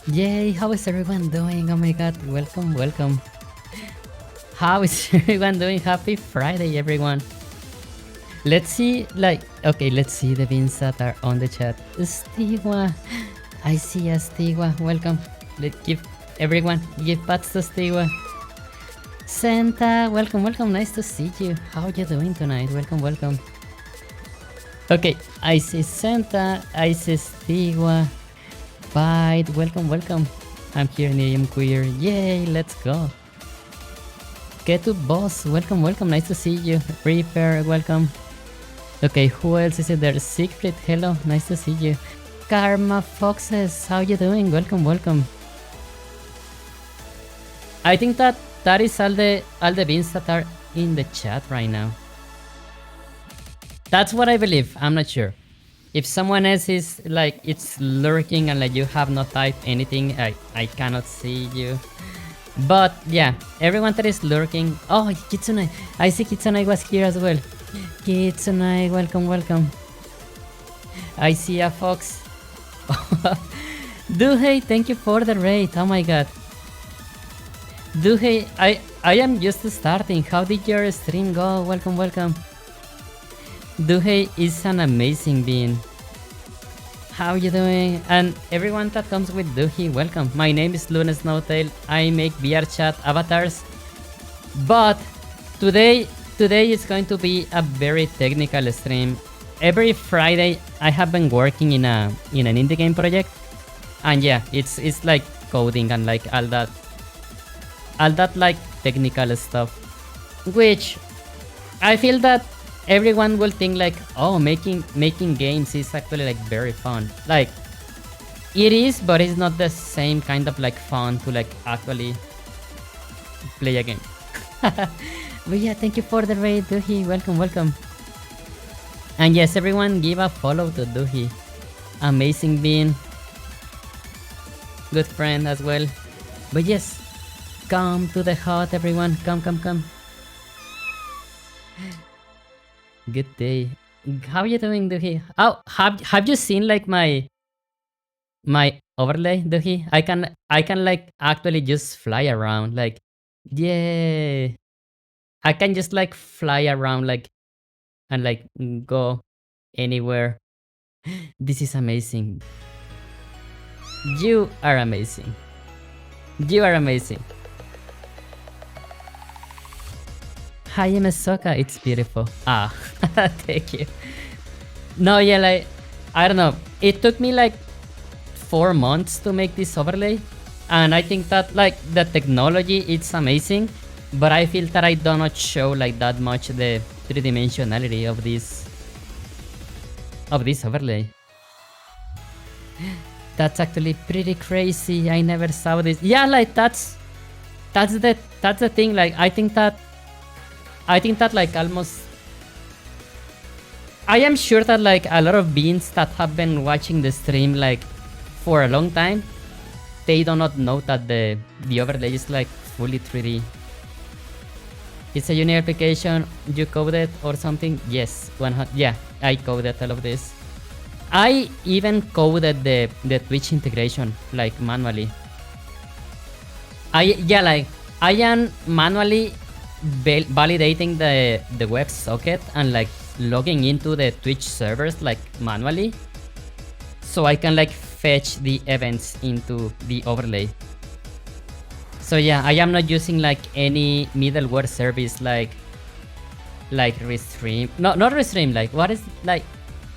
Yay, how is everyone doing? Oh my god, welcome, welcome. How is everyone doing? Happy Friday, everyone. Let's see, okay, let's see the beans that are on the chat. Stigua, I see a Stigua, welcome. Let's give everyone, give pats to Stigua. Santa, welcome, welcome, nice to see you. How are you doing tonight? Welcome, welcome. Okay, I see Santa, I see Stigua. Bye, welcome, welcome. I'm here in AM Queer. Yay, let's go. Get to boss, welcome, welcome, nice to see you. Reaper, welcome. Okay, who else is it there? Siegfried, hello, nice to see you. Karma Foxes, how you doing? Welcome, welcome. I think that is all the beans that are in the chat right now. That's what I believe, I'm not sure. If someone else is like, it's lurking and like you have not typed anything, I cannot see you. But yeah, everyone that is lurking. Oh, Kitsune, I see Kitsune was here as well. Kitsune, welcome, welcome. I see a fox. Duhei, thank you for the raid, oh my god. Duhei, I am just starting. How did your stream go? Welcome, welcome. Duhei is an amazing being. How you doing? And everyone that comes with Duhei, welcome. My name is Lune Snowtail. I make VR chat avatars. But today is going to be a very technical stream. Every Friday I have been working in an indie game project. And yeah, it's like coding and like all that like technical stuff. Which I feel that everyone will think like, oh, making games is actually like very fun. Like it is, but it's not the same kind of like fun to like actually play a game. But yeah, thank you for the raid, Duhi. Welcome, welcome. And yes, everyone give a follow to Duhi. Amazing being. Good friend as well. But yes, come to the hut, everyone. Come, come, come. Good day. How are you doing, Duhi? Oh, have you seen like my overlay, Duhi? I can like actually just fly around. Like, yay! I can just like fly around like and like go anywhere. This is amazing. You are amazing. You are amazing. Hi, Mesoka, it's beautiful. Ah, thank you. No, yeah, like, I don't know. It took me like 4 months to make this overlay. And I think that like the technology, it's amazing. But I feel that I do not show like that much the three-dimensionality of this overlay. That's actually pretty crazy. I never saw this. Yeah, like that's the thing. Like I think that like almost, I am sure that like a lot of beings that have been watching the stream like for a long time, they do not know that the overlay is like fully 3D. It's a unique application. You coded or something? Yes, 100. Yeah, I coded all of this. I even coded the Twitch integration like manually. I am manually validating the WebSocket and like logging into the Twitch servers like manually, so I can like fetch the events into the overlay. So yeah, I am not using like any middleware service like Restream. No, not Restream. Like what is like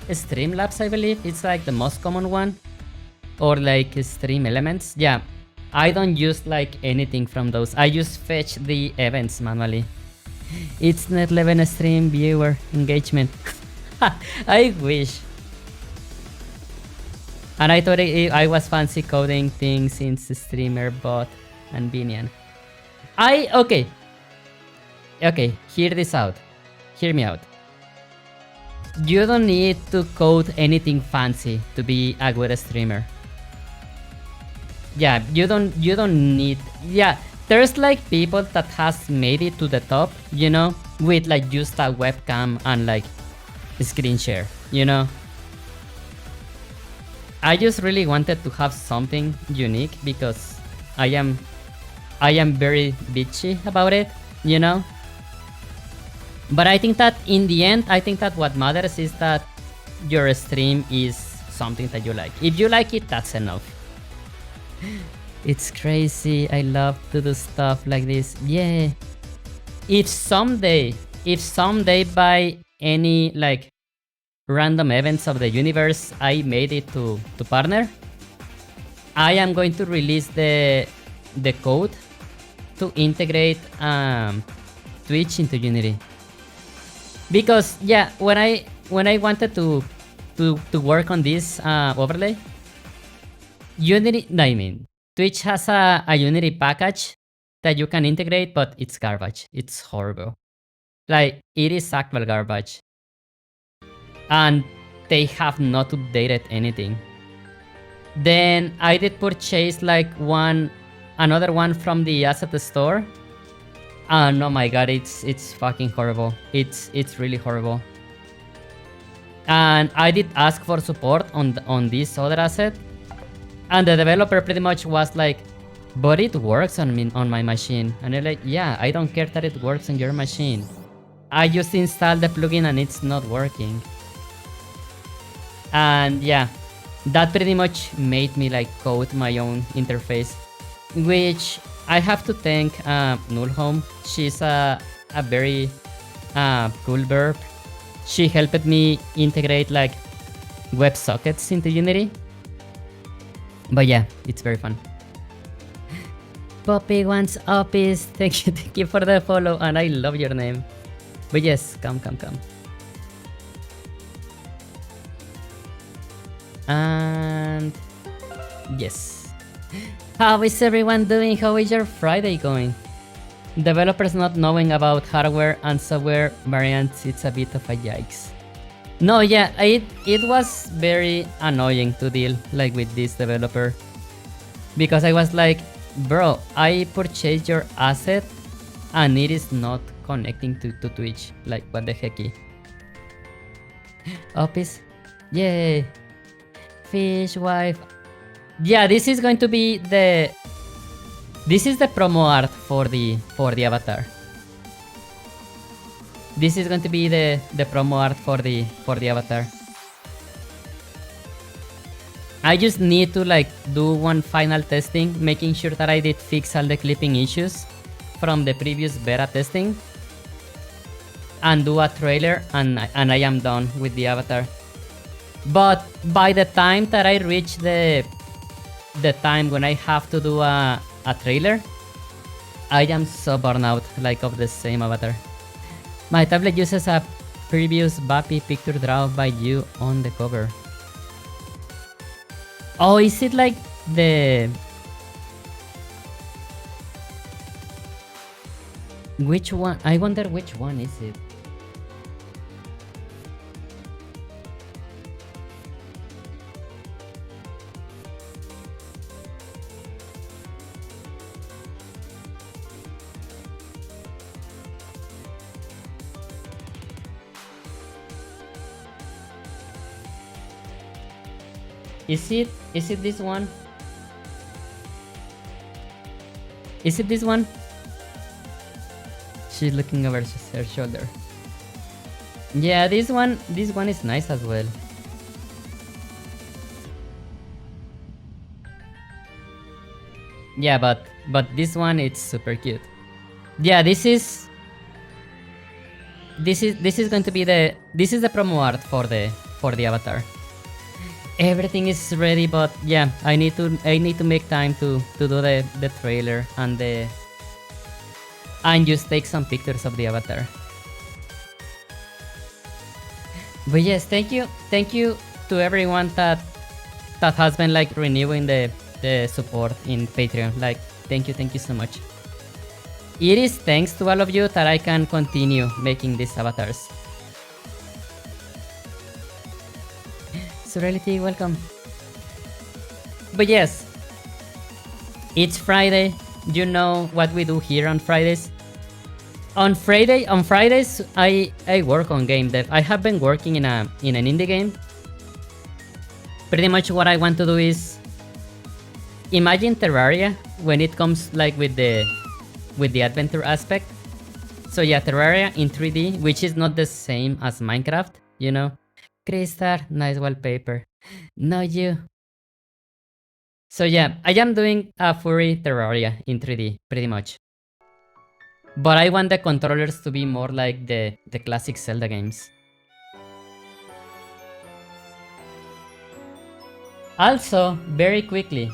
Streamlabs? I believe it's like the most common one, or like Stream Elements. Yeah, I don't use like anything from those. I just fetch the events manually. It's not 11 stream viewer engagement. I wish. And I thought I was fancy coding things since streamer bot and Binian. Okay, hear this out. Hear me out. You don't need to code anything fancy to be a good streamer. Yeah, you don't need. Yeah, there's like people that has made it to the top, you know, with like just a webcam and like screen share, you know. I just really wanted to have something unique because I am very bitchy about it, you know? But I think that in the end, I think that what matters is that your stream is something that you like. If you like it, that's enough. It's crazy. I love to do stuff like this. Yeah. If someday by any like random events of the universe I made it to partner, I am going to release the code to integrate Twitch into Unity. Because yeah, when I wanted to work on this overlay, Twitch has a Unity package that you can integrate, but it's garbage. It's horrible. Like, it is actual garbage. And they have not updated anything. Then I did purchase like another one from the asset store. And oh my god, it's fucking horrible. It's really horrible. And I did ask for support on this other asset. And the developer pretty much was like, but it works on my machine. And they're like, yeah, I don't care that it works on your machine. I just installed the plugin and it's not working. And yeah, that pretty much made me like code my own interface, which I have to thank Nullhome. She's a very cool burp. She helped me integrate like WebSockets into Unity. But yeah, it's very fun. Poppy wants Opis. Thank you for the follow, and I love your name. But yes, come. And yes. How is everyone doing? How is your Friday going? Developers not knowing about hardware and software variants, it's a bit of a yikes. No, yeah, it was very annoying to deal like with this developer. Because I was like, bro, I purchased your asset and it is not connecting to Twitch. Like, what the hecky? Opis? Yay! Fish wife. Yeah, this is going to be the... This is the promo art for the avatar. This is going to be the promo art for the avatar. I just need to like do one final testing, making sure that I did fix all the clipping issues from the previous beta testing, and do a trailer, and I am done with the avatar. But by the time that I reach the time when I have to do a trailer, I am so burned out like of the same avatar. My tablet uses a previous Bappy picture drawn by you on the cover. Oh, is it like the... Which one? I wonder which one is it? Is it this one? Is it this one? She's looking over her shoulder. Yeah, this one is nice as well. Yeah, but this one, it's super cute. Yeah, this is going to be the promo art for the avatar. Everything is ready, but yeah, I need to make time to do the trailer and just take some pictures of the avatar. But yes, thank you to everyone that has been like renewing the support in Patreon. Like, thank you so much. It is thanks to all of you that I can continue making these avatars. Surreality, welcome. But yes, it's Friday. You know what we do here on Fridays. On Fridays, I work on game dev. I have been working in an indie game. pretty much what I want to do is imagine Terraria when it comes like with the adventure aspect. So yeah, Terraria in 3D, which is not the same as Minecraft, you know. Crystal, nice wallpaper. No, you. So yeah, I am doing a furry Terraria in 3D, pretty much. But I want the controllers to be more like the classic Zelda games. Also, very quickly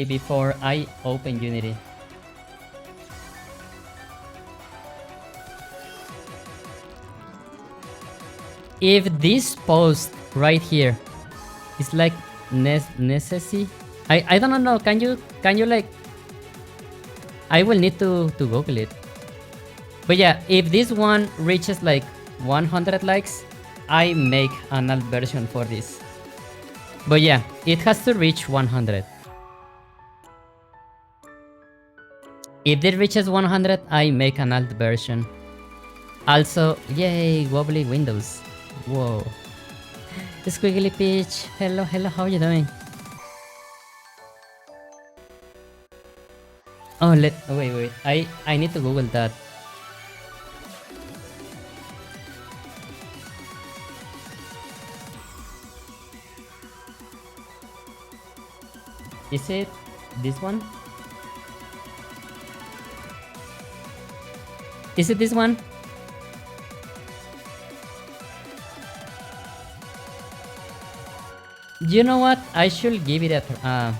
before I open Unity. If this post right here is like necessity, I don't know. Can you like? I will need to Google it. But yeah, if this one reaches like 100 likes, I make an alt version for this. But yeah, it has to reach 100. If it reaches 100, I make an alt version. Also, yay, wobbly windows. Whoa. Squiggly Peach, hello, how are you doing? Oh, wait, I need to Google that. Is it this one? Is it this one? You know what? I should give it a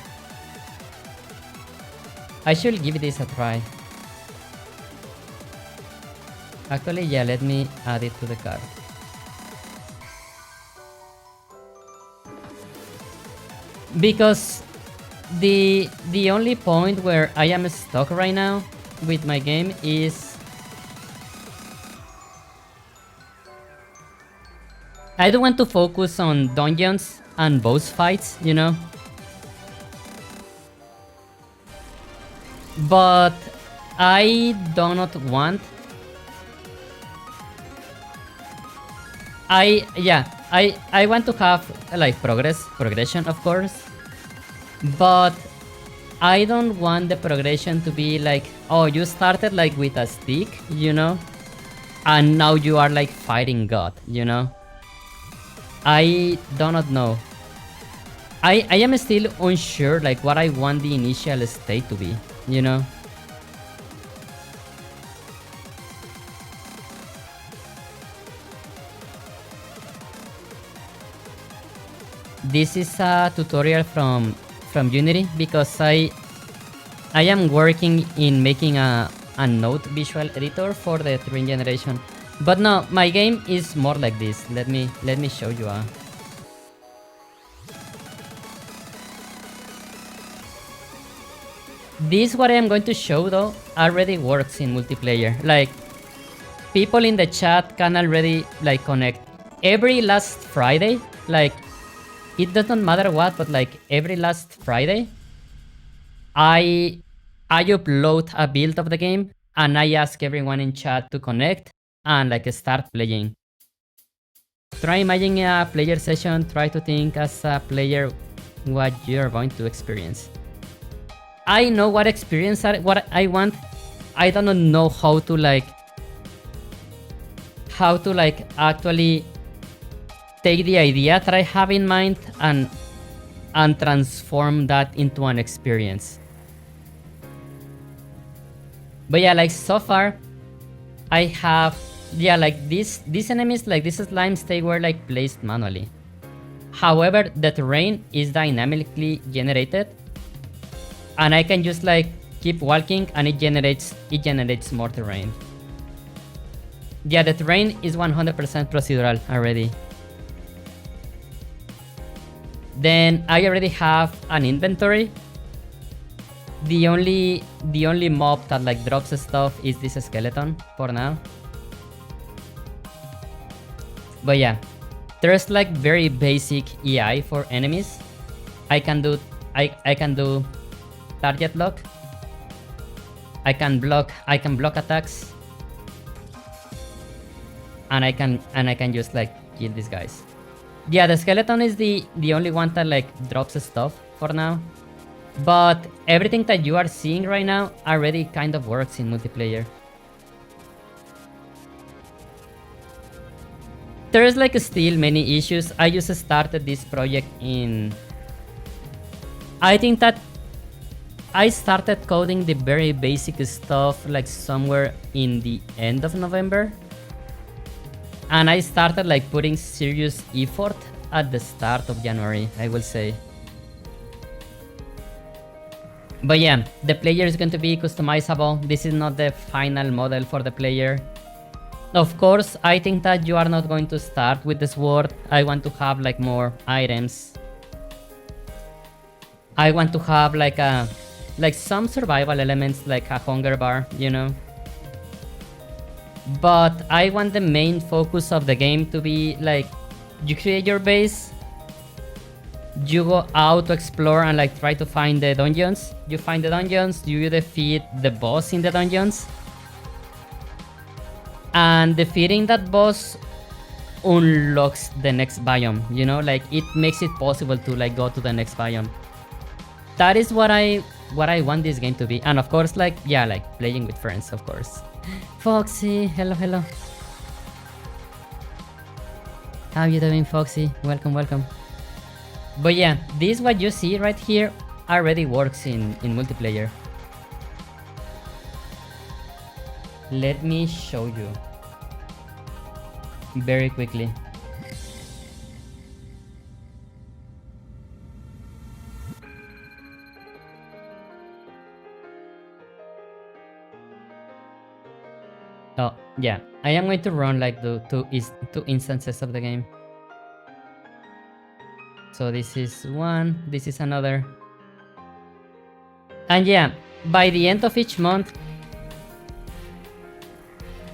I should give this a try. Actually, yeah, let me add it to the cart. Because the only point where I am stuck right now with my game is I don't want to focus on dungeons and boss fights, you know. But I do not want. I want to have like progression, of course. But I don't want the progression to be like, oh, you started like with a stick, you know, and now you are like fighting God, you know. I do not know. I am still unsure like what I want the initial state to be, you know. This is a tutorial from Unity because I am working in making a node visual editor for the terrain generation. But no, my game is more like this. Let me show you a. This what I am going to show though already works in multiplayer. Like people in the chat can already like connect every last Friday. Like it doesn't matter what, but like every last Friday, I upload a build of the game and I ask everyone in chat to connect and like start playing. Try imagining a player session, try to think as a player what you're going to experience. I know what experience what I want. I don't know how to like actually take the idea that I have in mind and transform that into an experience. But yeah, like so far I have like these enemies, like these slimes, they were like placed manually. However, the terrain is dynamically generated and I can just like keep walking and it generates more terrain. Yeah, the terrain is 100% procedural already. Then I already have an inventory. The only mob that like drops stuff is this skeleton for now. But yeah, there's like very basic EI for enemies. I can do target lock. I can block attacks. And I can just like kill these guys. Yeah, the skeleton is the only one that like drops stuff for now. But everything that you are seeing right now already kind of works in multiplayer. There's like still many issues. I just started this project in... I think that I started coding the very basic stuff like somewhere in the end of November. And I started like putting serious effort at the start of January, I will say. But yeah, the player is going to be customizable. This is not the final model for the player. Of course, I think that you are not going to start with the sword. I want to have like more items. I want to have like some survival elements, like a hunger bar, you know. But I want the main focus of the game to be like, you create your base, you go out to explore and like try to find the dungeons. You find the dungeons, you defeat the boss in the dungeons. And defeating that boss unlocks the next biome, you know, like it makes it possible to like go to the next biome. That is what I want this game to be. And of course, like, yeah, like playing with friends, of course. Foxy, hello, hello. How you doing, Foxy? Welcome, welcome. But yeah, this what you see right here already works in multiplayer. Let me show you very quickly. Oh, yeah. I am going to run like the two instances of the game. So this is one, this is another. And yeah, by the end of each month,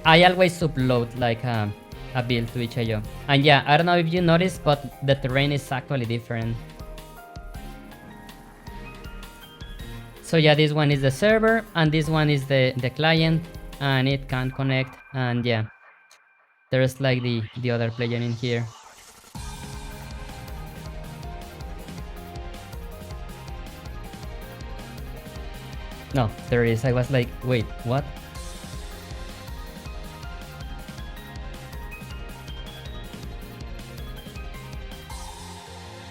I always upload like a build to itch.io. And yeah, I don't know if you noticed, but the terrain is actually different. So yeah, this one is the server, and this one is the client, and it can't connect. And yeah, there's like the other player in here. No, there is. I was like, wait, what?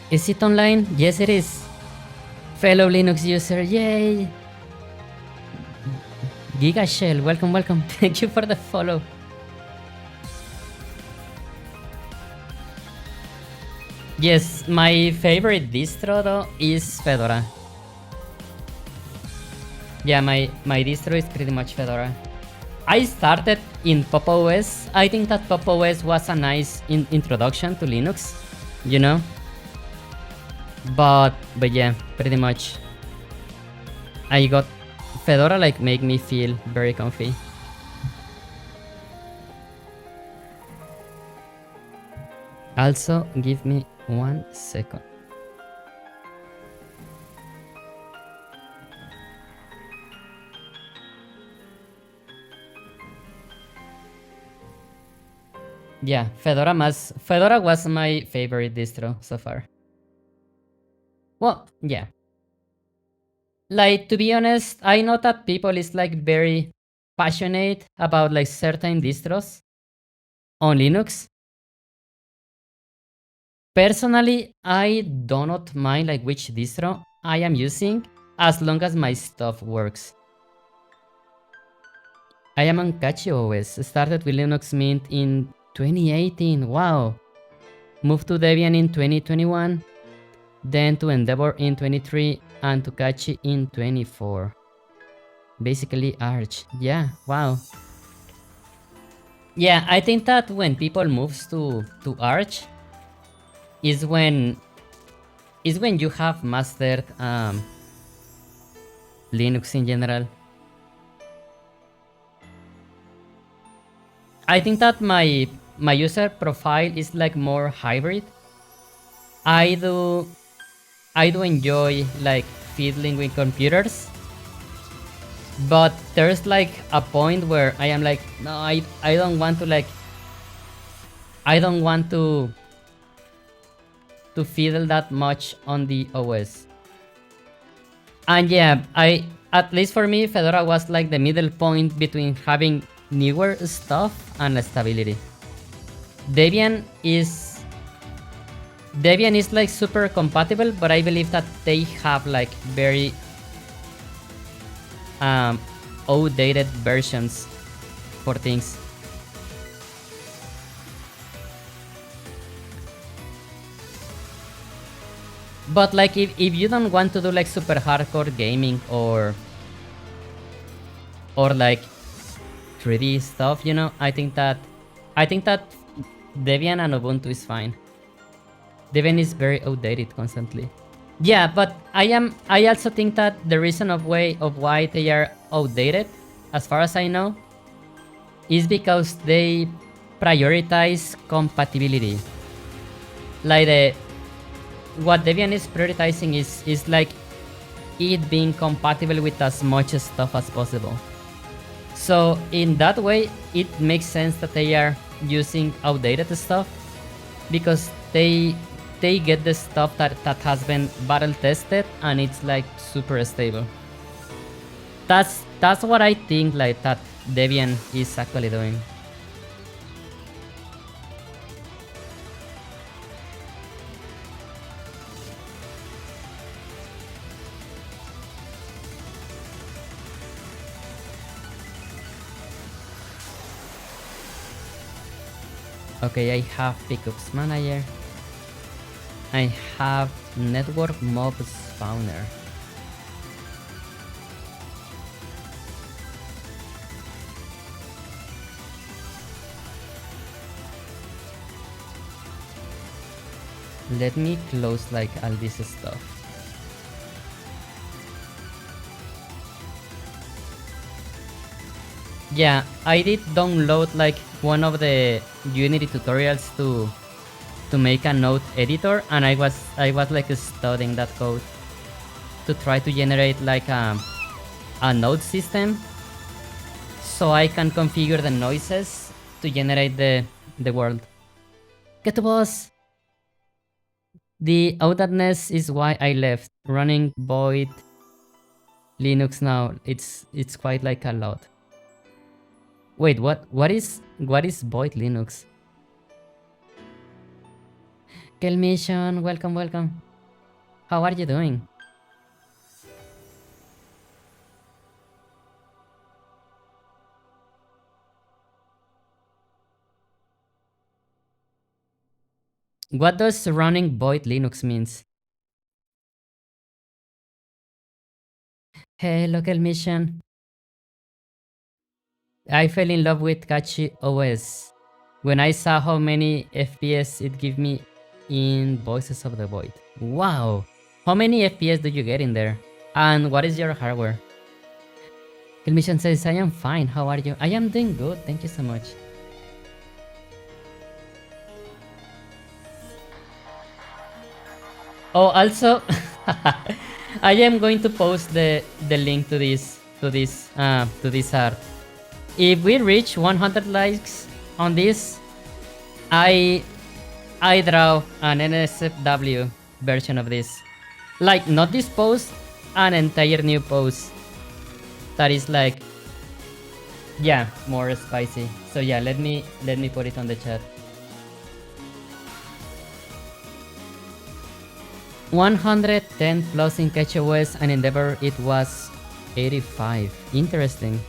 Is it online? Yes, it is. Fellow Linux user, yay! Giga Shell, welcome, welcome. Thank you for the follow. Yes, my favorite distro though is Fedora. Yeah, my distro is pretty much Fedora. I started in Pop! OS. I think that Pop! OS was a nice introduction to Linux, you know? But yeah, pretty much I got Fedora like make me feel very comfy. Also, give me 1 second. Yeah, Fedora was my favorite distro so far. Well, yeah. Like, to be honest, I know that people is like very passionate about like certain distros on Linux. Personally, I do not mind like which distro I am using as long as my stuff works. I am on kemono. Started with Linux Mint in 2018. Wow. Moved to Debian in 2021. Then to Endeavor in 23 and to Kachi in 24. Basically Arch. Yeah, wow. Yeah, I think that when people moves to Arch is when you have mastered Linux in general. I think that my user profile is like more hybrid. I do enjoy like fiddling with computers, but there's like a point where I am like, no, I don't want to like, I don't want to to fiddle that much on the OS. And yeah, I at least for me, Fedora was like the middle point between having newer stuff and stability. Debian is like super compatible, but I believe that they have like very outdated versions for things. But like if you don't want to do like super hardcore gaming or like 3D stuff, you know, I think that Debian and Ubuntu is fine. Debian is very outdated constantly. Yeah, but I also think that the reason of why they are outdated, as far as I know, is because they prioritize compatibility. Like what Debian is prioritizing is like it being compatible with as much stuff as possible. So in that way, it makes sense that they are using outdated stuff because they get the stuff that has been battle tested and it's like super stable. That's what I think like that Debian is actually doing. Okay, I have pickups manager. I have network mobs spawner. Let me close like all this stuff. Yeah, I did download like one of the Unity tutorials to make a node editor, and I was like studying that code to try to generate like a node system so I can configure the noises to generate the world. Get to boss! The outdatedness is why I left. Running void Linux now, it's quite like a lot. Wait, what is void Linux? Kelmission, welcome. How are you doing? What does running void Linux means? Hello, Kelmission. I fell in love with Catchy OS when I saw how many FPS it gave me in Voices of the Void. Wow! How many FPS do you get in there? And what is your hardware? Kelmission says, I am fine, how are you? I am doing good, thank you so much. Oh, also, I am going to post the link to this art. If we reach 100 likes on this, I draw an NSFW version of this. Like, not this pose, an entire new pose. That is like, yeah, more spicy. So yeah, let me put it on the chat. 110 plus in CatchOS and Endeavor it was 85. Interesting.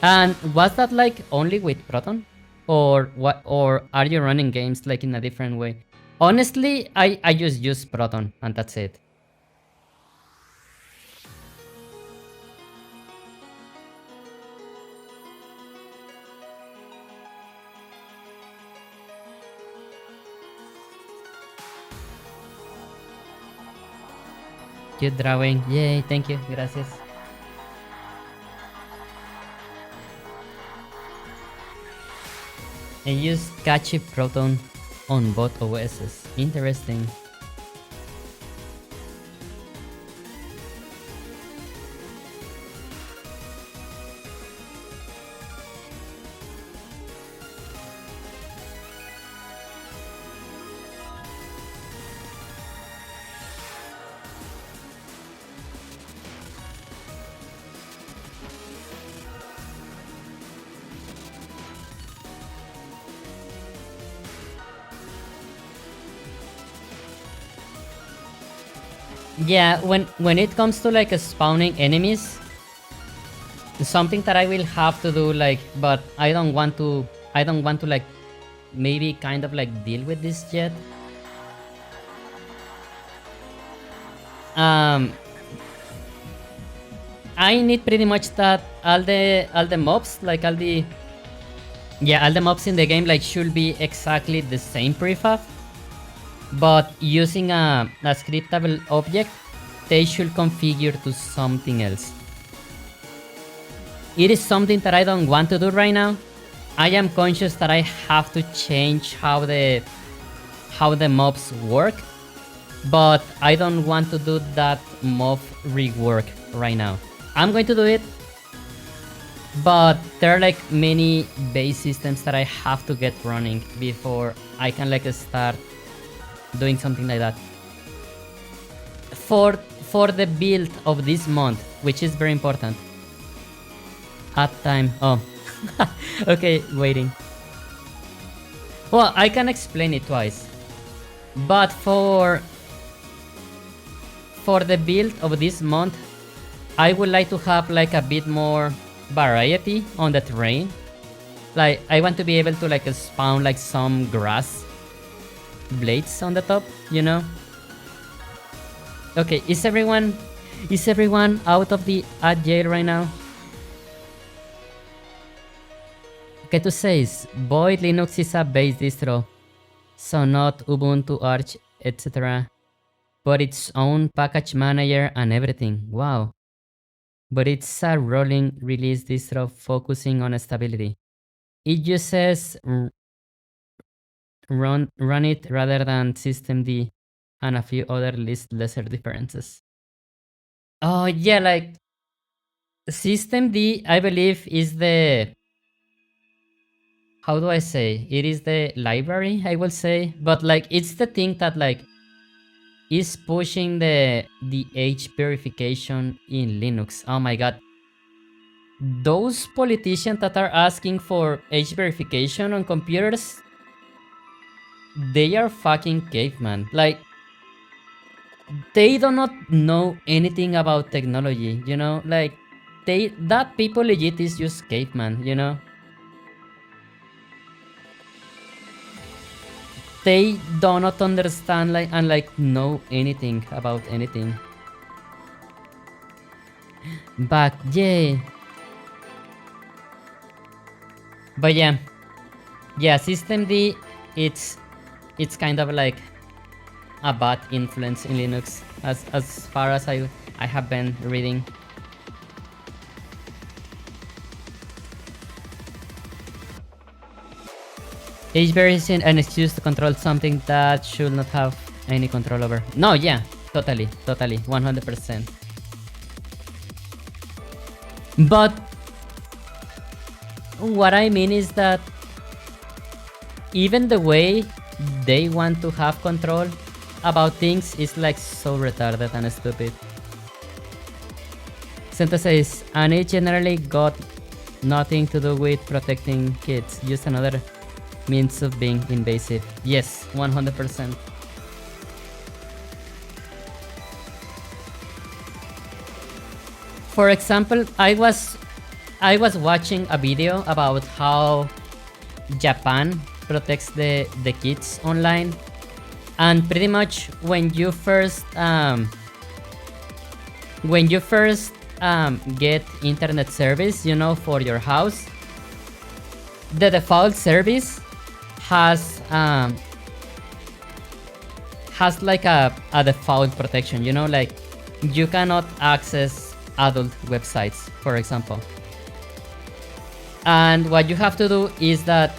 And was that like only with Proton? Or what, or are you running games like in a different way? Honestly, I just use Proton and that's it. Cute drawing. Yay, thank you. Gracias. And use Catchy Proton on both OSs. Interesting. Yeah, when it comes to like spawning enemies, something that I will have to do, like, but I don't want to like maybe kind of like deal with this yet. Um, I need pretty much that all the mobs, like all the mobs in the game like should be exactly the same prefab, but using a scriptable object, they should configure to something else. It is something that I don't want to do right now. I am conscious that I have to change how the mobs work, but I don't want to do that mob rework right now. I'm going to do it, but there are like many base systems that I have to get running before I can like start doing something like that. For the build of this month, which is very important. At time. Oh. Okay, waiting. Well, I can explain it twice. But for the build of this month, I would like to have like a bit more variety on the terrain. Like, I want to be able to like spawn like some grass blades on the top, you know? Okay, is everyone out of the jail right now? Ketu says, Void Linux is a base distro, so not Ubuntu, Arch, etc. But its own package manager and everything. Wow. But it's a rolling release distro focusing on stability. It uses run it rather than systemd and a few other lesser differences. Oh yeah, like systemd, I believe, is the, how do I say? It is the library, I will say, but like it's the thing that like is pushing the age verification in Linux. Oh my god. Those politicians that are asking for age verification on computers, they are fucking caveman. Like, they do not know anything about technology, you know? Like, that people legit is just caveman, you know? They do not understand like and like know anything about anything. But yeah. But yeah. Yeah, systemd, it's kind of like a bad influence in Linux as far as I have been reading. HBR is an excuse to control something that should not have any control over. No, yeah, totally, 100%. But what I mean is that even the way they want to have control about things is like so retarded and stupid. Senta says, and it generally got nothing to do with protecting kids, just another means of being invasive. Yes, 100%. For example, I was watching a video about how Japan protects the kids online, and pretty much when you first get internet service, you know, for your house, the default service has like a default protection, you know, like you cannot access adult websites, for example. And what you have to do is that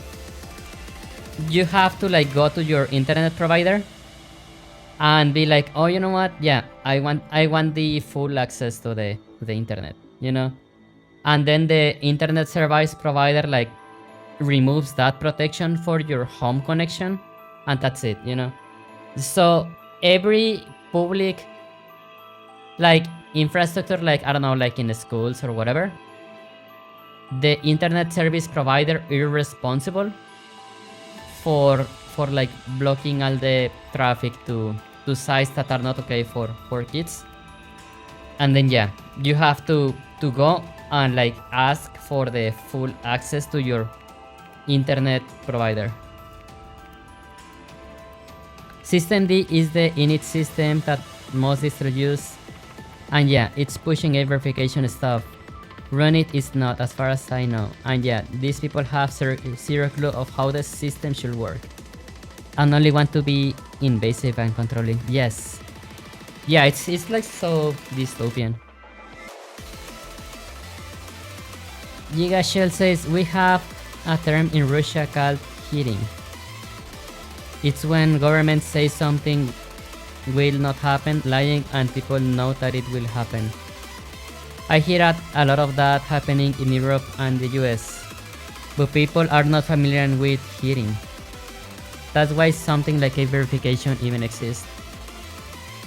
you have to like go to your internet provider and be like, oh, you know what? Yeah, I want the full access to the internet, you know? And then the internet service provider like removes that protection for your home connection, and that's it, you know? So every public like infrastructure, like, I don't know, like in the schools or whatever, the internet service provider is responsible for like blocking all the traffic to to sites that are not okay for kids. And then yeah, you have to go and like ask for the full access to your internet provider. Systemd is the init system that most distros use, and yeah, it's pushing a verification stuff. Runit is not, as far as I know, and yeah, these people have zero clue of how the system should work, and only want to be invasive and controlling. Yes, yeah, it's like so dystopian. Giga Shell says we have a term in Russia called hearing. It's when government says something will not happen, lying, and people know that it will happen. I hear a lot of that happening in Europe and the US, but people are not familiar with hearing. That's why something like a verification even exists.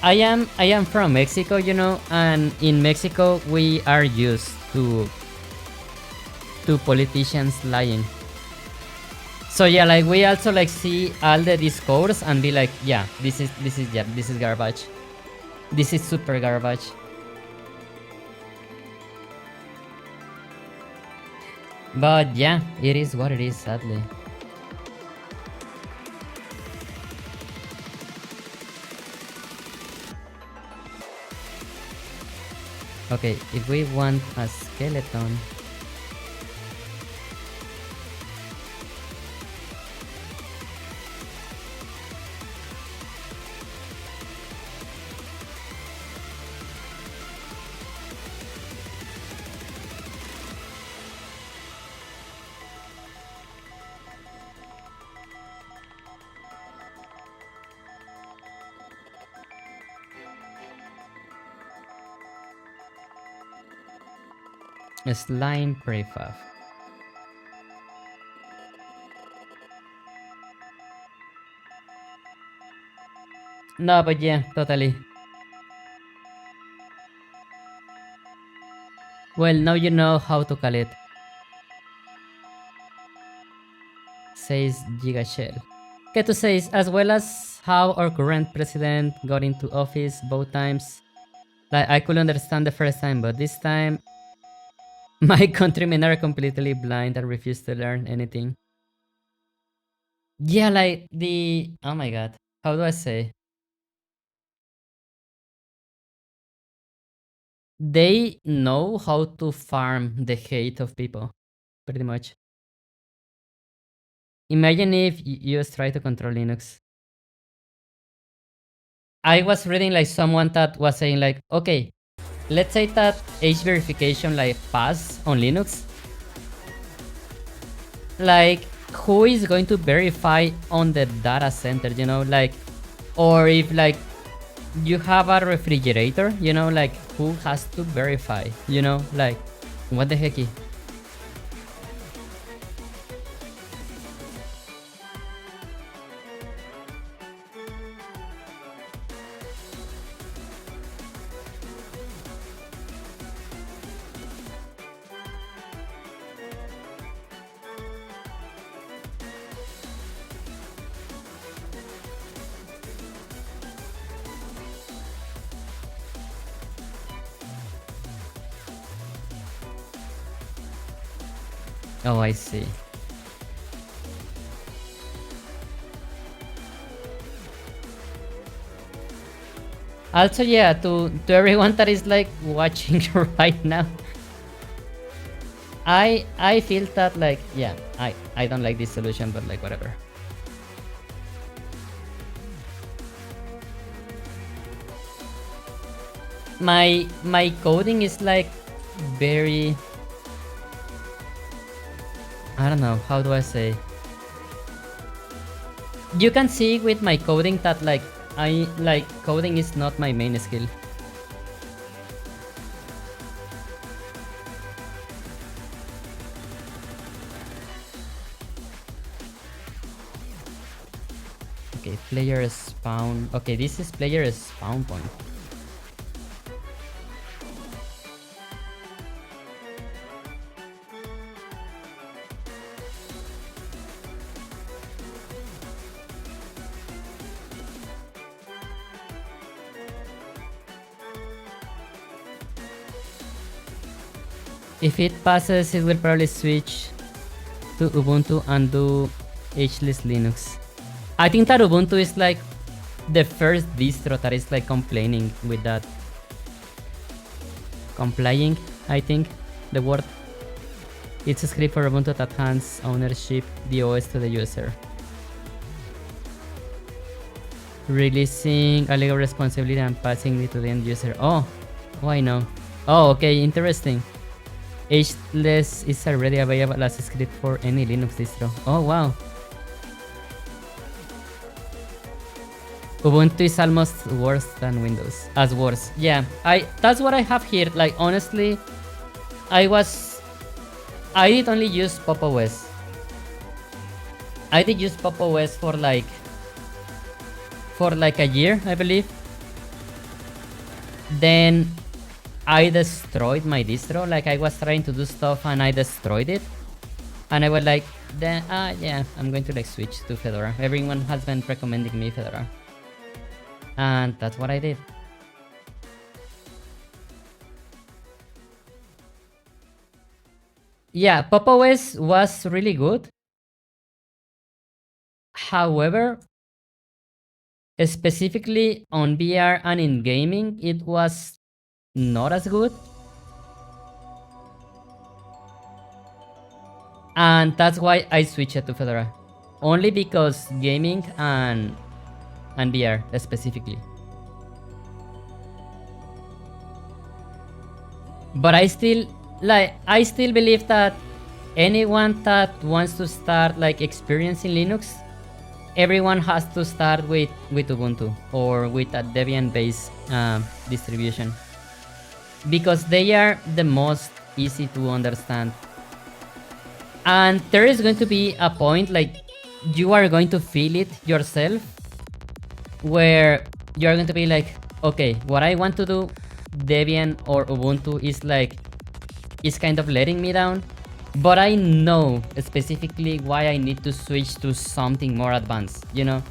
I am from Mexico, you know, and in Mexico we are used to politicians lying. So yeah, like we also like see all the discourse and be like, yeah, this is garbage. This is super garbage. But yeah, it is what it is, sadly. Okay, if we want a skeleton, a slime prefab. No, but yeah, totally. Well, now you know how to call it, says Gigashell. Ketu says, as well as how our current president got into office both times. Like, I could understand the first time, but this time, my countrymen are completely blind and refuse to learn anything. Yeah, like oh my god, how do I say? They know how to farm the hate of people, pretty much. Imagine if you just try to control Linux. I was reading like someone that was saying like, okay, let's say that age verification like pass on Linux. Like, who is going to verify on the data center, you know, like, or if like you have a refrigerator, you know, like who has to verify, you know, like what the hecky? Oh, I see. Also, yeah, to everyone that is like watching right now, I feel that like, yeah, I don't like this solution, but like whatever. My coding is like very, I don't know, how do I say? You can see with my coding that like coding is not my main skill. Okay, player spawn. Okay, this is player spawn point. If it passes, it will probably switch to Ubuntu and do ageless Linux. I think that Ubuntu is like the first distro that is like complaining with that. Complying, I think, the word. It's a script for Ubuntu that hands ownership the OS to the user. Releasing a legal responsibility and passing it to the end user. Oh, I know. Oh, okay, interesting. Ageless is already available as a script for any Linux distro. Oh, wow. Ubuntu is almost worse than Windows. As worse. Yeah, that's what I have here. Like, honestly, I did only use Pop! OS. I did use Pop! OS for like a year, I believe. Then I destroyed my distro. Like, I was trying to do stuff and I destroyed it. And I was like, then yeah, I'm going to like switch to Fedora. Everyone has been recommending me Fedora. And that's what I did. Yeah, Pop! OS was really good. However, specifically on VR and in gaming, it was not as good. And that's why I switched to Fedora. Only because gaming and VR specifically. But I still believe that anyone that wants to start like experiencing Linux, everyone has to start with Ubuntu or with a Debian based distribution, because they are the most easy to understand. And there is going to be a point like you are going to feel it yourself, where you're going to be like, okay, what I want to do, Debian or Ubuntu is kind of letting me down, but I know specifically why I need to switch to something more advanced, you know?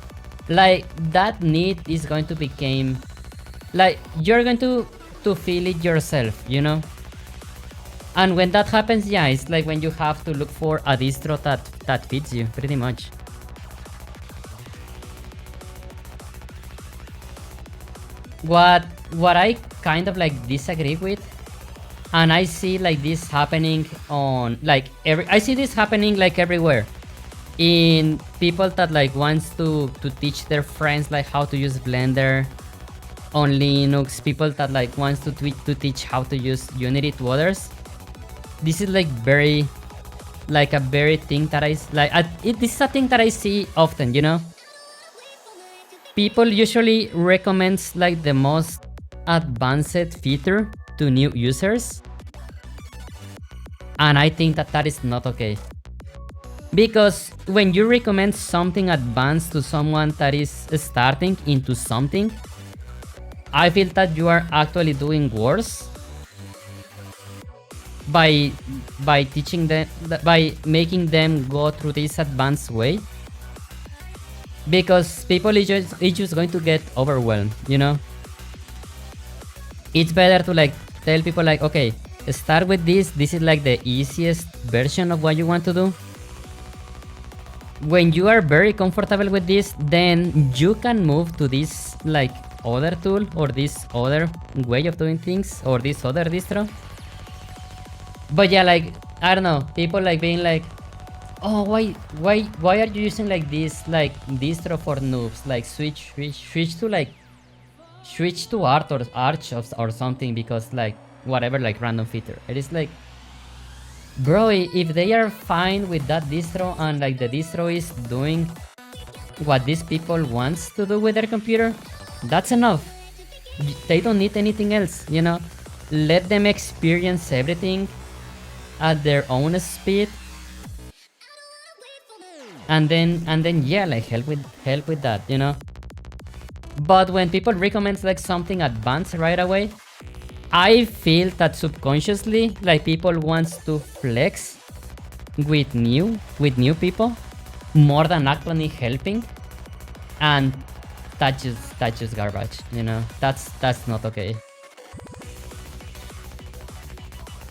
Like, that need is going to become, like, you're going to feel it yourself, you know? And when that happens, yeah, it's like when you have to look for a distro that fits you, pretty much. What I kind of like disagree with, and I see like this happening on like I see this happening like everywhere, in people that like wants to teach their friends like how to use Blender on Linux, people that like wants to teach how to use Unity to others. This is like very like a very thing that I like. This is a thing that I see often, you know. People usually recommends like the most advanced feature to new users, and I think that is not okay. Because when you recommend something advanced to someone that is starting into something, I feel that you are actually doing worse by teaching them, by making them go through this advanced way. Because people is just going to get overwhelmed, you know? It's better to like tell people like, okay, start with this is like the easiest version of what you want to do. When you are very comfortable with this, then you can move to this like other tool or this other way of doing things or this other distro. But yeah, like, I don't know, people like being like, oh, why are you using like this like distro for noobs? Like switch to Arch or something, because like whatever, like random feature. It is like, bro, if they are fine with that distro and like the distro is doing what these people wants to do with their computer, that's enough. They don't need anything else, you know? Let them experience everything at their own speed. And then yeah, like help with that, you know? But when people recommend like something advanced right away, I feel that subconsciously like people wants to flex with new people more than actually helping, and that's just garbage, you know? That's not okay.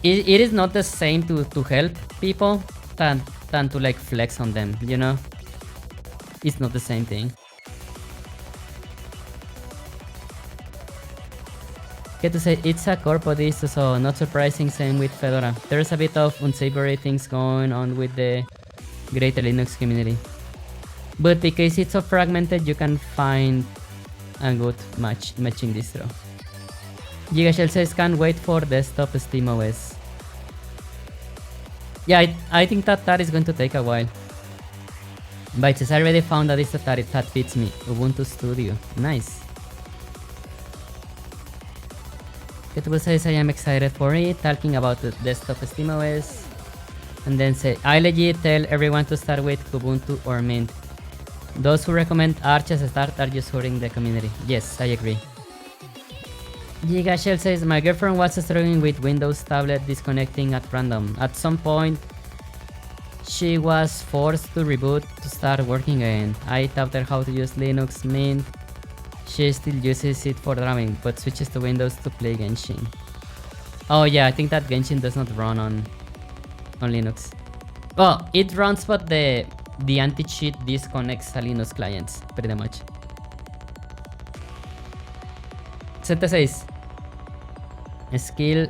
it is not the same to help people than to like flex on them, you know? It's not the same thing. Get to say, it's a corpo distro, so not surprising, same with Fedora. There's a bit of unsavory things going on with the greater Linux community. But because it's so fragmented, you can find a good matching distro. Gigashell says, can't wait for desktop SteamOS. Yeah, I think that is going to take a while. But I already found a distro that fits me. Ubuntu Studio. Nice. Ketubal says, I am excited for it, talking about the desktop SteamOS. And then say, I legit tell everyone to start with Ubuntu or Mint. Those who recommend Arch as a start are just hurting the community. Yes, I agree. Gigashell says, my girlfriend was struggling with Windows tablet disconnecting at random. At some point, she was forced to reboot to start working again. I taught her how to use Linux Mint. She still uses it for drumming, but switches to Windows to play Genshin. Oh yeah, I think that Genshin does not run on Linux. Well, it runs, but the anti-cheat disconnects the Linux clients, pretty much. Zeta says, skill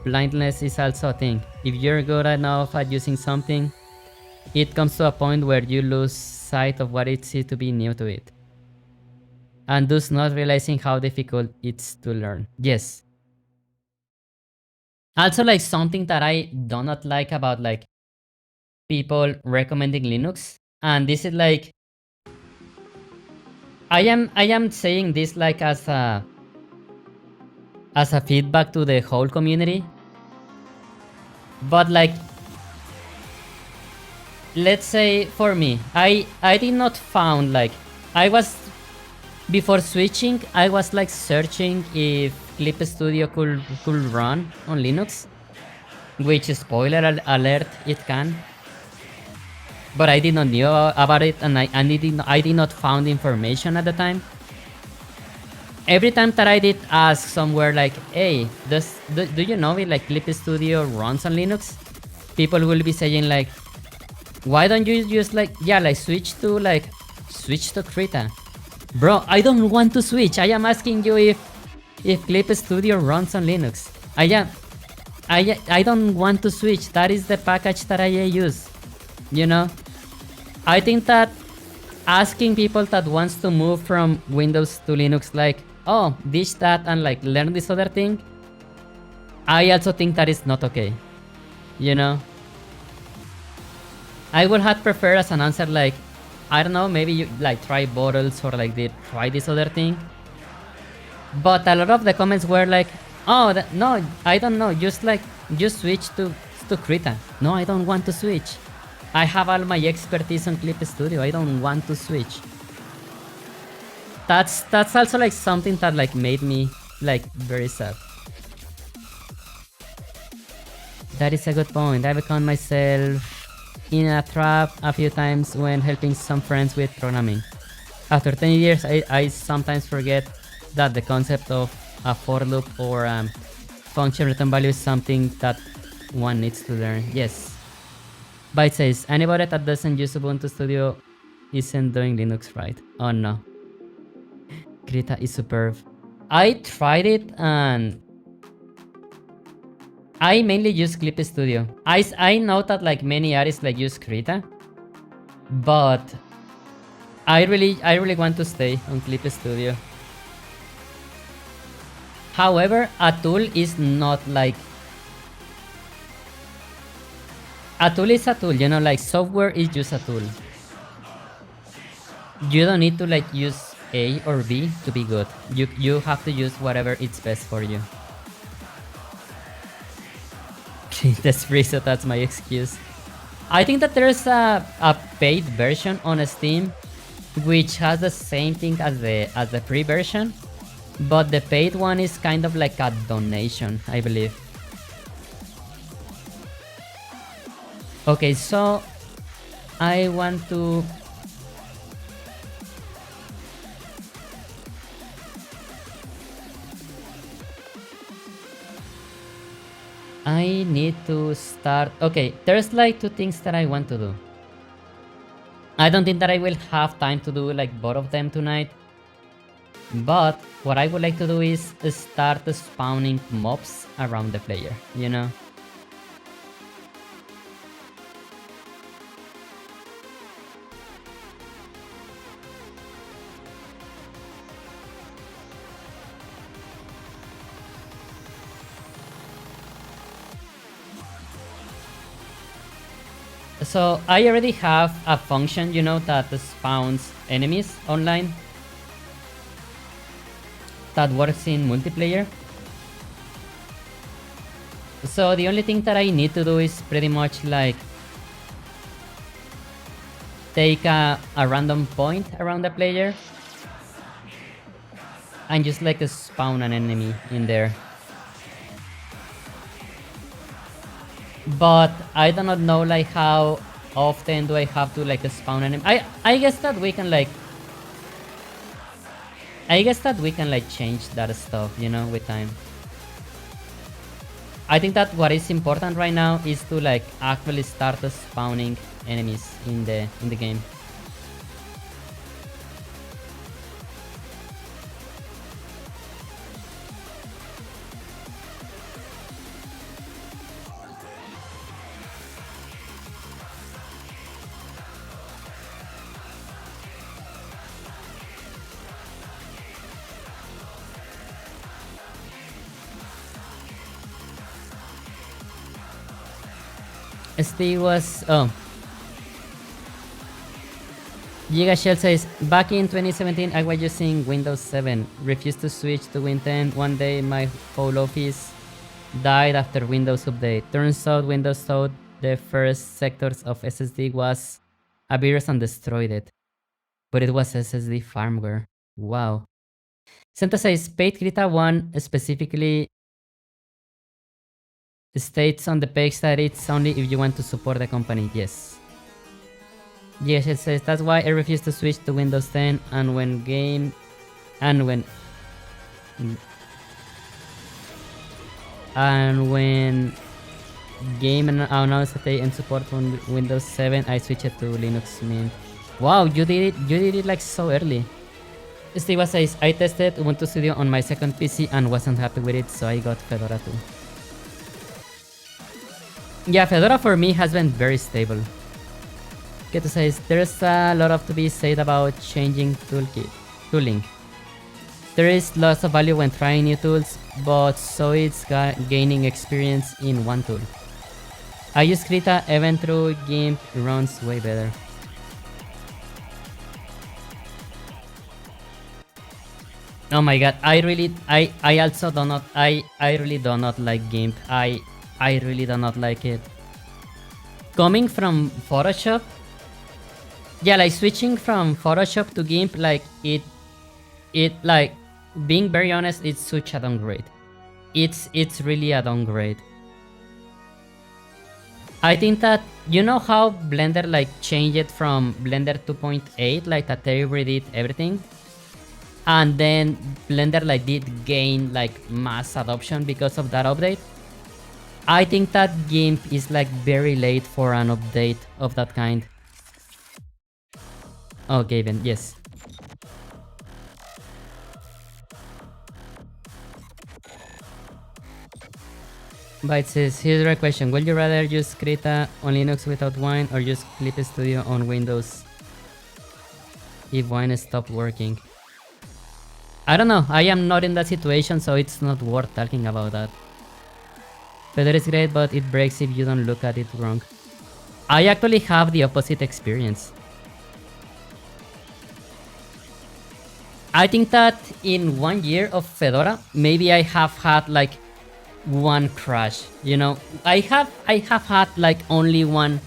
blindness is also a thing. If you're good enough at using something, it comes to a point where you lose sight of what it is to be new to it. And thus not realizing how difficult it's to learn. Yes. Also, like, something that I do not like about like people recommending Linux, and this is like, I am saying this like as a feedback to the whole community. But like, let's say for me, I did not found like, I was, before switching, I was like searching if Clip Studio could run on Linux, which, spoiler alert, it can. But I did not know about it, and I did not found information at the time. Every time that I did ask somewhere like, hey, do you know if like Clip Studio runs on Linux? People will be saying like, why don't you just like, yeah, like switch to Krita. Bro, I don't want to switch. I am asking you if Clip Studio runs on Linux. I don't want to switch. That is the package that I use. You know? I think that asking people that wants to move from Windows to Linux like, oh, ditch that and like learn this other thing, I also think that is not okay. You know? I would have preferred as an answer like, I don't know, maybe you like try bottles or like try this other thing. But a lot of the comments were like, oh, no, I don't know, just switch to Krita. No, I don't want to switch. I have all my expertise on Clip Studio. I don't want to switch. That's also like something that like made me like very sad. That is a good point. I've found myself in a trap a few times when helping some friends with programming. After 10 years, I sometimes forget that the concept of a for loop or function return value is something that one needs to learn. Yes. Byte says, anybody that doesn't use Ubuntu Studio isn't doing Linux right. Oh no. Krita is superb. I tried it and I mainly use Clip Studio. I know that like many artists like use Krita, but I really want to stay on Clip Studio. However, a tool is not like, a tool is a tool, you know, like software is just a tool. You don't need to like use A or B to be good. You have to use whatever is best for you. That's free, so that's my excuse. I think that there's a paid version on Steam which has the same thing as the free version, but the paid one is kind of like a donation, I believe. Okay, so I want to I need to start. Okay, there's like 2 things that I want to do. I don't think that I will have time to do like both of them tonight. But what I would like to do is start spawning mobs around the player, you know? So I already have a function, you know, that spawns enemies online that works in multiplayer. So the only thing that I need to do is pretty much like take a random point around the player and just like spawn an enemy in there. But I do not know like how often do I have to like spawn an enemy. I guess that we can like change that stuff, you know, with time. I think that what is important right now is to like actually start spawning enemies in the game. Steve was Giga Shell says, back in 2017 I was using Windows 7, refused to switch to Win 10. One day my whole office died after Windows update. Turns out Windows thought the first sectors of SSD was a virus and destroyed it. But it was SSD firmware. Wow. Santa says, paid Krita 1 specifically states on the page that it's only if you want to support the company. Yes. Yes, it says that's why I refuse to switch to Windows 10 and when game announced that they end support on Windows 7, I switched it to Linux Mint. Wow, you did it like so early. Steve says, I tested Ubuntu Studio on my second PC and wasn't happy with it, so I got Fedora too. Yeah, Fedora for me has been very stable. Keto says, there's a lot of to be said about changing tooling. There is lots of value when trying new tools, but so it's gaining experience in one tool. I use Krita even through GIMP runs way better. Oh my god, I really do not like GIMP. I really do not like it. Coming from Photoshop, yeah, like switching from Photoshop to GIMP, like it like, being very honest, it's such a downgrade. It's really a downgrade. I think that, you know how Blender like changed it from Blender 2.8, like that they redid everything? And then Blender like did gain like mass adoption because of that update. I think that GIMP is like very late for an update of that kind. Oh, Gavin, yes. But it says, here's the question. Would you rather use Krita on Linux without Wine or use Clip Studio on Windows if Wine stopped working? I don't know. I am not in that situation, so it's not worth talking about that. Fedora is great, but it breaks if you don't look at it wrong. I actually have the opposite experience. I think that in 1 year of Fedora, maybe I have had like one crash, you know? I have had like only one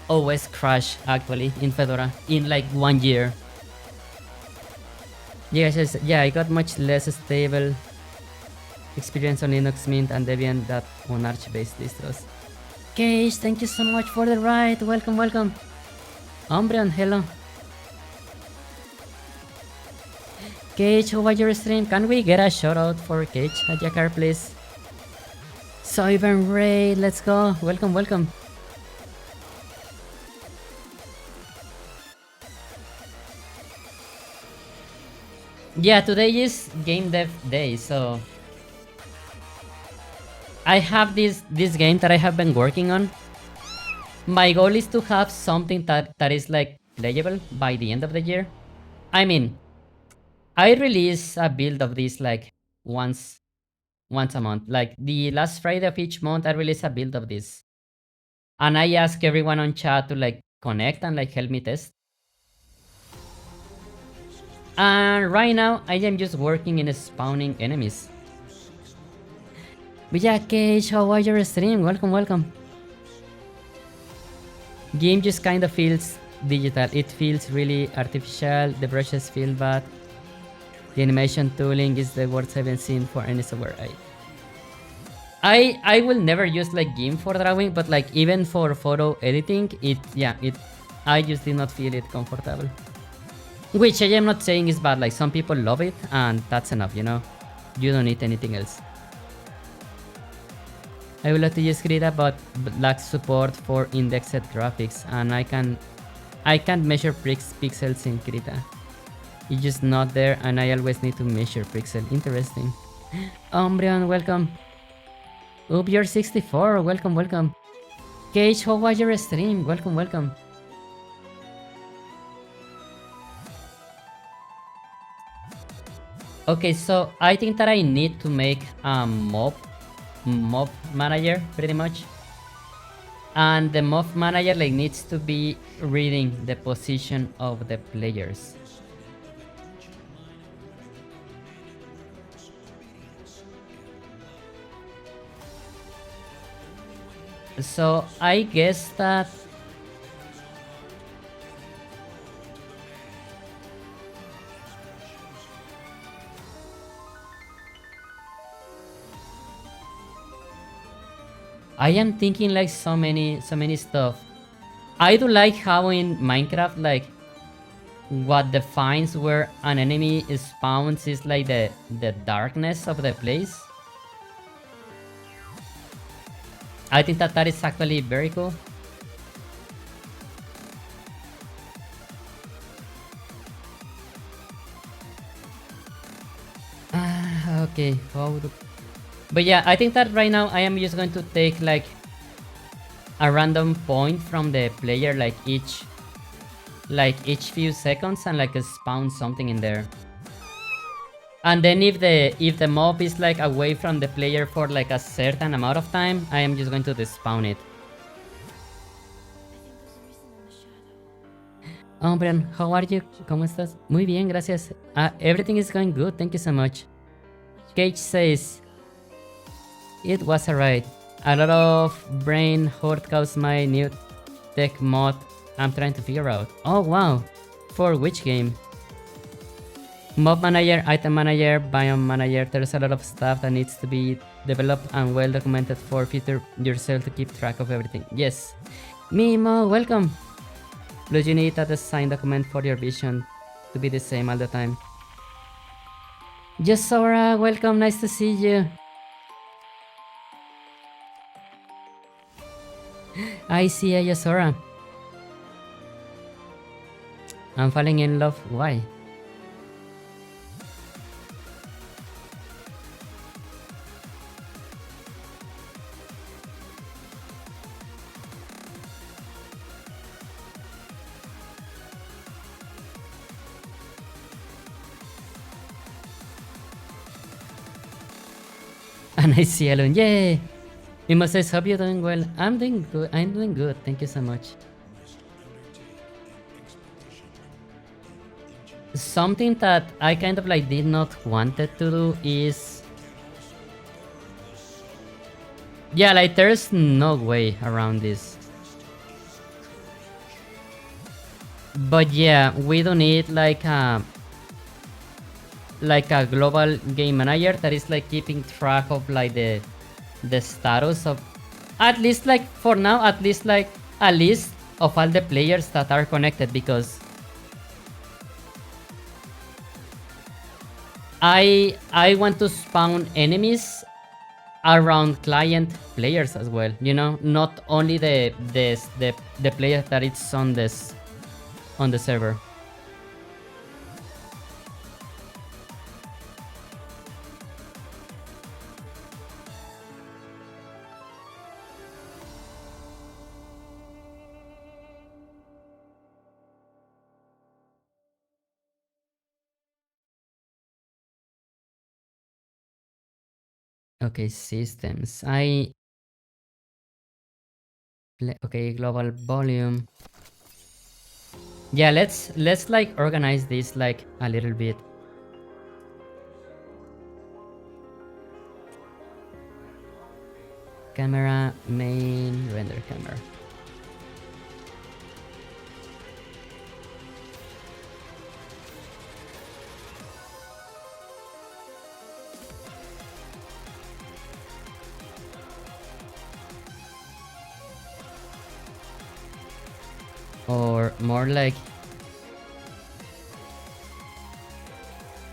OS crash actually in Fedora in like 1 year. Yes, yeah, I got much less stable experience on Linux Mint and Debian than on Arch-based distros. Cage, thank you so much for the ride. Welcome, welcome. Umbreon, hello. Cage, how was your stream? Can we get a shout out for Cage at Jakar, please? Soyben Ray, let's go. Welcome, welcome. Yeah, today is Game Dev Day, so I have this game that I have been working on. My goal is to have something that is like playable by the end of the year. I mean, I release a build of this like once a month. Like the last Friday of each month, I release a build of this, and I ask everyone on chat to like connect and like help me test. And right now, I am just working in spawning enemies. But yeah, Cage, how was your stream? Welcome, welcome. Game just kind of feels digital. It feels really artificial. The brushes feel bad. The animation tooling is the worst I've seen for any software. I will never use like GIMP for drawing, but like even for photo editing, I just did not feel it comfortable. Which I am not saying is bad. Like some people love it, and that's enough. You know, you don't need anything else. I would like to just read about lack support for indexed graphics, and I can't measure pixels in Krita. It's just not there, and I always need to measure pixel. Interesting. Umbreon, welcome. Oop, you're 64. Welcome, welcome. Cage, how was your stream? Welcome, welcome. Okay, so I think that I need to make a mob manager pretty much, and the mob manager like needs to be reading the position of the players. So I guess that I am thinking like so many stuff. I do like how in Minecraft like what defines where an enemy spawns is like the darkness of the place. I think that is actually very cool. Okay, but yeah, I think that right now I am just going to take like a random point from the player like each few seconds and like spawn something in there. And then if the mob is like away from the player for like a certain amount of time, I am just going to despawn it. Oh, Brian, how are you? ¿Cómo estás? Muy bien, gracias. Everything is going good, thank you so much. Cage says, it was alright. A lot of brain hurt caused my new tech mod I'm trying to figure out. Oh wow, for which game? Mob manager, item manager, biome manager. There's a lot of stuff that needs to be developed and well documented for future yourself to keep track of everything. Yes. Mimo, welcome. Plus you need a design document for your vision to be the same all the time. Yosora, welcome, nice to see you. I see a Yosora. I'm falling in love, why? And I see Alone, yay! Mimo says, hope you're doing well. I'm doing good, thank you so much. Something that I kind of like did not wanted to do is... yeah, like there's no way around this. But yeah, we don't need like a global game manager that is like keeping track of like the status of, at least like for now, at least like a list of all the players that are connected, because I want to spawn enemies around client players as well, you know, not only the player that it's on this on the server. Okay, systems. Okay, global volume. Yeah, let's like organize this like a little bit. Camera, main, render camera. Or more like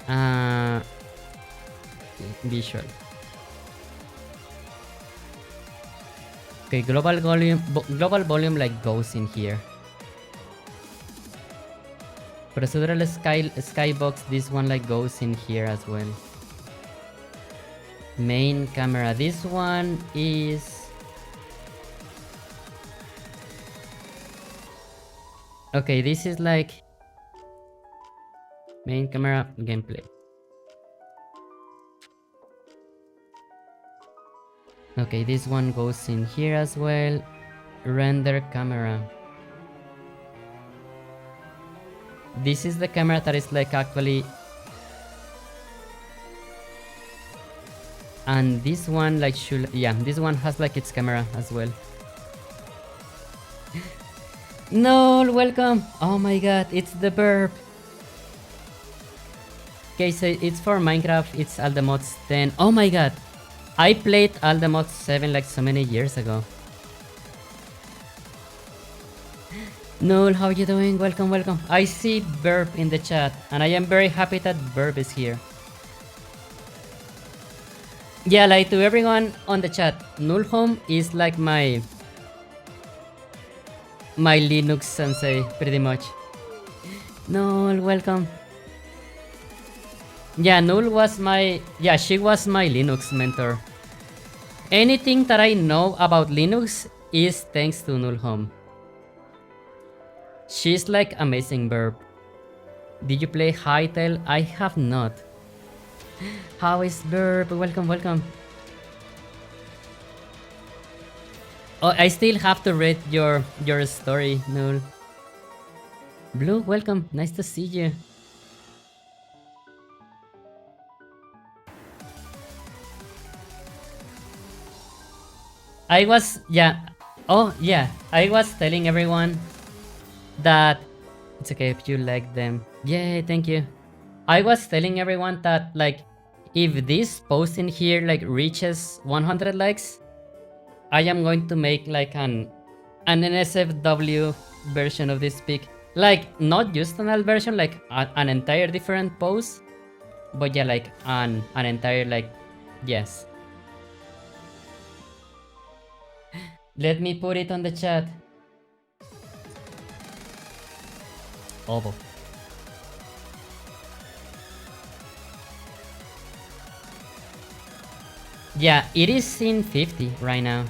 uh visual. Okay, global volume like goes in here. Procedural skybox, this one like goes in here as well. Main camera, this one is okay, this is like main camera gameplay. Okay, this one goes in here as well. Render camera. This is the camera that is like actually, and this one like should, yeah, this one has like its camera as well. No, welcome. Oh my god, it's the burp. Okay, so it's for Minecraft, it's Aldemods 10. Oh my god, I played Aldemods 7 like so many years ago. Null, how you doing? Welcome, welcome. I see Burp in the chat, and I am very happy that Burp is here. Yeah, like to everyone on the chat, Nullhome is like my Linux sensei, pretty much. Null, welcome. Yeah, Null was my, yeah, she was my Linux mentor. Anything that I know about Linux is thanks to Nullhome. She's like amazing Burp. Did you play Hytale? I have not. How is Burp? Welcome, welcome. Oh, I still have to read your story, Null. Blue, welcome. Nice to see you. I was, yeah. Oh, yeah. I was telling everyone that it's okay if you like them. Yay, thank you. I was telling everyone that, like, if this post in here, like, reaches 100 likes, I am going to make, like, an NSFW version of this pic. Like, not just an alt version, like, an entire different post. But yeah, like, an entire, like, yes. Let me put it on the chat. Ovo. Yeah, it is in 50 right now.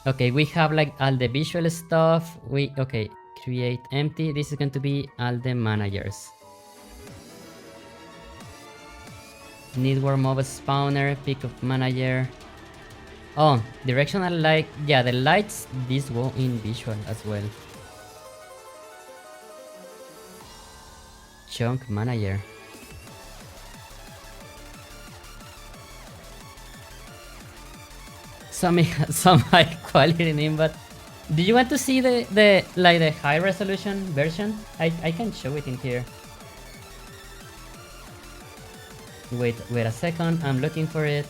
Okay, we have like all the visual stuff. Okay, create empty. This is going to be all the managers. Network mob spawner, pick of manager. Oh, directional light. Yeah, the lights, this go in visual as well. Chunk manager. Some high quality name, but do you want to see the like the high resolution version? I can show it in here. Wait a second, I'm looking for it.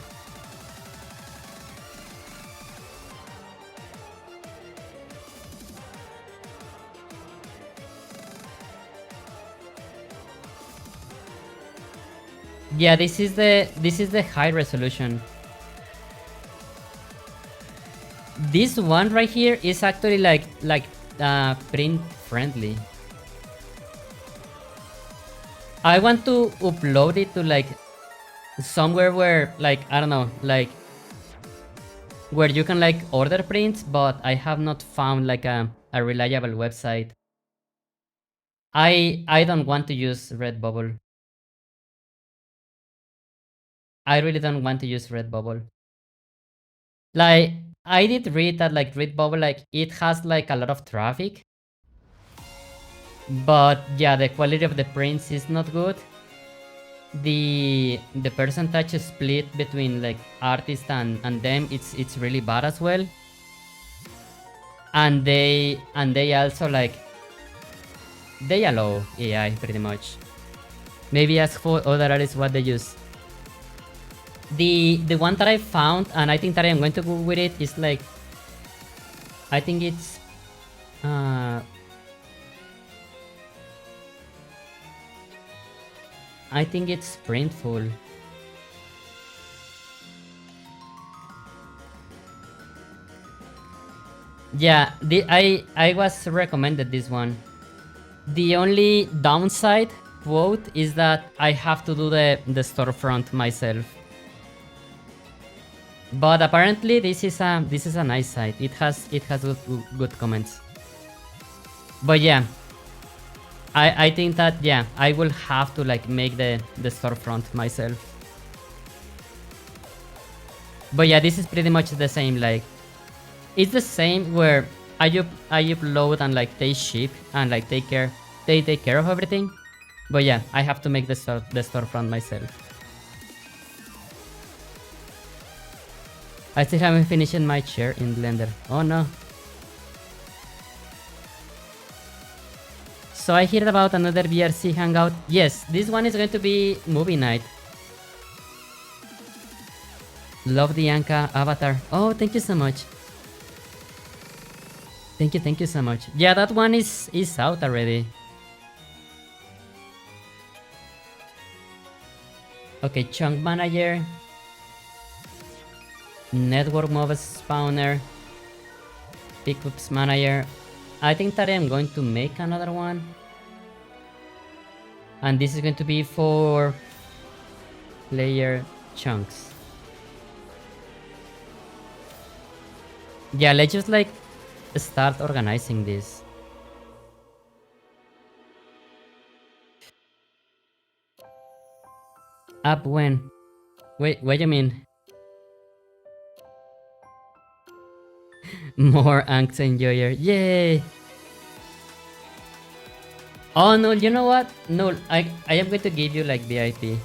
Yeah, this is the high resolution. This one right here is actually like print friendly. I want to upload it to like somewhere where like I don't know, like where you can like order prints, but I have not found like a reliable website. I don't want to use Redbubble. I really don't want to use Redbubble. Like I did read that like Redbubble, like it has like a lot of traffic, but yeah, the quality of the prints is not good. The percentage split between like artists and them, it's really bad as well. And they also like they allow AI pretty much. Maybe ask for other artists what they use. The one that I found, and I think that I'm going to go with it, is like I think it's uh I think it's Printful. Yeah, I was recommended this one. The only downside quote is that I have to do the storefront myself. But apparently this is a nice site. It has good comments. But yeah, I think that yeah, I will have to like make the storefront myself. But yeah, this is pretty much the same. Like it's the same where I upload and like they ship and like they take care of everything. But yeah, I have to make the storefront myself. I still haven't finished my chair in Blender. Oh no. So I heard about another VRC hangout. Yes, this one is going to be movie night. Love the Anka avatar. Oh, thank you so much. Thank you so much. Yeah, that one is out already. Okay, chunk manager. Network mob spawner. Pickups manager. I think that I'm going to make another one. And this is going to be for player chunks. Yeah, let's just like start organizing this. Up when? Wait, what do you mean? More angst enjoyer. Yay! Oh no, you know what? No, I am going to give you like VIP.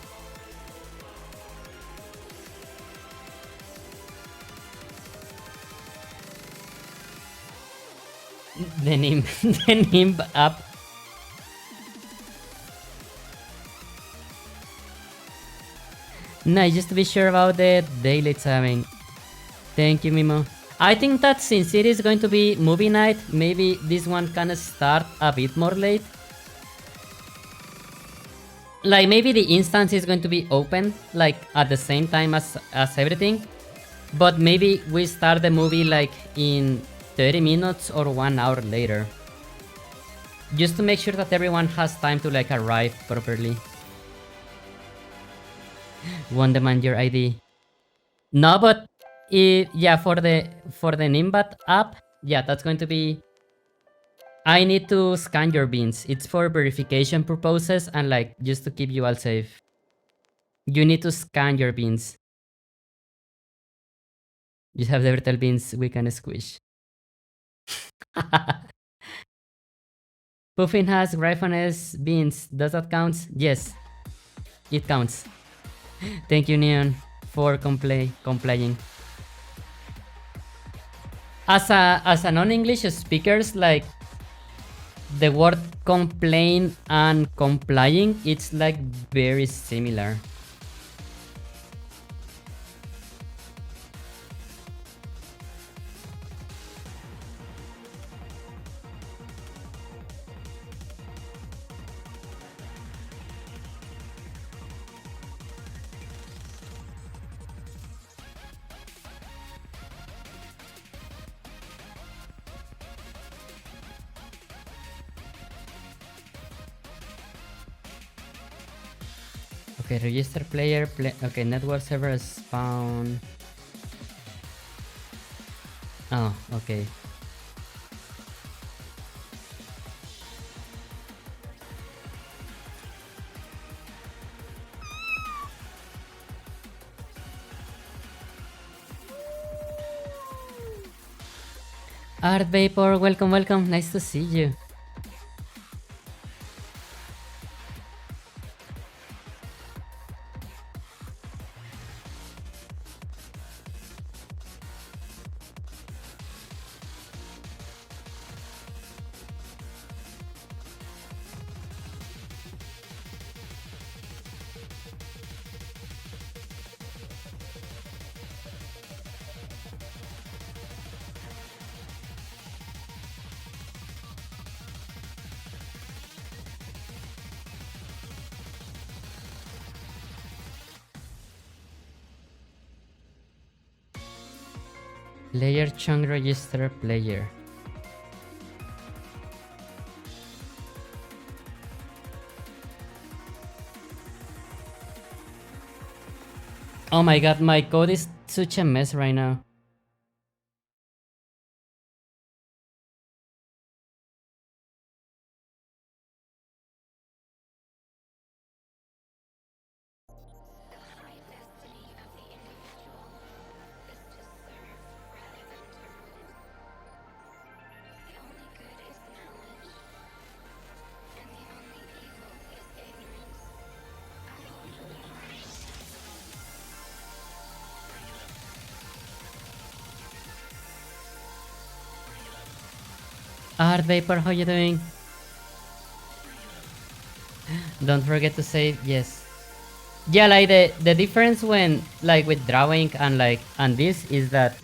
The name the name up. No, just to be sure about the daily timing. Thank you, Mimo. I think that since it is going to be movie night, maybe this one can start a bit more late. Like maybe the instance is going to be open like at the same time as everything. But maybe we start the movie like in 30 minutes or 1 hour later. Just to make sure that everyone has time to like arrive properly. Won't demand your ID. No, but yeah, for the Nimbat app, yeah, that's going to be. I need to scan your beans. It's for verification purposes and like just to keep you all safe. You need to scan your beans. You have the virtual beans we can squish. Puffin has Gryphoness beans. Does that count? Yes, it counts. Thank you, Neon, for complying. As a non-English speakers, like the word complain and complying, it's like very similar. Okay, register player, okay, network server spawn. Oh, okay. Art Vapor, welcome, welcome. Nice to see you. Player chunk register player. Oh my god, my code is such a mess right now. Art Vapor, how you doing? Don't forget to save, yes. Yeah, like the difference when like with drawing and like and this is that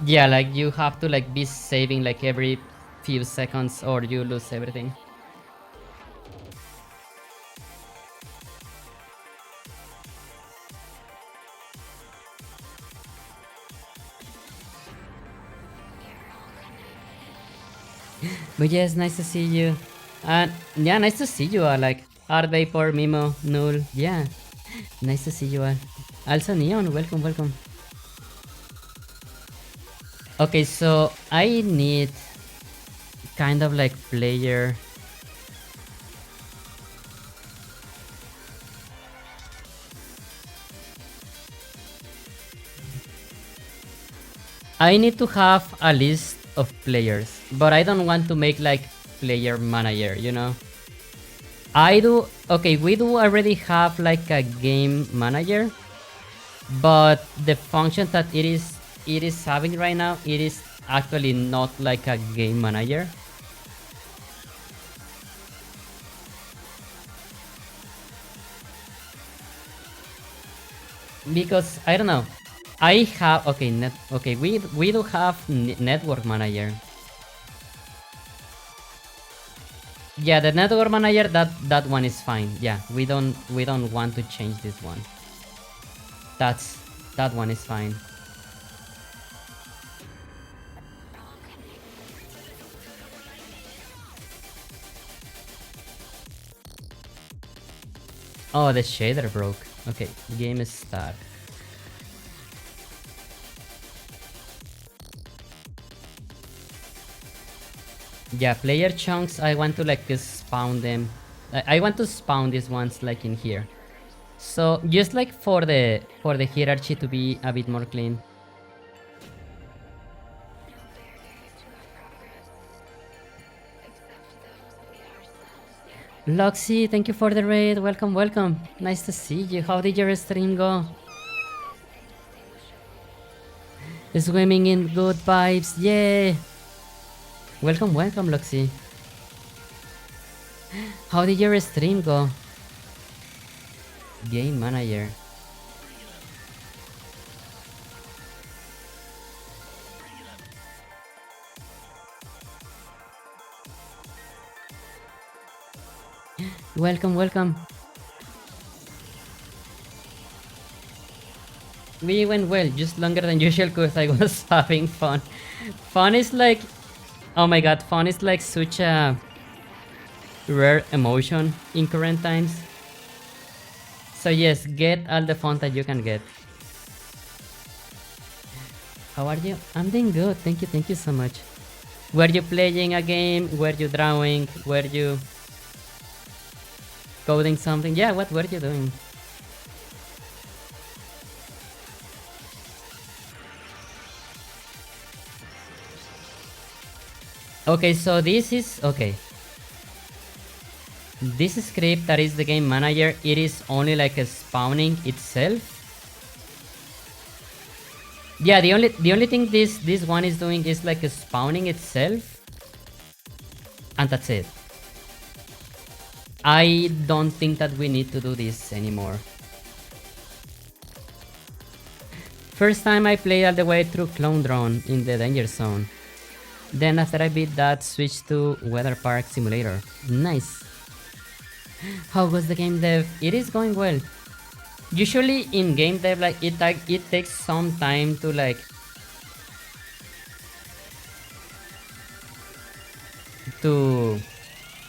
yeah, like you have to like be saving like every few seconds or you lose everything. But yes, nice to see you. And yeah, nice to see you all. Like Art Vapor, Mimo, Null. Yeah, nice to see you all. Also Neon, welcome, welcome. Okay, so I need kind of like player. I need to have a list of players, but I don't want to make like player manager, you know? I do, okay, we do already have like a game manager, but the function that it is having right now, it is actually not like a game manager. Because I don't know. I have okay okay we do have network manager. Yeah, the network manager that one is fine. Yeah, we don't want to change this one. That one is fine. Oh, the shader broke. Okay, game is start. Yeah, player chunks. I want to like spawn them. I want to spawn these ones like in here. So just like for the hierarchy to be a bit more clean. Loxy, thank you for the raid. Welcome, welcome. Nice to see you. How did your stream go? Swimming in good vibes. Yay! Welcome, welcome, Loxy. How did your stream go? Game manager. Welcome, welcome. We went well, just longer than usual because I was having fun. Fun is like, oh my god, fun is like such a rare emotion in current times. So yes, get all the fun that you can get. How are you? I'm doing good. Thank you so much. Were you playing a game? Were you drawing? Were you coding something? Yeah, what were you doing? Okay, so this is okay. This script that is the game manager, it is only like a spawning itself. Yeah, the only thing this one is doing is like a spawning itself, and that's it. I don't think that we need to do this anymore. First time I played all the way through Clone Drone in the danger zone. Then after I beat that, switched to Weather Park Simulator. Nice. How was the game dev? It is going well. Usually in game dev, like it takes some time to like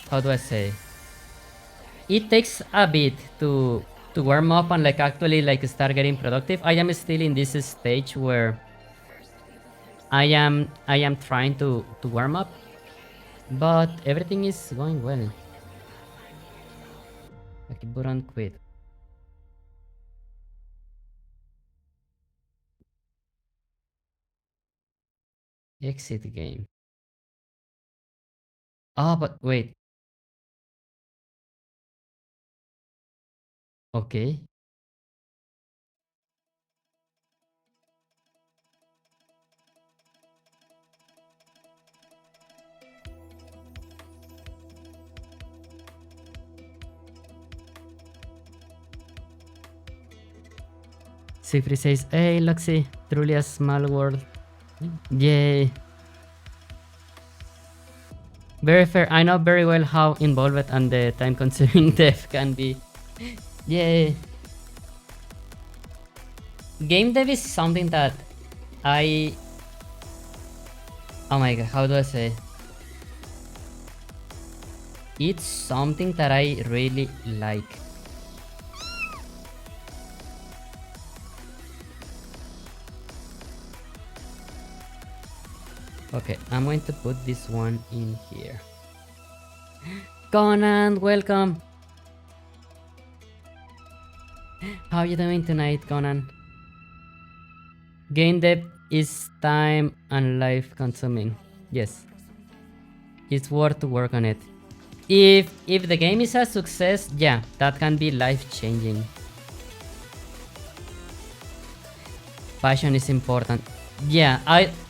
how do I say? It takes a bit to warm up and like actually like start getting productive. I am still in this stage where I am trying to warm up, but everything is going well. Okay, button quit. Exit game. Oh, but wait. Okay. Siegfried says, "Hey, Luxy, truly a small world." Yay. Very fair. I know very well how involved and the time-consuming dev can be. Yay. Game dev is something that I... Oh my god, how do I say? It's something that I really like. Okay, I'm going to put this one in here. Conan, welcome! How are you doing tonight, Conan? Game dev is time and life consuming. Yes. It's worth to work on it. If the game is a success, yeah, that can be life changing. Passion is important. Yeah,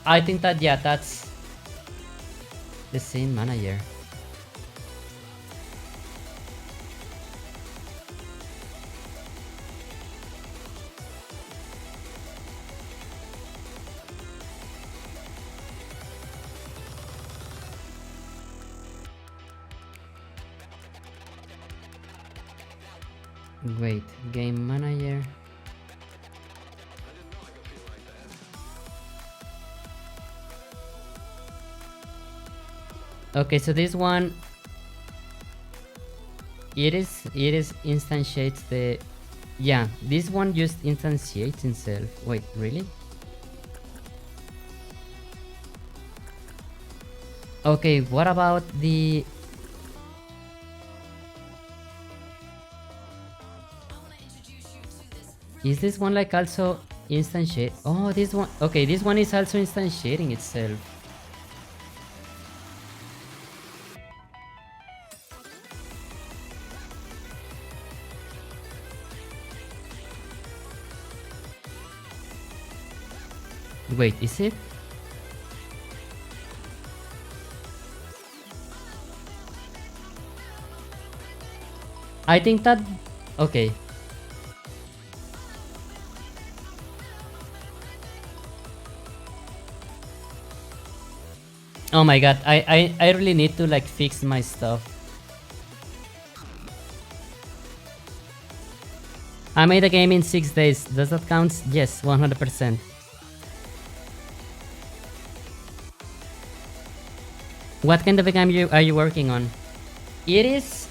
I think that yeah, that's the scene manager. Wait, game manager. Okay, so this one it is instantiates the yeah, this one just instantiates itself. Wait, really? Okay, what about the is this one like also instantiate? Oh, this one. Okay, this one is also instantiating itself. Wait, is it? I think that okay. Oh my god, I really need to like fix my stuff. I made a game in 6 days. Does that count? Yes, 100%. What kind of a game are you working on? It is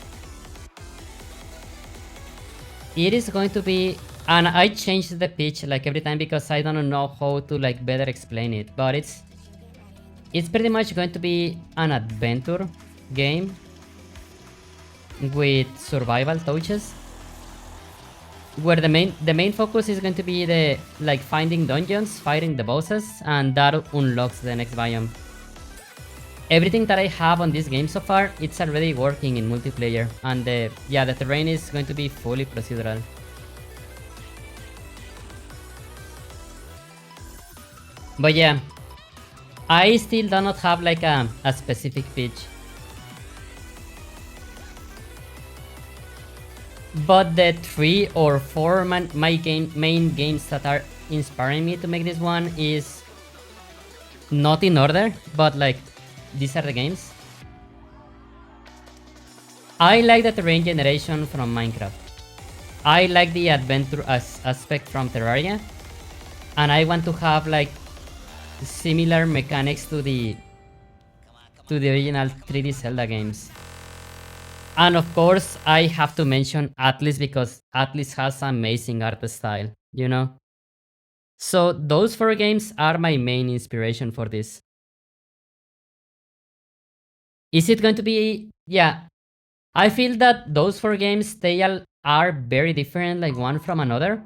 it is going to be, and I changed the pitch like every time because I don't know how to like better explain it, but it's pretty much going to be an adventure game with survival touches, where the main focus is going to be the like finding dungeons, fighting the bosses, and that unlocks the next biome. Everything that I have on this game so far, it's already working in multiplayer, and the terrain is going to be fully procedural. But yeah, I still do not have like a specific pitch. But the 3 or 4 main games that are inspiring me to make this one is not in order, but like these are the games. I like the terrain generation from Minecraft. I like the adventure aspect from Terraria, and I want to have like similar mechanics to the original 3D Zelda games. And of course, I have to mention Atlas because Atlas has amazing art style, you know? So those 4 games are my main inspiration for this. Is it going to be... Yeah, I feel that those 4 games, they are very different, like one from another.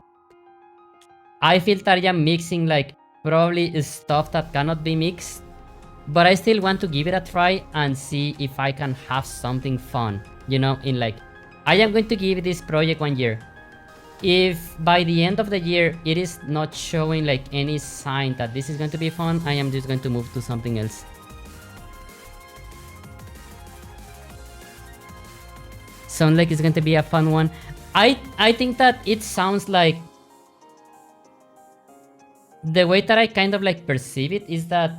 I feel that I am mixing like probably stuff that cannot be mixed, but I still want to give it a try and see if I can have something fun, you know, in like... I am going to give this project 1 year. If by the end of the year it is not showing like any sign that this is going to be fun, I am just going to move to something else. Sounds like it's going to be a fun one. I think that it sounds like... The way that I kind of like perceive it is that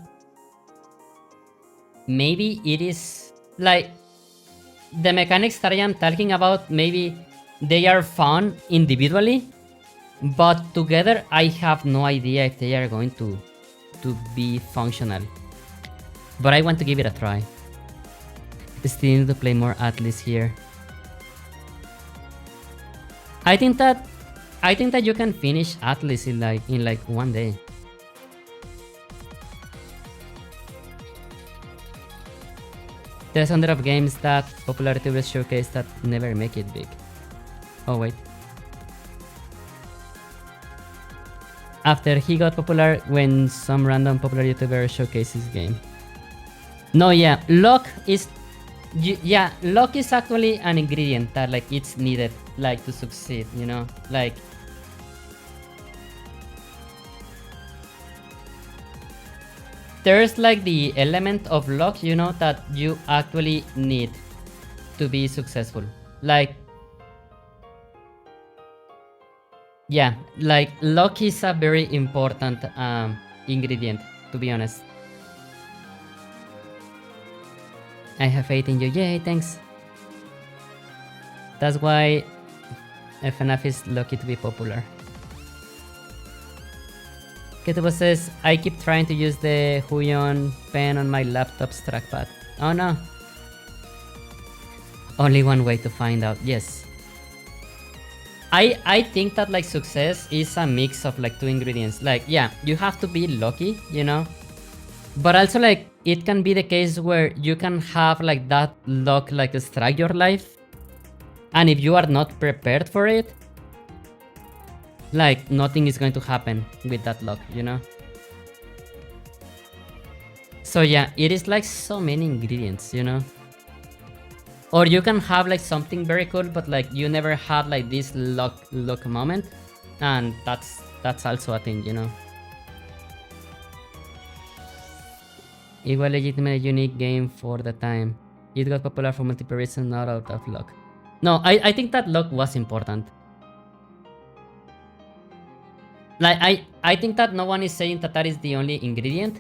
maybe it is like the mechanics that I am talking about, maybe they are fun individually, but together I have no idea if they are going to be functional. But I want to give it a try. Still need to play more Atlas here. I think that you can finish Atlas in like 1 day. There's a hundred of games that popularity will showcase that never make it big. Oh wait. After he got popular when some random popular YouTuber showcased his game. No, yeah, luck is... Yeah, luck is actually an ingredient that like it's needed like to succeed, you know? Like... There's like the element of luck, you know, that you actually need to be successful. Like... Yeah, like luck is a very important ingredient, to be honest. I have faith in you. Yay, thanks. That's why FNAF is lucky to be popular. Ketubo says, I keep trying to use the Huion pen on my laptop's trackpad. Oh no. Only one way to find out. Yes. I think that like success is a mix of like 2 ingredients. Like, yeah, you have to be lucky, you know? But also like it can be the case where you can have like that luck like strike your life. And if you are not prepared for it, like nothing is going to happen with that luck, you know? So yeah, it is like so many ingredients, you know? Or you can have like something very cool, but like you never had like this luck moment. And that's also a thing, you know? It was legitimately a unique game for the time. It got popular for multiple reasons, not out of luck. No, I think that luck was important. Like, I think that no one is saying that that is the only ingredient,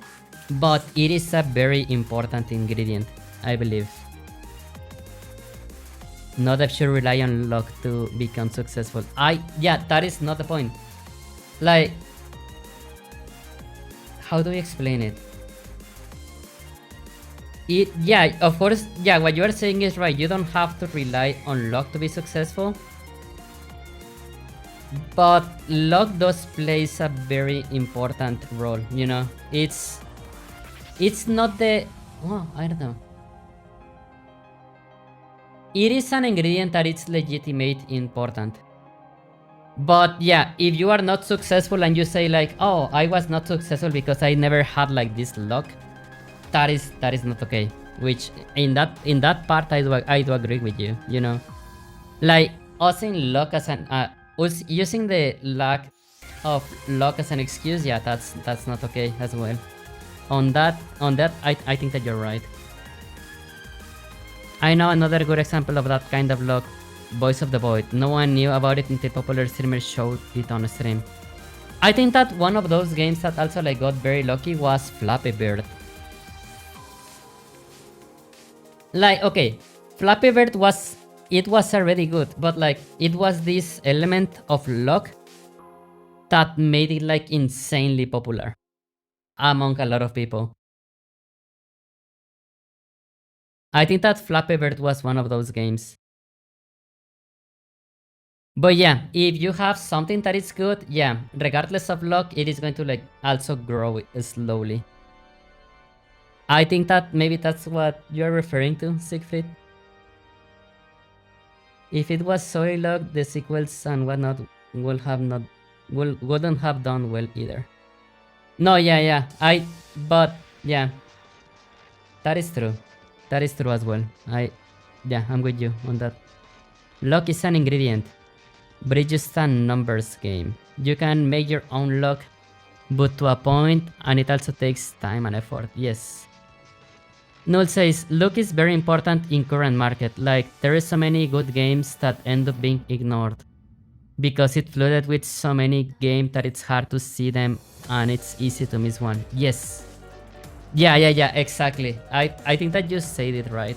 but it is a very important ingredient, I believe. Not that should rely on luck to become successful. Yeah, that is not the point. Like, how do we explain it? Yeah, of course, yeah, what you are saying is right. You don't have to rely on luck to be successful. But luck does plays a very important role, you know. It's not the, oh, I don't know. It is an ingredient that is legitimate important. But yeah, if you are not successful and you say like, oh, I was not successful because I never had like this luck, that is not okay. Which in that part I do agree with you, you know. Like using luck as an using the lack of luck as an excuse, yeah, that's not okay as well. On that I think that you're right. I know another good example of that kind of luck. Voice of the Void. No one knew about it until popular streamers showed it on stream. I think that one of those games that also like got very lucky was Flappy Bird. Like, okay, Flappy Bird was already good, but like it was this element of luck that made it like insanely popular among a lot of people. I think that Flappy Bird was one of those games. But yeah, if you have something that is good, yeah, regardless of luck, it is going to like also grow slowly. I think that maybe that's what you're referring to, Siegfried. If it was solely luck, the sequels and whatnot wouldn't have done well either. No, yeah. But yeah, that is true. That is true as well. Yeah, I'm with you on that. Luck is an ingredient, but it's just a numbers game. You can make your own luck, but to a point, and it also takes time and effort. Yes. Null says, luck is very important in current market. Like, there is so many good games that end up being ignored because it flooded with so many games that it's hard to see them and it's easy to miss one. Yes. Yeah, exactly. I think that you said it right.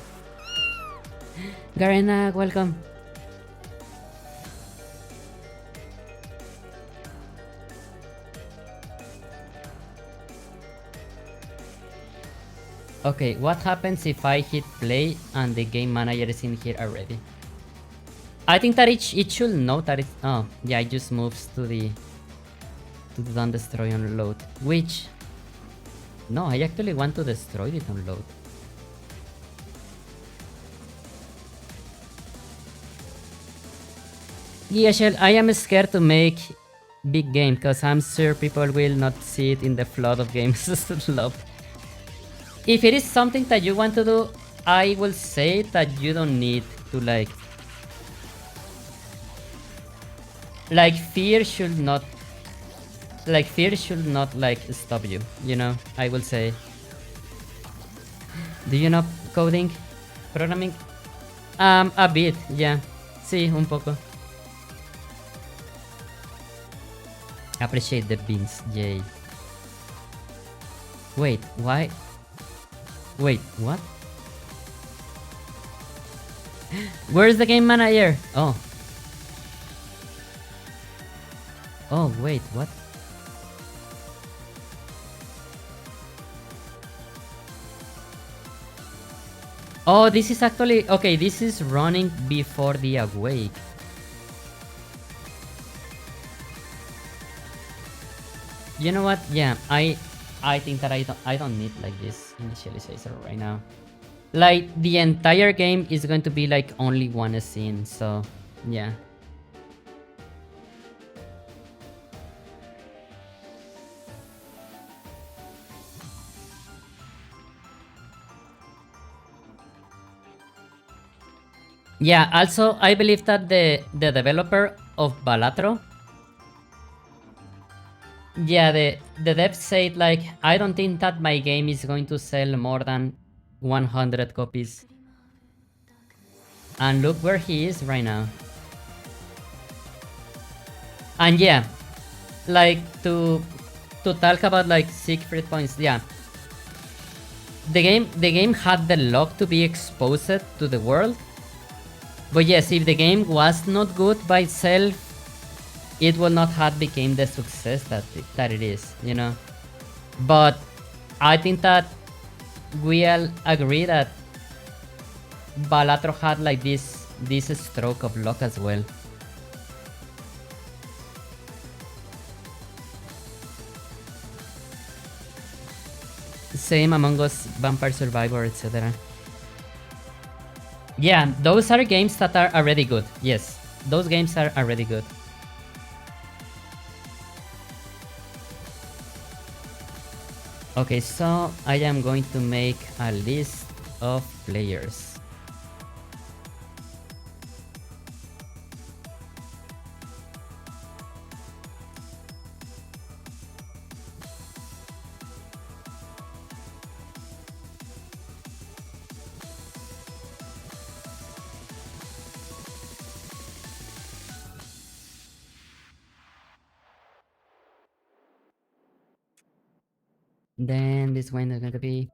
Garena, welcome. Okay, what happens if I hit play and the game manager is in here already? I think that it should know that it. Oh, yeah, it just moves to the don't destroy on load. Which, no, I actually want to destroy it on load. Yeah, Shell, I am scared to make big game because I'm sure people will not see it in the flood of games love. If it is something that you want to do, I will say that you don't need to like fear should not like stop you, you know. I will say, do you know coding, programming? A bit, yeah. Sí, un poco. Appreciate the beans, yay. Wait, why? Wait, what? Where's the game manager? Oh. Oh, wait, what? Oh, this is actually... Okay, this is running before the awake. You know what? Yeah, I think that I don't need like this initializer right now. Like the entire game is going to be like only one scene, so yeah. Yeah, also I believe that the developer of Balatro, yeah, the dev said like, I don't think that my game is going to sell more than 100 copies. And look where he is right now. And yeah, like to talk about like secret points, yeah. The game had the luck to be exposed to the world. But yes, if the game was not good by itself, it would not have become the success that it is, you know. But I think that we all agree that Balatro had like this stroke of luck as well. same Among Us, Vampire Survivor, etc. Yeah, those are games that are already good. Yes, those games are already good. Okay, so I am going to make a list of players. Then this one is going to be...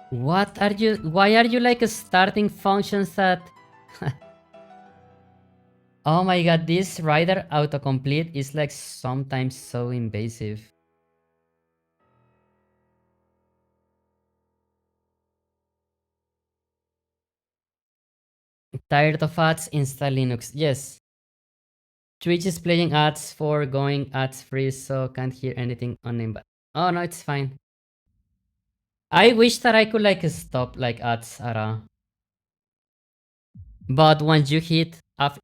What are you... Why are you like starting functions that... Oh my god, this rider autocomplete is like sometimes so invasive. Tired of ads? Install Linux. Yes. Twitch is playing ads for going ads free, so can't hear anything on him. But oh no, it's fine. I wish that I could like stop like ads at all. But once you hit,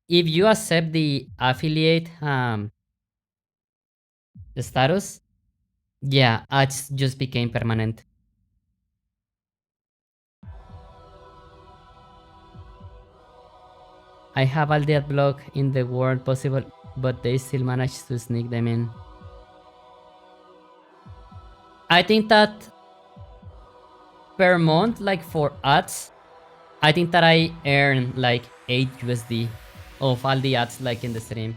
if you accept the affiliate status, yeah, ads just became permanent. I have all the ad block in the world possible, but they still manage to sneak them in. I think that per month, like for ads, I think that I earn like 8 USD of all the ads like in the stream.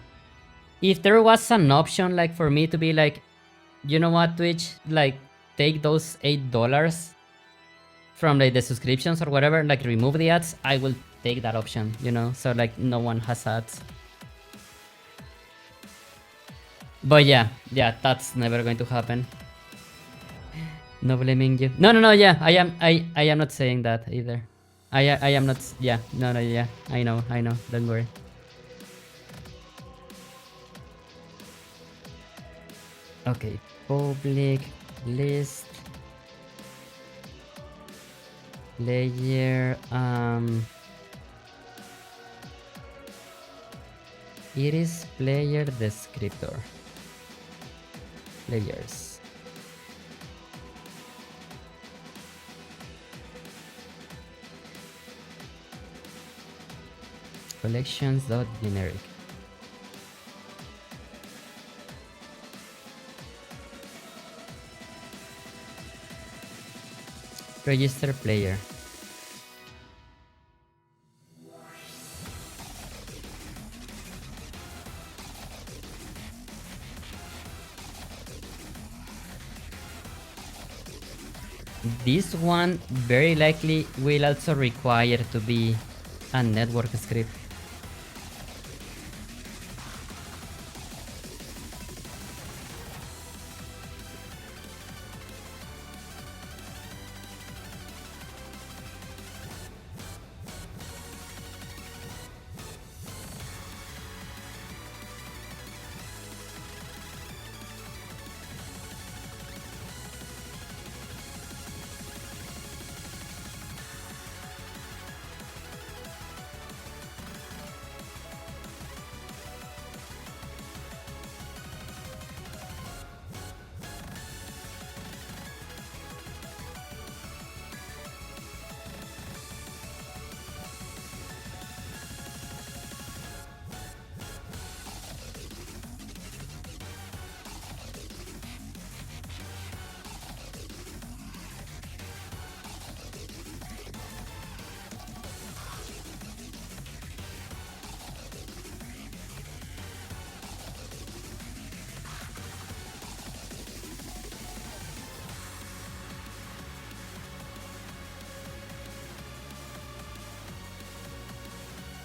If there was an option like for me to be like, you know what, Twitch, like take those $8 from like the subscriptions or whatever, like remove the ads, I will take that option, you know, so like no one has ads. But yeah, that's never going to happen. No blaming you. No, yeah, I am not saying that either. I am not, yeah, no, yeah, I know, don't worry. Okay, public list layer, it is player descriptor layers. Collections.generic. Register player. This one very likely will also require to be a network script.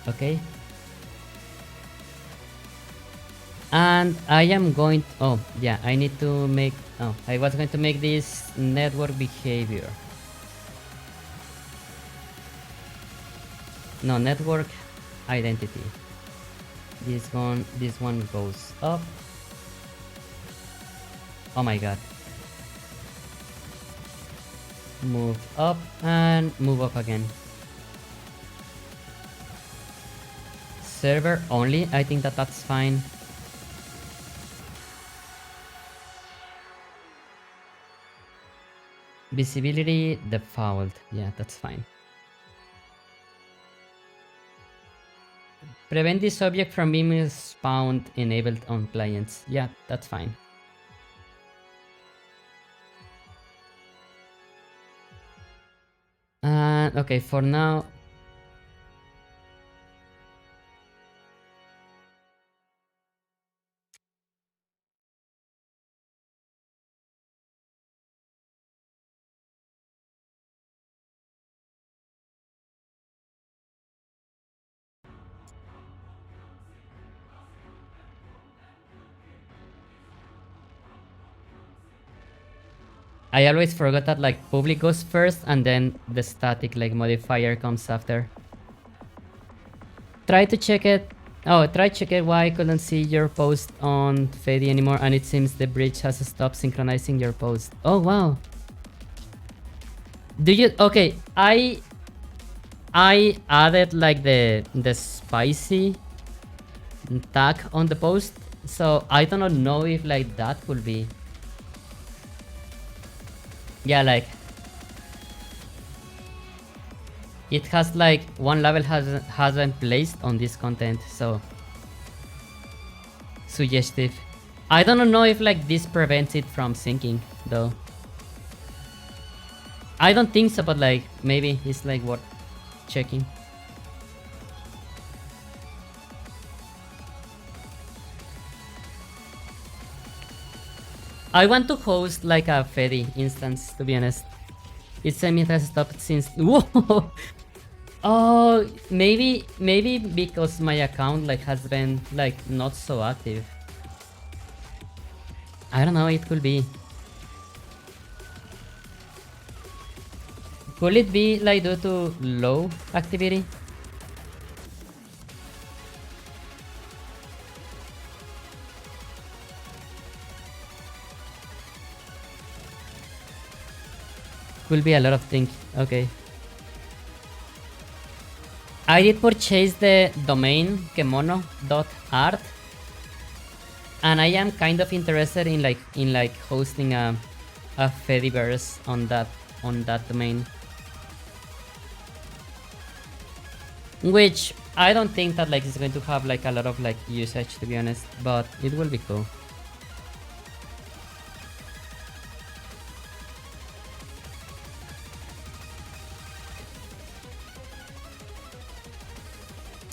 Okay. And I am going, oh yeah, I need to make, oh, I was going to make this network behavior. No, network identity. This one goes up. Oh my god. Move up and move up again. Server only, I think that's fine. Visibility default, yeah, that's fine. Prevent this object from being spawned enabled on clients, yeah, that's fine. Okay, for now. I always forgot that like public goes first and then the static like modifier comes after. Try to check it. Oh, try check it why I couldn't see your post on Fady anymore and it seems the bridge has stopped synchronizing your post. Oh wow. Do you okay, I added like the spicy tag on the post, so I don't know if like that could be. Yeah, like it has like one level hasn't placed on this content, so suggestive. I don't know if like this prevents it from syncing though. I don't think so, but like maybe it's like worth checking. I want to host like a Fedy instance, to be honest. It said it has stopped since. Whoa! Oh, maybe because my account like has been like not so active. I don't know, it could be. Could it be like due to low activity? Could be a lot of things. Okay. I did purchase the domain kemono.art and I am kind of interested in like hosting a Fediverse on that domain. Which I don't think that like it's going to have like a lot of like usage, to be honest, but it will be cool.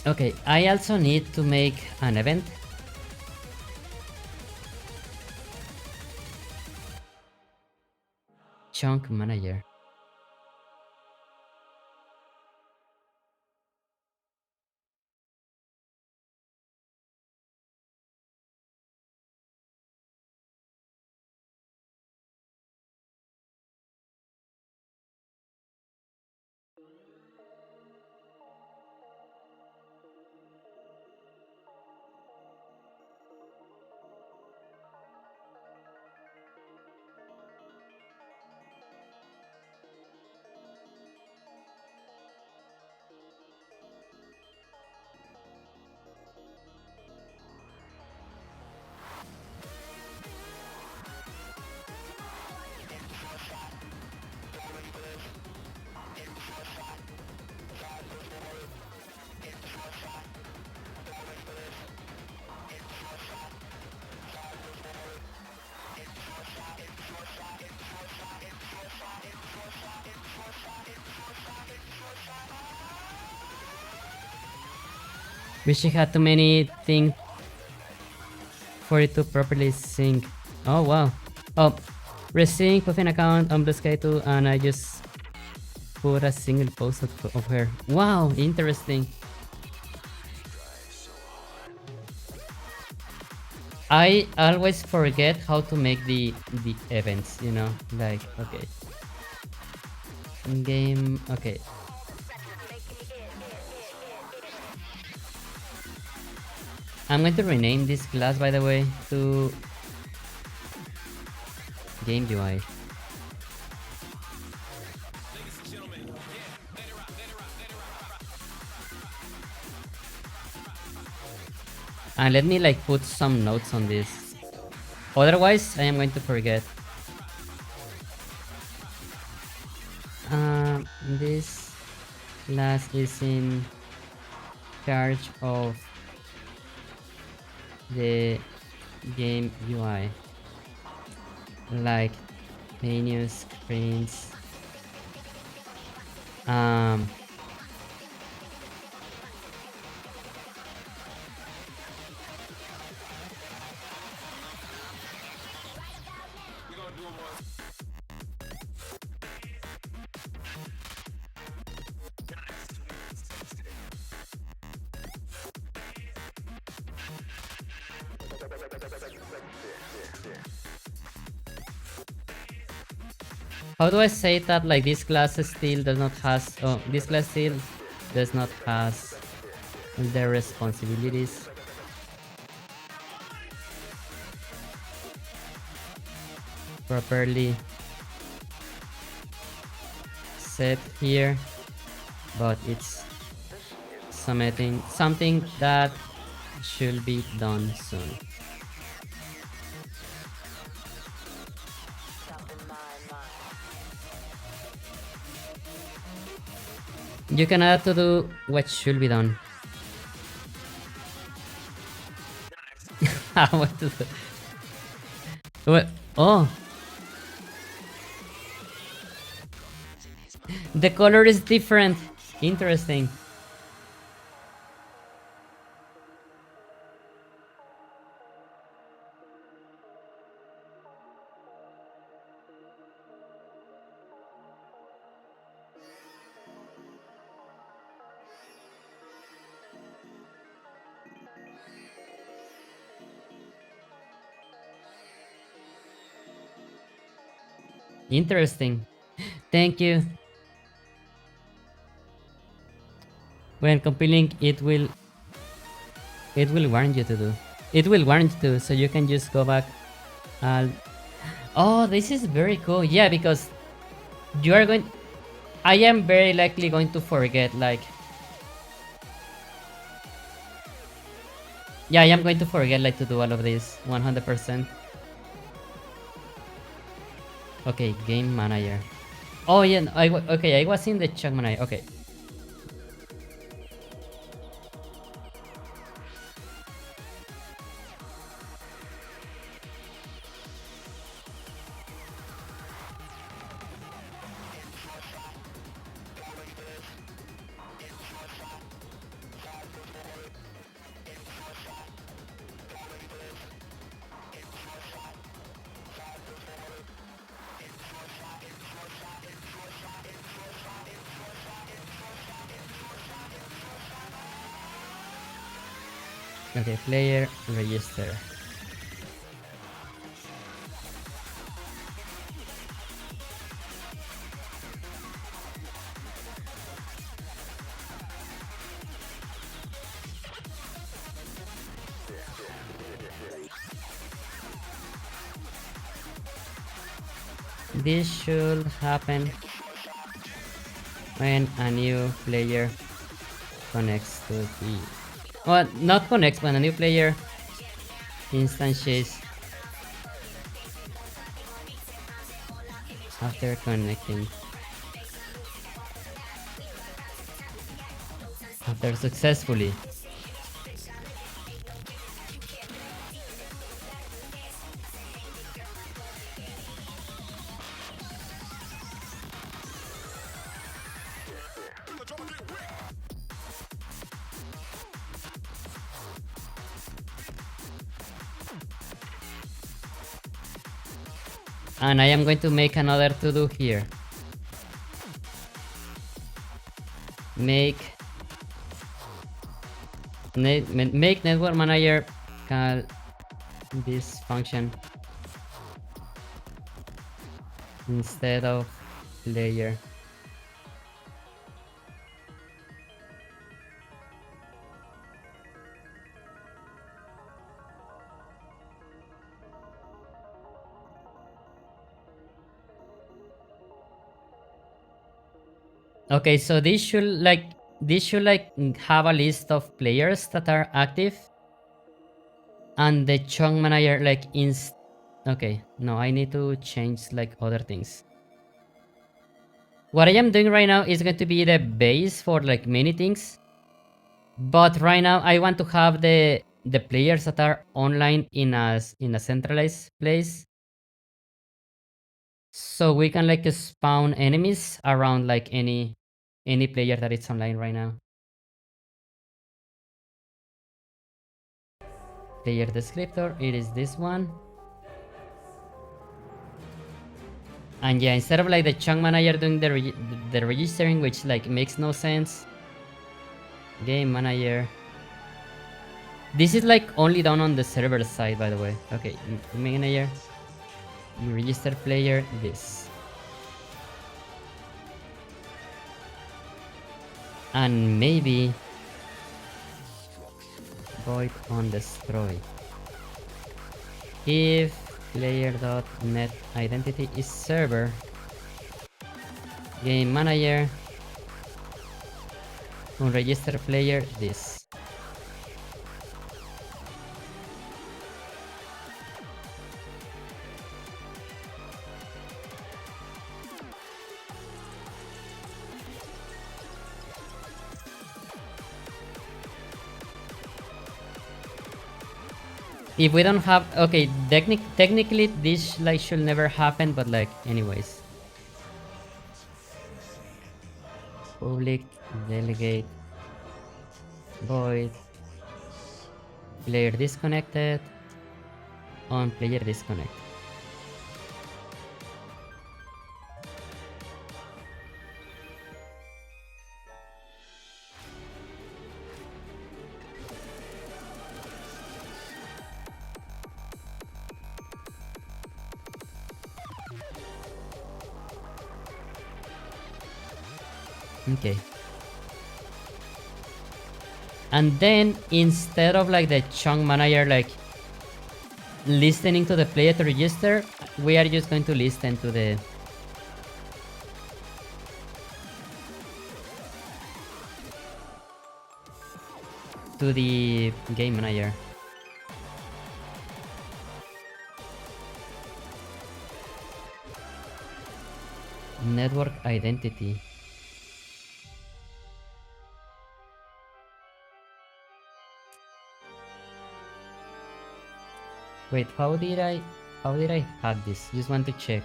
Okay, I also need to make an event. Chunk manager. Wish I had too many things for it to properly sync. Oh wow. Oh, resync with an account on Blue Sky 2 and I just put a single post of her. Wow, interesting. I always forget how to make the events, you know, like okay. In game, okay. I'm going to rename this class, by the way, to Game UI. And let me like put some notes on this. Otherwise, I am going to forget. This class is in charge of the game UI, like menus, screens, how do I say that like this class still does not has this class still does not has the responsibilities properly set here, but it's something that should be done soon. You can add to do what should be done. What to do? What? Oh, the color is different. Interesting. Interesting. Thank you. When compiling, it will warn you to do. It will warn you to, so you can just go back. Oh, this is very cool. Yeah, because you are going. I am very likely going to forget. Like, yeah, I am going to forget like to do all of this 100%. Okay, game manager. Oh yeah, okay. I was in the chat manager. Okay. Okay, player register. This should happen when a new player connects to the... Well, not connects, but a new player instantiates after connecting. After successfully. And I am going to make another to do here. Make network manager call this function instead of player. Okay, so this should have a list of players that are active, and the chunk manager okay, no, I need to change like other things. What I am doing right now is going to be the base for like many things, but right now I want to have the players that are online in a centralized place, so we can like spawn enemies around like any player that is online right now. Player descriptor, it is this one. And yeah, instead of like the chunk manager doing the registering, which like makes no sense, game manager. This is like only done on the server side, by the way. Okay, manager, you register player, this. And maybe void on destroy. If player.net identity is server, game manager, on register player, this. If we don't have, okay, technically this like should never happen, but like anyways. Public delegate void player disconnected on player disconnect. Okay. And then instead of like the chunk manager like listening to the player to register, we are just going to listen to the game manager. Network identity. Wait, how did I hack this? Just want to check.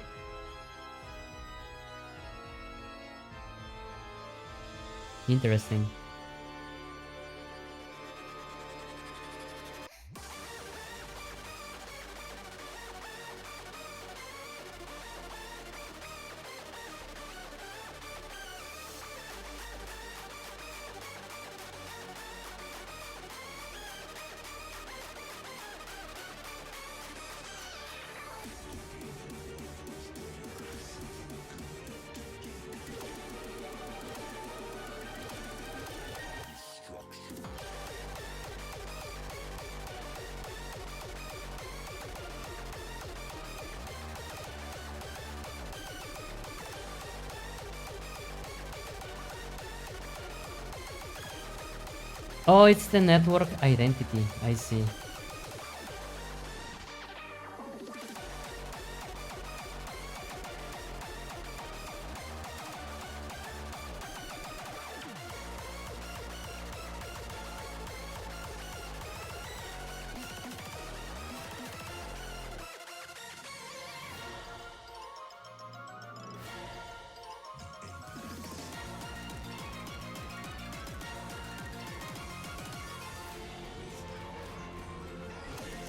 Interesting. Oh, it's the network identity. I see.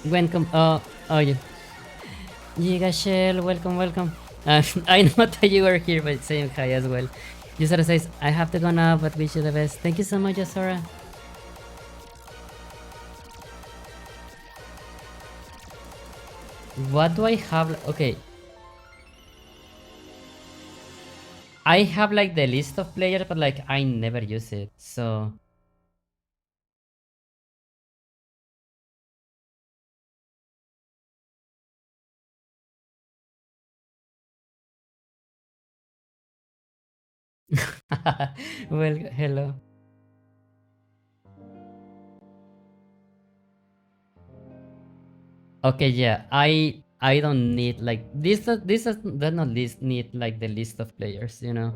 Welcome. Oh, yeah. Giga Shell, welcome. I know that you were here, but saying hi as well. Yusara says, I have to go now, but wish you the best. Thank you so much, Yusara. What do I have? Okay. I have like the list of players, but like I never use it. So Well, hello. Okay, yeah. I don't need like this does not list need like the list of players, you know.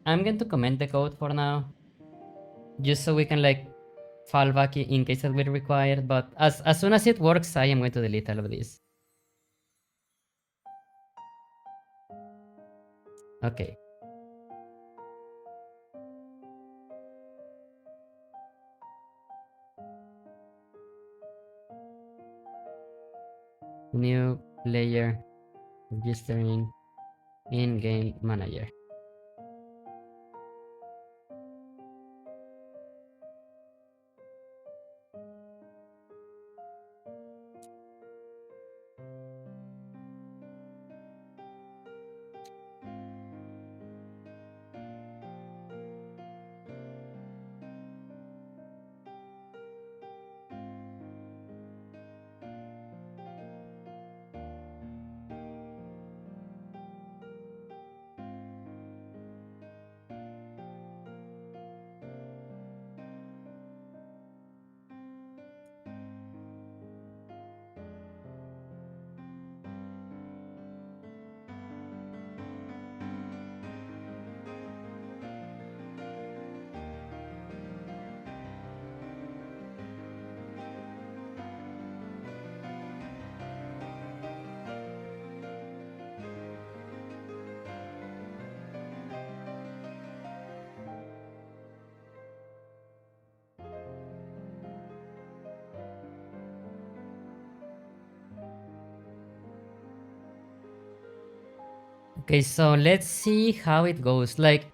I'm going to comment the code for now, just so we can like fall back in case that we require. But as soon as it works, I am going to delete all of this. Okay. New player registering in game manager. Okay, so let's see how it goes. Like,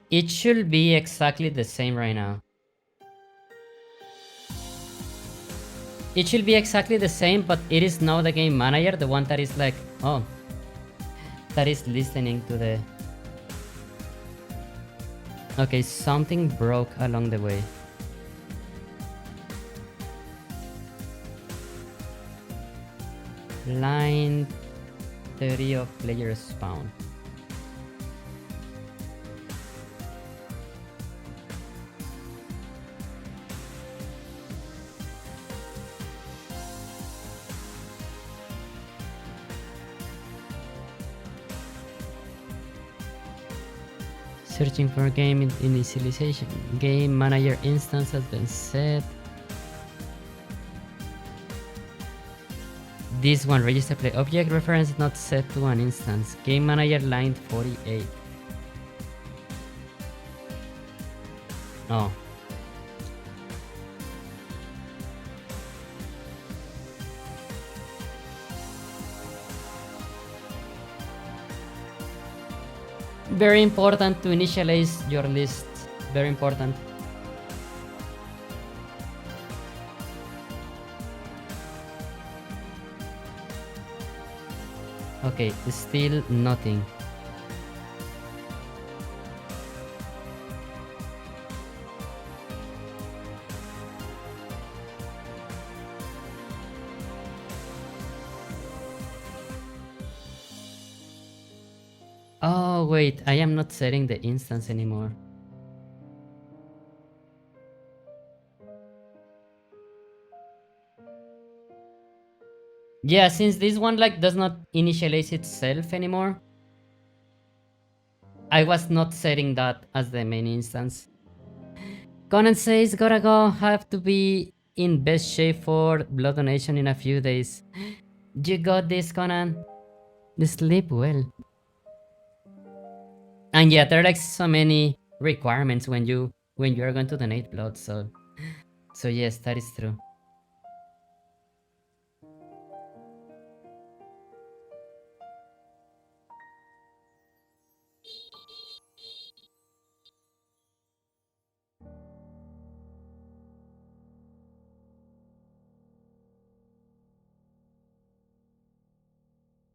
it should be exactly the same right now. It should be exactly the same, but it is now the game manager, the one that is like, oh, that is listening to the... Okay, something broke along the way. Line 30 of player spawn. Searching for game initialization. Game manager instance has been set. This one, register play object reference not set to an instance. Game manager line 48. Oh. Very important to initialize your list. Very important. Okay, still nothing. Oh wait, I am not setting the instance anymore. Yeah, since this one like does not initialize itself anymore, I was not setting that as the main instance. Conan says, gotta go, have to be in best shape for blood donation in a few days. You got this, Conan. Sleep well. And yeah, there are like so many requirements when you are going to donate blood, so yes, that is true.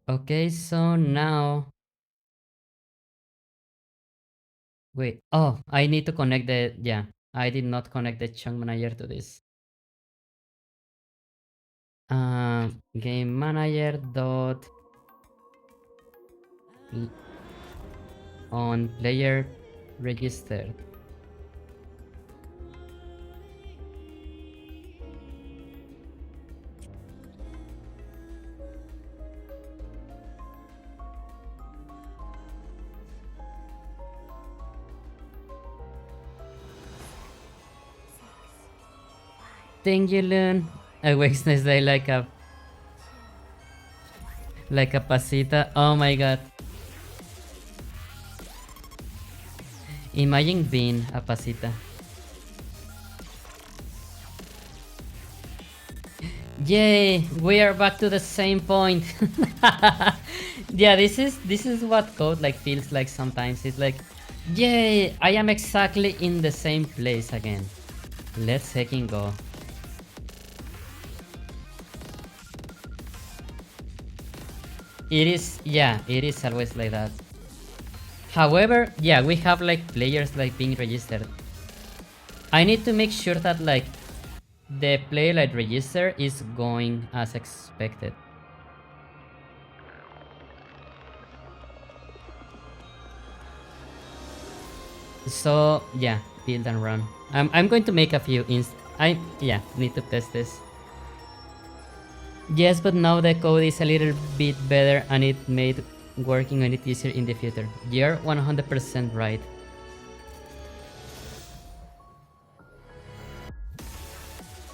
Okay, so now wait. Oh, I need to connect the yeah. I did not connect the chunk manager to this. Game manager dot on player registered. Thank you, Lune. A wakes next day like a pasita. Oh my god. Imagine being a pasita. Yay! We are back to the same point. Yeah, this is what code like feels like sometimes. It's like, yay! I am exactly in the same place again. Let's heckin' go. It is, yeah, it is always like that. However, yeah, we have like players like being registered. I need to make sure that like the player like register is going as expected. So yeah, build and run. I'm going to make a few I yeah, need to test this. Yes, but now the code is a little bit better and it made working on it easier in the future. You're 100% right.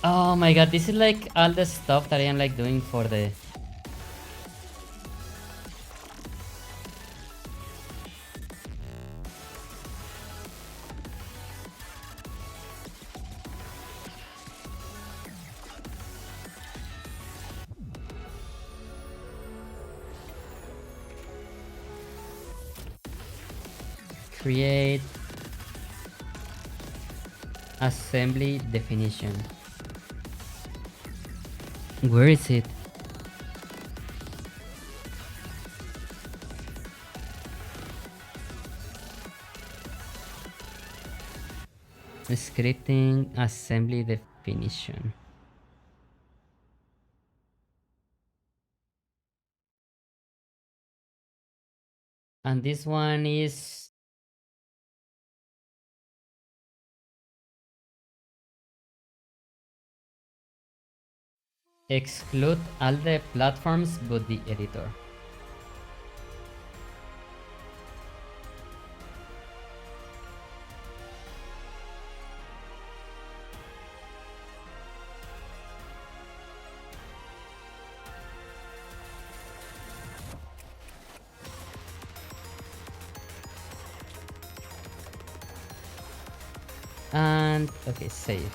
Oh my god, this is like all the stuff that I am like doing for the create assembly definition. Where is it? Scripting assembly definition. And this one is exclude all the platforms but the editor. And okay, save.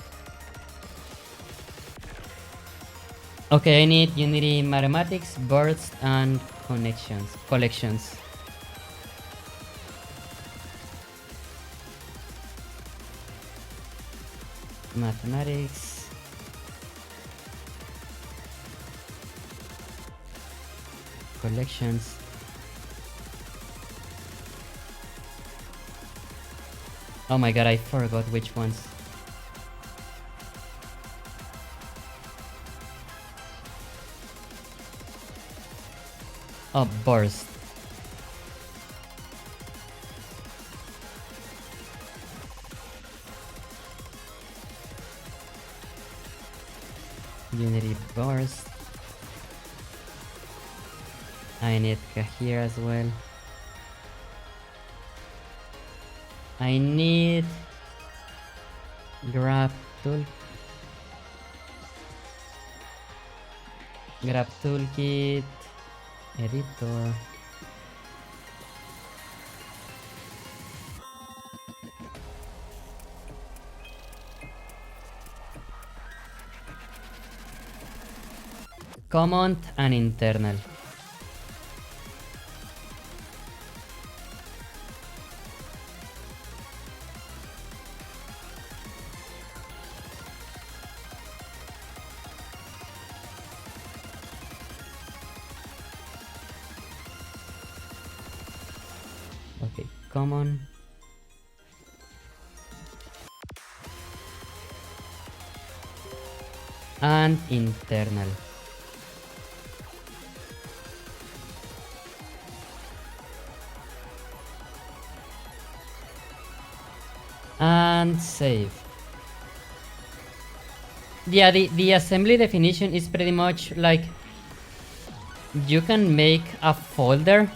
Okay, I need Unity mathematics, burst, and collections. Mathematics. Collections. Oh my god, I forgot which ones. Oh, burst. Unity burst. I need here as well. I need grab toolkit, editor. Common and internal. Okay, common. And internal. and save. Yeah, the assembly definition is pretty much like you can make a folder.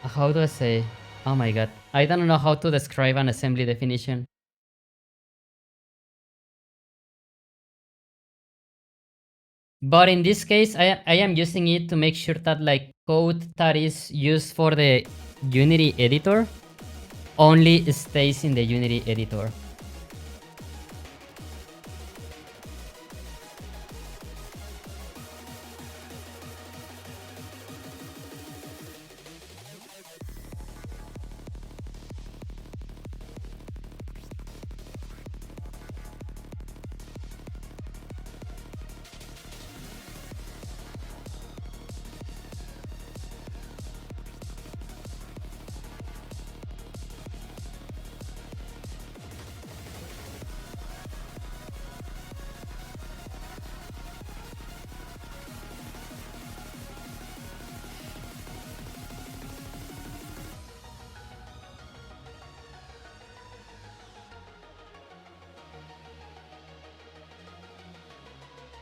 How do I say? Oh my god, I don't know how to describe an assembly definition. But in this case, I am using it to make sure that like code that is used for the Unity editor only stays in the Unity editor.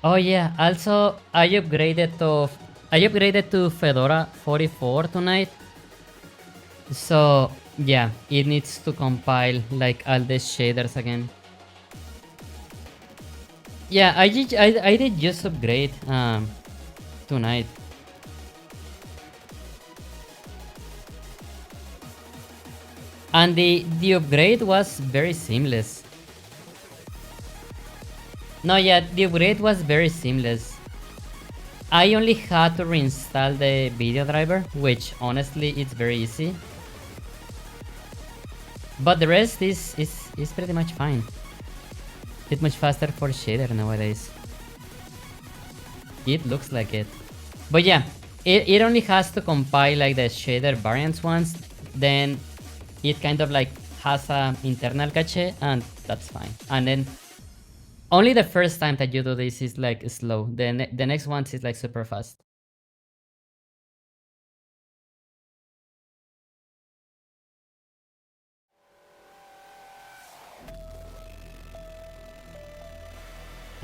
Oh yeah, also I upgraded to Fedora 44 tonight. So yeah, it needs to compile like all the shaders again. Yeah, I did just upgrade tonight. And the upgrade was very seamless. No, yeah, the upgrade was very seamless. I only had to reinstall the video driver, which honestly it's very easy. But the rest is pretty much fine. It's much faster for shader nowadays. It looks like it. But yeah, it only has to compile like the shader variants once, then it kind of like has a internal cache and that's fine. And then only the first time that you do this is like slow. The next one is like super fast.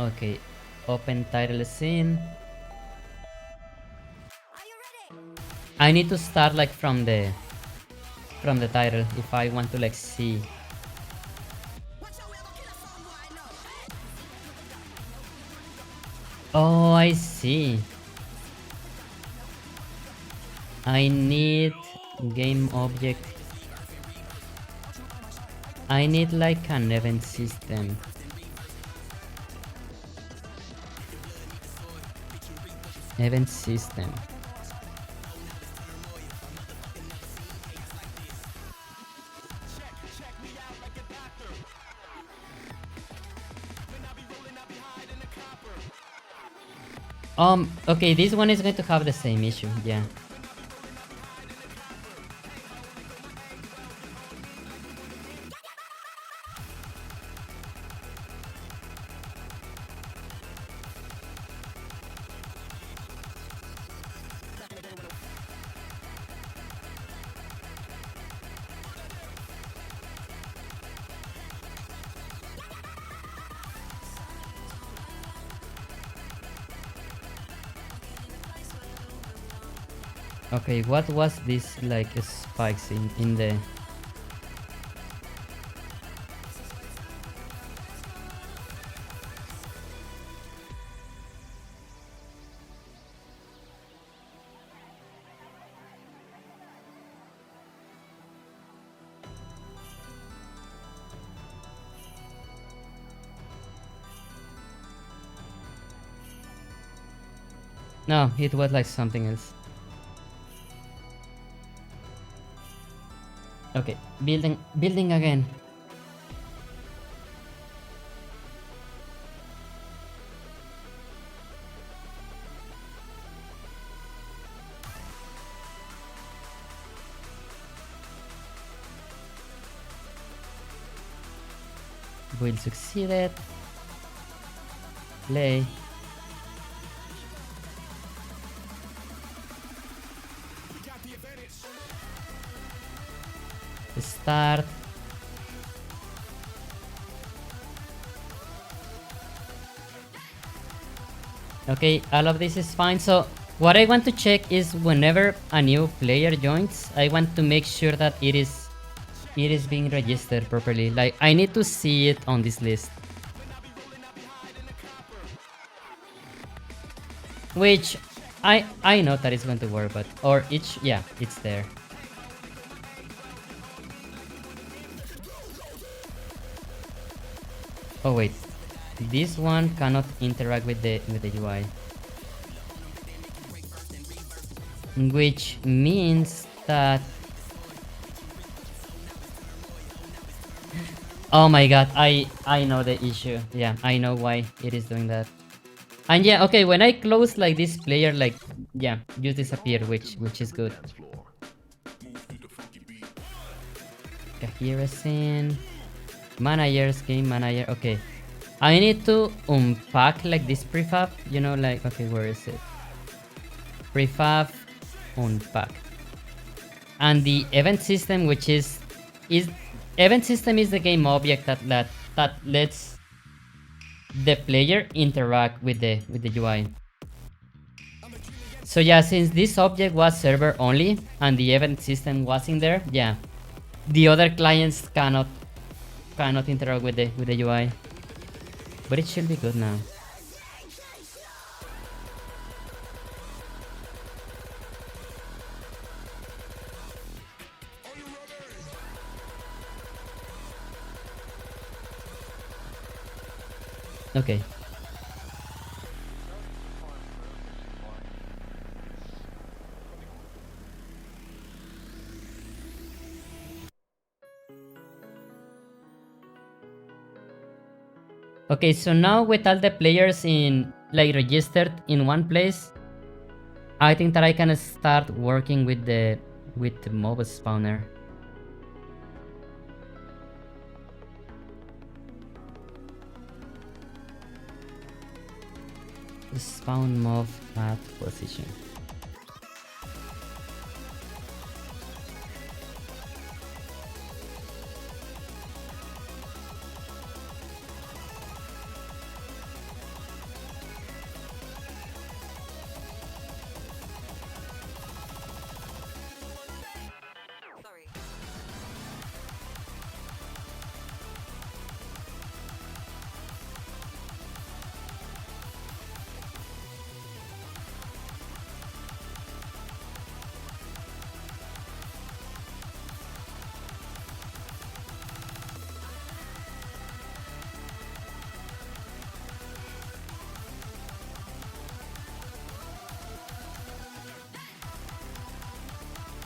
Okay, open title scene. I need to start like from the title if I want to like see. Oh, I see. I need game object. I need like an event system. Event system. Okay, this one is going to have the same issue, yeah. Okay, what was this like spikes in the... No, it was like something else. Okay, building again. Build succeeded. Play. Start. Okay, all of this is fine. So what I want to check is whenever a new player joins, I want to make sure that it is being registered properly. Like I need to see it on this list. Which I know that it's going to work, but or it's yeah, it's there. Oh wait. This one cannot interact with the UI. Which means that oh my god, I know the issue. Yeah, I know why it is doing that. And yeah, okay, when I close like this player, like yeah, just disappear, which is good. Comparison, managers, game manager. Okay, I need to unpack like this prefab. You know, like okay, where is it? Prefab, unpack, and the event system, which is event system is the game object that lets the player interact with the UI. So yeah, since this object was server only and the event system was in there, yeah, the other clients cannot interact with the UI. But it should be good now. Okay. Okay, so now with all the players in like registered in one place, I think that I can start working with the mob spawner. Spawn mob at position.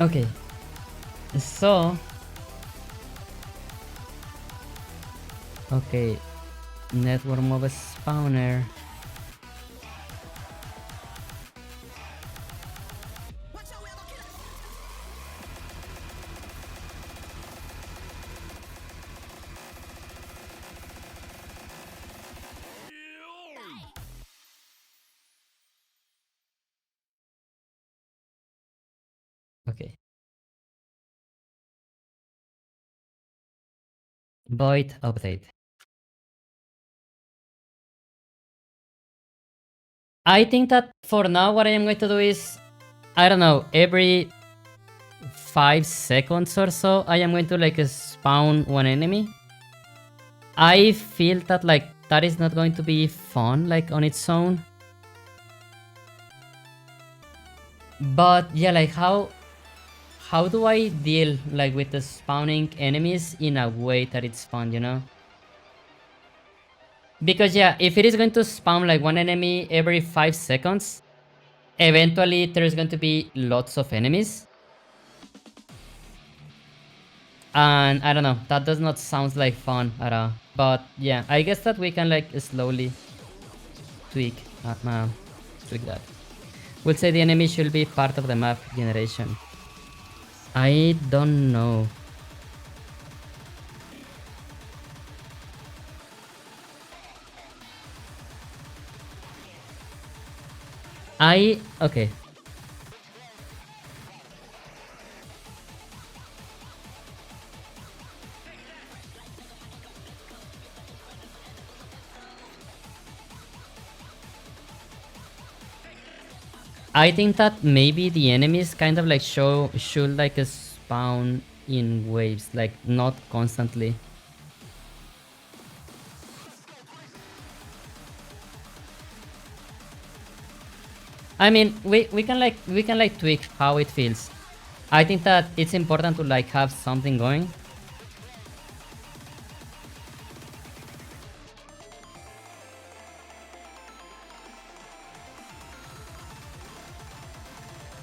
Okay, so okay, network mob spawner. Okay, void update. I think that for now what I am going to do is, I don't know, every 5 seconds or so, I am going to like spawn one enemy. I feel that like that is not going to be fun like on its own. But yeah, like how do I deal like with the spawning enemies in a way that it's fun, you know? Because yeah, if it is going to spawn like one enemy every 5 seconds, eventually there's going to be lots of enemies. And I don't know, that does not sound like fun at all. But yeah, I guess that we can like slowly tweak tweak that. We'll say the enemy should be part of the map generation. I don't know. Okay. I think that maybe the enemies kind of like should like spawn in waves, like not constantly. I mean, we can like tweak how it feels. I think that it's important to like have something going.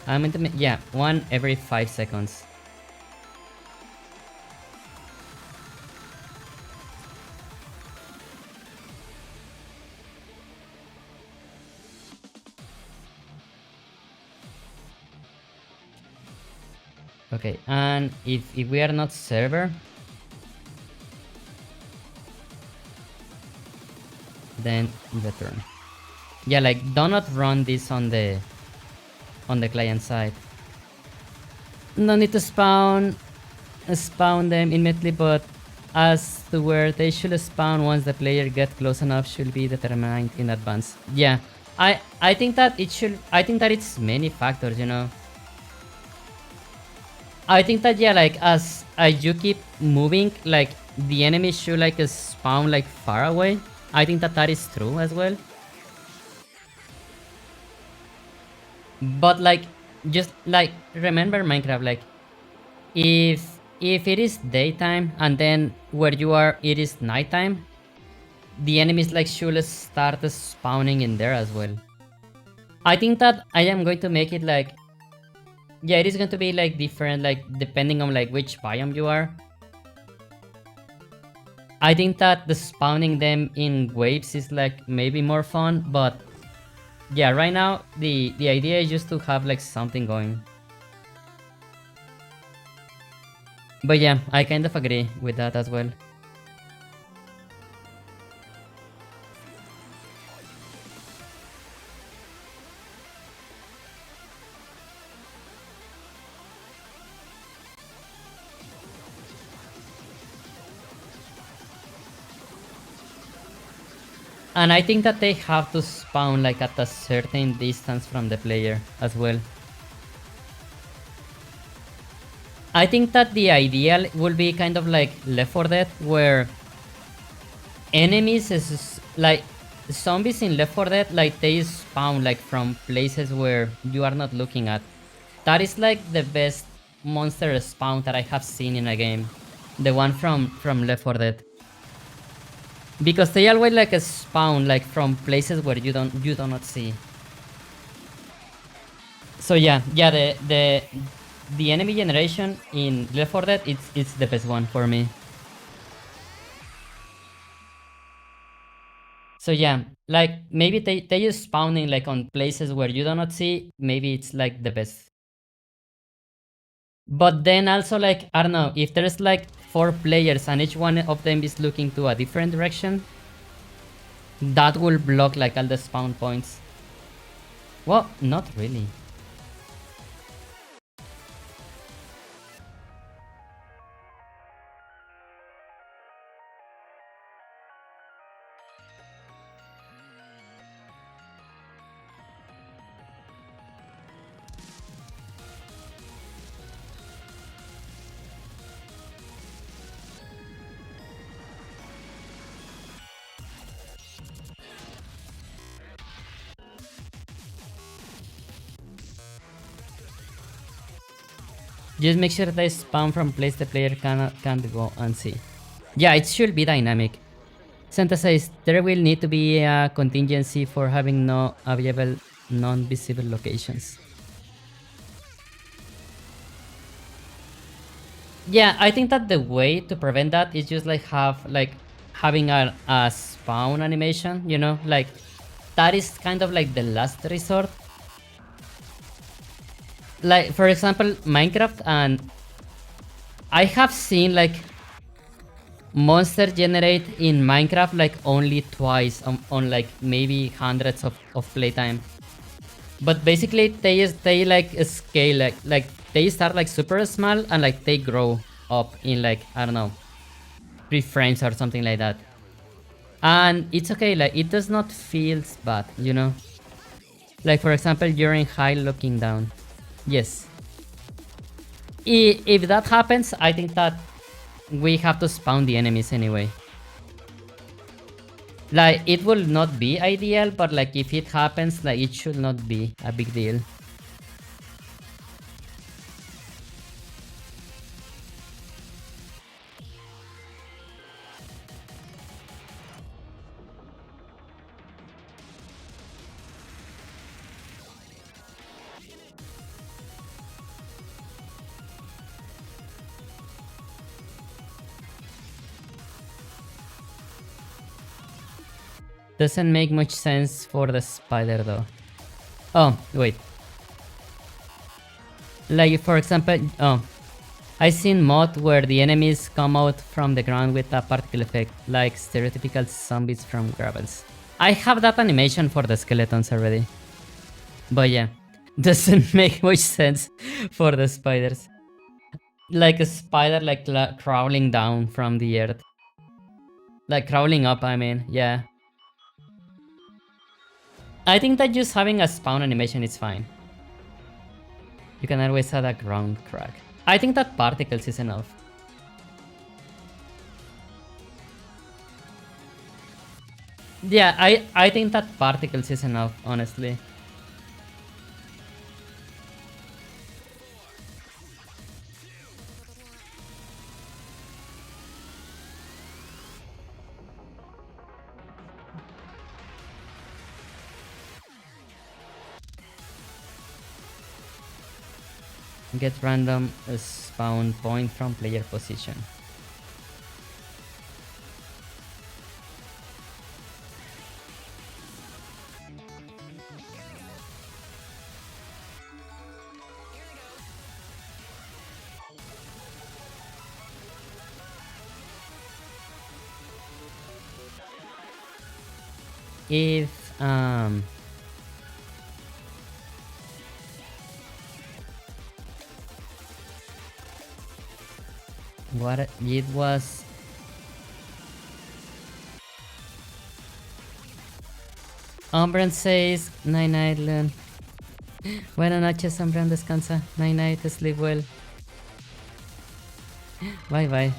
I'm into yeah, one every 5 seconds. Okay, and if we are not server, then the turn. Yeah, like do not run this on the client side. No need to spawn them immediately, but as to where they should spawn once the player get close enough should be determined in advance. Yeah, I think that it should. I think that it's many factors, you know. I think that yeah, like as you keep moving, like the enemy should like spawn like far away. I think that that is true as well. But like just like remember Minecraft, like if it is daytime and then where you are it is nighttime, the enemies like should start spawning in there as well. I think that I am going to make it like yeah, it is going to be like different like depending on like which biome you are. I think that the spawning them in waves is like maybe more fun, but yeah, right now the idea is just to have like something going. But yeah, I kind of agree with that as well. And I think that they have to spawn like at a certain distance from the player as well. I think that the ideal will be kind of like Left 4 Dead, where enemies is like zombies in Left 4 Dead, like they spawn like from places where you are not looking at. That is like the best monster spawn that I have seen in a game. The one from Left 4 Dead. Because they always like spawn like from places where you do not see. So yeah, the enemy generation in Left 4 Dead it's the best one for me. So yeah, like maybe they just spawning like on places where you do not see, maybe it's like the best. But then also like I don't know, if there's like 4 players and each one of them is looking to a different direction, that will block like all the spawn points. Well, not really. Just make sure they spawn from place the player can't go and see. Yeah, it should be dynamic. Santa says there will need to be a contingency for having no available non-visible locations. Yeah, I think that the way to prevent that is just like having a spawn animation, you know, like that is kind of like the last resort. Like for example, Minecraft, and I have seen like monster generate in Minecraft like only twice on like maybe hundreds of playtime. But basically they like scale like they start like super small and like they grow up in like I don't know 3 frames or something like that. And it's okay, like it does not feel bad, you know. Like for example, you're in high looking down. Yes. If that happens, I think that we have to spawn the enemies anyway. Like, it will not be ideal, but like if it happens, like it should not be a big deal. Doesn't make much sense for the spider though. Oh, wait. Like for example, I seen mod where the enemies come out from the ground with a particle effect, like stereotypical zombies from Gravels. I have that animation for the skeletons already. But yeah, doesn't make much sense for the spiders. Like a spider like crawling down from the earth. Like crawling up, I mean, yeah. I think that just having a spawn animation is fine. You can always add a ground crack. I think that particles is enough. Yeah, I think that particles is enough, honestly. Get random spawn point from player position. If what it was. Umbran says, night night, Lune. Buenas noches, Umbran, descansa. Night night, sleep well. Bye bye.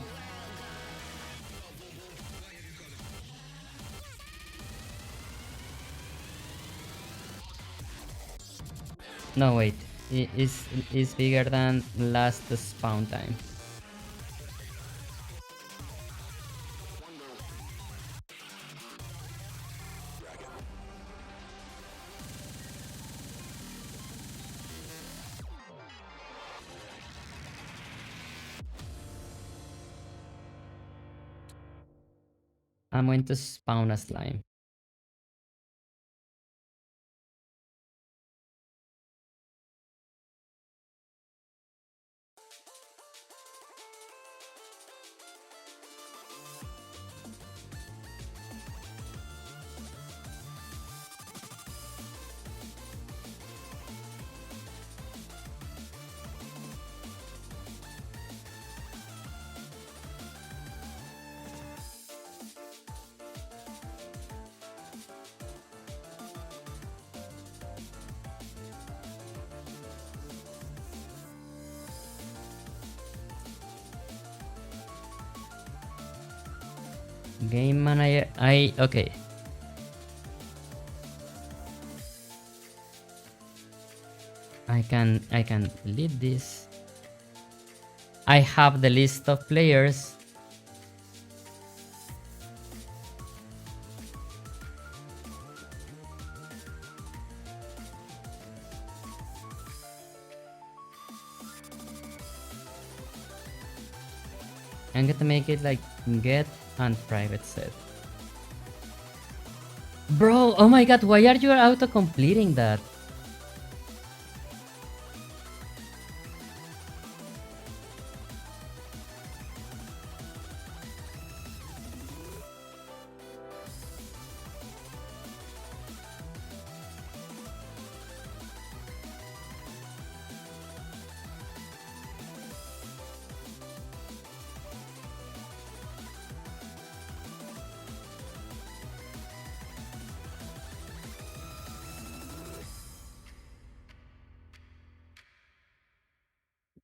No, wait. It is bigger than last spawn time. I'm going to spawn a slime. Game manager, okay. I can delete this. I have the list of players. I'm going to make it like get and private set. Bro, oh my god, why are you auto completing that?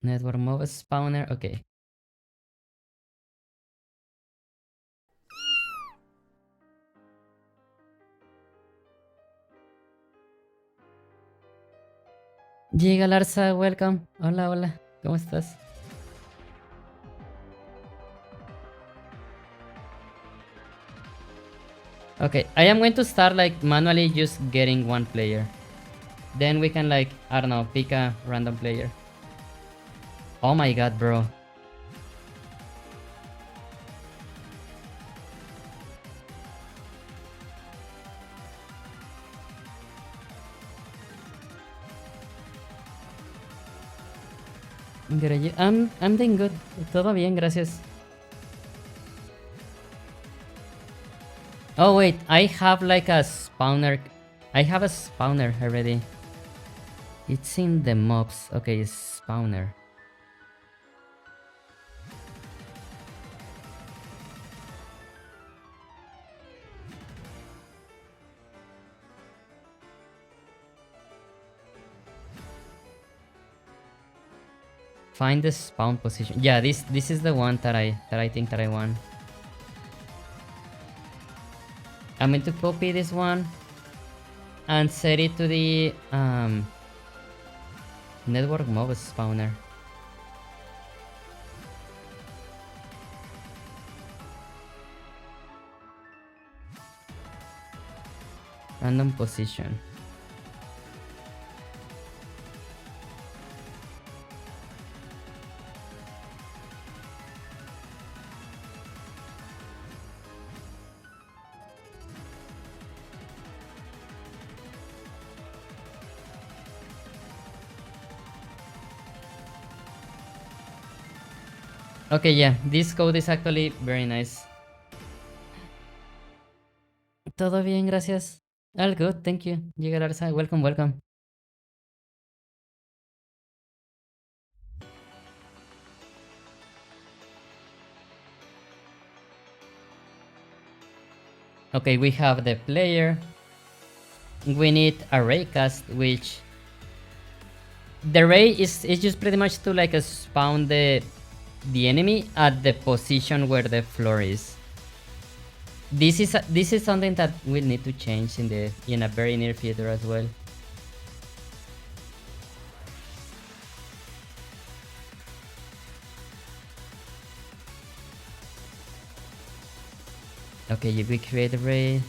Network move spawner, okay. Giga Larsa, welcome. Hola, hola. ¿Cómo estás? Okay, I am going to start like manually just getting one player. Then we can like, I don't know, pick a random player. Oh my god, bro. I'm doing good. Todo bien, gracias. Oh wait, I have like a spawner. I have a spawner already. It's in the mobs. Okay, spawner. Find the spawn position. Yeah, this is the one that I think that I want. I'm going to copy this one and set it to the network mob spawner. Random position. Okay, yeah, this code is actually very nice. Todo bien, gracias. All good, thank you. Giga Larsa, welcome, welcome. Okay, we have the player. We need a raycast, which the ray is just pretty much to like spawn the enemy at the position where the floor is. This is something that we'll need to change in a very near future as well. Okay, we create a ray.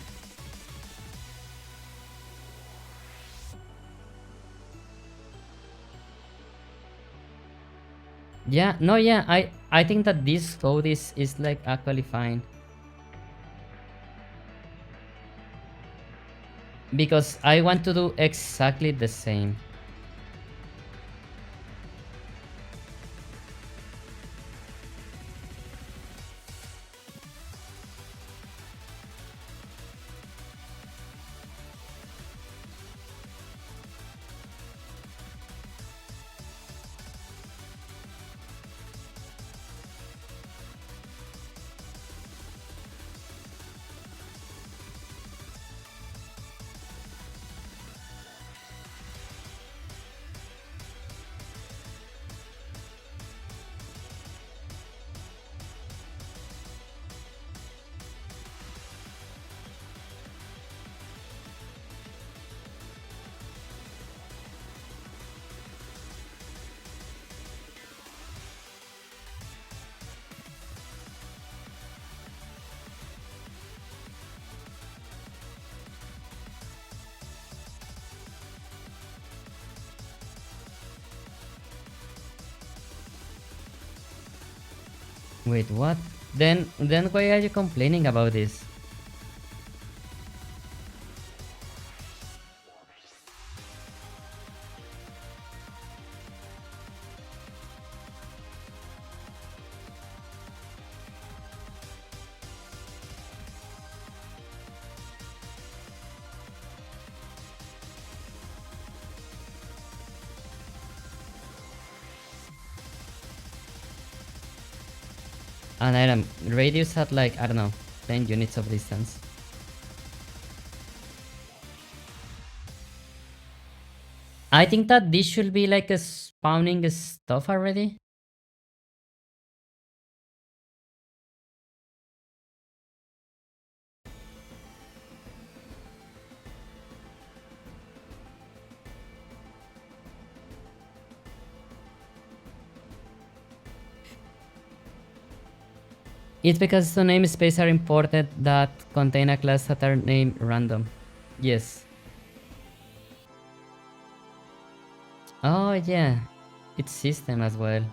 Yeah, no, yeah, I think that this code is like actually fine. Because I want to do exactly the same. Wait, what? Then why are you complaining about this? An item radius at like, I don't know, 10 units of distance. I think that this should be like a spawning stuff already. It's because the namespace are imported that contain a class that are named random. Yes. Oh yeah. It's system as well.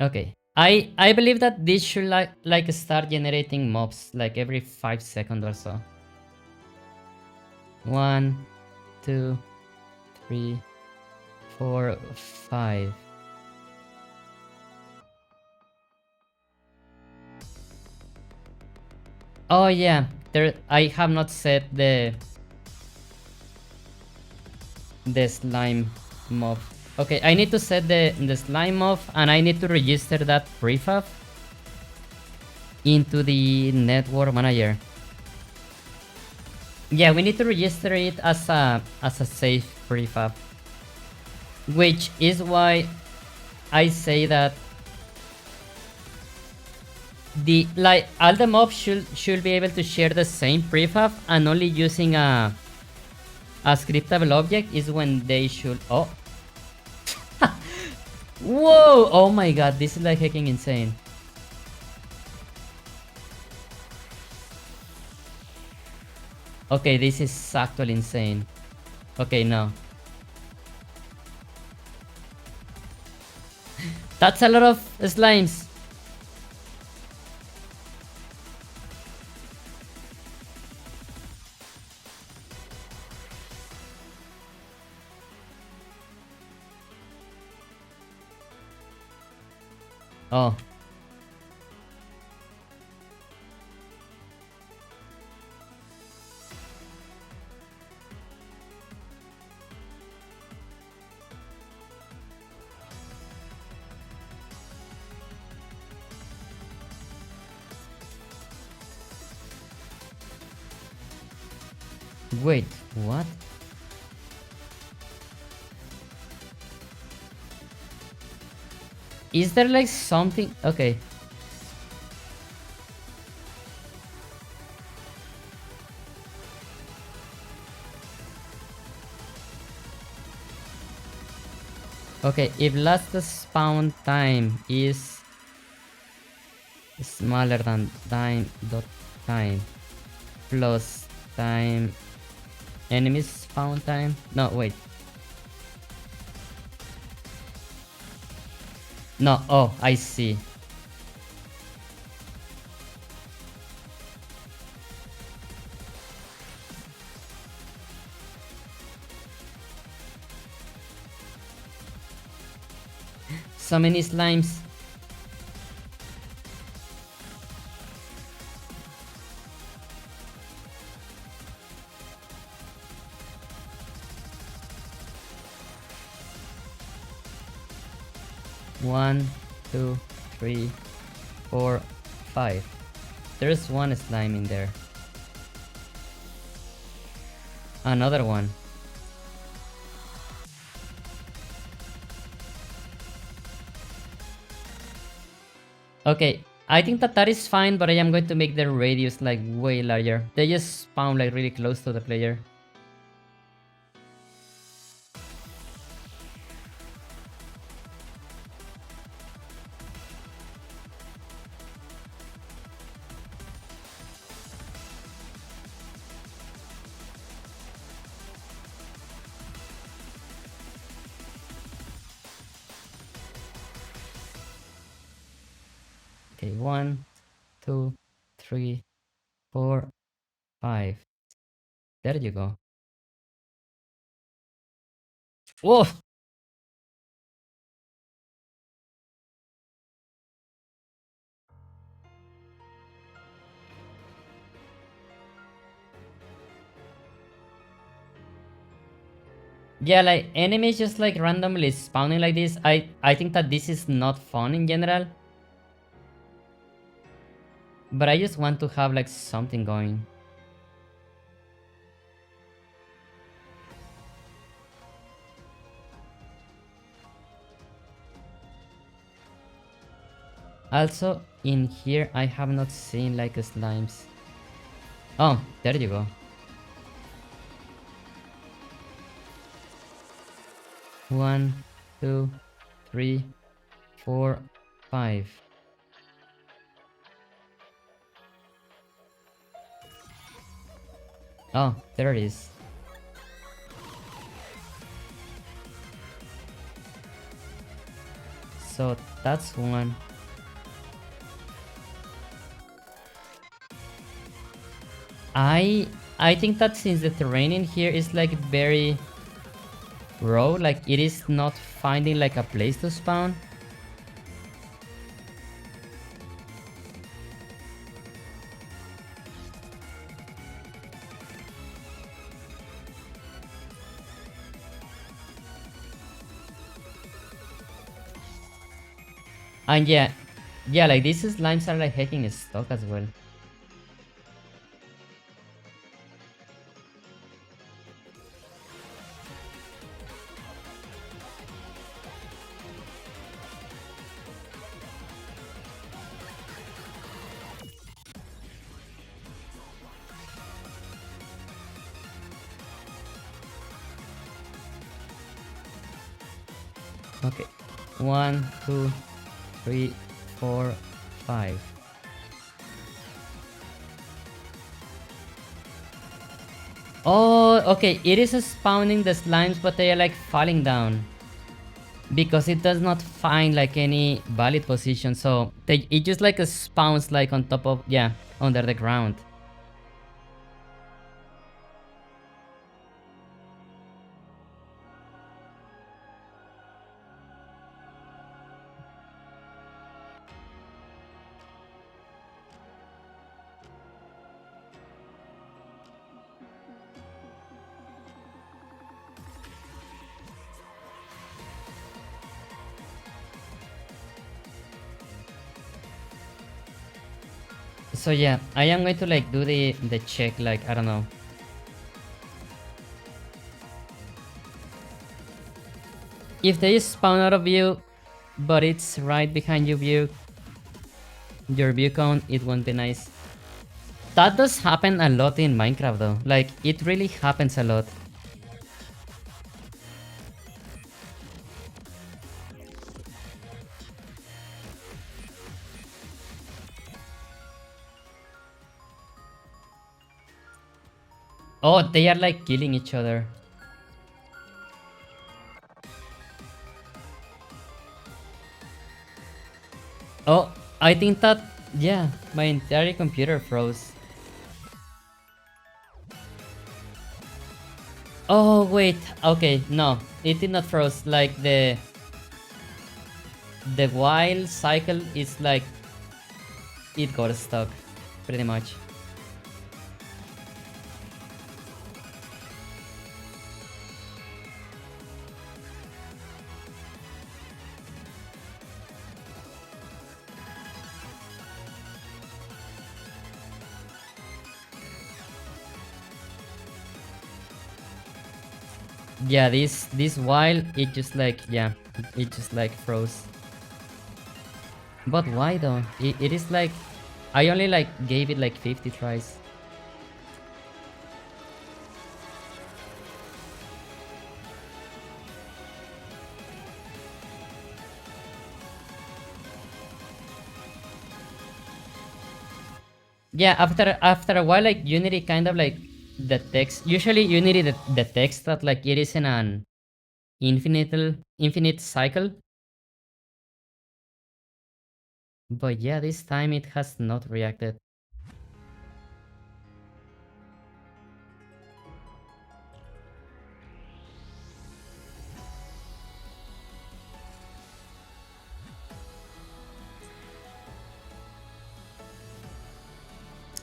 Okay. I believe that this should like start generating mobs like every 5 seconds or so. 1, 2, 3, 4, 5. Oh yeah, there. I have not set the slime mob. Okay, I need to set the slime mob, and I need to register that prefab into the network manager. Yeah, we need to register it as a safe prefab, which is why I say that the like all the mobs should be able to share the same prefab, and only using a scriptable object is when they should. Oh, whoa! Oh my god, this is like hacking insane. Okay, this is actually insane. Okay, no. That's a lot of slimes. Oh. Wait, what? Is there like something? Okay. Okay, if last spawn time is smaller than time plus time enemies spawn time. No, wait. No, oh, I see. So many slimes. One, two, three, 4, 5. There's one slime in there. Another one. Okay, I think that is fine, but I am going to make the radius like way larger. They just spawn like really close to the player. Okay, 1, 2, 3, 4, 5. There you go. Whoa! Yeah, like enemies just like randomly spawning like this. I think that this is not fun in general. But I just want to have like something going. Also, in here I have not seen like slimes. Oh, there you go. One, two, three, four, five. Oh, there it is. So that's one. I I think that since the terrain in here is like very raw, like it is not finding like a place to spawn. And yeah, like these slimes are like hacking stock as well. Okay. One, two, three, four, five. Oh, okay. It is spawning the slimes, but they are like falling down because it does not find like any valid position. So it just like spawns like on top of, yeah, under the ground. So yeah, I am going to like do the check, like I don't know. If they spawn out of view, but it's right behind your view count, it won't be nice. That does happen a lot in Minecraft though. Like it really happens a lot. Oh, they are like killing each other. Oh, I think that, yeah, my entire computer froze. Oh, wait. Okay, no. It did not froze. Like the while cycle is like it got stuck pretty much. Yeah, this while it just like, yeah, it just like froze. But why though? It is like I only like gave it like 50 tries. Yeah, after a while, like Unity kind of like the text. Usually Unity the text that like it is in an infinite cycle. But yeah, this time it has not reacted.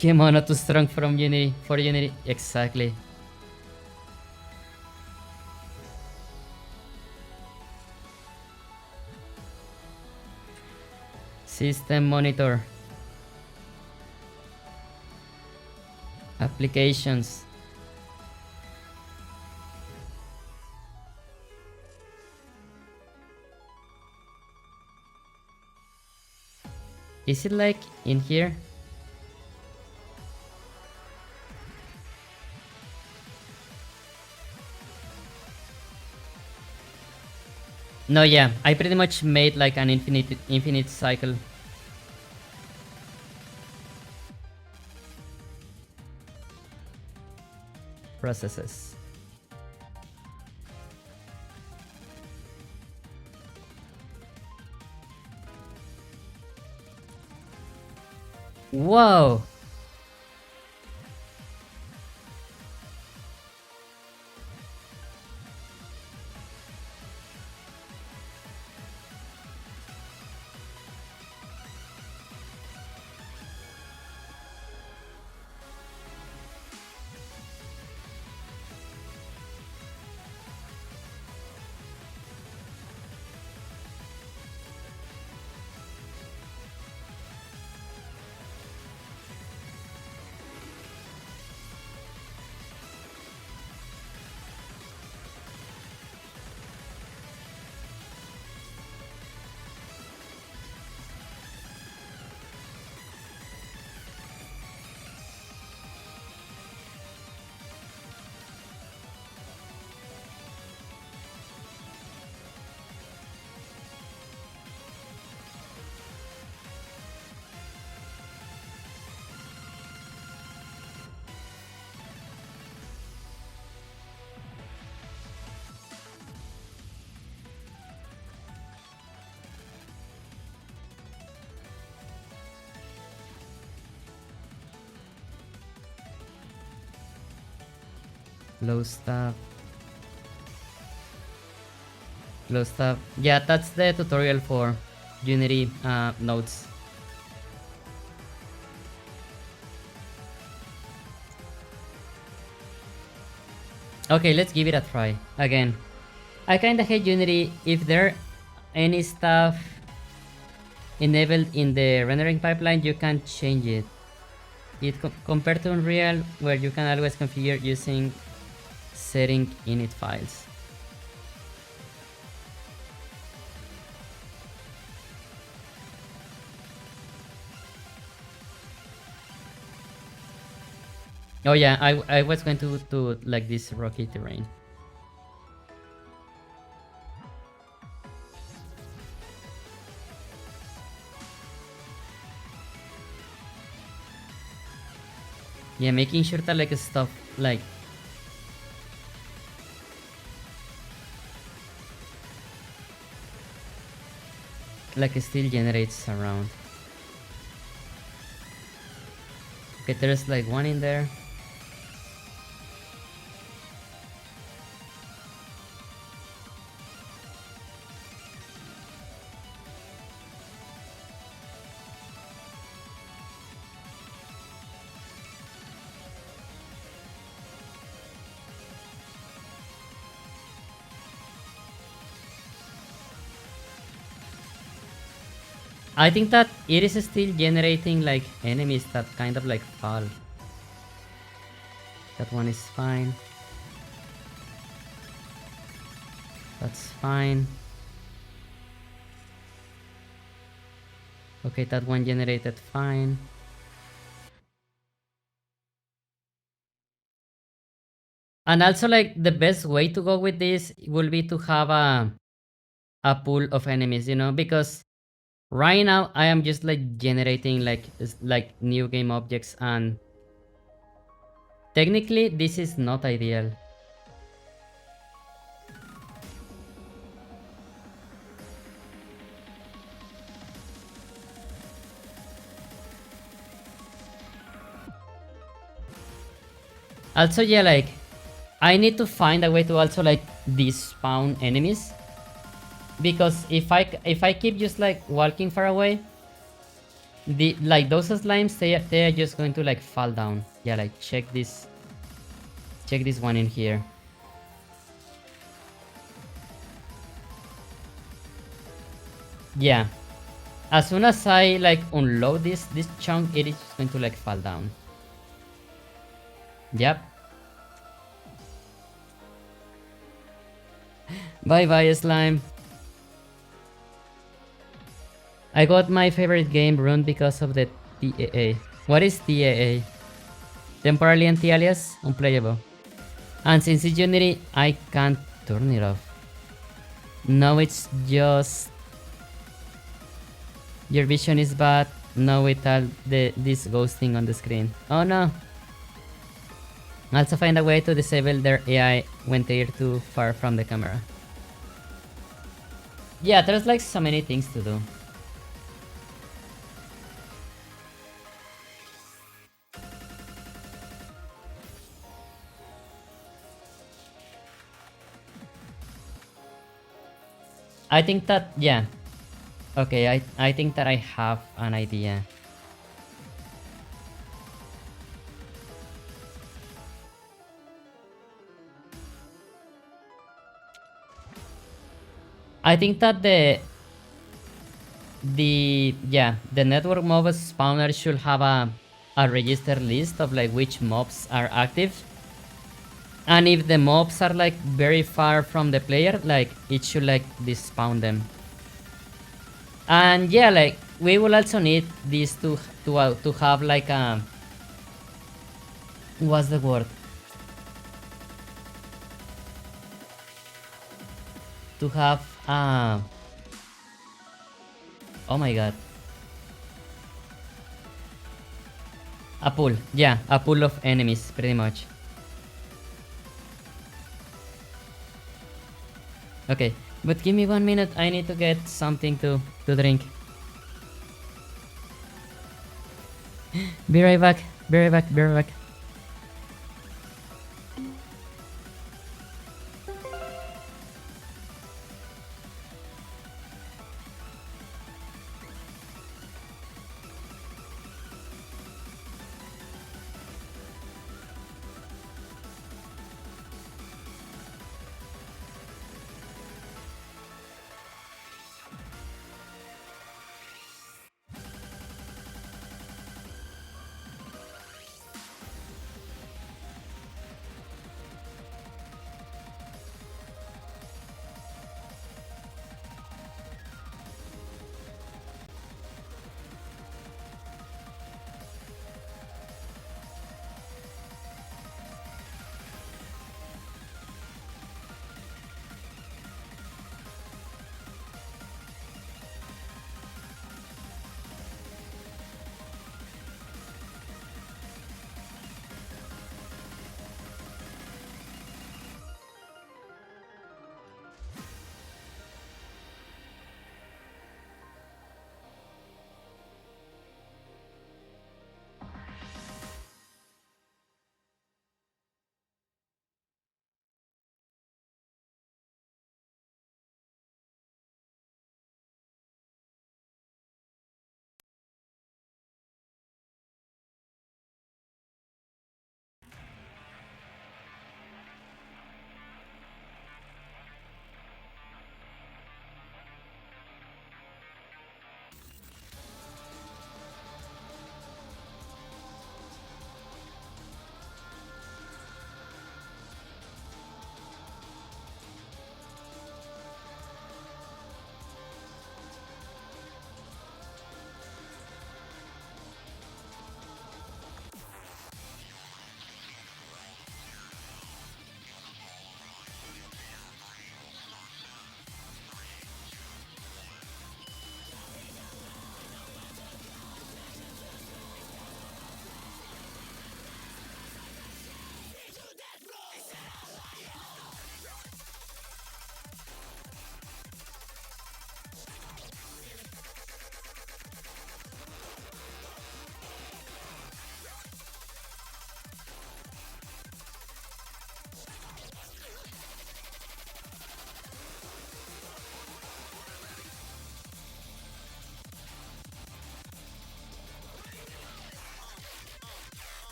Kemono too strong from Unity for Unity. Exactly. System monitor. Applications. Is it like in here? No, yeah, I pretty much made like an infinite cycle. Processes. Whoa! Low stuff. Low stuff. Yeah, that's the tutorial for Unity nodes. Okay, let's give it a try again. I kinda hate Unity. If there any stuff enabled in the rendering pipeline, you can change it. Compared to Unreal, where you can always configure using setting init files. Oh yeah, I was going to do like this rocky terrain. Yeah, making sure that like stuff like it still generates around. Okay, there's like one in there. I think that it is still generating like enemies that kind of like fall. That one is fine. That's fine. Okay, that one generated fine. And also like the best way to go with this will be to have a pool of enemies, you know, because right now I am just like generating like new game objects, and technically this is not ideal. Also, yeah, like I need to find a way to also like despawn enemies, because if I keep just like walking far away, The like those slimes, they are just going to like fall down. Yeah, like check this one in here. Yeah, as soon as I like unload this chunk, it is just going to like fall down. Yep. Bye bye slime. I got my favorite game ruined because of the TAA. What is TAA? Temporarily anti-alias? Unplayable. And since it's Unity, I can't turn it off. No, it's just your vision is bad. No, without this ghosting on the screen. Oh no. Also find a way to disable their AI when they're too far from the camera. Yeah, there's like so many things to do. I think that, yeah. Okay, I think that I have an idea. I think that the network mob spawner should have a registered list of like which mobs are active. And if the mobs are like very far from the player, like it should like despawn them. And yeah, like we will also need this to have like a, what's the word? To have oh my god. A pool. Yeah, a pool of enemies pretty much. Okay, but give me 1 minute. I need to get something to drink. Be right back. Be right back. Be right back.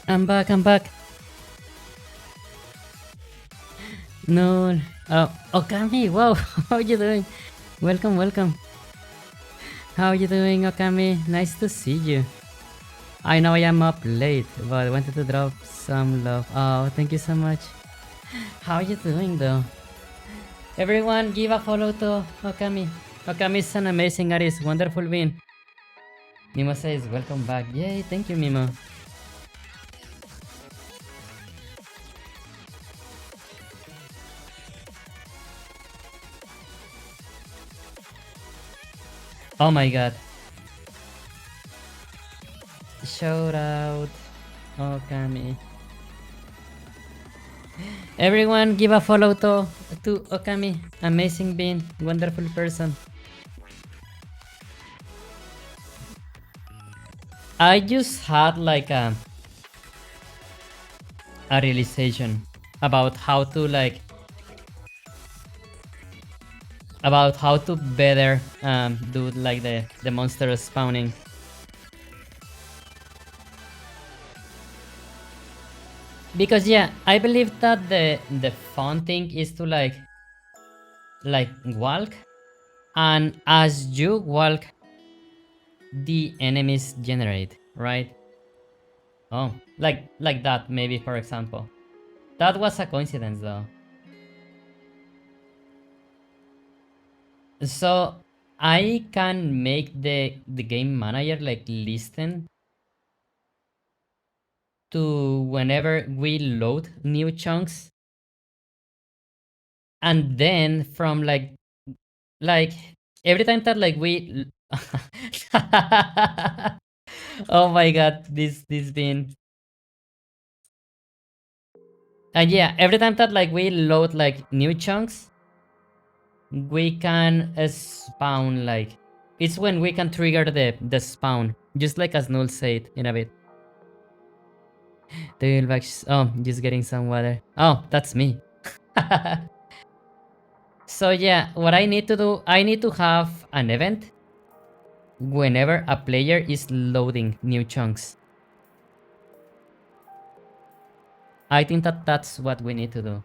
I'm back, I'm back. No. Oh, Okami, wow, how are you doing? Welcome, welcome. How are you doing, Okami? Nice to see you. I know I am up late, but I wanted to drop some love. Oh, thank you so much. How are you doing, though? Everyone, give a follow to Okami. Okami is an amazing artist, wonderful being. Mimo says, welcome back. Yay, thank you, Mimo. Oh my god. Shout out, Okami. Everyone, give a follow to Okami. Amazing being, wonderful person. I just had like a realization about how to better do like the monster spawning. Because yeah, I believe that the fun thing is to like walk, and as you walk the enemies generate, right? Oh, like that maybe, for example. That was a coincidence though. So I can make the game manager like listen to whenever we load new chunks, and then from like every time that like we oh my god, this been. And yeah, every time that like we load like new chunks, we can spawn like, it's when we can trigger the spawn, just like as Null said in a bit. The back. Oh, just getting some water. Oh, that's me. So yeah, what I need to do, I need to have an event whenever a player is loading new chunks. I think that that's what we need to do.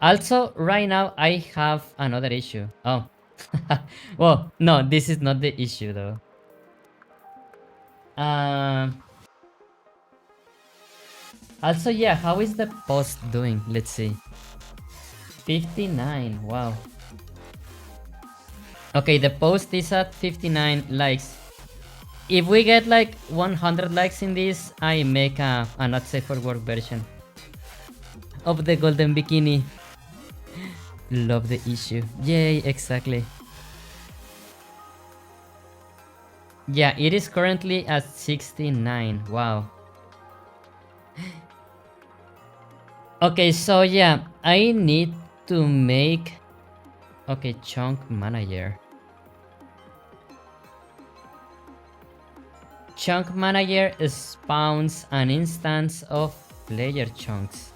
Also, right now I have another issue. Oh, well, no, this is not the issue though. Um. Also, yeah, how is the post doing? Let's see. 59. Wow. Okay, the post is at 59 likes. If we get like 100 likes in this, I make a not safe for work version of the golden bikini. Love the issue. Yay, exactly. Yeah, it is currently at 69. Wow. Okay, so yeah, I need to make... Okay, chunk manager. Chunk manager spawns an instance of player chunks.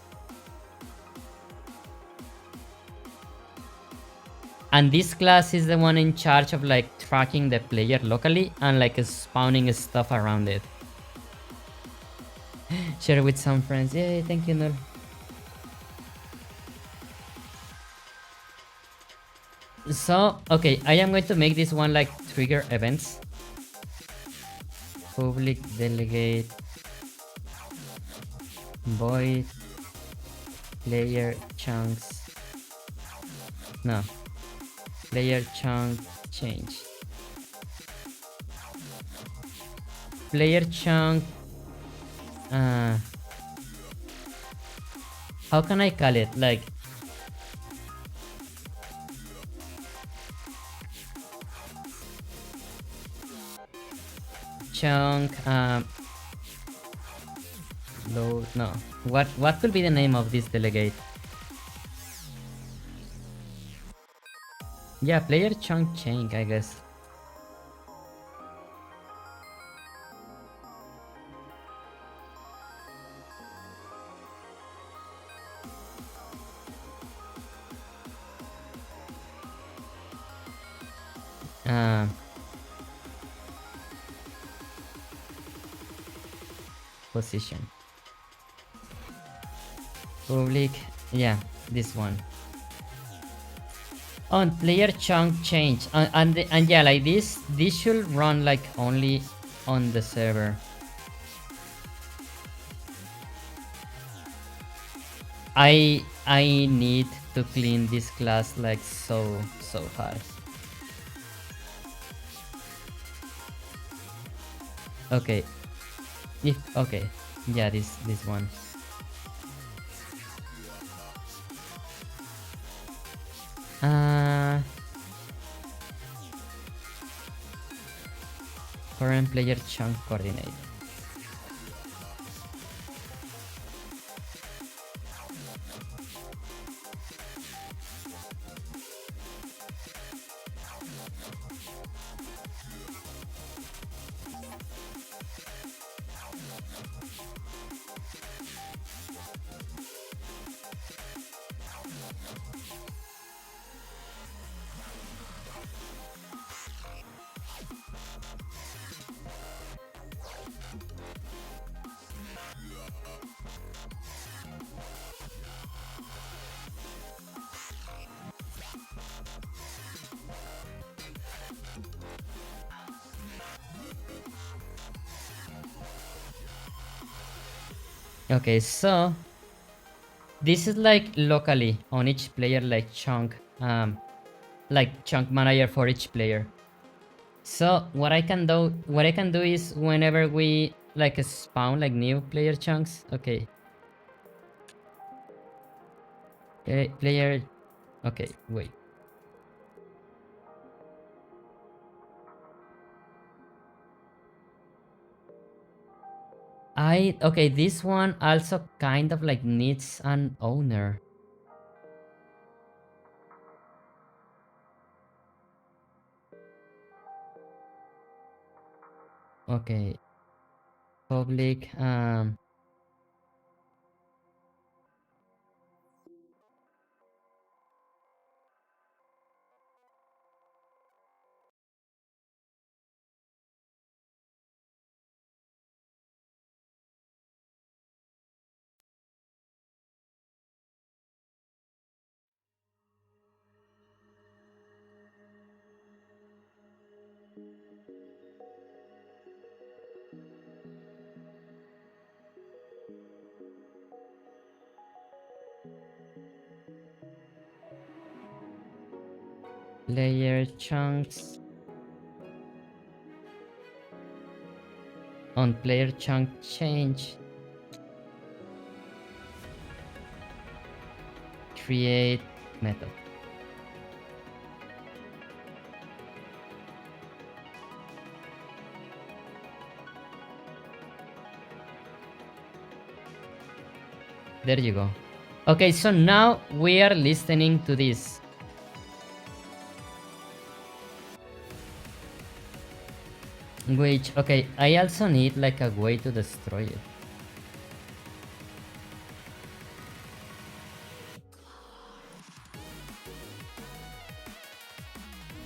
And this class is the one in charge of like tracking the player locally and like spawning stuff around it. Share with some friends. Yay, thank you, Null. So, okay, I am going to make this one like trigger events. Public delegate void player chunks. No. Player chunk change. Player chunk. How can I call it? Like, chunk. Load. No. What could be the name of this delegate? Yeah, player chunk change, I guess. Position. Public, yeah, this one. On player chunk change, and yeah, like this should run like only on the server. I need to clean this class like so hard. Okay, okay, yeah, this one. Uh, Current player chunk coordinate. Okay, so this is like locally on each player, like chunk manager for each player. So what I can do is whenever we like spawn like new player chunks. Okay. Player. Okay, wait. Okay, this one also kind of like needs an owner. Okay. Public player chunks on player chunk change. Create method. There you go. Okay, so now we are listening to this. Which, okay, I also need like a way to destroy it.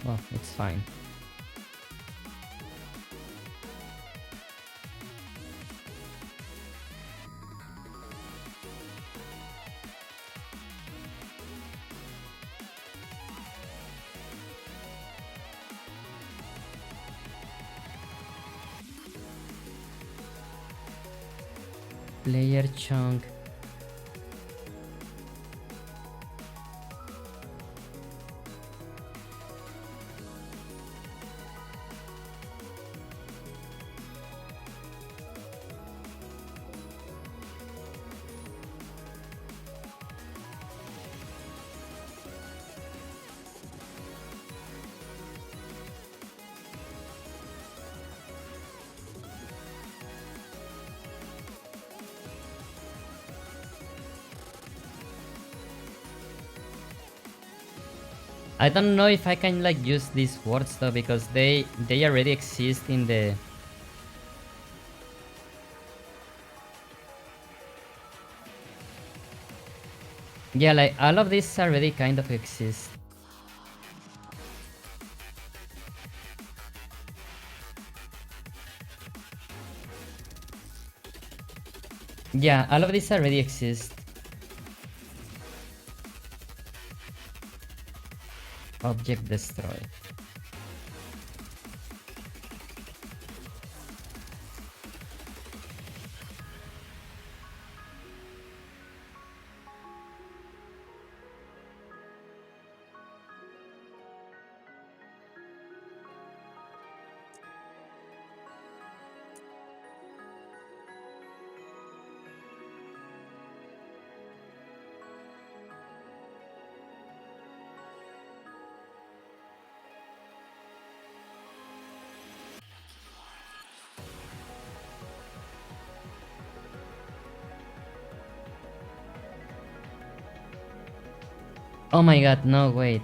Oh, it's fine. Player chunk. I don't know if I can like use these words though, because they already exist in the. Yeah, like all of these already kind of exist. Yeah, all of these already exist. Object destroyed. Oh my god, no, wait.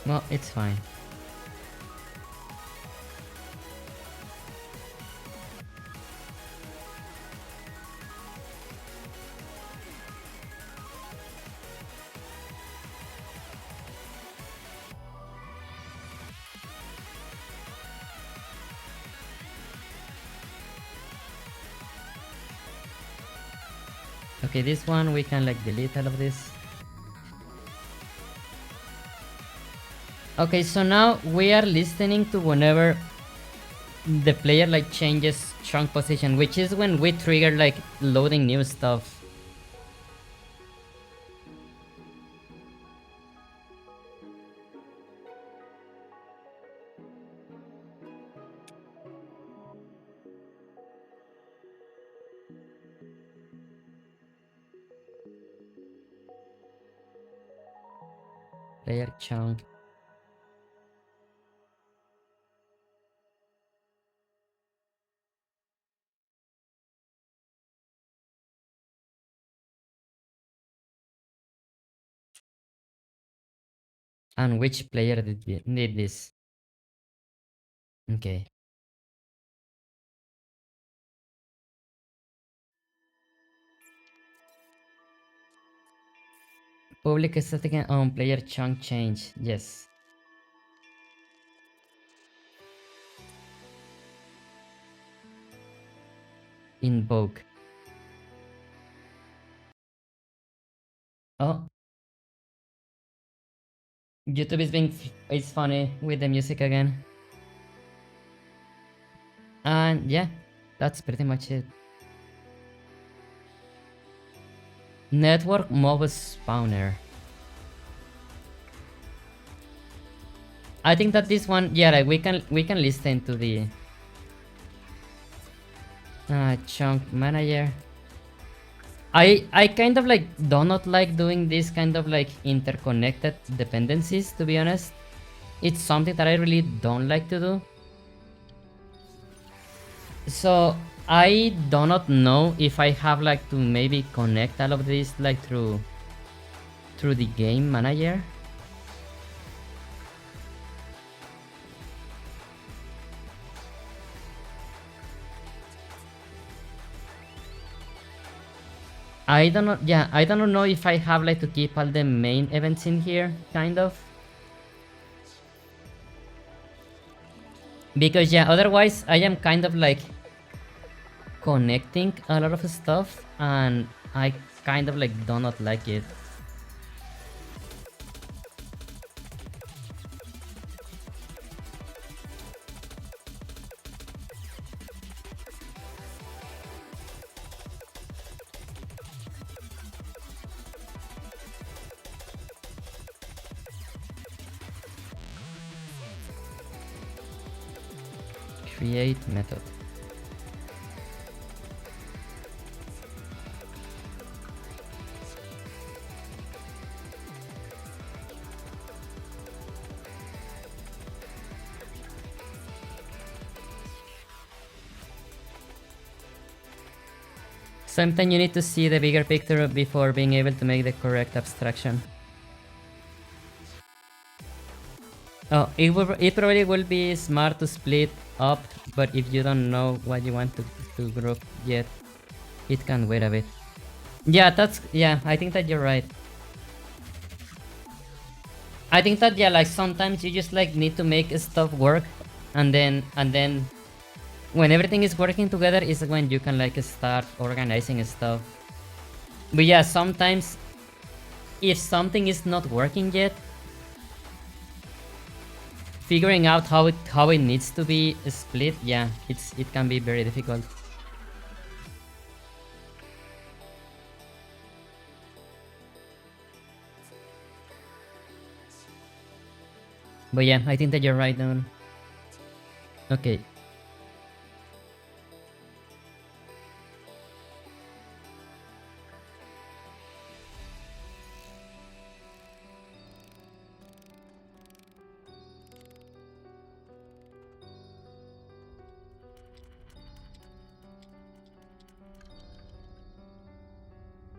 Well, it's fine. Okay, this one we can like delete all of this. Okay, so now we are listening to whenever the player like changes chunk position, which is when we trigger like loading new stuff. Player chunk. And which player did this? Okay. Public static on player chunk change. Yes. Invoke. Oh, YouTube is being is funny with the music again. And yeah, that's pretty much it. Network mob spawner. I think that this one, yeah, like we can listen to the chunk manager. I kind of like do not like doing this kind of like interconnected dependencies, to be honest. It's something that I really don't like to do. So I do not know if I have like to maybe connect all of this like through the game manager. I don't know, yeah, I don't know if I have like to keep all the main events in here, kind of. Because yeah, otherwise I am kind of like connecting a lot of stuff and I kind of like do not like it. Create method. Sometimes you need to see the bigger picture before being able to make the correct abstraction. Oh, it probably will be smart to split up, but if you don't know what you want to group yet, it can wait a bit. Yeah, I think that you're right. I think that, yeah, like sometimes you just like need to make stuff work, and then when everything is working together is when you can like start organizing stuff. But yeah, sometimes if something is not working yet, figuring out how it needs to be split, yeah, it can be very difficult. But yeah, I think that you're right now. Okay.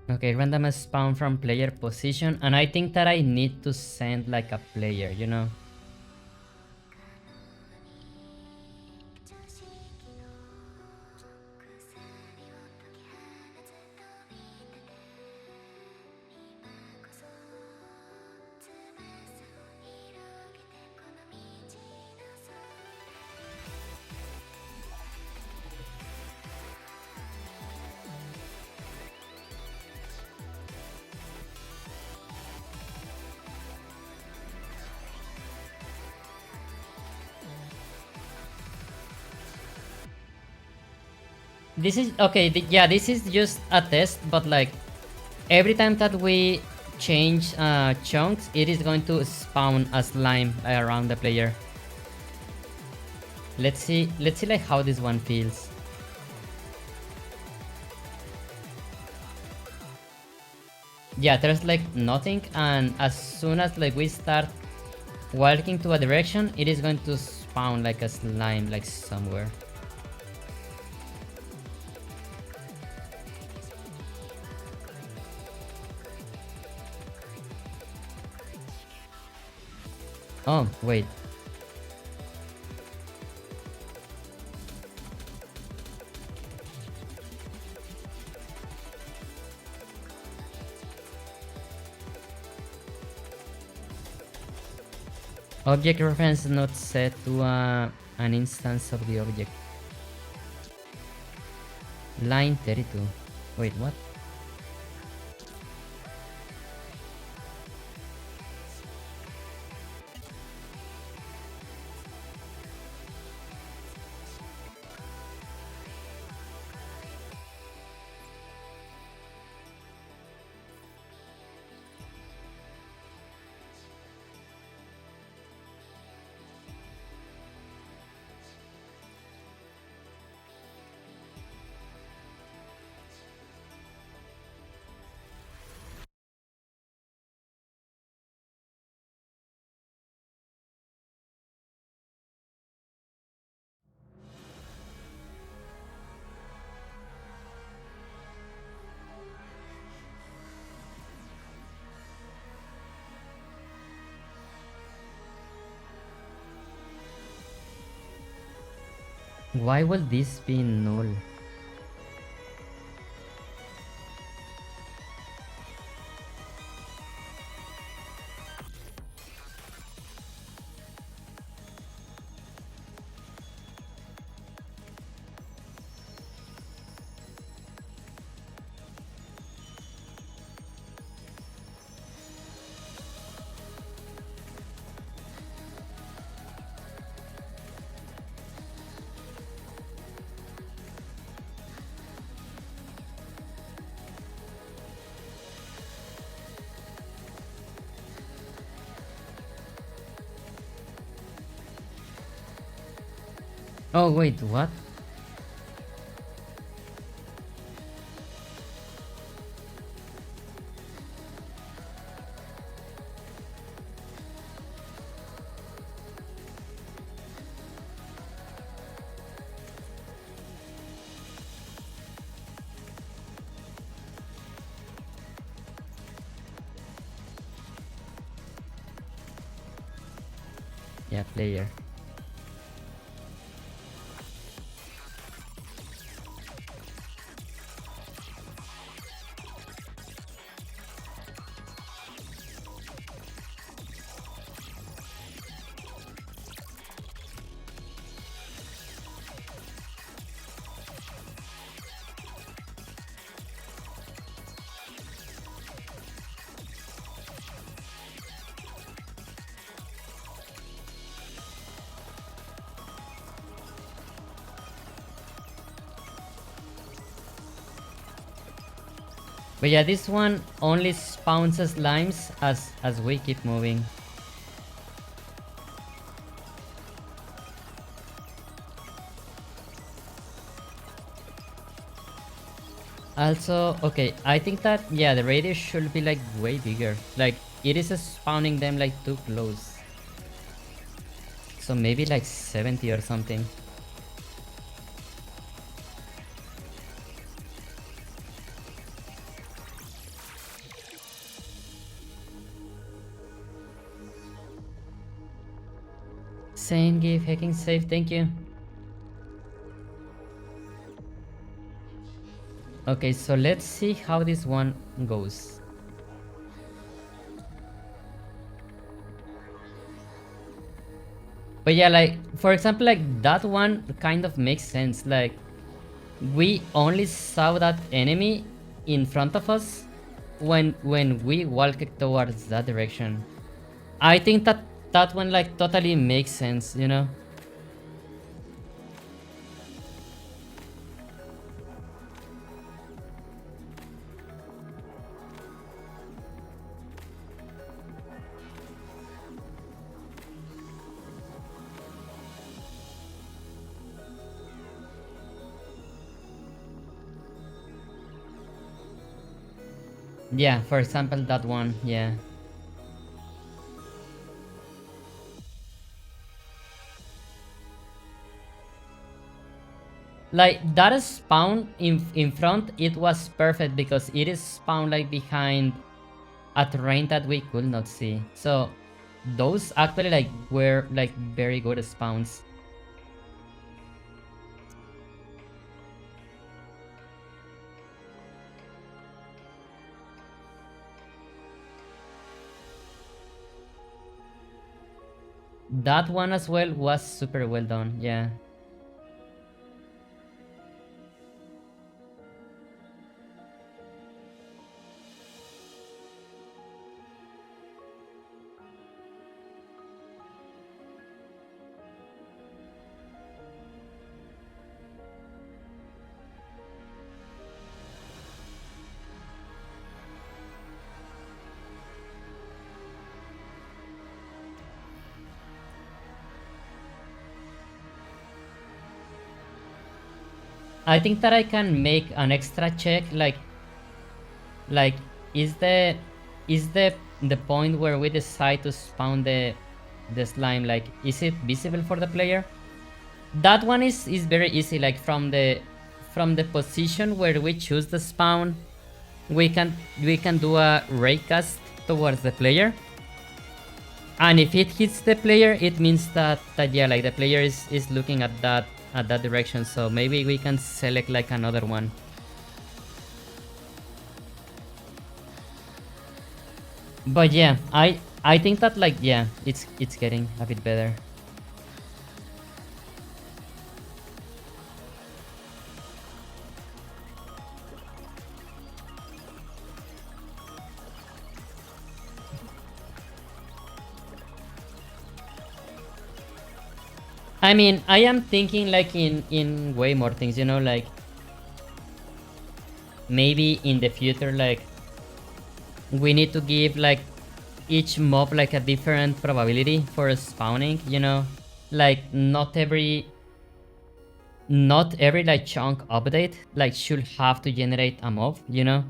Okay, random spawn from player position, and I think that I need to send like a player, you know? This is okay, yeah, this is just a test, but like every time that we change chunks, it is going to spawn a slime around the player. Let's see like how this one feels. Yeah, there's like nothing, and as soon as like we start walking to a direction, it is going to spawn like a slime like somewhere. Oh, wait. Object reference not set to an instance of the object. Line 32. Wait, what? Why will this be null? Oh wait, what? Yeah, player. But yeah, this one only spawns slimes as we keep moving. Also, okay, I think that, yeah, the radius should be like way bigger. Like, it is spawning them like too close. So maybe like 70 or something. Same give, hacking safe, thank you. Okay, so let's see how this one goes. But yeah, like, for example, like, that one kind of makes sense. Like, we only saw that enemy in front of us when we walked towards that direction. I think that that one, like, totally makes sense, you know? Yeah, for example, that one, yeah. Like, that spawn in front, it was perfect because it is spawned like behind a terrain that we could not see. So those actually like were like very good spawns. That one as well was super well done, yeah. I think that I can make an extra check, like is the point where we decide to spawn the slime, like, is it visible for the player? That one is very easy, like from the position where we choose the spawn, we can do a raycast towards the player. And if it hits the player, it means that yeah, like the player is looking at that direction. So maybe we can select like another one. But yeah, I think that, like, yeah, it's getting a bit better. I mean, I am thinking like in way more things, you know, like maybe in the future, like, we need to give like each mob like a different probability for spawning, you know, like not every like chunk update like should have to generate a mob, you know.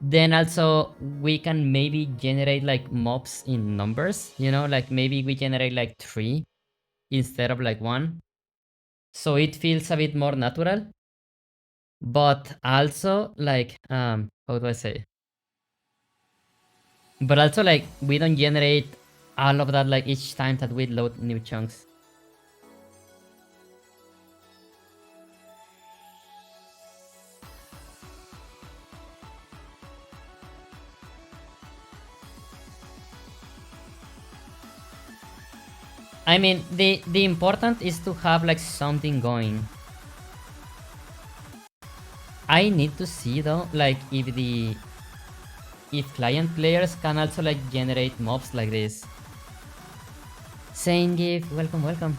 Then also we can maybe generate like mobs in numbers, you know, like maybe we generate like 3 instead of like 1, so it feels a bit more natural. But also, like, how do I say, but also like we don't generate all of that like each time that we load new chunks. I mean, the important is to have like something going. I need to see though, like, if client players can also like generate mobs like this. Same gift, welcome, welcome.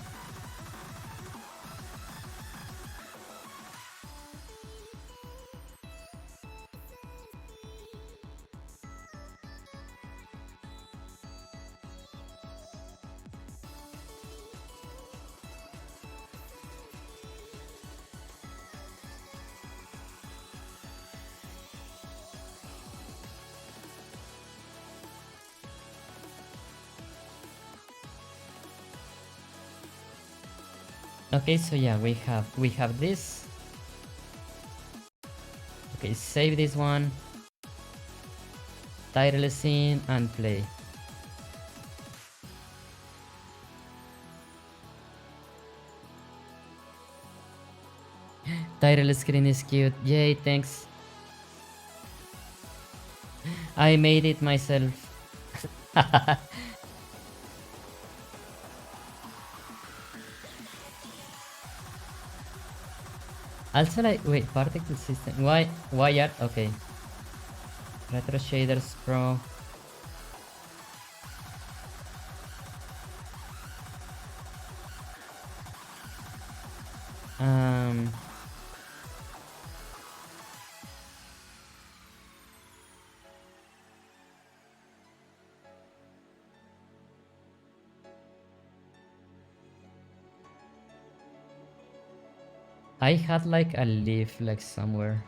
Okay, so yeah, we have this. Okay, save this one. Title scene and play. Title screen is cute. Yay, thanks. I made it myself. Also, like, wait, particle system. Why art? Okay. Retro shaders pro. Um. I had like a leaf like somewhere.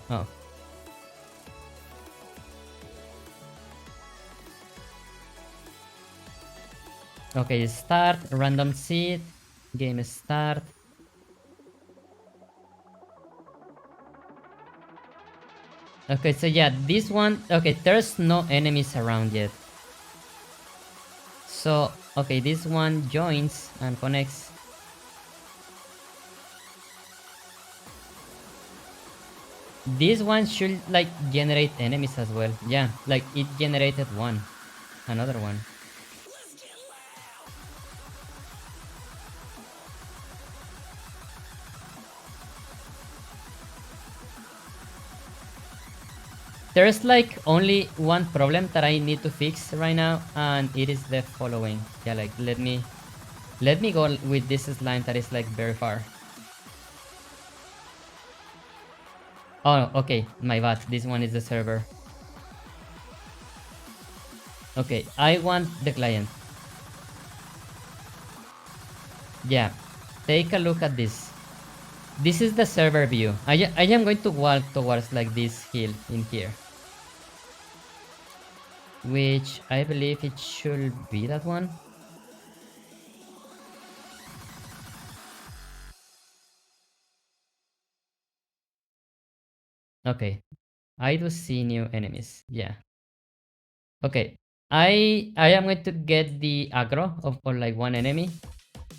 Oh. Okay, start, random seed, game start. Okay, so yeah, this one, okay, there's no enemies around yet. So, okay, this one joins and connects. This one should like generate enemies as well. Yeah, like it generated one, another one. There's like only one problem that I need to fix right now, and it is the following. Yeah, like let me go with this slime that is like very far. Oh, okay, my bad. This one is the server. Okay, I want the client. Yeah, take a look at this. This is the server view. I am going to walk towards like this hill in here. Which I believe it should be that one. Okay, I do see new enemies. Yeah. Okay, I am going to get the aggro of or like one enemy,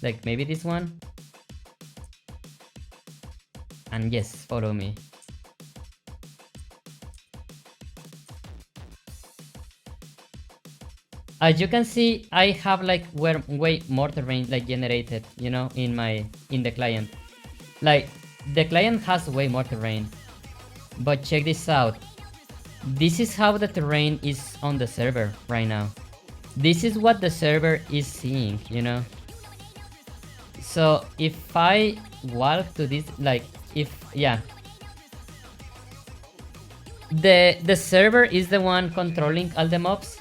like maybe this one. And yes, follow me. As you can see, I have like way more terrain like generated, you know, in the client. Like the client has way more terrain. But check this out. This is how the terrain is on the server right now. This is what the server is seeing, you know. So if I walk to this, like if yeah, the server is the one controlling all the mobs.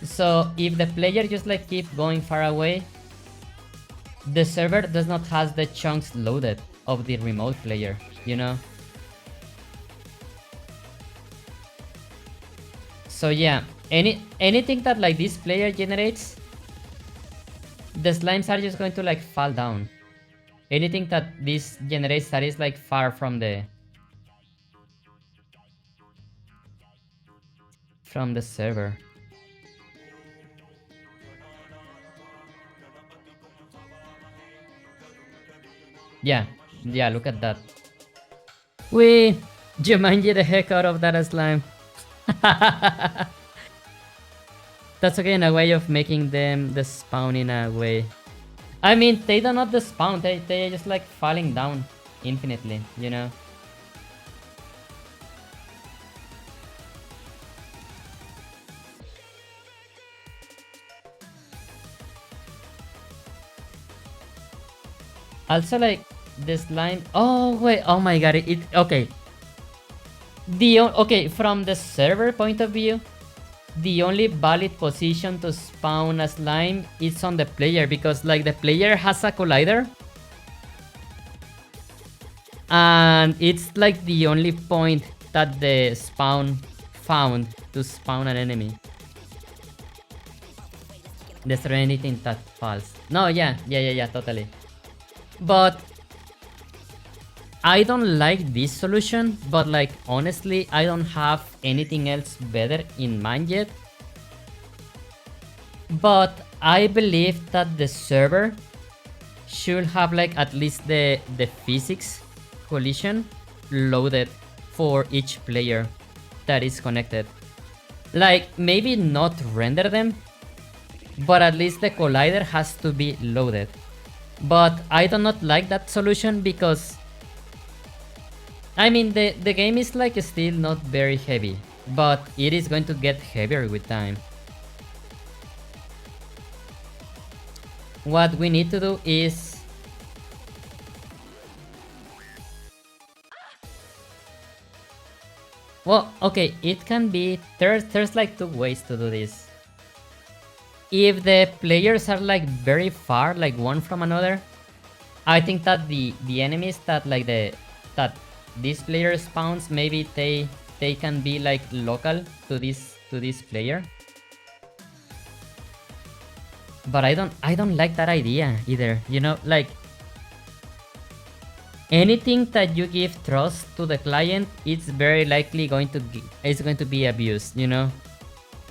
So if the player just like keep going far away, the server does not have the chunks loaded of the remote player, you know. So yeah, anything that like this player generates, the slimes are just going to like fall down. Anything that this generates that is like far from the server. Yeah, yeah, look at that. We Jumanji the heck out of that slime. That's again a way of making them the spawn in a way. I mean, they do not the spawn, they just like falling down infinitely, you know. Also, like this line. Oh wait! Oh my god! It okay. Okay, from the server point of view, the only valid position to spawn a slime is on the player, because like the player has a collider, And it's like the only point that the spawn found to spawn an enemy. Destroy anything that falls. No, yeah, totally. But I don't like this solution, but like honestly, I don't have anything else better in mind yet. But I believe that the server should have like at least the physics collision loaded for each player that is connected. Like maybe not render them, but at least the collider has to be loaded. But I do not like that solution because I mean the game is like still not very heavy, but it is going to get heavier with time. What we need to do is well, okay, it can be there's like two ways to do this. If the players are like very far, like one from another, I think that the enemies that like that this player spawns, maybe they can be like local to this player. But I don't like that idea either, you know, like anything that you give trust to the client, it's very likely going to be abused, you know.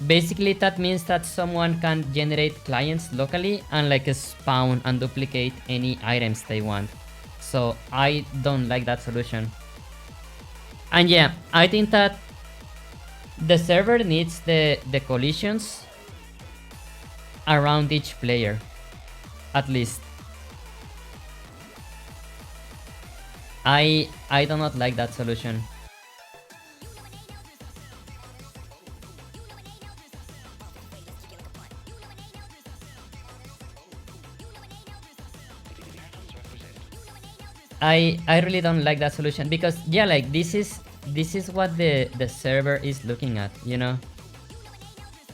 Basically that means that someone can generate clients locally and like spawn and duplicate any items they want. So I don't like that solution. And yeah, I think that the server needs the collisions around each player, at least. I do not like that solution. I really don't like that solution because yeah, like this is what the server is looking at, you know.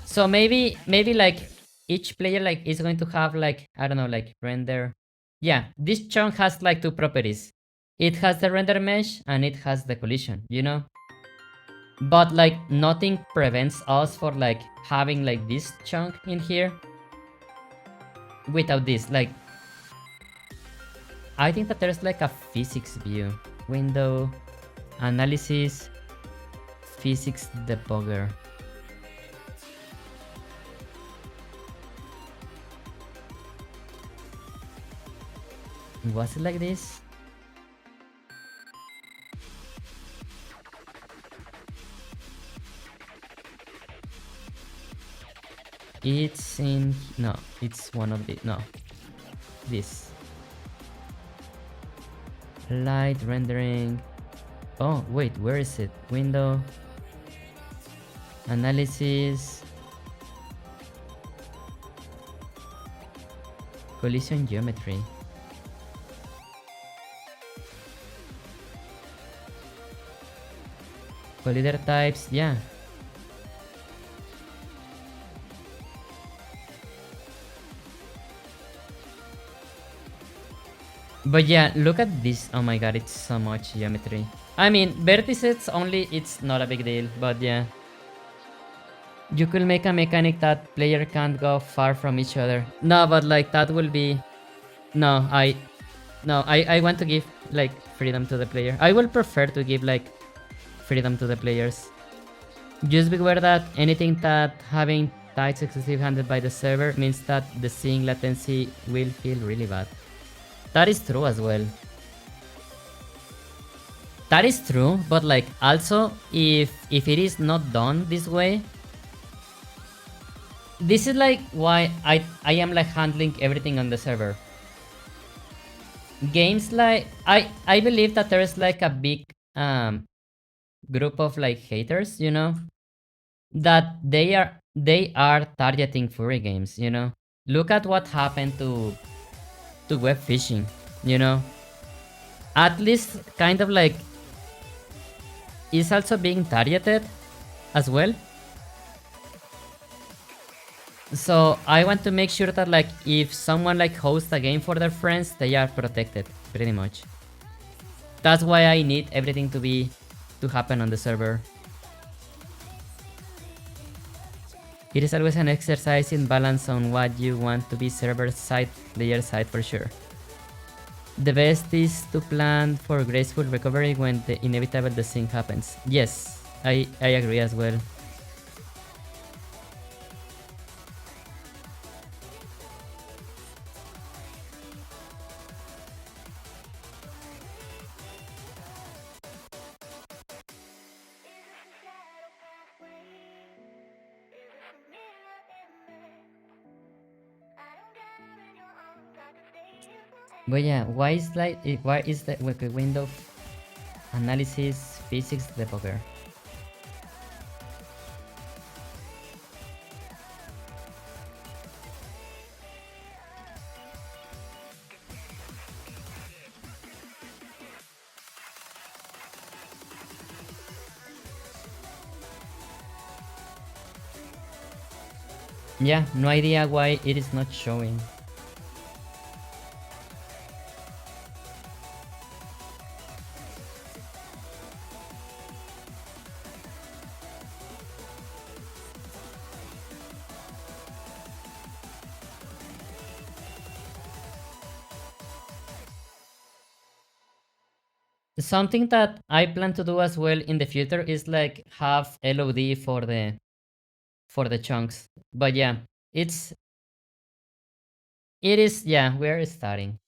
So maybe like each player like is going to have like, I don't know, like render. Yeah, this chunk has like two properties. It has the render mesh and it has the collision, you know. But like nothing prevents us for like having like this chunk in here without this. Like I think that there's like a physics view, window, analysis, physics debugger. Was it like this? It's in, no, it's one of the, no, this. Light rendering. Oh, wait, where is it? Window. Analysis. Collision geometry. Collider types, yeah. But yeah, look at this. Oh my god, it's so much geometry. I mean, vertices only, it's not a big deal, but yeah. You could make a mechanic that player can't go far from each other. No, but like that will be... No, I want to give like freedom to the player. I will prefer to give like freedom to the players. Just be aware that anything that having types excessive handled by the server means that the seeing latency will feel really bad. That is true as well. That is true, but like also if it is not done this way, this is like why I am like handling everything on the server. Games like I believe that there is like a big group of like haters, you know, that they are targeting furry games, you know. Look at what happened to web phishing, you know. At least kind of like is also being targeted as well. So I want to make sure that like if someone like hosts a game for their friends, they are protected pretty much. That's why I need everything to happen on the server. It is always an exercise in balance on what you want to be server side, player side for sure. The best is to plan for graceful recovery when the inevitable desync happens. Yes, I agree as well. But yeah, why is the window analysis physics debugger? Yeah, no idea why it is not showing. Something that I plan to do as well in the future is like have LOD for the chunks. But yeah, it is, yeah, we're starting.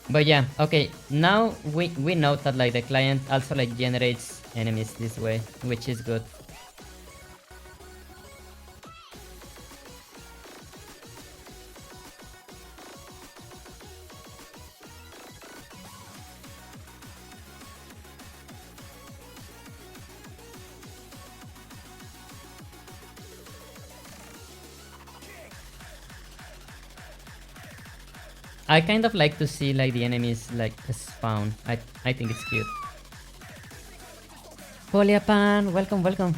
But yeah, okay, now we know that like the client also like generates enemies this way, which is good. I kind of like to see like the enemies like spawn. I think it's cute. Polyapan, welcome, welcome.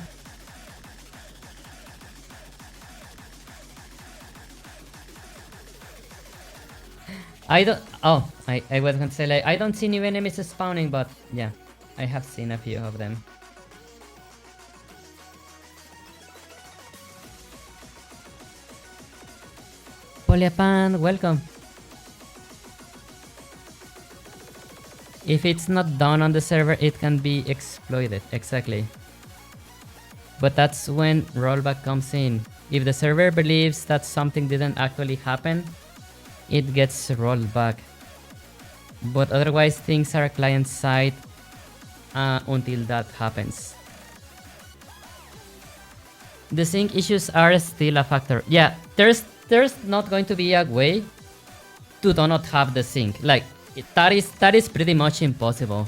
I don't. Oh, I was gonna say like I don't see new enemies spawning, but yeah, I have seen a few of them. Polyapan, welcome. If it's not done on the server, it can be exploited. Exactly. But that's when rollback comes in. If the server believes that something didn't actually happen, it gets rolled back. But otherwise, things are client side until that happens. The sync issues are still a factor. Yeah, there's not going to be a way to do not have the sync. Like that is pretty much impossible.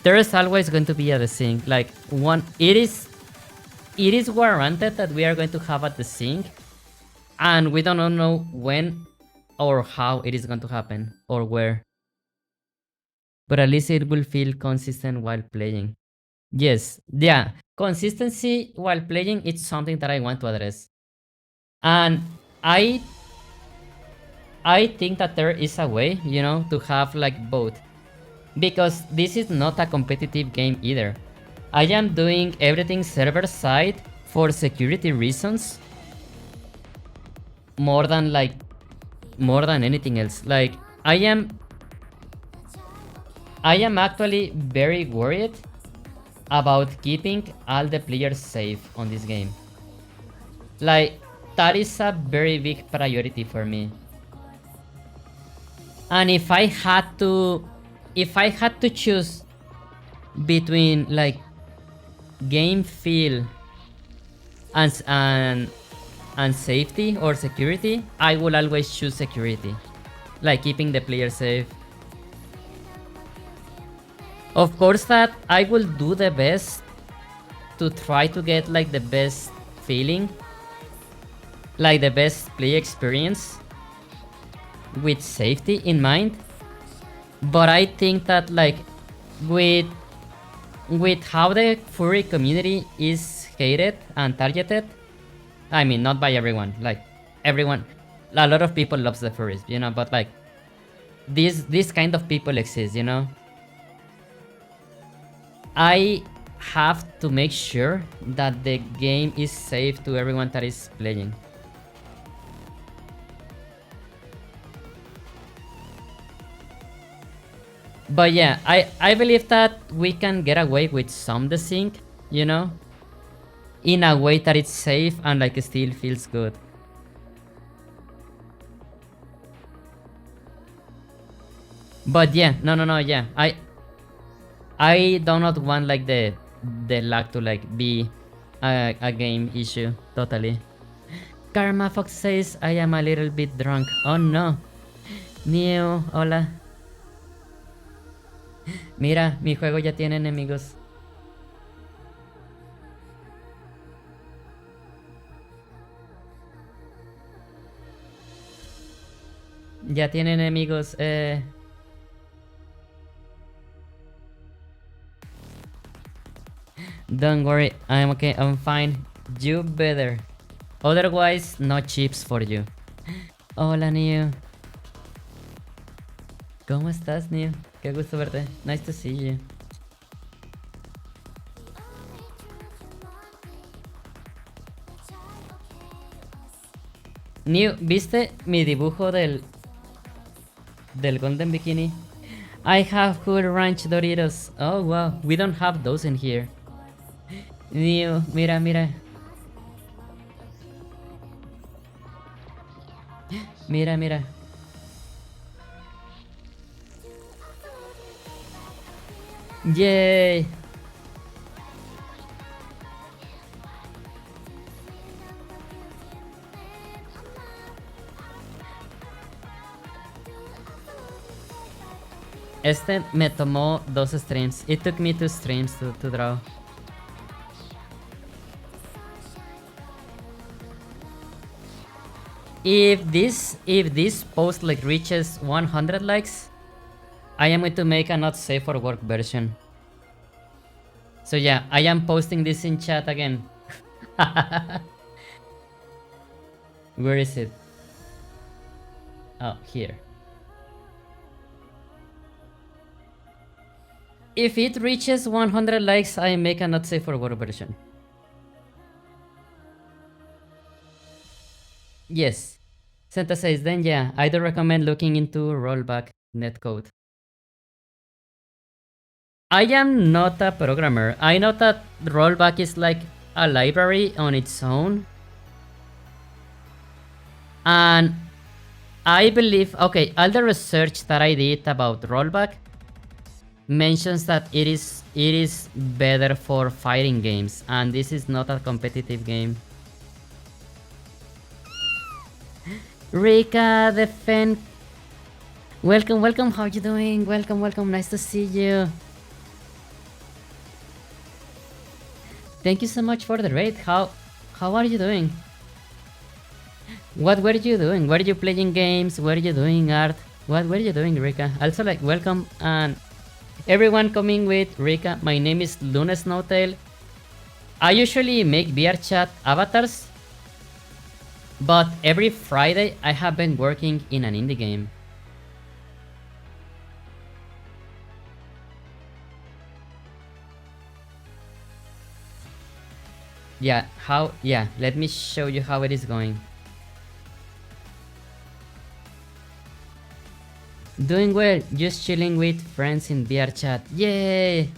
There is always going to be a desync. Like it is warranted that we are going to have a desync, and we don't know when or how it is going to happen or where. But at least it will feel consistent while playing. Yes, yeah, consistency while playing it's something that I want to address, and I think that there is a way, you know, to have like both. Because this is not a competitive game either. I am doing everything server side for security reasons. More than anything else. Like I am actually very worried about keeping all the players safe on this game. Like that is a very big priority for me. And if I had to choose between like game feel and safety or security, I will always choose security. Like keeping the player safe. Of course that I will do the best to try to get like the best feeling, like the best play experience with safety in mind. But I think that like with with how the furry community is hated and targeted, I mean, not by everyone, like everyone, a lot of people loves the furries, you know, but like this kind of people exist, you know. I have to make sure that the game is safe to everyone that is playing. But yeah, I believe that we can get away with some desync, you know, in a way that it's safe and like still feels good. But yeah, no, yeah, I do not want like the lag to like be a game issue totally. Karma Fox says I am a little bit drunk. Oh no. Neo, hola. Mira, mi juego ya tiene enemigos. Ya tiene enemigos. Don't worry, I'm okay, I'm fine. You better. Otherwise, no chips for you. Hola, Neo. ¿Cómo estás, Neo? Qué gusto verte. Nice to see you. Neo, ¿viste mi dibujo del Golden Bikini? I have Cool Ranch Doritos. Oh, wow. We don't have those in here. Neo, mira, mira. Mira, mira. Yay. Este me tomó 2 streams. It took me 2 streams to draw. If this post like reaches 100 likes, I am going to make a not safe for work version. So yeah, I am posting this in chat again. Where is it? Oh, here. If it reaches 100 likes, I make a not safe for work version. Yes. Santa says, then yeah, I do recommend looking into rollback netcode. I am not a programmer. I know that rollback is like a library on its own. And I believe, okay, all the research that I did about rollback mentions that it is better for fighting games, and this is not a competitive game. Rika the Fen, welcome, how you doing? Welcome, nice to see you. Thank you so much for the raid. How are you doing? What were you doing? Were you playing games? Were you doing art? What were you doing, Rika? Also, like, welcome and everyone coming with Rika. My name is Lune Snowtail. I usually make VR chat avatars, but every Friday I have been working in an indie game. Yeah, let me show you how it is going. Doing well, just chilling with friends in VR chat. Yay!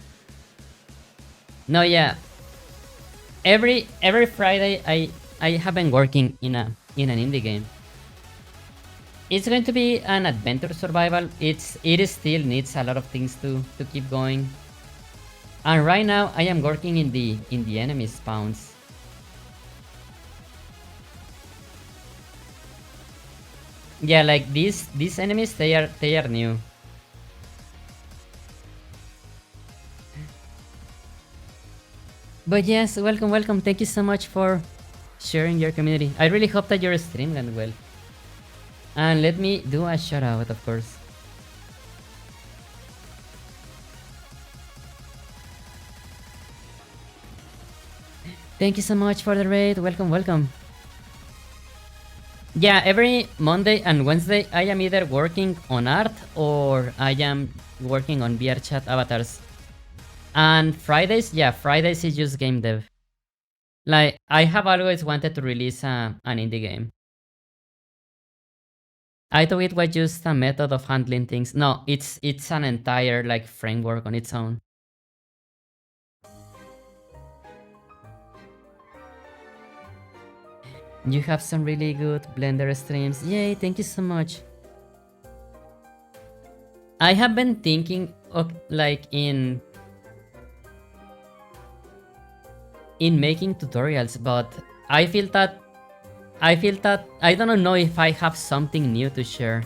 No, yeah. Every Friday I have been working in an indie game. It's going to be an adventure survival. It still needs a lot of things to keep going. And right now I am working in the enemy spawns. Yeah, like these enemies, they are new. But yes, welcome. Thank you so much for sharing your community. I really hope that your stream went well. And let me do a shout out, of course. Thank you so much for the raid. Welcome, welcome. Yeah, every Monday and Wednesday I am either working on art or I am working on VR chat avatars. And Fridays, yeah, Fridays is just game dev. Like, I have always wanted to release an indie game. I thought it was just a method of handling things. No, it's an entire like framework on its own. You have some really good Blender streams. Yay, thank you so much. I have been thinking of like in making tutorials, but I feel that I don't know if I have something new to share.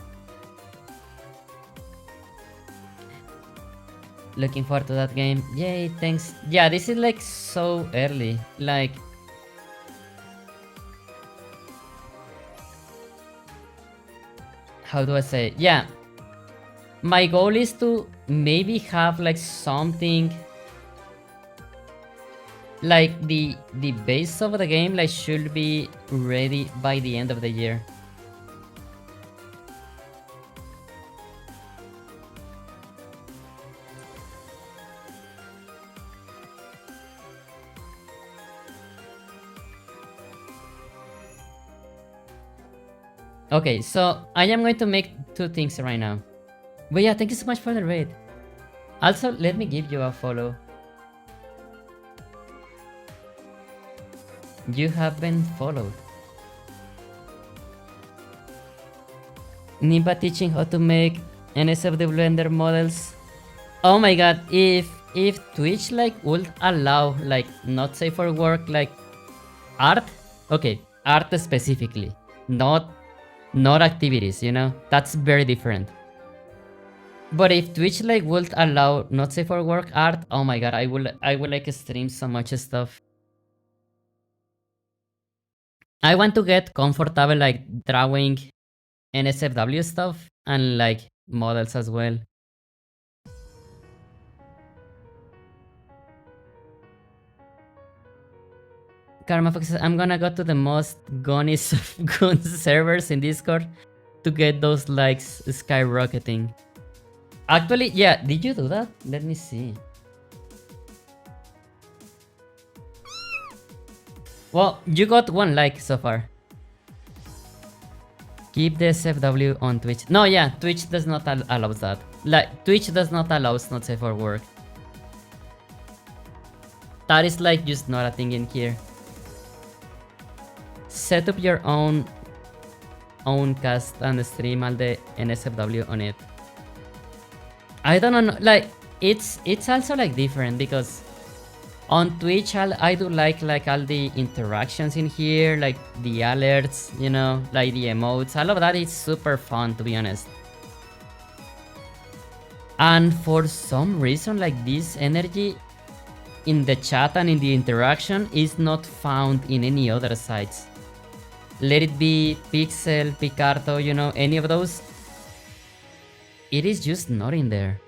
Looking forward to that game. Yay, thanks. Yeah, this is like so early. Like, how do I say? Yeah, my goal is to maybe have like something like the base of the game like should be ready by the end of the year. Okay, so I am going to make two things right now. But yeah, thank you so much for the raid. Also, let me give you a follow. You have been followed. Nimba teaching how to make NSFW Blender models. Oh my god, if Twitch like would allow like not safe for work like art, okay, art specifically, not activities, you know, that's very different. But if Twitch like would allow not safe for work art, oh my god, I will like stream so much stuff. I want to get comfortable like drawing NSFW stuff and like models as well. Karma Fox says, I'm gonna go to the most gunis of guns servers in Discord to get those likes skyrocketing. Actually, yeah, did you do that? Let me see. Well, you got one like so far. Keep the SFW on Twitch. No, yeah, Twitch does not allow that. Like, Twitch does not allow not safe for work. That is like just not a thing in here. Set up your own cast and stream all the NSFW on it. I don't know, like it's also like different because on Twitch I do like all the interactions in here, like the alerts, you know, like the emotes, all of that is super fun to be honest. And for some reason like this energy in the chat and in the interaction is not found in any other sites. Let it be Pixel, Picarto, you know, any of those. It is just not in there.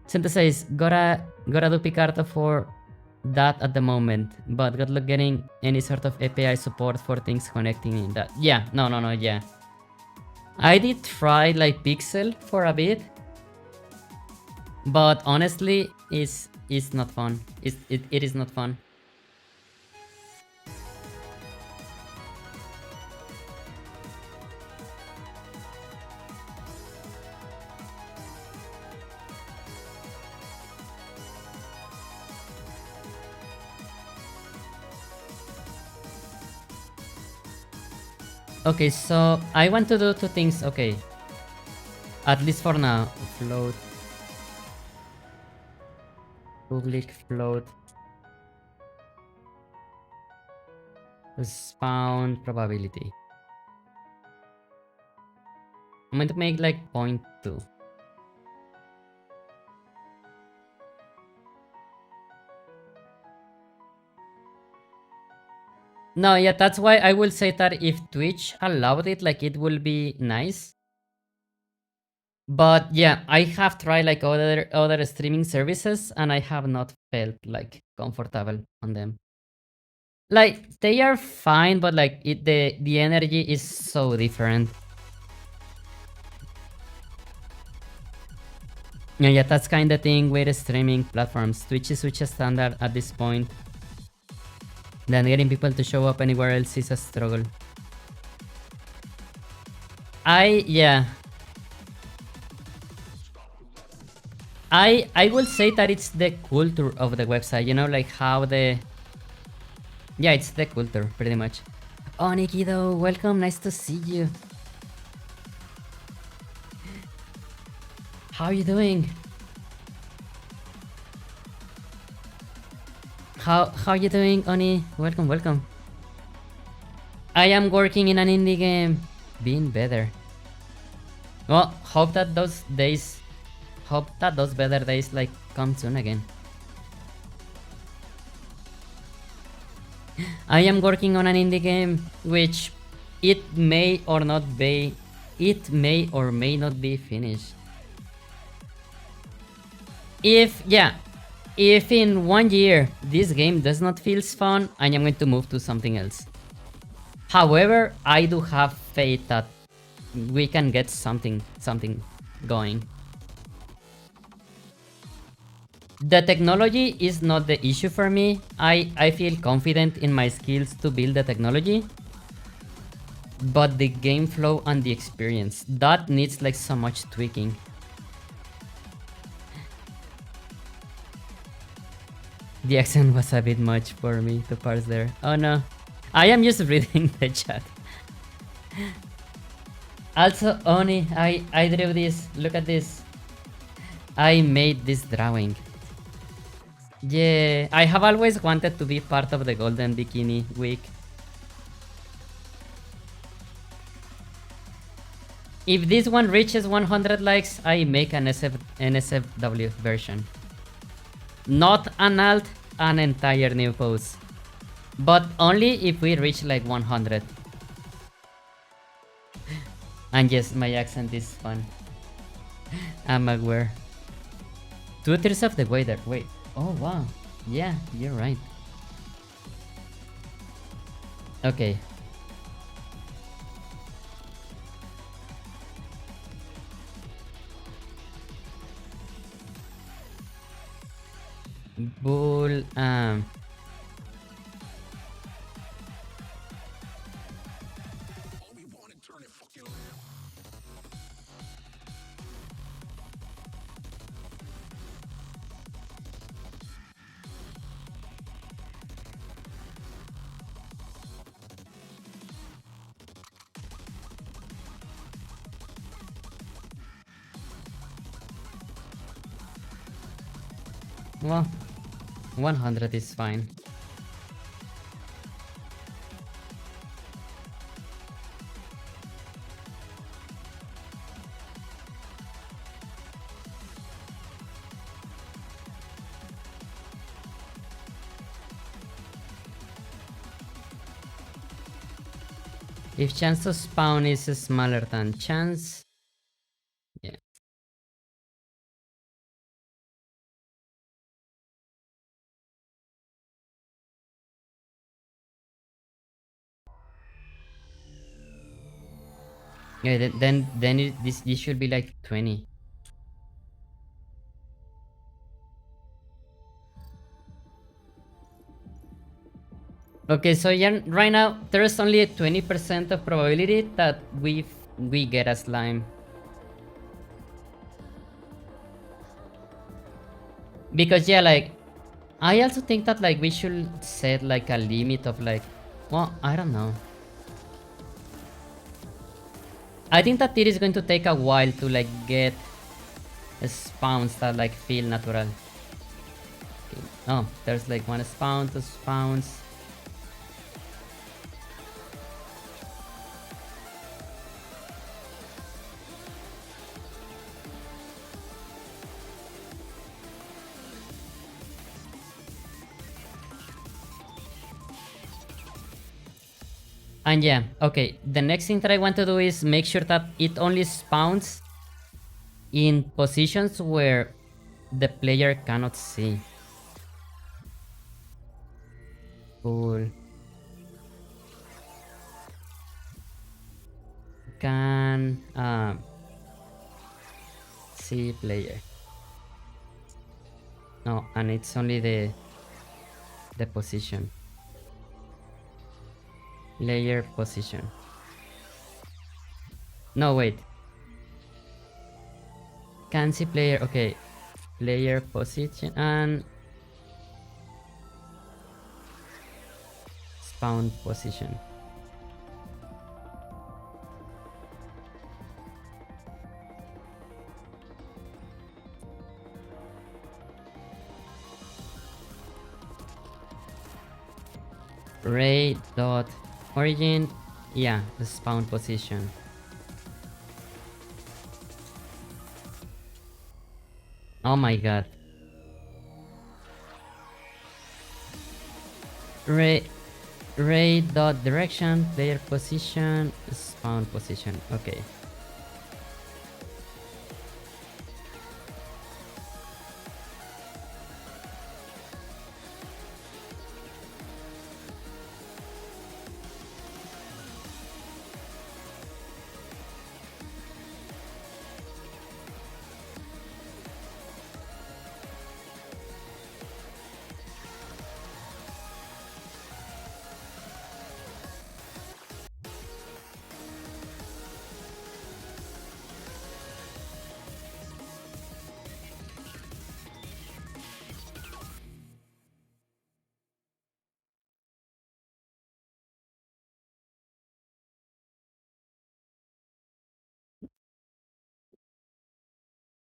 Synthesize, gotta do Picarto for that at the moment, but good luck getting any sort of API support for things connecting in that. Yeah, no, yeah. I did try like Pixel for a bit, but honestly, it's not fun. It is not fun. Okay, so I want to do two things. Okay, at least for now. Float. Public float. Spawn probability. I'm going to make like 0.2. No, yeah, that's why I will say that if Twitch allowed it, like it will be nice. But yeah, I have tried like other streaming services, and I have not felt like comfortable on them. Like they are fine, but like the energy is so different. Yeah, that's kind of thing with streaming platforms. Twitch is such a standard at this point that getting people to show up anywhere else is a struggle. Yeah, I will say that it's the culture of the website. You know, like how the yeah, it's the culture pretty much. Oh, Nikido, welcome. Nice to see you. How are you doing? How you doing, Oni? Welcome, welcome. I am working in an indie game. Being better. Well, hope that those better days like come soon again. I am working on an indie game which it may or may not be finished. If in 1 year this game does not feel fun, I am going to move to something else. However, I do have faith that we can get something going. The technology is not the issue for me. I feel confident in my skills to build the technology. But the game flow and the experience, that needs like so much tweaking. The accent was a bit much for me to parse there. Oh no. I am just reading the chat. Also, Oni, I drew this. Look at this. I made this drawing. Yeah, I have always wanted to be part of the Golden Bikini Week. If this one reaches 100 likes, I make an NSFW version. Not an alt, an entire new pose. But only if we reach like 100. And yes, my accent is fun. I'm aware. 2/3 of the way there. Wait. Oh wow. Yeah, you're right. Okay. Bull. Well, 100 is fine. If chance to spawn is smaller than chance, yeah. Yeah, this should be like 20. Okay, so yeah, right now there's only a 20% of probability that we get a slime. Because yeah, like I also think that like we should set like a limit of like, well, I don't know. I think that it is going to take a while to like get spawns that like feel natural. Okay. Oh, there's like one spawn, two spawns. And yeah, okay, the next thing that I want to do is make sure that it only spawns in positions where the player cannot see. Cool. Can see player. No, and it's only the position. Player position. No, wait. Can see player. Okay. Player position and spawn position. Ray dot origin. Yeah, the spawn position. Oh my god. Ray dot direction, player position, spawn position. Okay.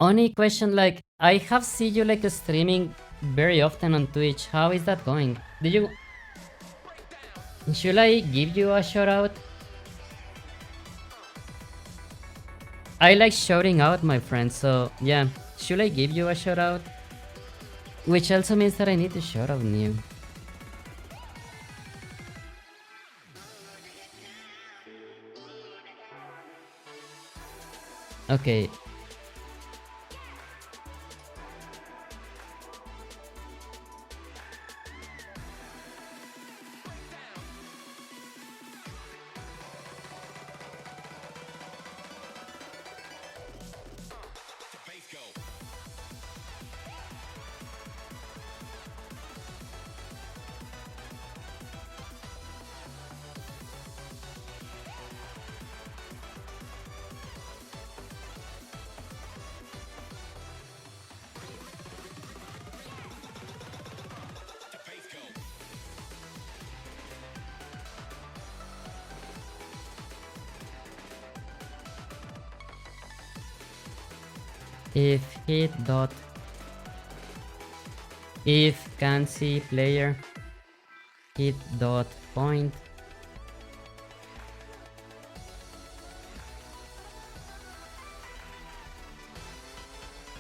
Only question, like, I have seen you like streaming very often on Twitch. How is that going? Did you should I give you a shout out? I like shouting out my friends, so yeah. Should I give you a shout out? Which also means that I need to shout out you. Okay. If hit dot if can see player hit dot point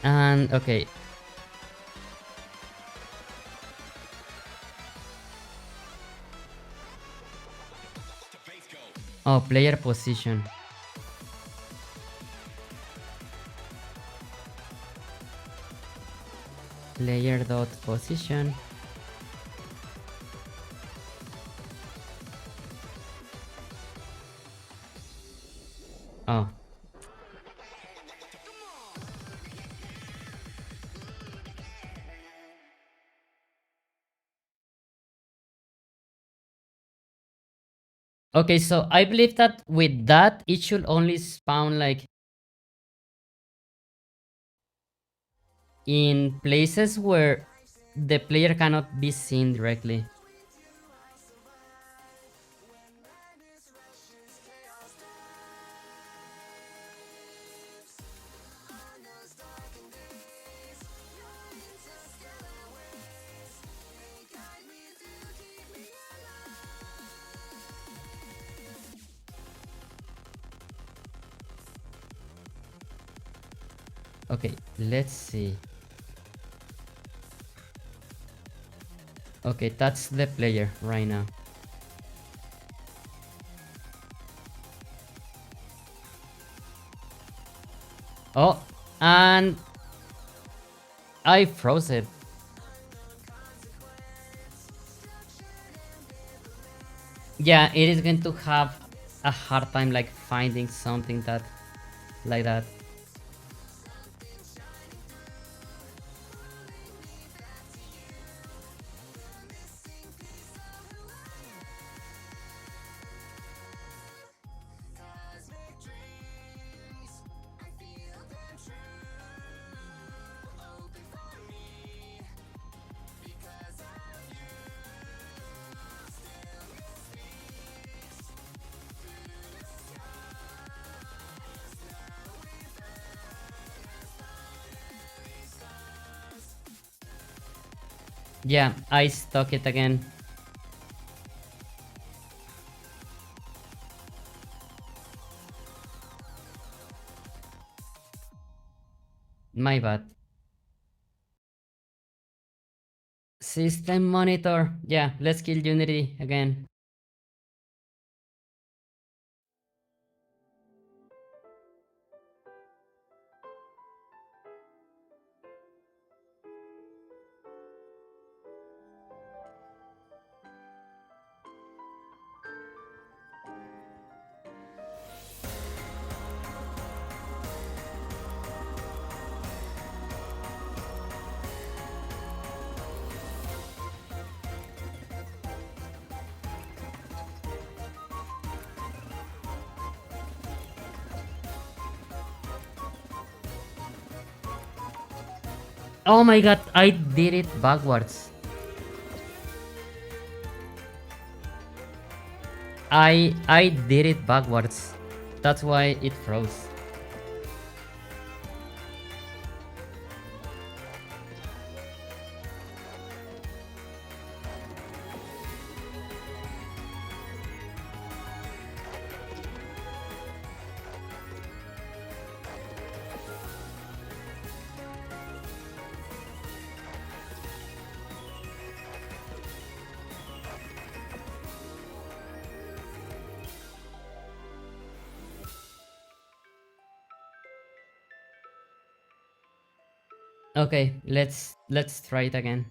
and okay. Oh, player position. Player dot position. Oh. Okay, so I believe that with that it should only spawn like in places where the player cannot be seen directly. Okay, let's see. Okay, that's the player right now. Oh, And I froze it. Yeah, it is going to have a hard time like finding something that like that. Yeah, I stuck it again. My bad. System monitor. Yeah, let's kill Unity again. Oh my god, I did it backwards. I did it backwards. That's why it froze. Okay, let's try it again.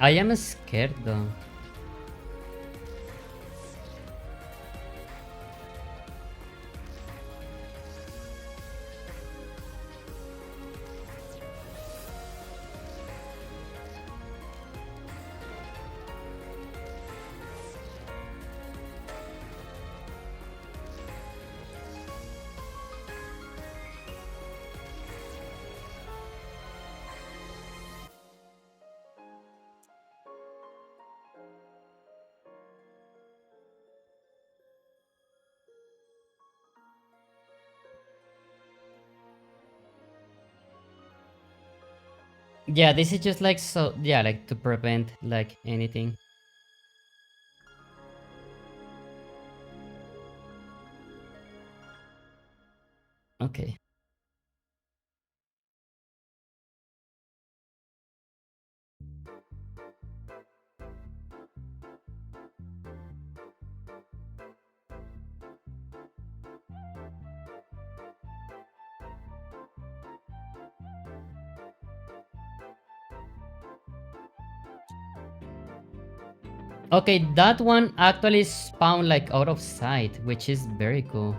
I am scared though. Yeah, this is just like so yeah, like to prevent like anything. Okay. Okay, that one actually spawned like out of sight, which is very cool.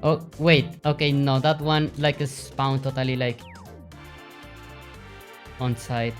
Oh wait, okay, no, that one like spawned totally like on site.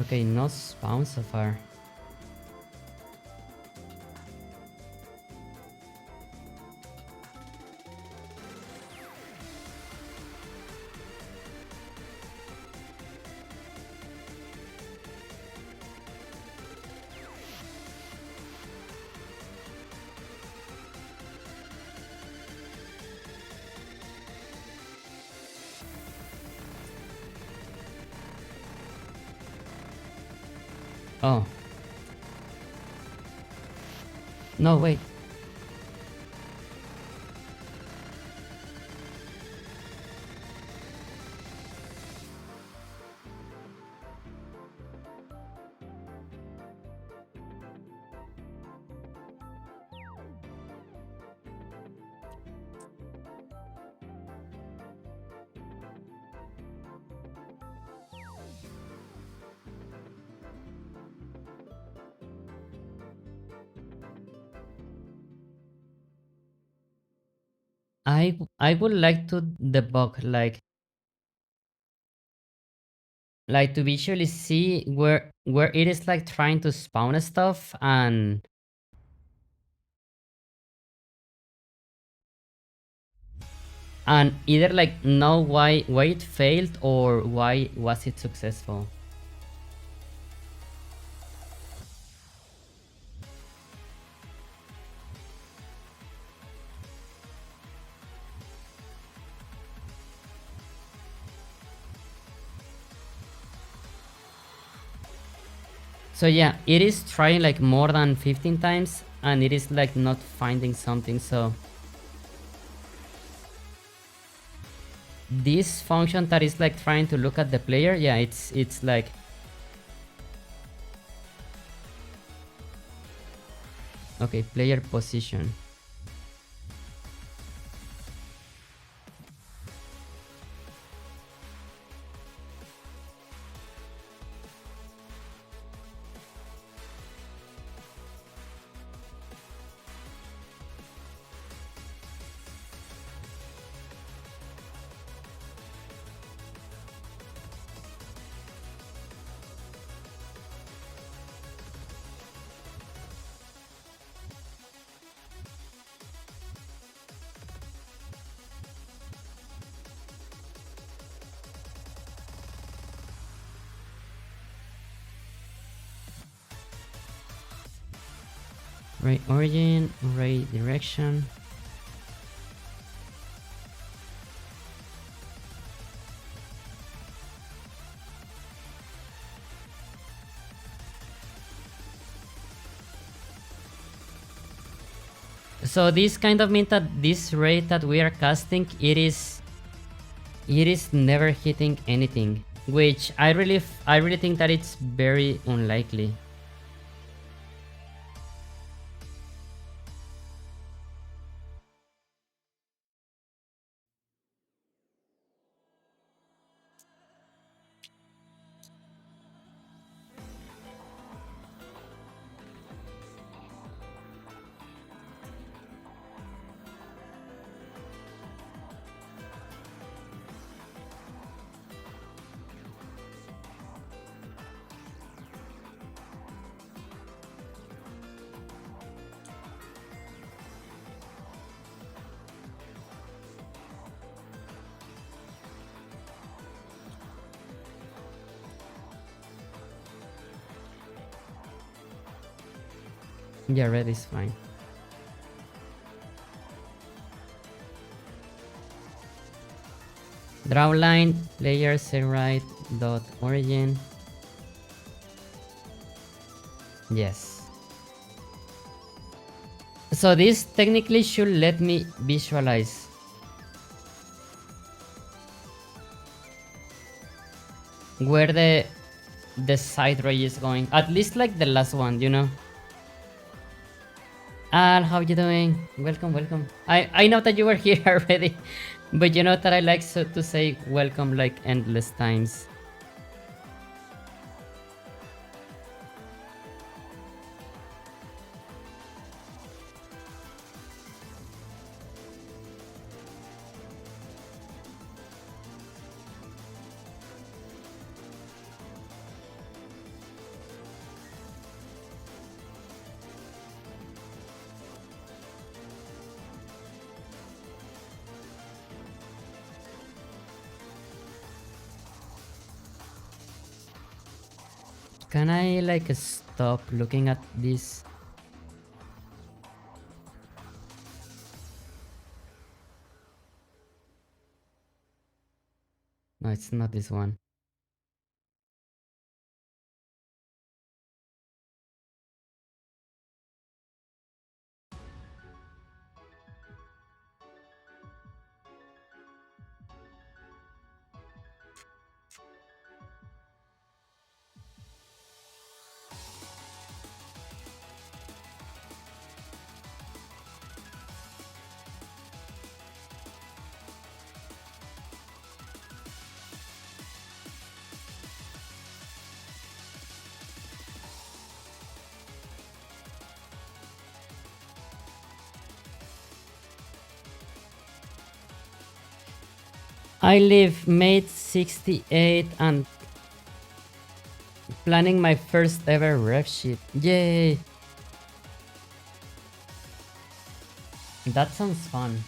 Okay, no spawn so far. Oh. No, wait. I would like to debug, like to visually see where it is like trying to spawn stuff, and either like know why it failed or why was it successful. So yeah, it is trying like more than 15 times and it is like not finding something. So this function that is like trying to look at the player, yeah, it's like, okay, player position. Right origin, right direction. So this kind of means that this rate that we are casting, it is never hitting anything, which I really think that it's very unlikely. Yeah, red is fine. Draw line, player set right dot origin. Yes. So this technically should let me visualize where the side ray is going. At least like the last one, you know. Al, how you doing? Welcome, welcome. I know that you were here already, but you know that I like to say welcome like endless times. Can I like stop looking at this? No, it's not this one. I live mate 68 and planning my first ever rev ship. Yay! That sounds fun.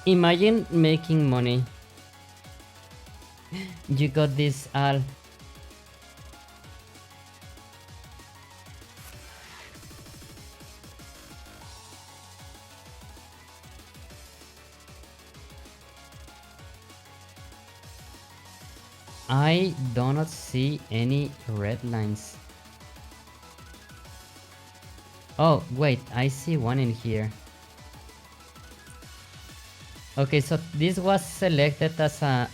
Imagine making money. You got this, Al. I do not see any red lines. Oh, wait, I see one in here. Okay, so this was selected as a...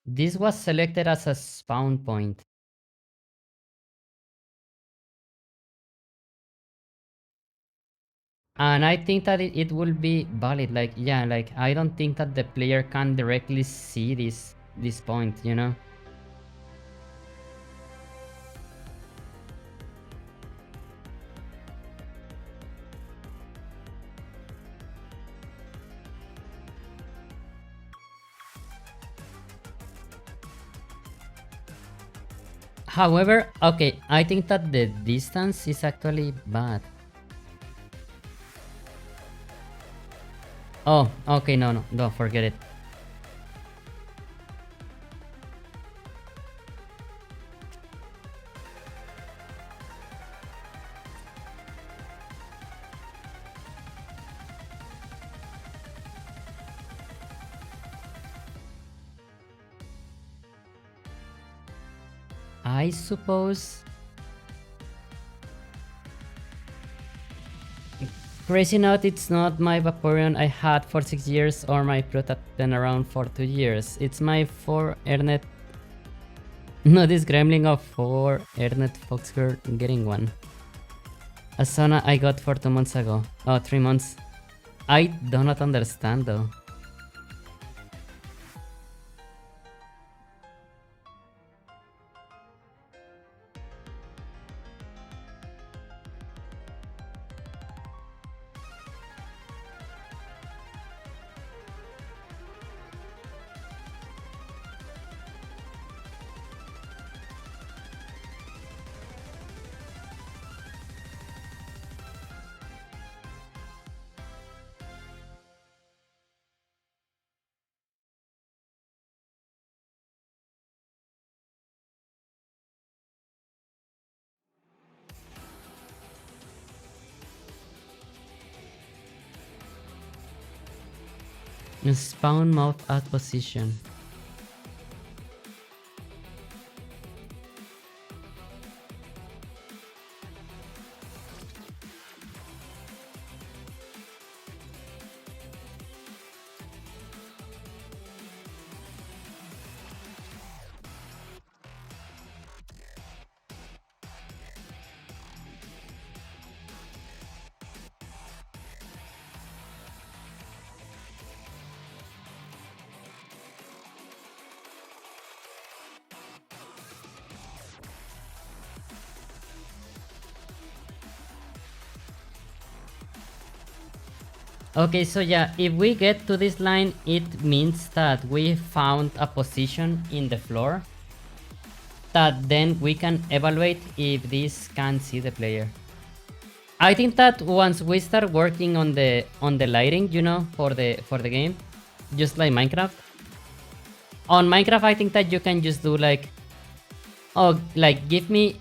This was selected as a spawn point. And I think that it will be valid. Like, yeah, like, I don't think that the player can directly see this point, you know? However, okay, I think that the distance is actually bad. Oh, okay, no, forget it. I suppose... Crazy note, it's not my Vaporeon I had for 6 years or my Prototype been around for 2 years. It's my 4 Ernet... No, this gremlin of 4 Ernet Foxgirl getting one. Asana I got for 2 months ago. Oh, 3 months. I do not understand though. Spawn mouth at position. Okay, so yeah, if we get to this line, it means that we found a position in the floor that then we can evaluate if this can see the player. I think that once we start working on the lighting, you know, for the game, just like Minecraft. On Minecraft, I think that you can just do like, oh, like give me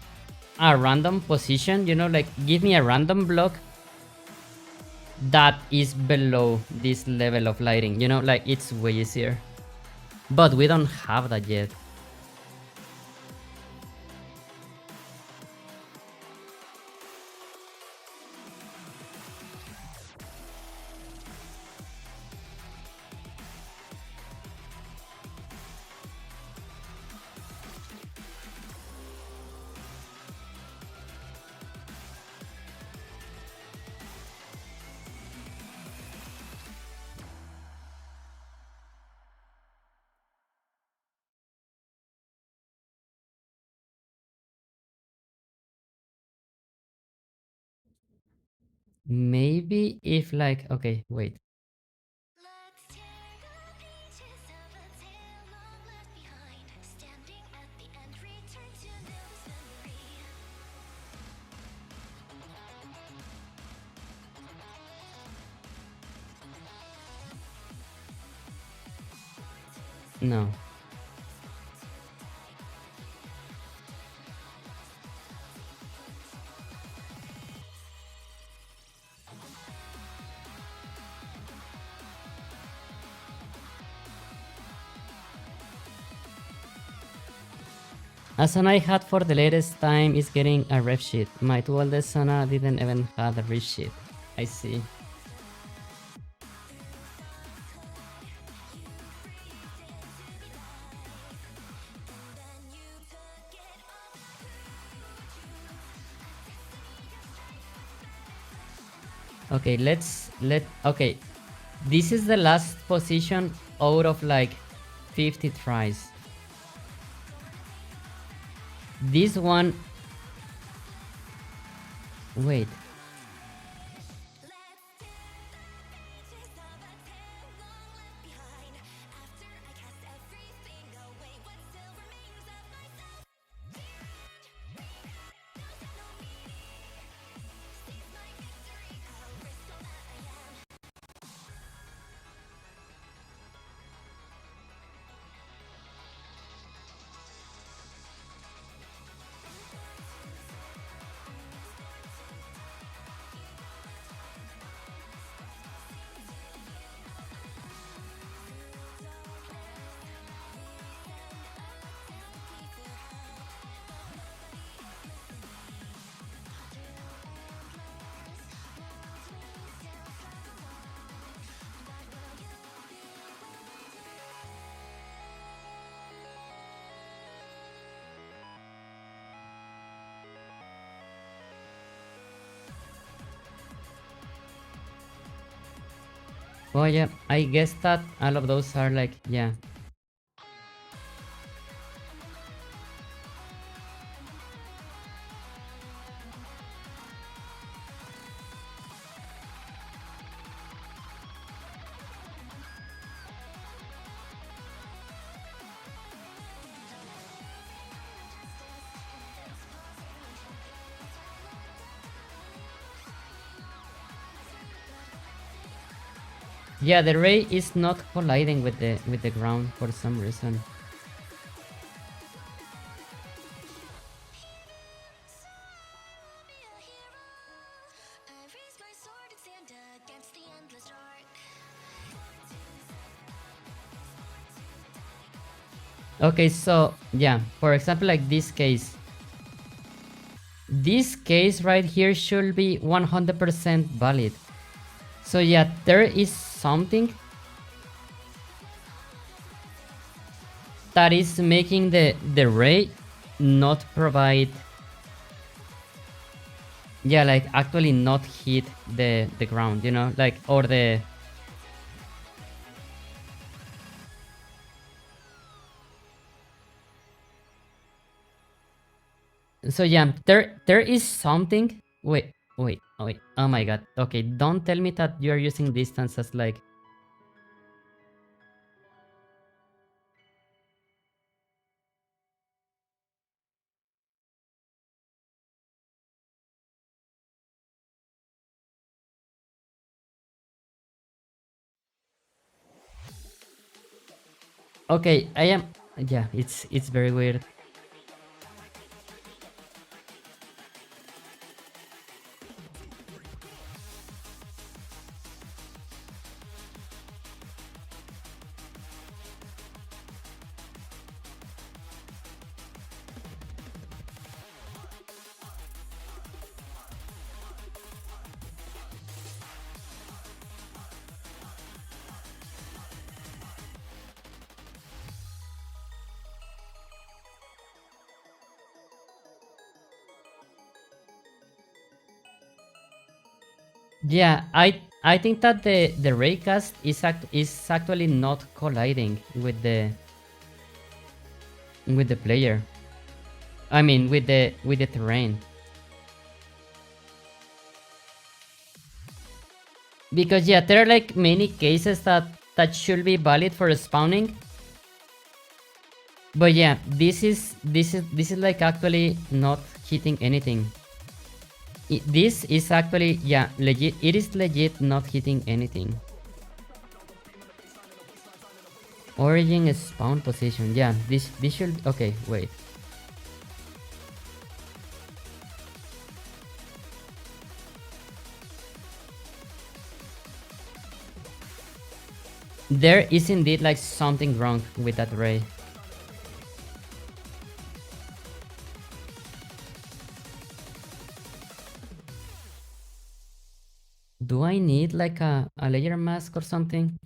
a random position, you know, like give me a random block that is below this level of lighting, you know, like it's way easier. But we don't have that yet. Maybe if like, okay, wait. No. A son I had for the latest time is getting a ref sheet. My two oldest son didn't even have a ref sheet. I see. Okay, okay. This is the last position out of like 50 tries. This one, wait. Oh yeah, I guess that all of those are like, yeah. Yeah, the ray is not colliding with the ground for some reason. Okay, so yeah, for example, like this case right here should be 100% valid. So yeah, there is something that is making the ray not provide, yeah, like actually not hit the ground, you know, like, or the, so yeah, there is something. Wait. Oh wait, oh my god. Okay, don't tell me that you are using distance as like... Okay, I am... Yeah, it's very weird. Yeah, I think that the raycast is actually not colliding with the player. I mean with the terrain. Because yeah, there are like many cases that should be valid for spawning. But yeah, this is like actually not hitting anything. This is actually, yeah, legit. It is legit not hitting anything. Origin spawn position. Yeah, this should... Okay, wait. There is indeed like something wrong with that ray. Do I need like a layer mask or something?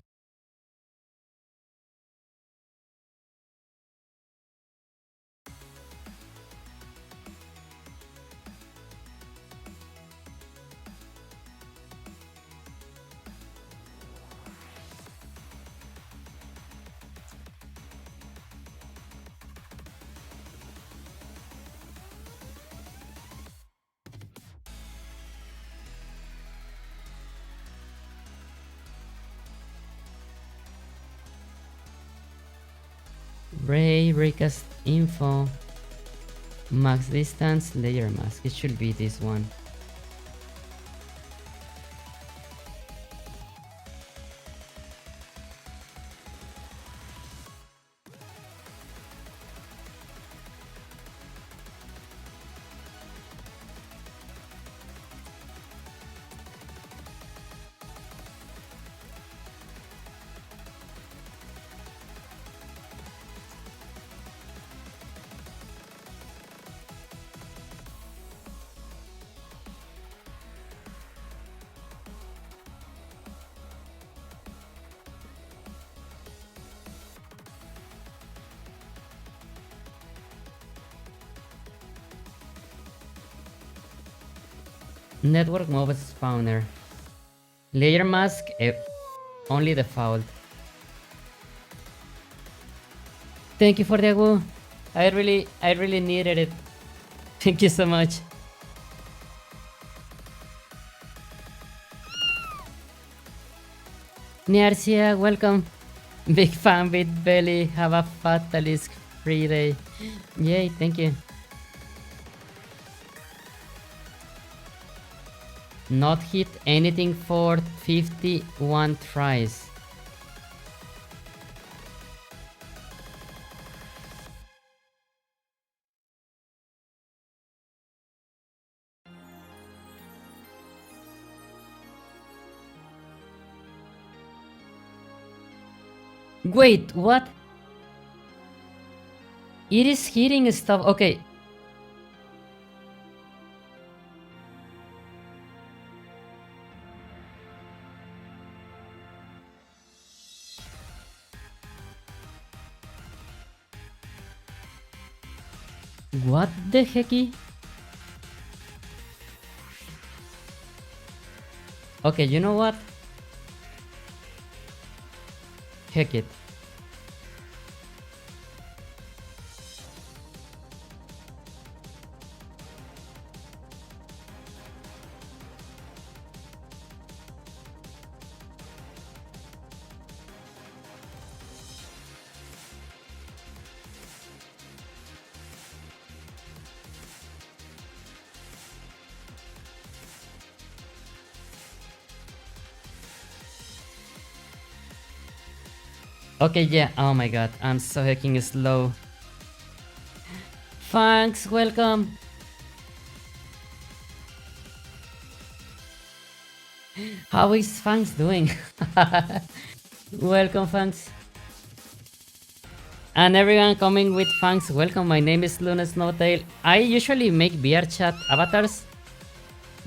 Raycast info. Max distance, layer mask. It should be this one. Network mob spawner. Layer mask, only default. Thank you for the agua. I really needed it. Thank you so much. Niarcia, welcome. Big fan with belly. Have a fatalist free day. Yay, thank you. Not hit anything for 51 tries. Wait, what? It is hitting stuff. Okay. What the hecky? Okay, you know what? Heck it. Okay, yeah. Oh my god, I'm so hecking slow. Thanks, welcome. How is Fangs doing? Welcome, Fangs. And everyone coming with Fangs, welcome. My name is Lune Snowtail. I usually make VR chat avatars,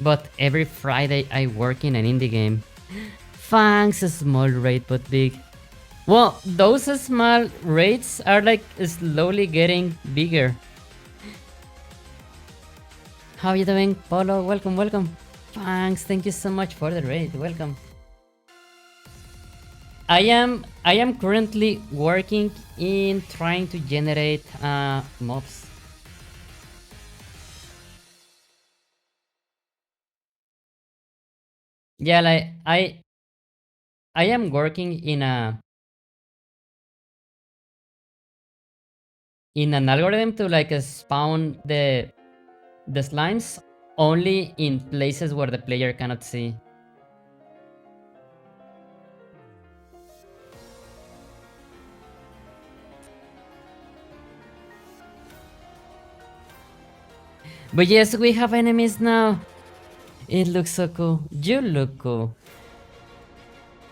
but every Friday I work in an indie game. Fangs, a small raid but big. Well, those small raids are like slowly getting bigger. How you doing, Polo? Welcome, welcome. Thanks, thank you so much for the raid. Welcome. I am currently working in trying to generate mobs. Yeah, like I am working in an algorithm to like spawn the slimes only in places where the player cannot see. But yes, we have enemies now. It looks so cool. You look cool.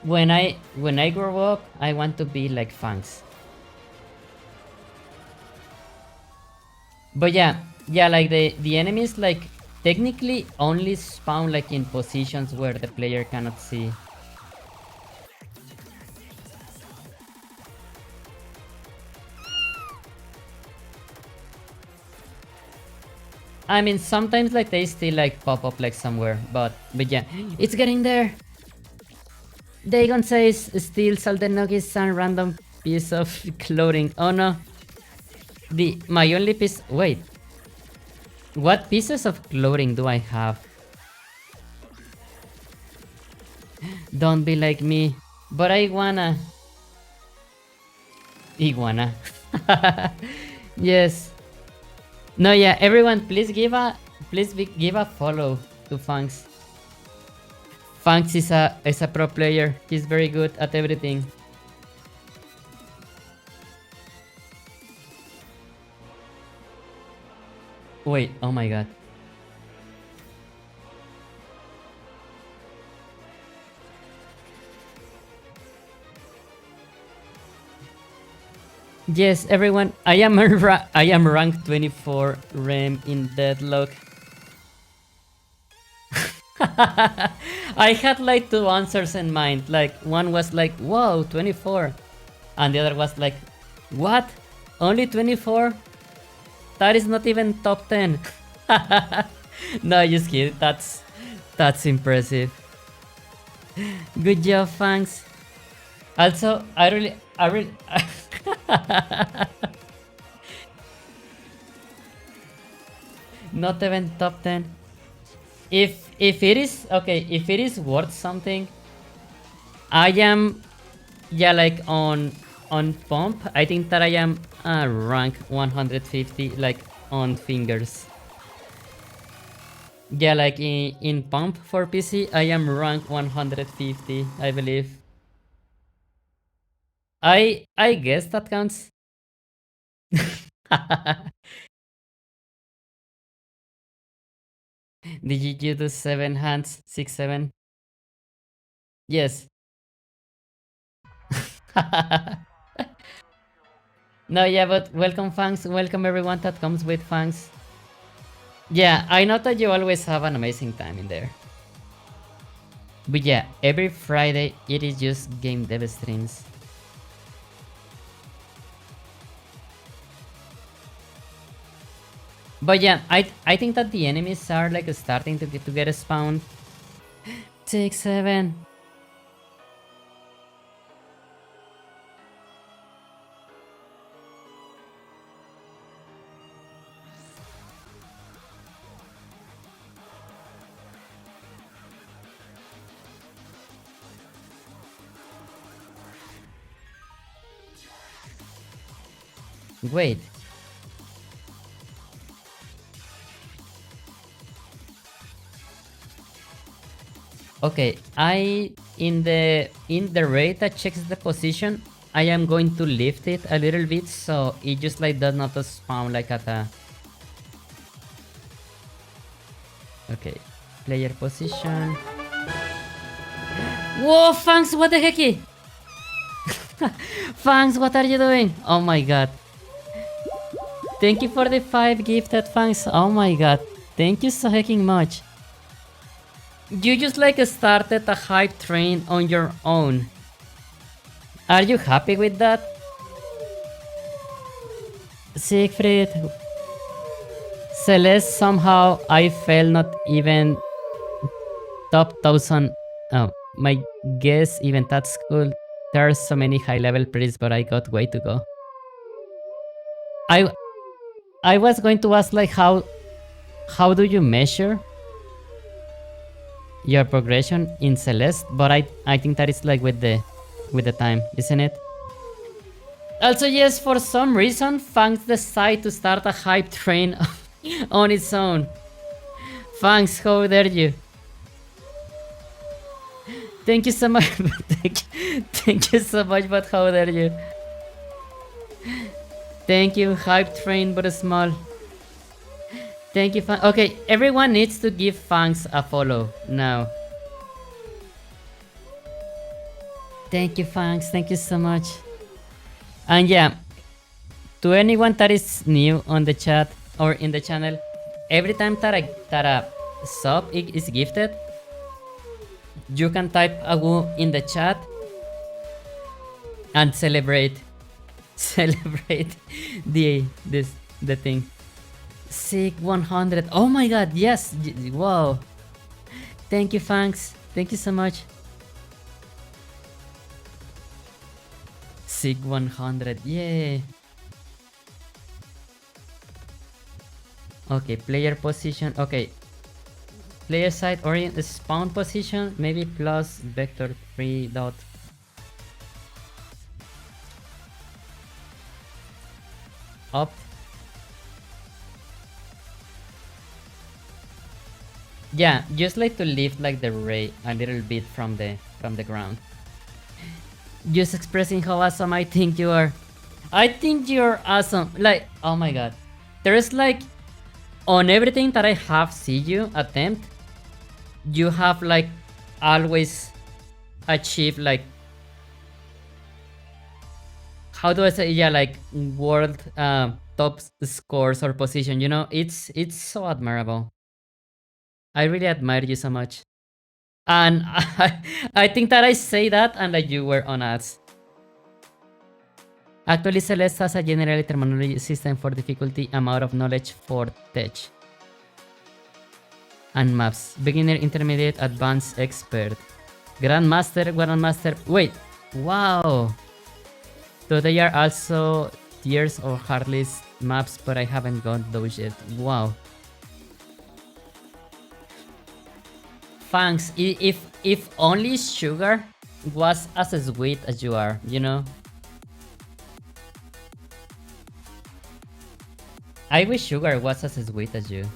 When I grow up, I want to be like Fangs. But yeah, like the enemies like technically only spawn like in positions where the player cannot see. I mean, sometimes like they still like pop up like somewhere, but yeah, it's getting there. Dagon says steals all the nuggets and random piece of clothing. Oh no, my only piece. Wait, what pieces of clothing do I have? Don't be like me, but I wanna. Iguana. Yes. No, yeah, everyone, give a follow to Funks. Funks is a pro player. He's very good at everything. Wait, oh my god. Yes, everyone, I am I am rank 24 rem in deadlock. I had like two answers in mind. Like one was like, "Whoa, 24," and the other was like, "What? Only 24? That is not even top 10." No, just kidding. That's impressive. Good job, thanks. Also, I really. Not even top 10. If it is okay, if it is worth something, I am like on pump. I think that I am rank 150 like on fingers. Yeah, like in pump for PC, I am rank 150, I believe. I guess that counts. Did you do 7 hands? 6, 7? Yes. No, yeah, but welcome, Fangs. Welcome everyone that comes with Fangs. Yeah, I know that you always have an amazing time in there. But yeah, every Friday it is just game dev streams. But yeah, I think that the enemies are like starting to get spawned. 6, 7. Wait. Okay, in the raid that checks the position, I am going to lift it a little bit so it just like does not spawn like at a... Okay, player position. Whoa, Fangs, what the hecky? Fangs, what are you doing? Oh my god. Thank you for the 5 gifted, Fangs. Oh my god. Thank you so hecking much. You just like started a hype train on your own. Are you happy with that? Siegfried. Celeste, somehow I fell not even top 1000. Oh, my guess, even that's cool. There are so many high level priests, but I got way to go. I was going to ask like how do you measure your progression in Celeste, but I think that is like with the time, isn't it? Also, yes, for some reason, Fangs decided to start a hype train on its own. Fangs, how dare you? Thank you so much. Thank you so much, but how dare you? Thank you, hype train, but small. Thank you, Fangs. Okay, everyone needs to give Fangs a follow now. Thank you, Fangs. Thank you so much. And yeah, to anyone that is new on the chat or in the channel, every time that a sub is gifted, you can type a woo in the chat and celebrate the thing. Sig 100. Oh my god, yes. Wow. Thank you, Fangs. Thank you so much. Sig 100. Yay. Okay, player position. Okay. Player side orient spawn position. Maybe plus vector 3 dot. Up. Yeah, just like to lift like the ray a little bit from the ground. Just expressing how awesome I think you are. I think you're awesome. Like, oh my god. There's like, on everything that I have seen you attempt, you have like always achieved like, how do I say, yeah, like world top scores or position, you know? It's so admirable. I really admire you so much. And I think that I say that and that you were on ads. Actually, Celeste has a general terminology system for difficulty, amount of knowledge for tech and maps. Beginner, intermediate, advanced, expert. Grandmaster, grandmaster. Wait, wow. So they are also tiers or hardlist maps, but I haven't got those yet. Wow. Thanks. If only Sugar was as sweet as you are, you know? I wish Sugar was as sweet as you.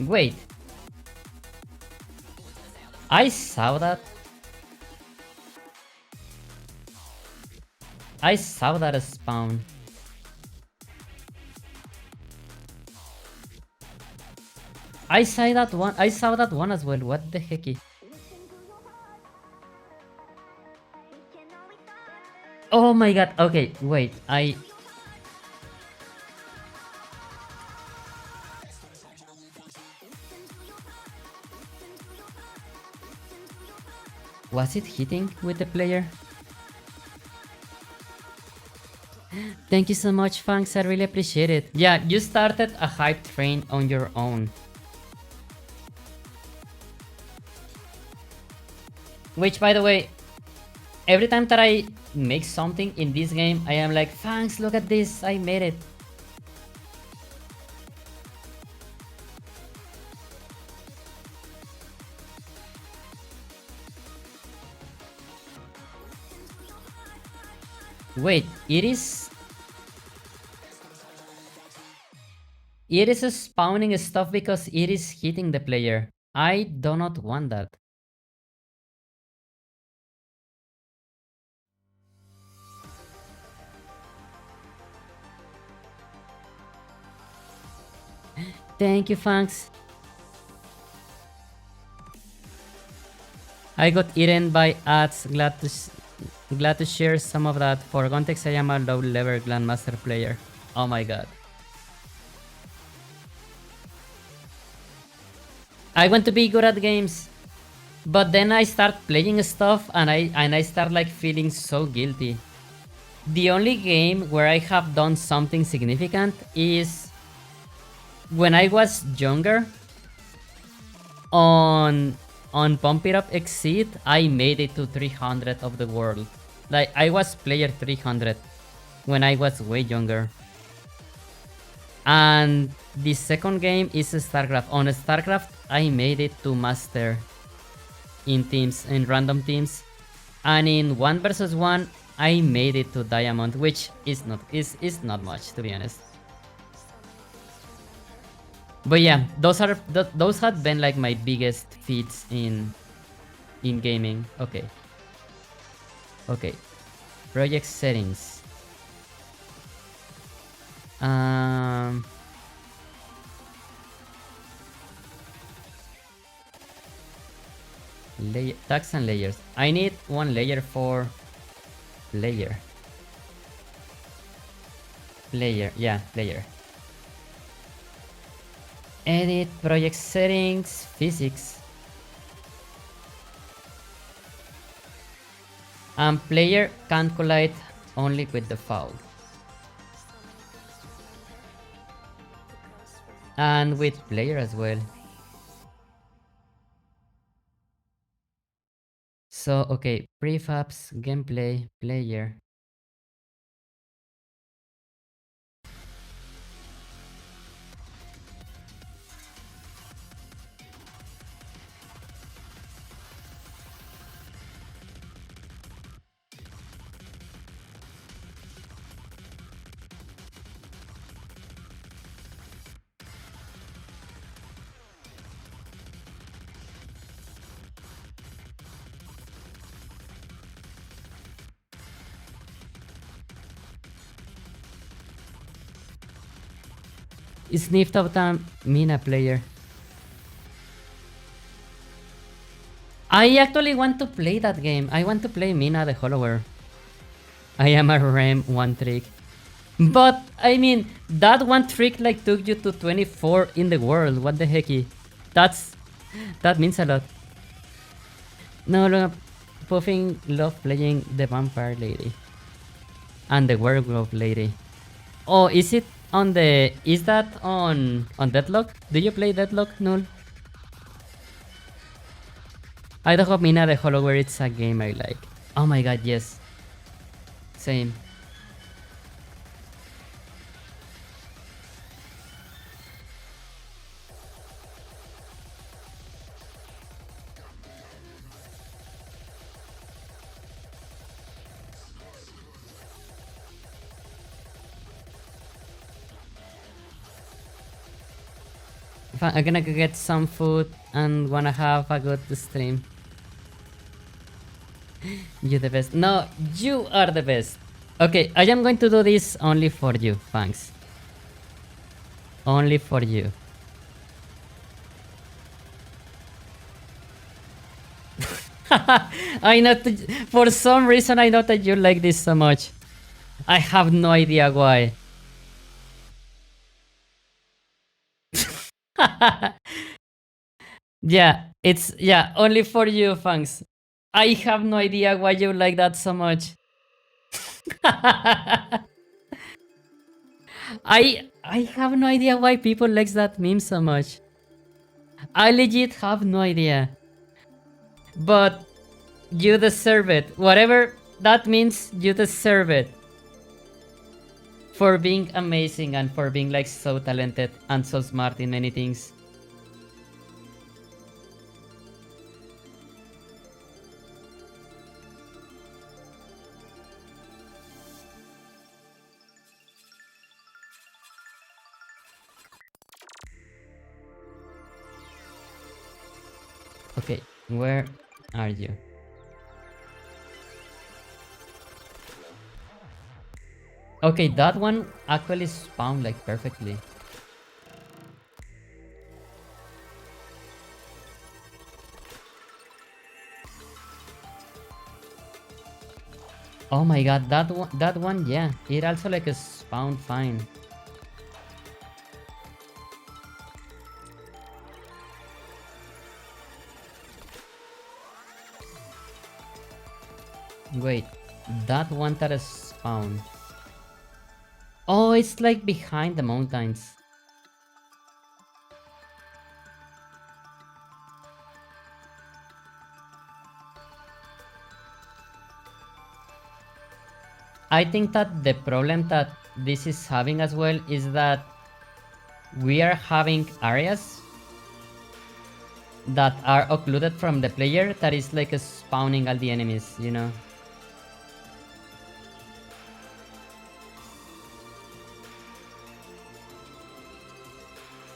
Wait. I saw that. I saw that spawn. I saw that one. I saw that one as well. What the hecky? Oh my god. Okay, wait. Was it hitting with the player? Thank you so much, Fangs. I really appreciate it. Yeah, you started a hype train on your own. Which, by the way, every time that I make something in this game, I am like, Fangs, look at this, I made it. Wait, it is... It is spawning stuff because it is hitting the player. I do not want that. Thank you, thanks. I got eaten by ads. Glad to share some of that. For context, I am a low-level Grandmaster player. Oh my god. I want to be good at games, but then I start playing stuff and I start like feeling so guilty. The only game where I have done something significant is when I was younger. On Pump It Up Exceed, I made it to 300 of the world. Like I was player 300 when I was way younger. And the second game is StarCraft. On StarCraft, I made it to master in teams, in random teams. And in 1 versus 1, I made it to diamond, which is not much, to be honest. But yeah, those had been like my biggest feats in gaming. Okay. Okay. Project settings. Tags and layers. I need one layer for player. Player, yeah, player. Edit, project settings, physics. And player can collide only with the foul. And with player as well. So, okay, prefabs, gameplay, player. Sniffed out a Mina player. I actually want to play that game. I want to play Mina the Hollower. I am a RAM one trick. But, I mean, that one trick like took you to 24 in the world. What the hecky? That means a lot. No, no, Puffing love playing the vampire lady. And the werewolf lady. Oh, is it on the... Is that on Deadlock? Do you play Deadlock, Null? I don't hope Mina the Hollower it's a game I like. Oh my god, yes. Same. I'm gonna go get some food and wanna have a good stream. You the best. No, you are the best. Okay, I am going to do this only for you. Thanks. Only for you. I know. For some reason, I know that you like this so much. I have no idea why. Yeah, it's only for you, thanks. I have no idea why you like that so much. I have no idea why people likes that meme so much. I legit have no idea. But you deserve it. Whatever that means, you deserve it. For being amazing and for being like so talented and so smart in many things. Okay, where are you? Okay, that one actually spawned like perfectly. Oh my god, that one, yeah, it also like a spawned fine. Wait, that one that is spawned. Oh, it's like behind the mountains. I think that the problem that this is having as well is that we are having areas that are occluded from the player that is like spawning all the enemies, you know?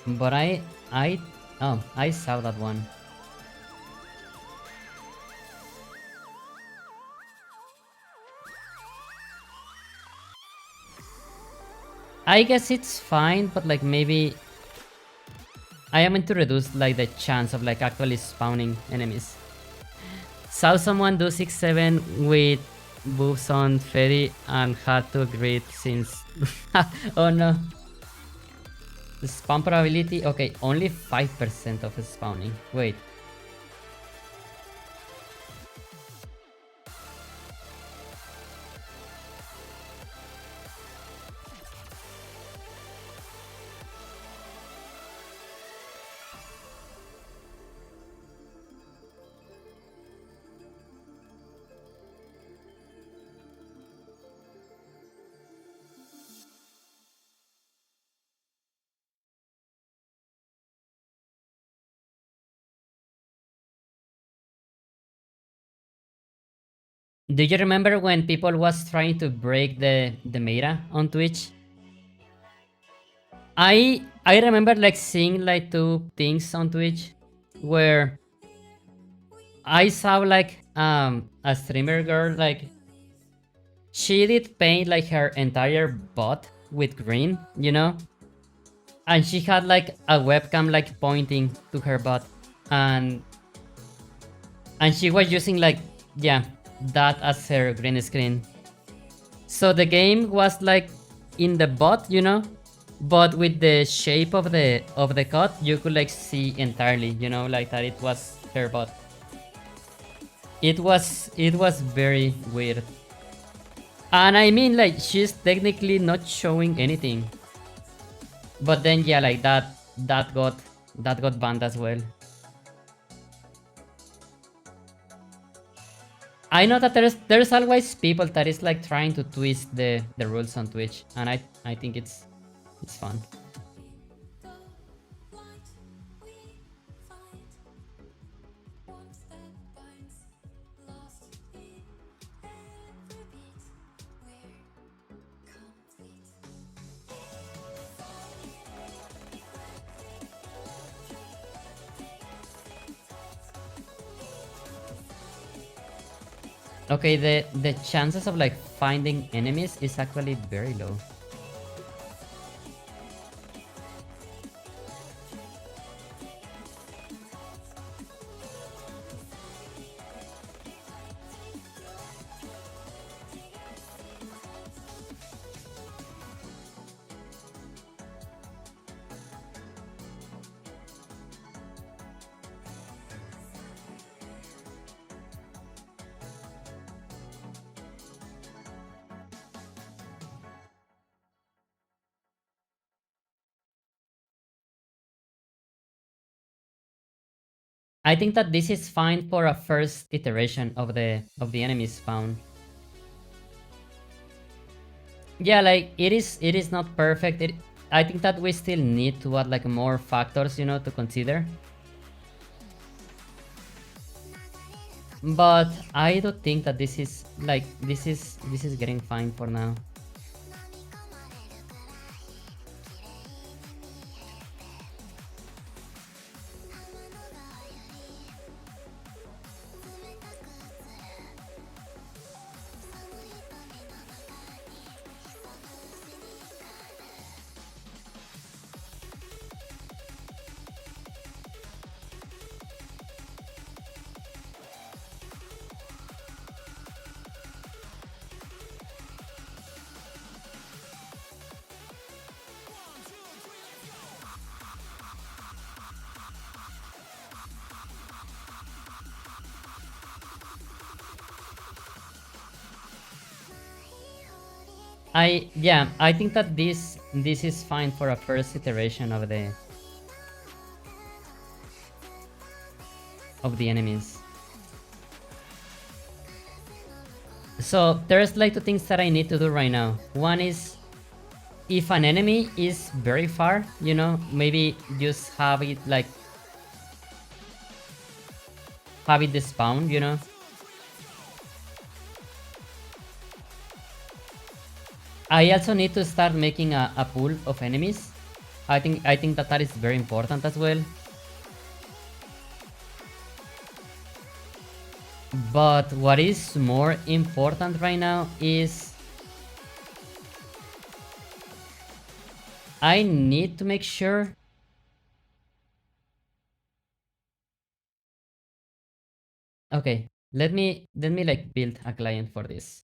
But I saw that one. I guess it's fine, but like maybe I am going to reduce like the chance of like actually spawning enemies. Saw someone do 6-7 with boobs on Fairy and had to agree since... Oh no. The spawn probability, okay, only 5% of spawning. Wait. Do you remember when people was trying to break the meta on Twitch? I remember like seeing like two things on Twitch where I saw like a streamer girl like she did paint like her entire bot with green, you know? And she had like a webcam like pointing to her bot and she was using like, yeah, that as her green screen. So the game was like in the bot, you know, but with the shape of the cut, you could like see entirely, you know, like that it was her bot. It was very weird. And I mean like she's technically not showing anything. But then yeah, like that got banned as well. I know that there's always people that is like trying to twist the rules on Twitch, and I think it's fun. Okay, the chances of like finding enemies is actually very low. I think that this is fine for a first iteration of the enemy spawn. Yeah, like it is not perfect. I think that we still need to add like more factors, you know, to consider. But I don't think that this is like this is getting fine for now. I think that this is fine for a first iteration of the enemies. So there's like two things that I need to do right now. One is, if an enemy is very far, you know, maybe just have it like despawn, you know. I also need to start making a pool of enemies. I think that is very important as well. But what is more important right now is I need to make sure. Okay, let me like build a client for this.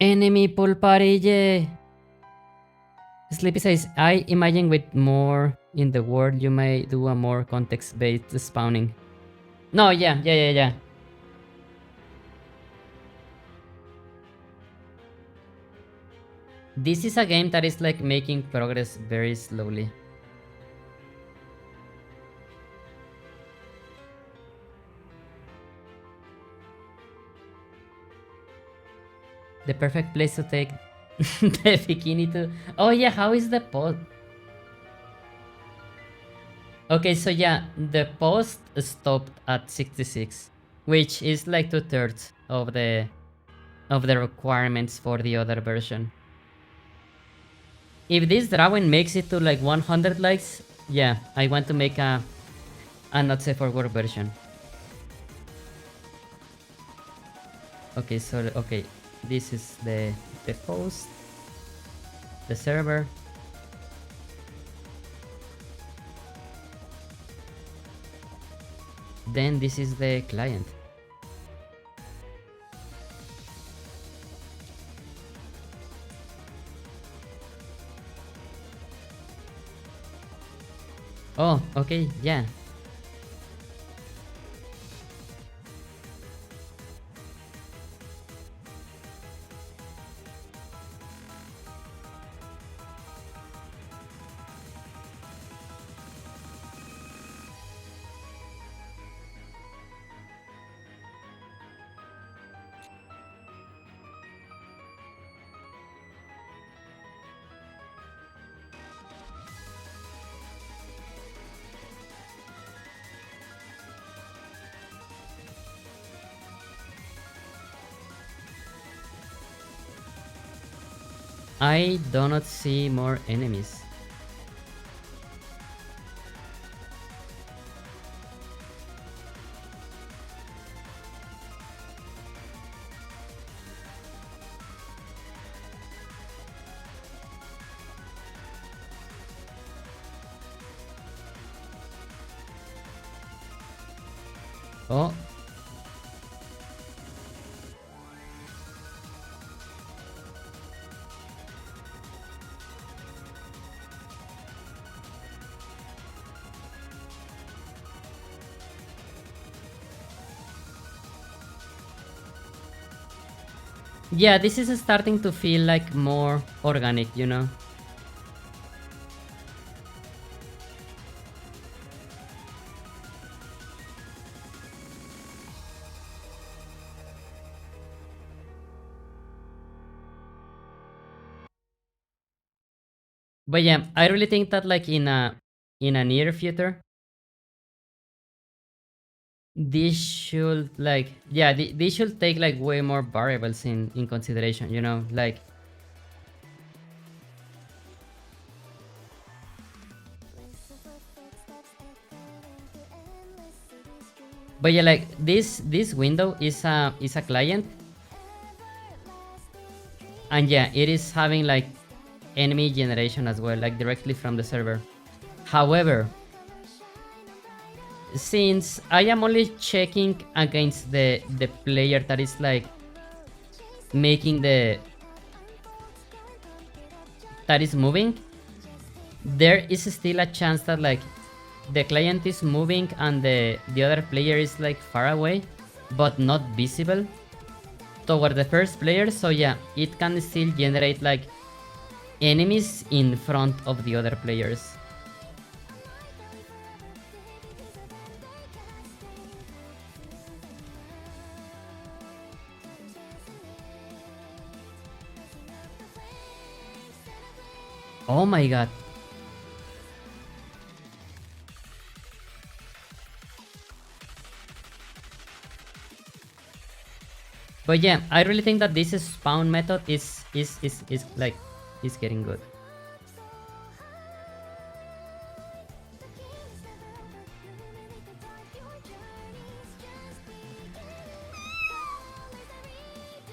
Enemy pool party, yeah. Sleepy says, I imagine with more in the world you may do a more context-based spawning. No, yeah. This is a game that is like making progress very slowly. The perfect place to take the bikini to... Oh yeah, how is the post? Okay, so yeah, the post stopped at 66, which is like 2/3 of the requirements for the other version. If this drawing makes it to like 100 likes, yeah, I want to make a not safe for work version. Okay, so okay, this is the post, the server. Then this is the client. Oh, okay, yeah. I do not see more enemies. Oh. Yeah, this is starting to feel like more organic, you know? But yeah, I really think that like in a near future, this should like, yeah, this should take like way more variables in consideration, you know? Like, but yeah, like this window is a client, and yeah, it is having like enemy generation as well, like directly from the server. However, since I am only checking against the player that is like making that is moving, there is still a chance that like the client is moving and the other player is like far away but not visible. toward the first player, so yeah, it can still generate like enemies in front of the other players. Oh my god. But yeah, I really think that this spawn method is like is getting good.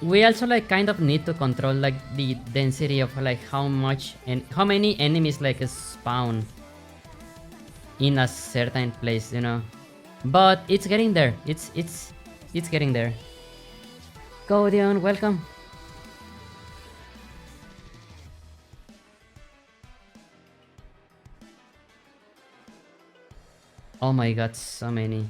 We also like kind of need to control like the density of like how much and how many enemies like spawn in a certain place, you know. But it's getting there. It's getting there. Go Dion, welcome. Oh my god, so many.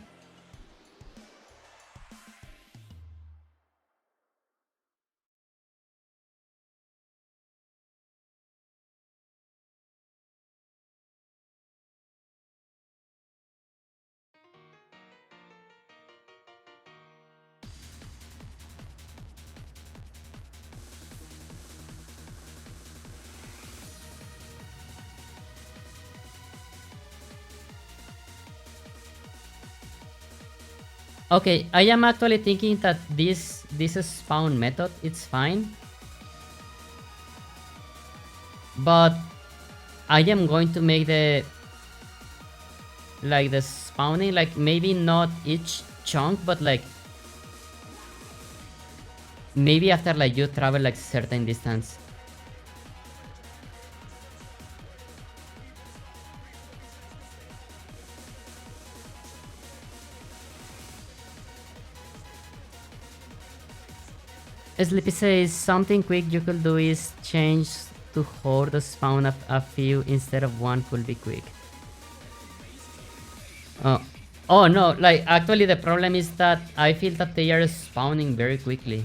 Okay, I am actually thinking that this spawn method it's fine. But I am going to make the like the spawning like maybe not each chunk, but like maybe after like you travel like certain distance. Sleepy says something quick you could do is change to horde the spawn of a few instead of one could be quick. Oh. Oh no, like actually the problem is that I feel that they are spawning very quickly.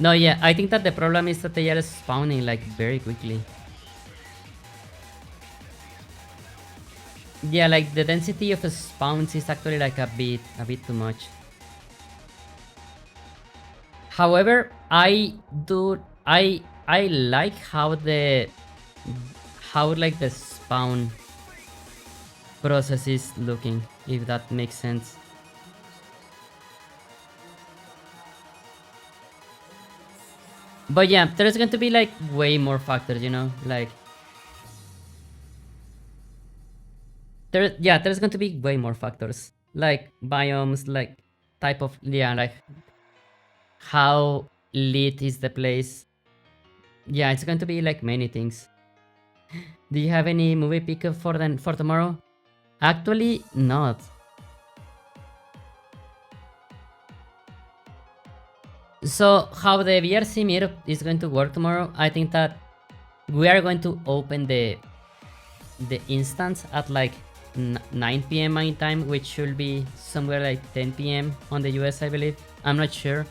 No, yeah, I think that the problem is that they are spawning like very quickly. Yeah, like the density of spawns is actually like a bit too much. However, I like how like the spawn process is looking, if that makes sense. But yeah, there's going to be like way more factors, you know, like there's going to be way more factors, like biomes, like type of like how lit is the place. Yeah, it's going to be like many things. Do you have any movie pick up for tomorrow? Actually, not. So how the VRC meetup is going to work tomorrow? I think that we are going to open the instance at like 9 p.m. my time, which should be somewhere like 10 p.m. on the US, I believe. I'm not sure.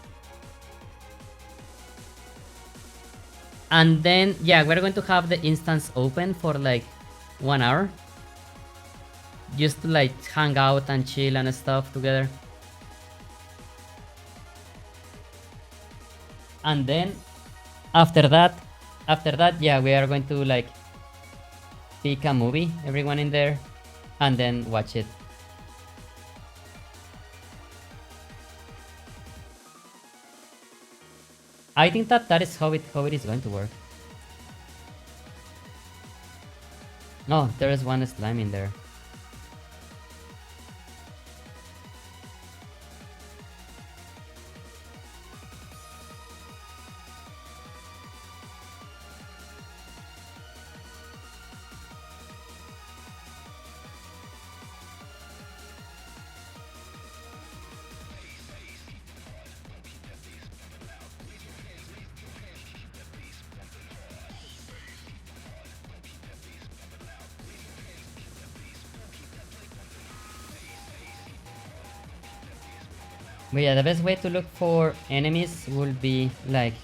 And then, yeah, we're going to have the instance open for like 1 hour. Just to like hang out and chill and stuff together. And then, after that, yeah, we are going to like pick a movie, everyone in there, and then watch it. I think that is how it is going to work. Oh, there is one slime in there. But yeah, the best way to look for enemies would be like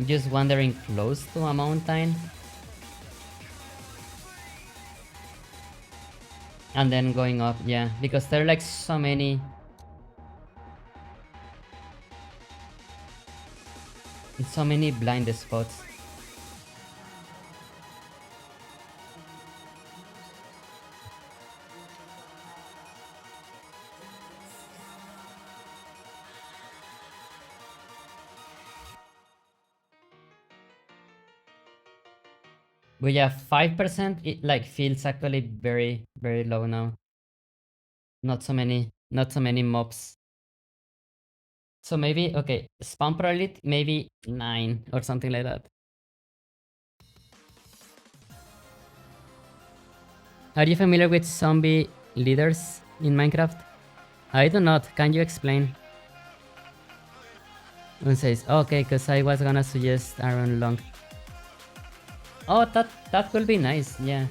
just wandering close to a mountain and then going up, yeah, because there are like so many blind spots. But yeah, 5% it like feels actually very very low now. Not so many mobs. So maybe okay, spawn probability maybe 9 or something like that. Are you familiar with zombie leaders in Minecraft? I do not. Can you explain? One says, okay, because I was gonna suggest Aaron Long. Oh, that could be nice, yeah.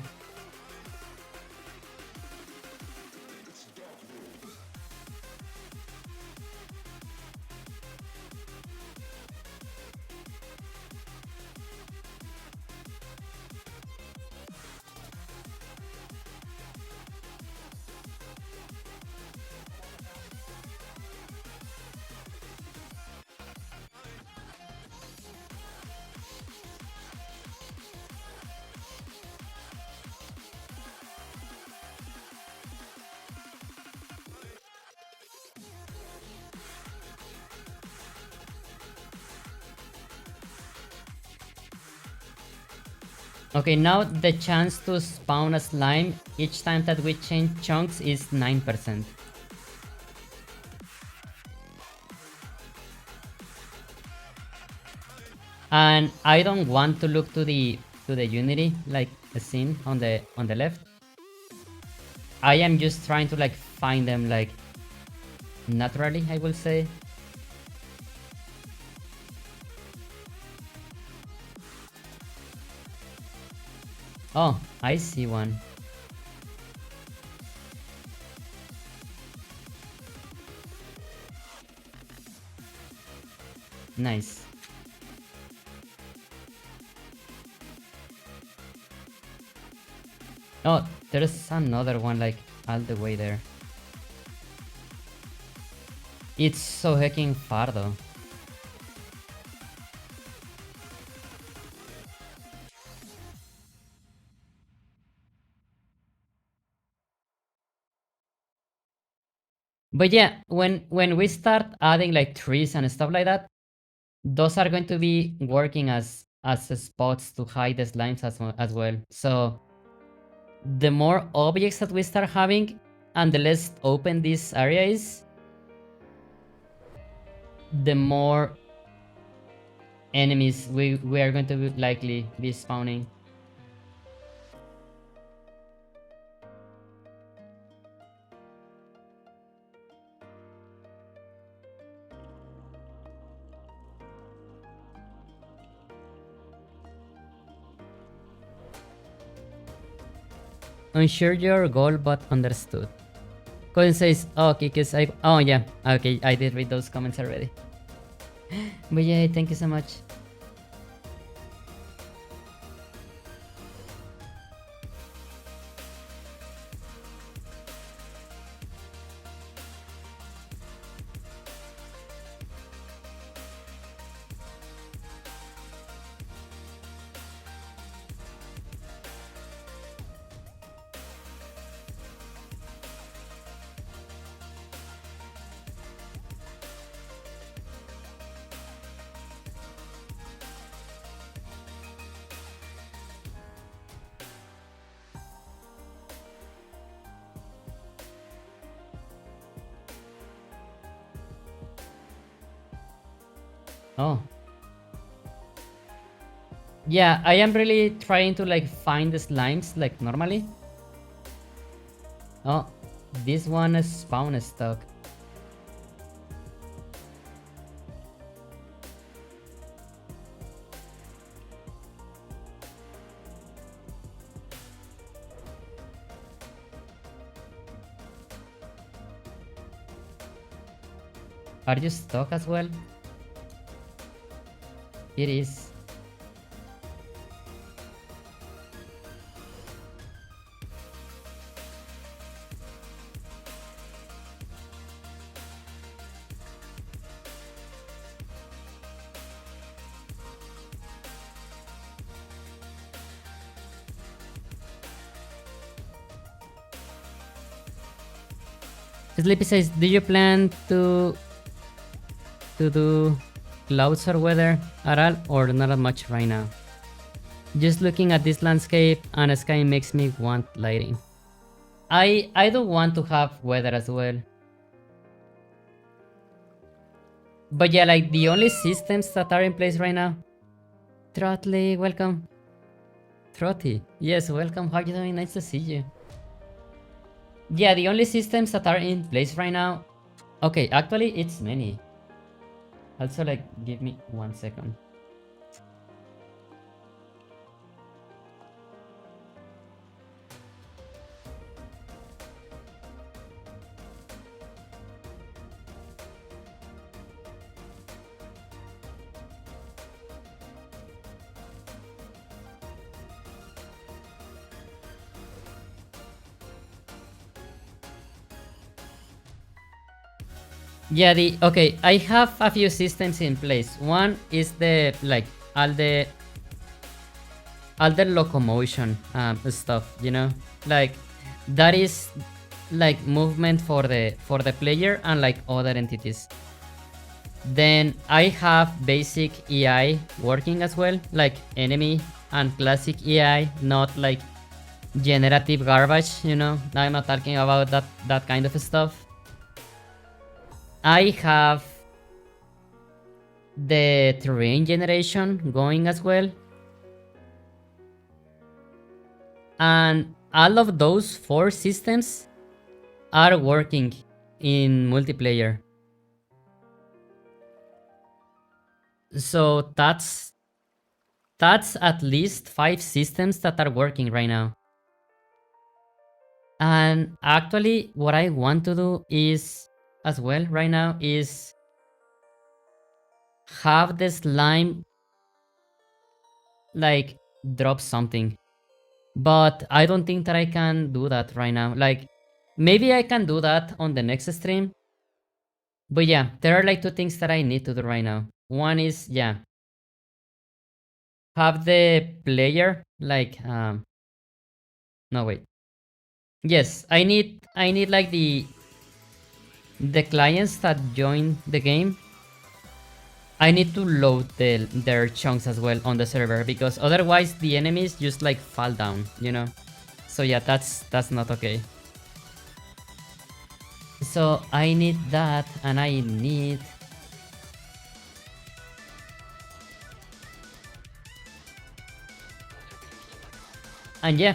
Okay, now the chance to spawn a slime each time that we change chunks is 9%. And I don't want to look to the Unity like a scene on the left. I am just trying to like find them like naturally, I will say. Oh, I see one. Nice. Oh, there's another one like all the way there. It's so hecking far though. But yeah, when we start adding like trees and stuff like that, those are going to be working as spots to hide the slimes as well. So the more objects that we start having and the less open this area is, the more enemies we are going to be likely be spawning. Unsure your goal, but understood. Colin says, oh, okay, cause oh yeah, okay, I did read those comments already. But yeah, thank you so much. Oh. Yeah, I am really trying to like find the slimes like normally. Oh, this one is spawn stuck. Are you stuck as well? It is. Sleepy says, do you plan to do clouds or weather at all, or not that much right now? Just looking at this landscape and sky makes me want lighting. I do want to have weather as well. But yeah, like the only systems that are in place right now. Trotley, welcome. Trotty, yes, welcome. How you doing? Nice to see you. Yeah, the only systems that are in place right now. Okay, actually, it's many. Also, like, give me 1 second. Yeah, okay, I have a few systems in place. One is the like all the locomotion stuff, you know, like that is like movement for the player and like other entities. Then I have basic EI working as well, like enemy and classic EI, not like generative garbage, you know. I'm not talking about that kind of stuff. I have the terrain generation going as well. And all of those 4 systems are working in multiplayer. So that's at least 5 systems that are working right now. And actually what I want to do is as well right now is have the slime like drop something. But I don't think that I can do that right now. Like maybe I can do that on the next stream. But yeah, there are like 2 things that I need to do right now. One is, yeah, have the player like no wait. Yes, I need like the clients that join the game. I need to load their chunks as well on the server, because otherwise the enemies just like fall down, you know. So yeah, that's not okay. So I need that, and I need and yeah,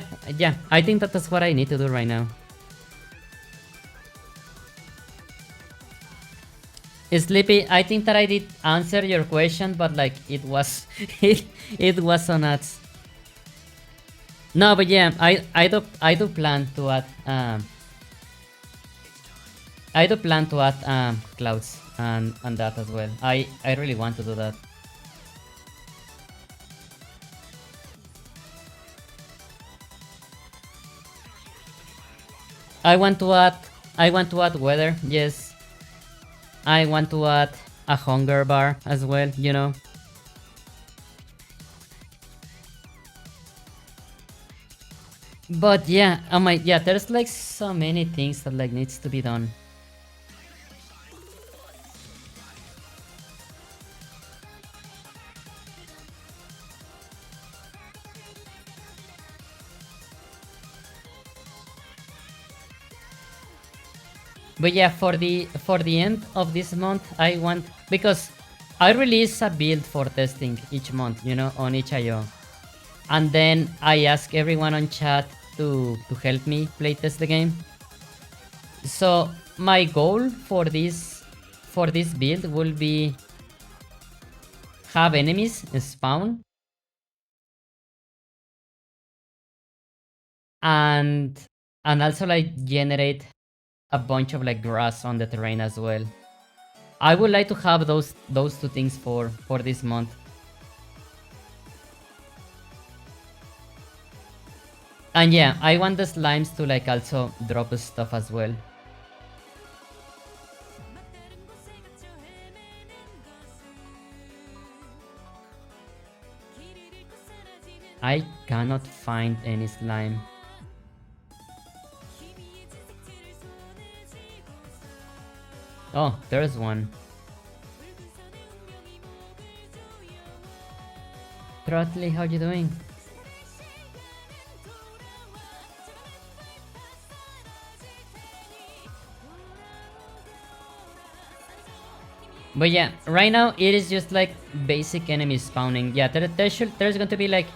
I think that's what I need to do right now. Sleepy, I think that I did answer your question, but like it was it was on nuts. No, but yeah, I do plan to add clouds and that as well. I really want to do that. I want to add weather, yes. I want to add a hunger bar as well, you know. But yeah, yeah, there's like so many things that like needs to be done. But yeah, for the end of this month, I want, because I release a build for testing each month, you know, on each IO, and then I ask everyone on chat to help me playtest the game. So my goal for this build will be have enemies spawn and also like generate a bunch of like grass on the terrain as well. I would like to have those two things for this month. And yeah, I want the slimes to like also drop stuff as well. I cannot find any slime. Oh, there's one. Trotley, how you doing? But yeah, right now it is just like basic enemy spawning. Yeah, there's going to be like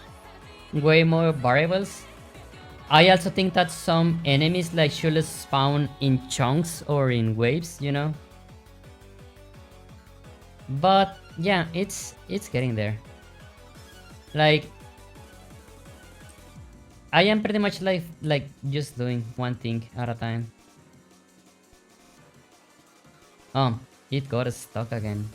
way more variables. I also think that some enemies like should spawn in chunks or in waves, you know. But yeah, it's getting there. Like I am pretty much like just doing one thing at a time. Oh, it got stuck again.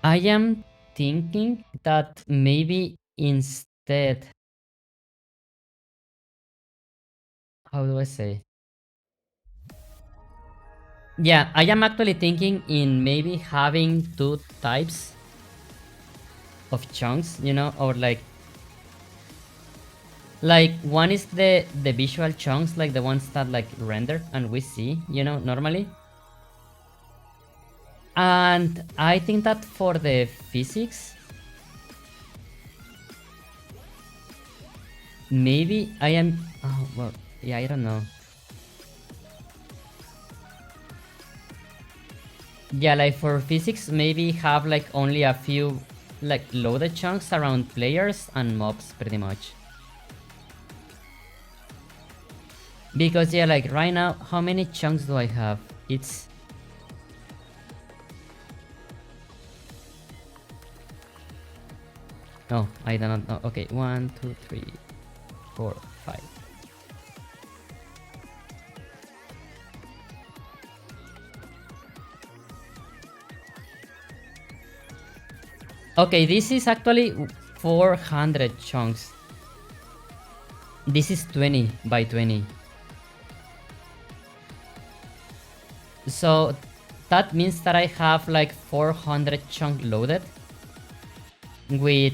I am thinking that maybe instead, how do I say? Yeah, I am actually thinking in maybe having two types of chunks, you know, or like one is the visual chunks, like the ones that like render and we see, you know, normally. And I think that for the physics, maybe I am, oh well, yeah, I don't know. Yeah, like for physics, maybe have like only a few like loaded chunks around players and mobs pretty much. Because yeah, like right now, how many chunks do I have? It's... Oh, I do not know. Okay, 1, 2, 3, 4, 5. Okay, this is actually 400 chunks. This is 20 by 20. So that means that I have like 400 chunk loaded with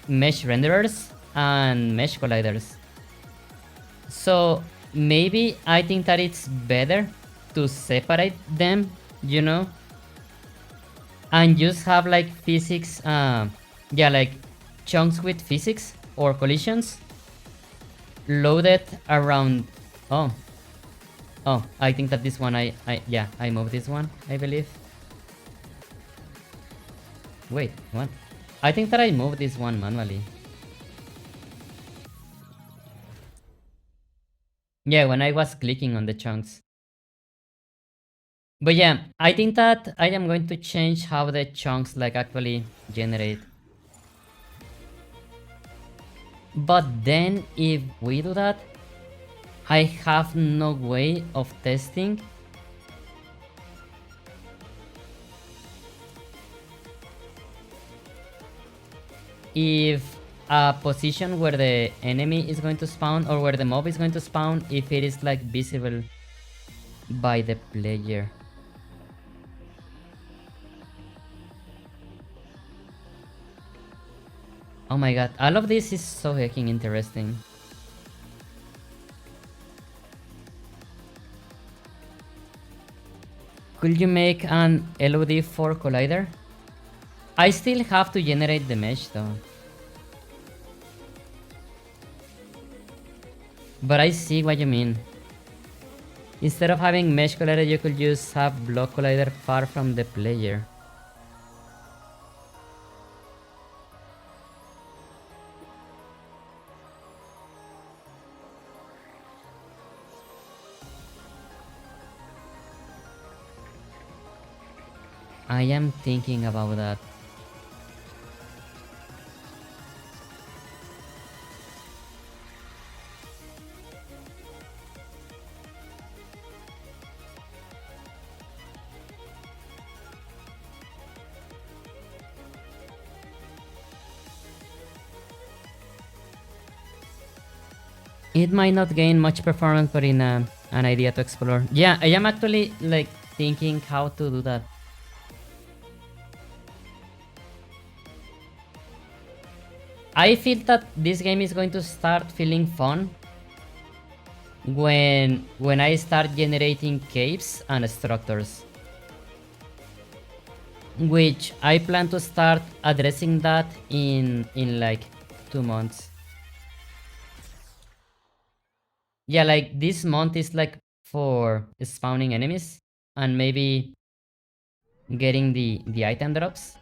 mesh renderers and mesh colliders. So maybe I think that it's better to separate them, you know, and just have like physics, yeah, like chunks with physics or collisions loaded around. Oh, I think that this one yeah, I moved this one, I believe. Wait, what? I think that I moved this one manually. Yeah, when I was clicking on the chunks. But yeah, I think that I am going to change how the chunks like actually generate. But then if we do that, I have no way of testing if a position where the enemy is going to spawn or where the mob is going to spawn, if it is like visible by the player. Oh my god, all of this is so hecking interesting. Could you make an LOD for Collider? I still have to generate the mesh though. But I see what you mean. Instead of having mesh collider, you could just have block collider far from the player. I am thinking about that. It might not gain much performance, but in an idea to explore. Yeah, I am actually like thinking how to do that. I feel that this game is going to start feeling fun when I start generating caves and structures, which I plan to start addressing that in like 2 months. Yeah, like this month is like for spawning enemies and maybe getting the item drops.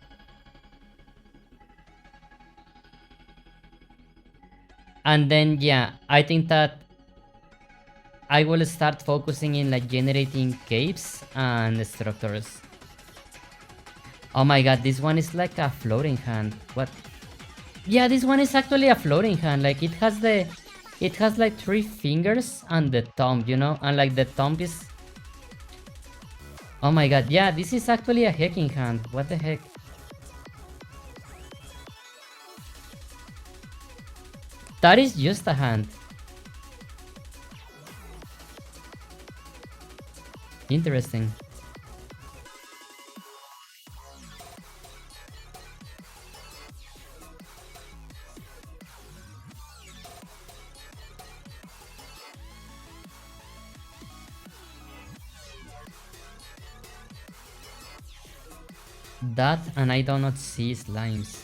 And then yeah, I think that I will start focusing in like generating caves and structures. Oh my god, this one is like a floating hand. What? Yeah, this one is actually a floating hand. Like it has like 3 fingers and the thumb, you know? And like the thumb is... Oh my god, yeah, this is actually a hacking hand. What the heck? That is just a hand. Interesting. That and I do not see slimes.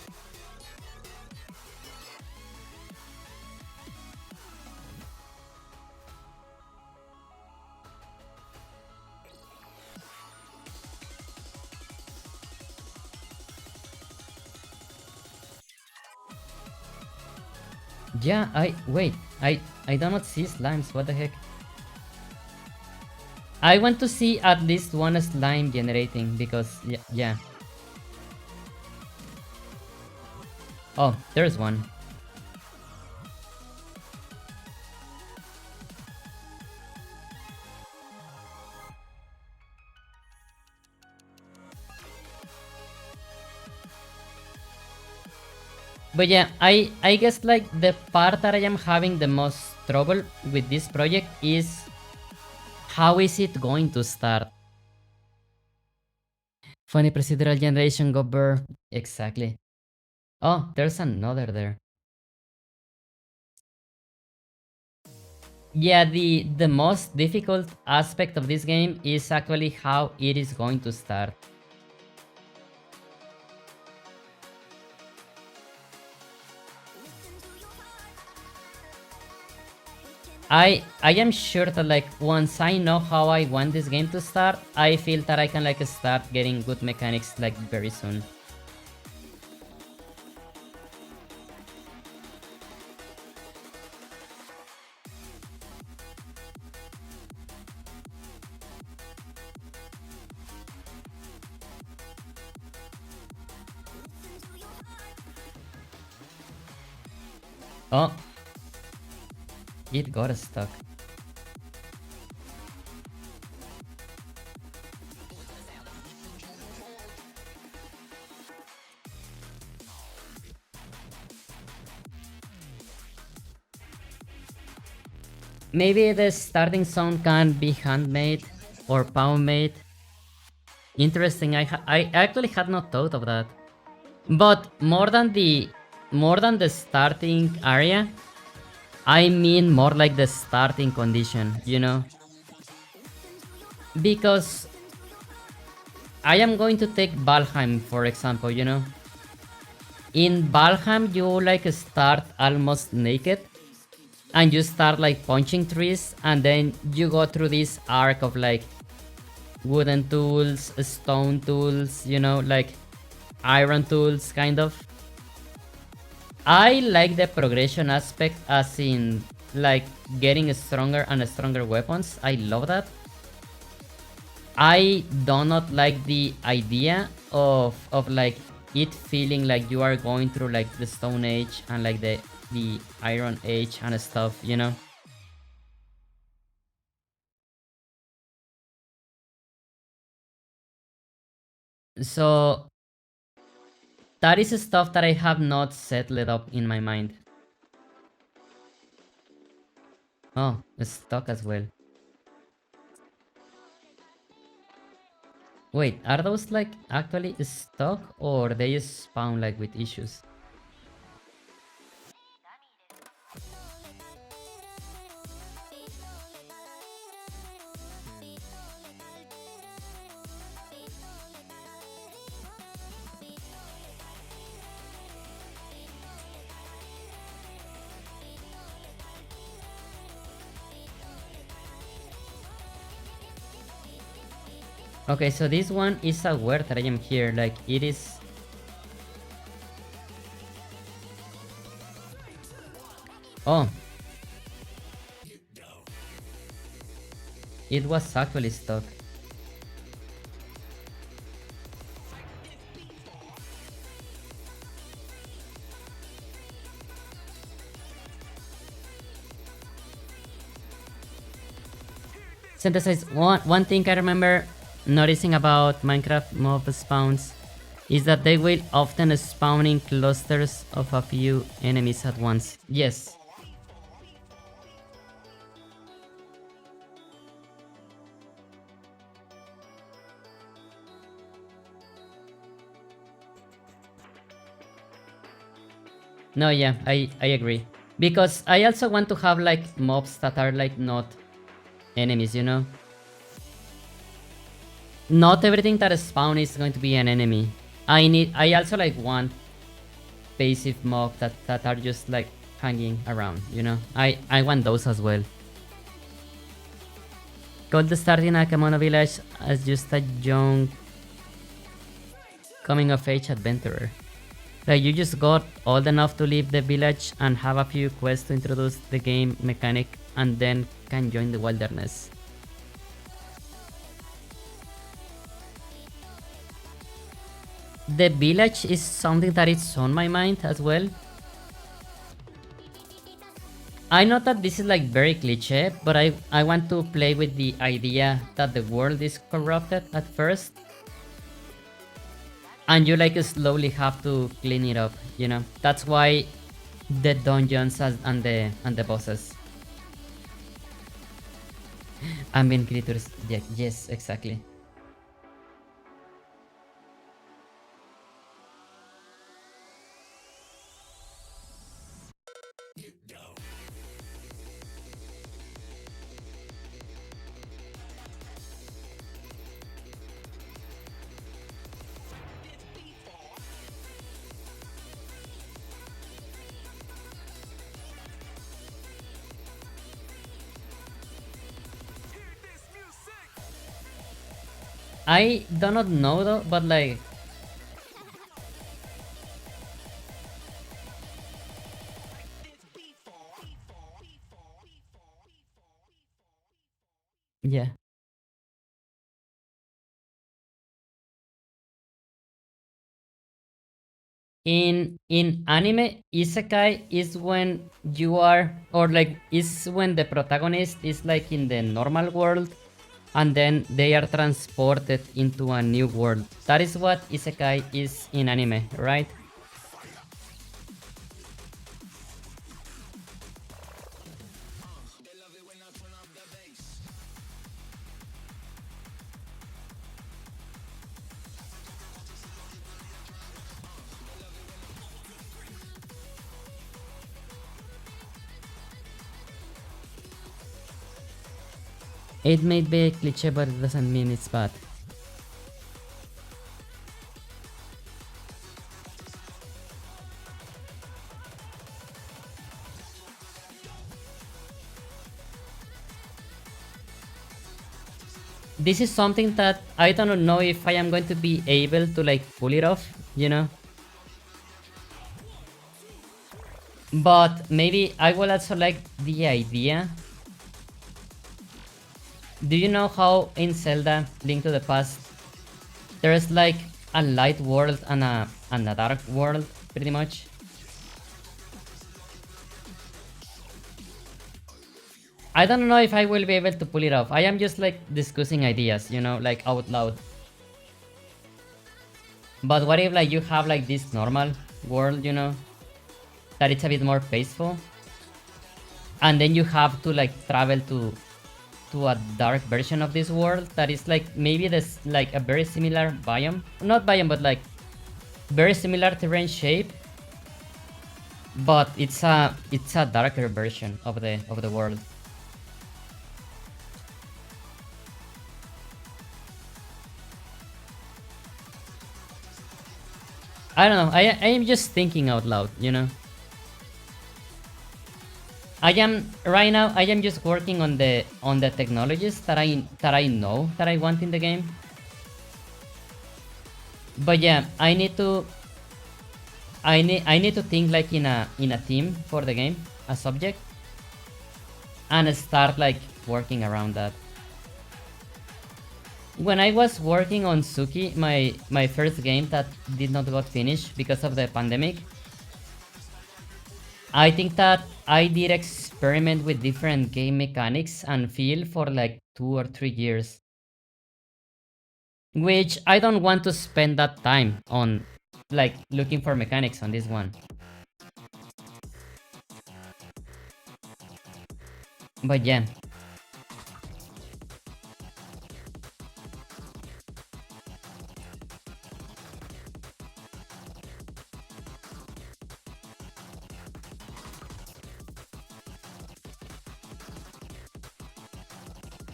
Yeah, I do not see slimes. What the heck? I want to see at least one slime generating because yeah. Oh, there's one. But yeah, I guess like the part that I am having the most trouble with this project is how is it going to start? Funny procedural generation go burr. Exactly. Oh, there's another there. Yeah, the most difficult aspect of this game is actually how it is going to start. I am sure that like once I know how I want this game to start, I feel that I can like start getting good mechanics like very soon. Oh, it got stuck. Maybe the starting zone can be handmade or palm made. Interesting. I actually had not thought of that. But more than the starting area, I mean more like the starting condition, you know? Because I am going to take Valheim for example, you know? In Valheim you like start almost naked. and you start like punching trees, and then you go through this arc of like wooden tools, stone tools, you know, like iron tools kind of. I like the progression aspect, as in like getting stronger and stronger weapons. I love that. I do not like the idea of like it feeling like you are going through like the Stone Age and like the Iron Age and stuff, you know. So that is stuff that I have not settled up in my mind. Oh, it's stuck as well. Wait, are those like actually stuck, or they just spawn like with issues? Okay, so this one is aware that I am here, like it is... Oh, it was actually stuck. Synthesize, one thing I remember noticing about Minecraft mob spawns is that they will often spawn in clusters of a few enemies at once. Yes. No, yeah, I agree. Because I also want to have like mobs that are like not enemies, you know? Not everything that spawn is going to be an enemy. I also like want passive mobs that are just like hanging around, you know? I want those as well. Cold starting a Kemono village as just a young coming of age adventurer. Like you just got old enough to leave the village and have a few quests to introduce the game mechanic, and then can join the wilderness. The village is something that is on my mind as well. I know that this is like very cliche, but I want to play with the idea that the world is corrupted at first, and you like slowly have to clean it up, you know? That's why the dungeons and the bosses. Ambient creatures, yeah, yes, exactly. I do not know though, but like... Yeah. In anime, isekai is when you are, or like is when the protagonist is like in the normal world, and then they are transported into a new world. That is what isekai is in anime, right? It may be a cliche, but it doesn't mean it's bad. this is something that I don't know if I am going to be able to like pull it off, you know. But maybe I will also like the idea. Do you know how in Zelda Link to the Past there's like a light world and a dark world pretty much? I don't know if I will be able to pull it off. I am just like discussing ideas, you know, like out loud. But what if like you have like this normal world, you know, that it's a bit more peaceful, and then you have to like travel to a dark version of this world that is like maybe this like a very similar biome, not biome, but like very similar terrain shape, but it's a darker version of the world. I don't know. I am just thinking out loud, you know. I am right now. I am just working on the technologies that I know that I want in the game. But yeah, I need to think like in a theme for the game, a subject, and start like working around that. When I was working on Suki, my first game that did not got finished because of the pandemic, I think that I did experiment with different game mechanics and feel for like 2 or 3 years, which I don't want to spend that time on like looking for mechanics on this one. But yeah,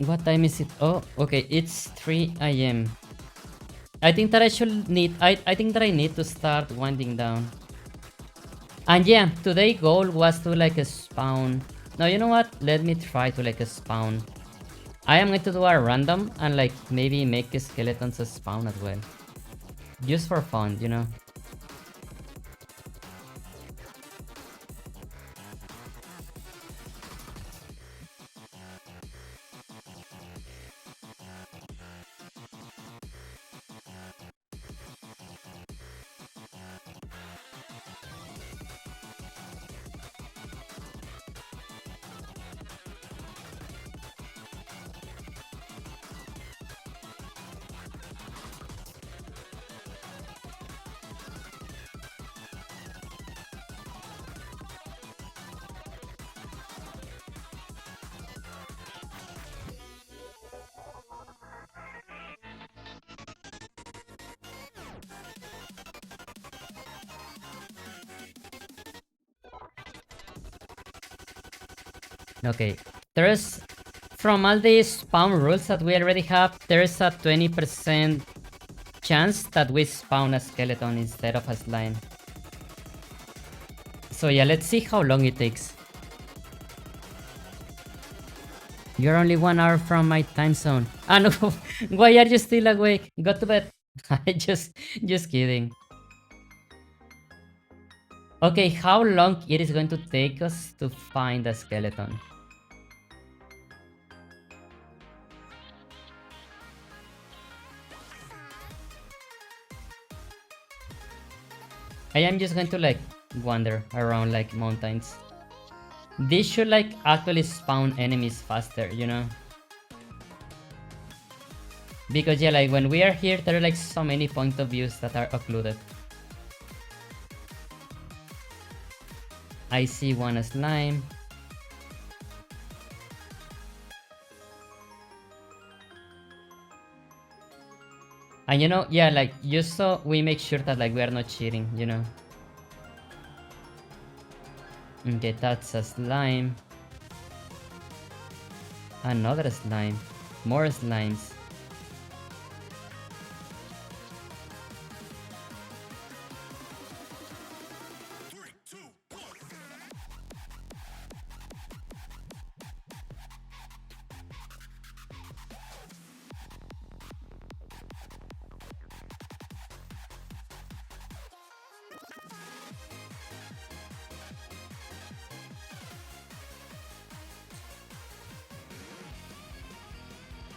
what time is it? Oh, okay, it's 3 a.m. I think that I think that I need to start winding down. And yeah, today goal was to like spawn. No, you know what? Let me try to like spawn. I am going to do a random and like maybe make skeletons spawn as well. Just for fun, you know. Okay. There's from all these spawn rules that we already have, there's a 20% chance that we spawn a skeleton instead of a slime. So yeah, let's see how long it takes. You're only 1 hour from my time zone. Ah no, why are you still awake? Go to bed. I just kidding. Okay, how long it is going to take us to find a skeleton? I am just going to like wander around like mountains. This should like actually spawn enemies faster, you know? Because yeah, like when we are here, there are like so many point of views that are occluded. I see one slime. And you know, yeah, like just so we make sure that like we are not cheating, you know? Okay, that's a slime. Another slime. More slimes.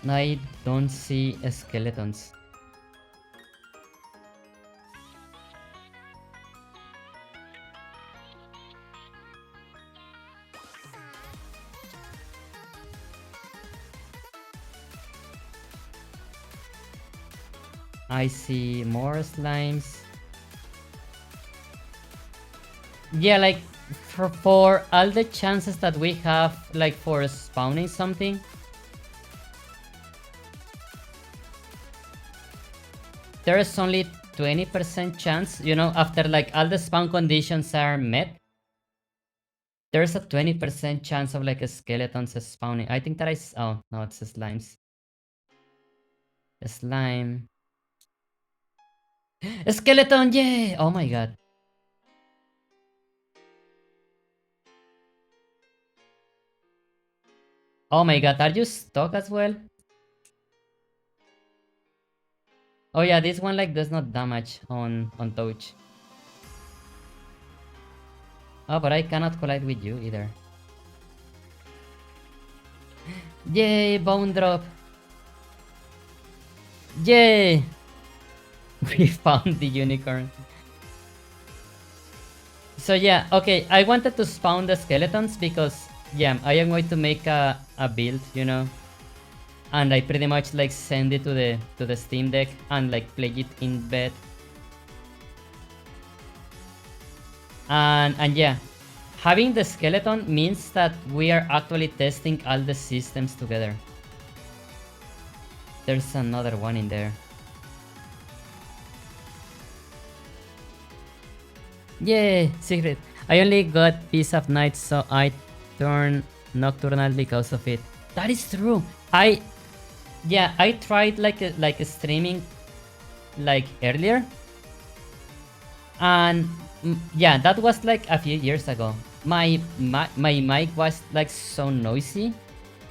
I don't see skeletons. I see more slimes. Yeah, like for all the chances that we have, like for spawning something, there is only 20% chance, you know, after like all the spawn conditions are met, there's a 20% chance of like a skeletons spawning. I think that oh no, it's slimes. Slime. Skeleton, yeah! Oh my god. Oh my god, are you stuck as well? Oh yeah, this one like does not damage on touch. Oh, but I cannot collide with you either. Yay, bone drop. Yay! We found the unicorn. So yeah, okay, I wanted to spawn the skeletons because, yeah, I am going to make a build, you know, and I pretty much like send it to the Steam Deck and like play it in bed. And yeah, having the skeleton means that we are actually testing all the systems together. There's another one in there. Yay, secret. I only got Peace of Night, so I turned nocturnal because of it. That is true. I tried like streaming like earlier, and yeah, that was like a few years ago. My mic was like so noisy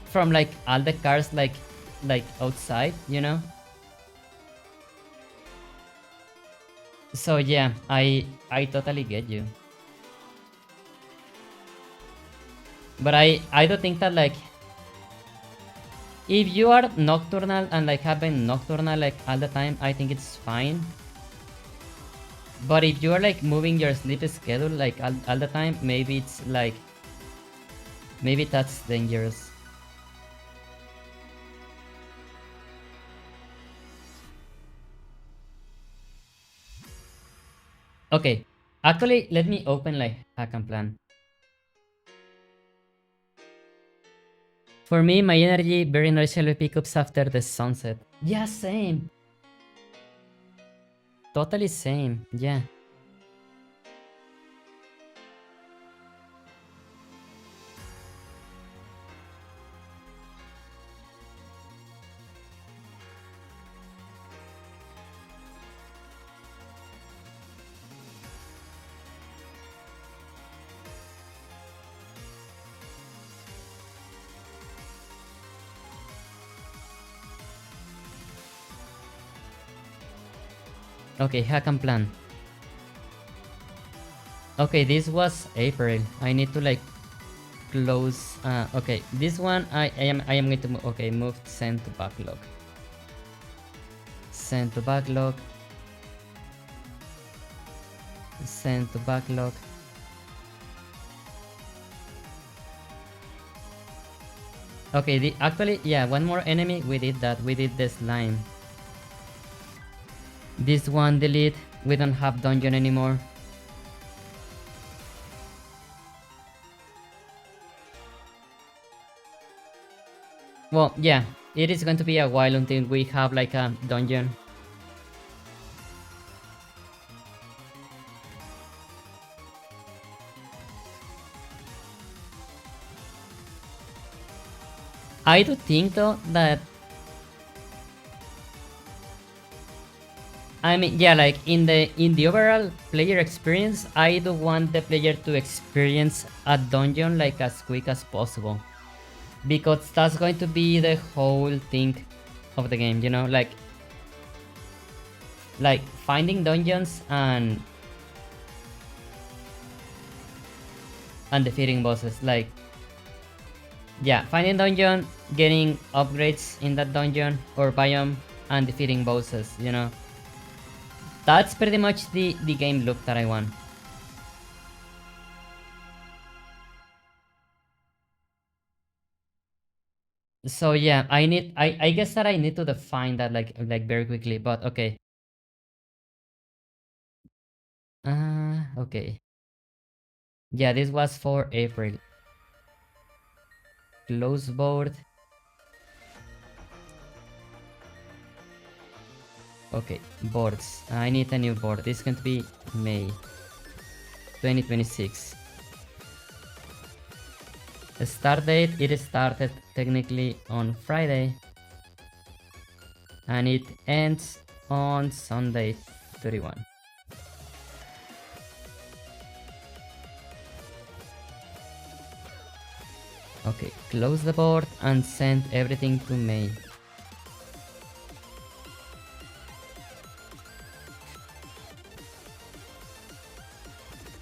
from like all the cars like outside, you know. So yeah, I totally get you. But I don't think that like if you are nocturnal and like have been nocturnal like all the time, I think it's fine. But if you are like moving your sleep schedule like all the time, maybe it's like maybe that's dangerous. Okay, actually let me open like hack and plan. For me, my energy very noticeably pickups after the sunset. Yeah, same. Totally same, yeah. Okay, hack and plan. Okay, this was April. I need to like close. Okay, this one I am going to move. Okay, move send to backlog. Send to backlog. Send to backlog. Okay, actually, yeah, one more enemy. We did that. We did the slime. This one delete. We don't have dungeon anymore. Well, yeah, it is going to be a while until we have like a dungeon. I do think though that I mean, yeah, like in the overall player experience, I do want the player to experience a dungeon like as quick as possible, because that's going to be the whole thing of the game, you know, like finding dungeons and defeating bosses. Like Yeah, finding dungeon, getting upgrades in that dungeon or biome, and defeating bosses, you know. That's pretty much the game loop that I want. So yeah, I guess that I need to define that like very quickly, but okay. Okay. Yeah, this was for April. Close board. Okay, boards. I need a new board. This is going to be May 2026. The start date, it started technically on Friday and it ends on Sunday 31. Okay, close the board and send everything to May.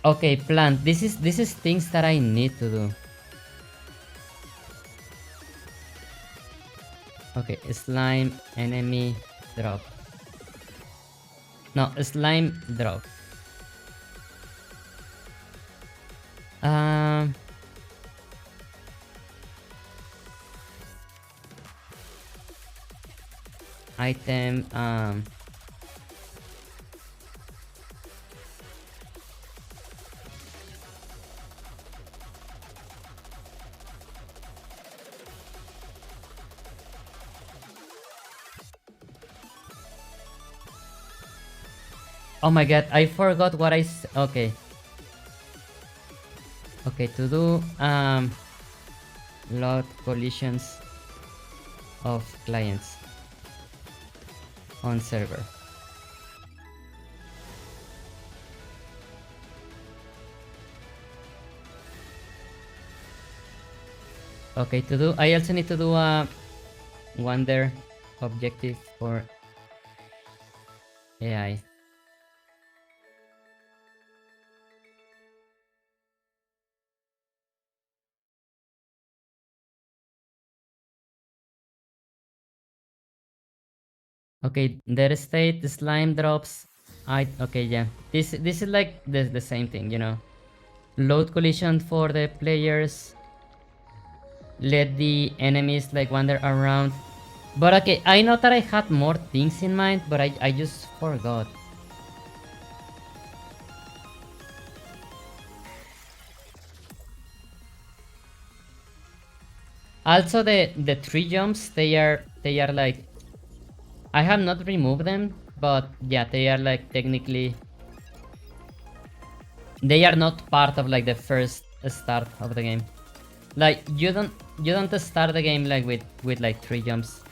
Okay, plant. This is things that I need to do. Okay, slime enemy drop. No, slime drop. Um Item Oh my god, I forgot what okay. Okay, to do load collisions of clients on server. Okay, to do I also need to do a wonder objective for AI. Okay, their state, the slime drops. Okay, yeah. This is like the same thing, you know. Load collision for the players. Let the enemies like wander around. But okay, I know that I had more things in mind, but I just forgot. Also the tree jumps, they are like I have not removed them, but yeah, they are like technically they are not part of like the first start of the game. Like you don't start the game like with like tree jumps.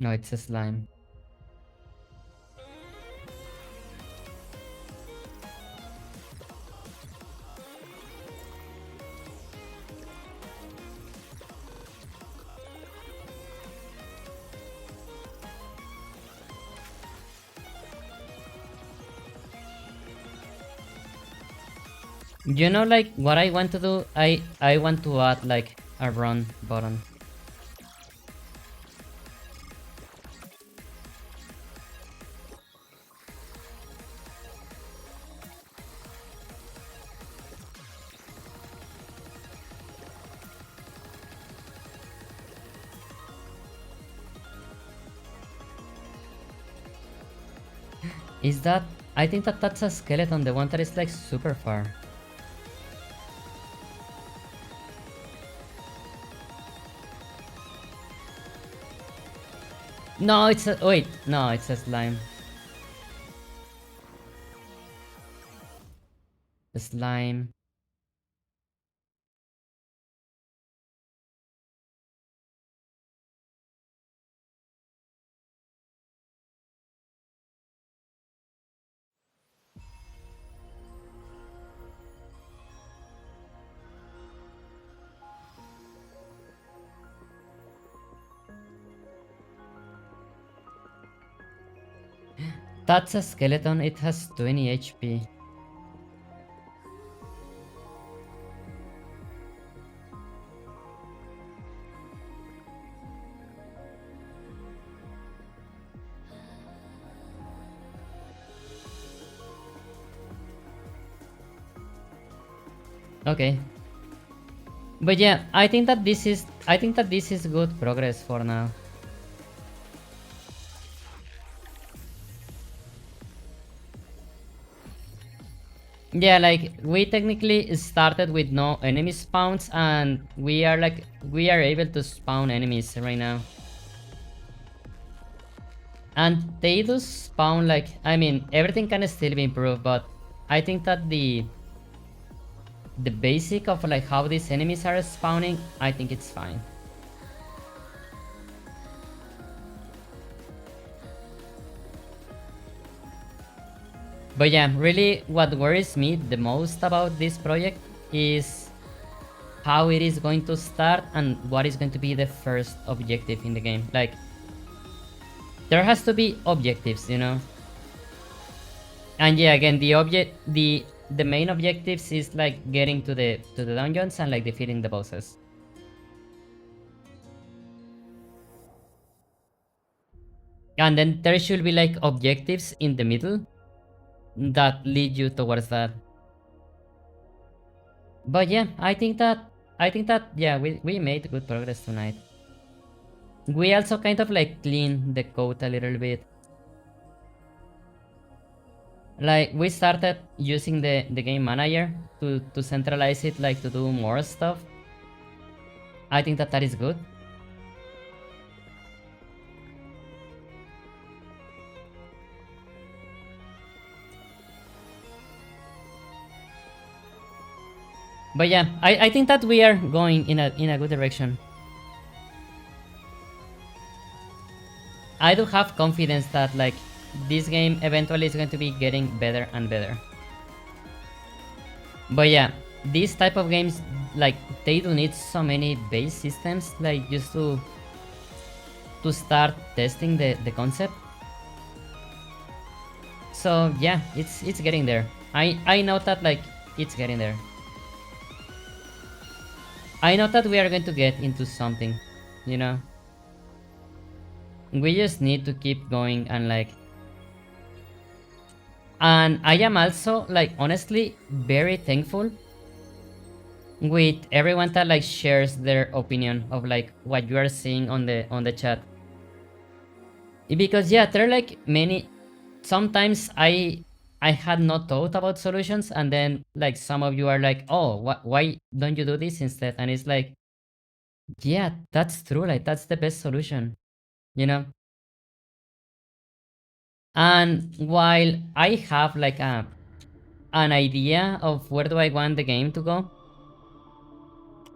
No, it's a slime. You know like what I want to do? I want to add like a run button. Is that I think that that's a skeleton, the one that is like super far. No, it's a wait, no, it's a slime. slime. That's a skeleton, it has 20 HP. Okay. But yeah, I think that this is good progress for now. Yeah, like we technically started with no enemy spawns, and we are able to spawn enemies right now. And they do spawn like, I mean, everything can still be improved, but I think that the basic of like how these enemies are spawning, I think it's fine. But yeah, really what worries me the most about this project is how it is going to start and what is going to be the first objective in the game. Like, there has to be objectives, you know? And yeah, again, the main objectives is like getting to the dungeons and like defeating the bosses. And then there should be like objectives in the middle that lead you towards that. But yeah, I think that yeah, we made good progress tonight. We also kind of like cleaned the code a little bit. Like we started using the game manager to centralize it, like to do more stuff. I think that is good. But yeah, I think that we are going in a good direction. I do have confidence that like this game eventually is going to be getting better and better. But yeah, these type of games, like they do need so many base systems, like just to start testing the concept. So yeah, it's getting there. I know that like it's getting there. I know that we are going to get into something, you know. We just need to keep going and like. And I am also like honestly very thankful with everyone that like shares their opinion of like what you are seeing on the chat. Because yeah, there are like many. Sometimes I had not thought about solutions, and then like some of you are like, oh, why don't you do this instead? And it's like, yeah, that's true. Like that's the best solution, you know. And while I have like an idea of where do I want the game to go,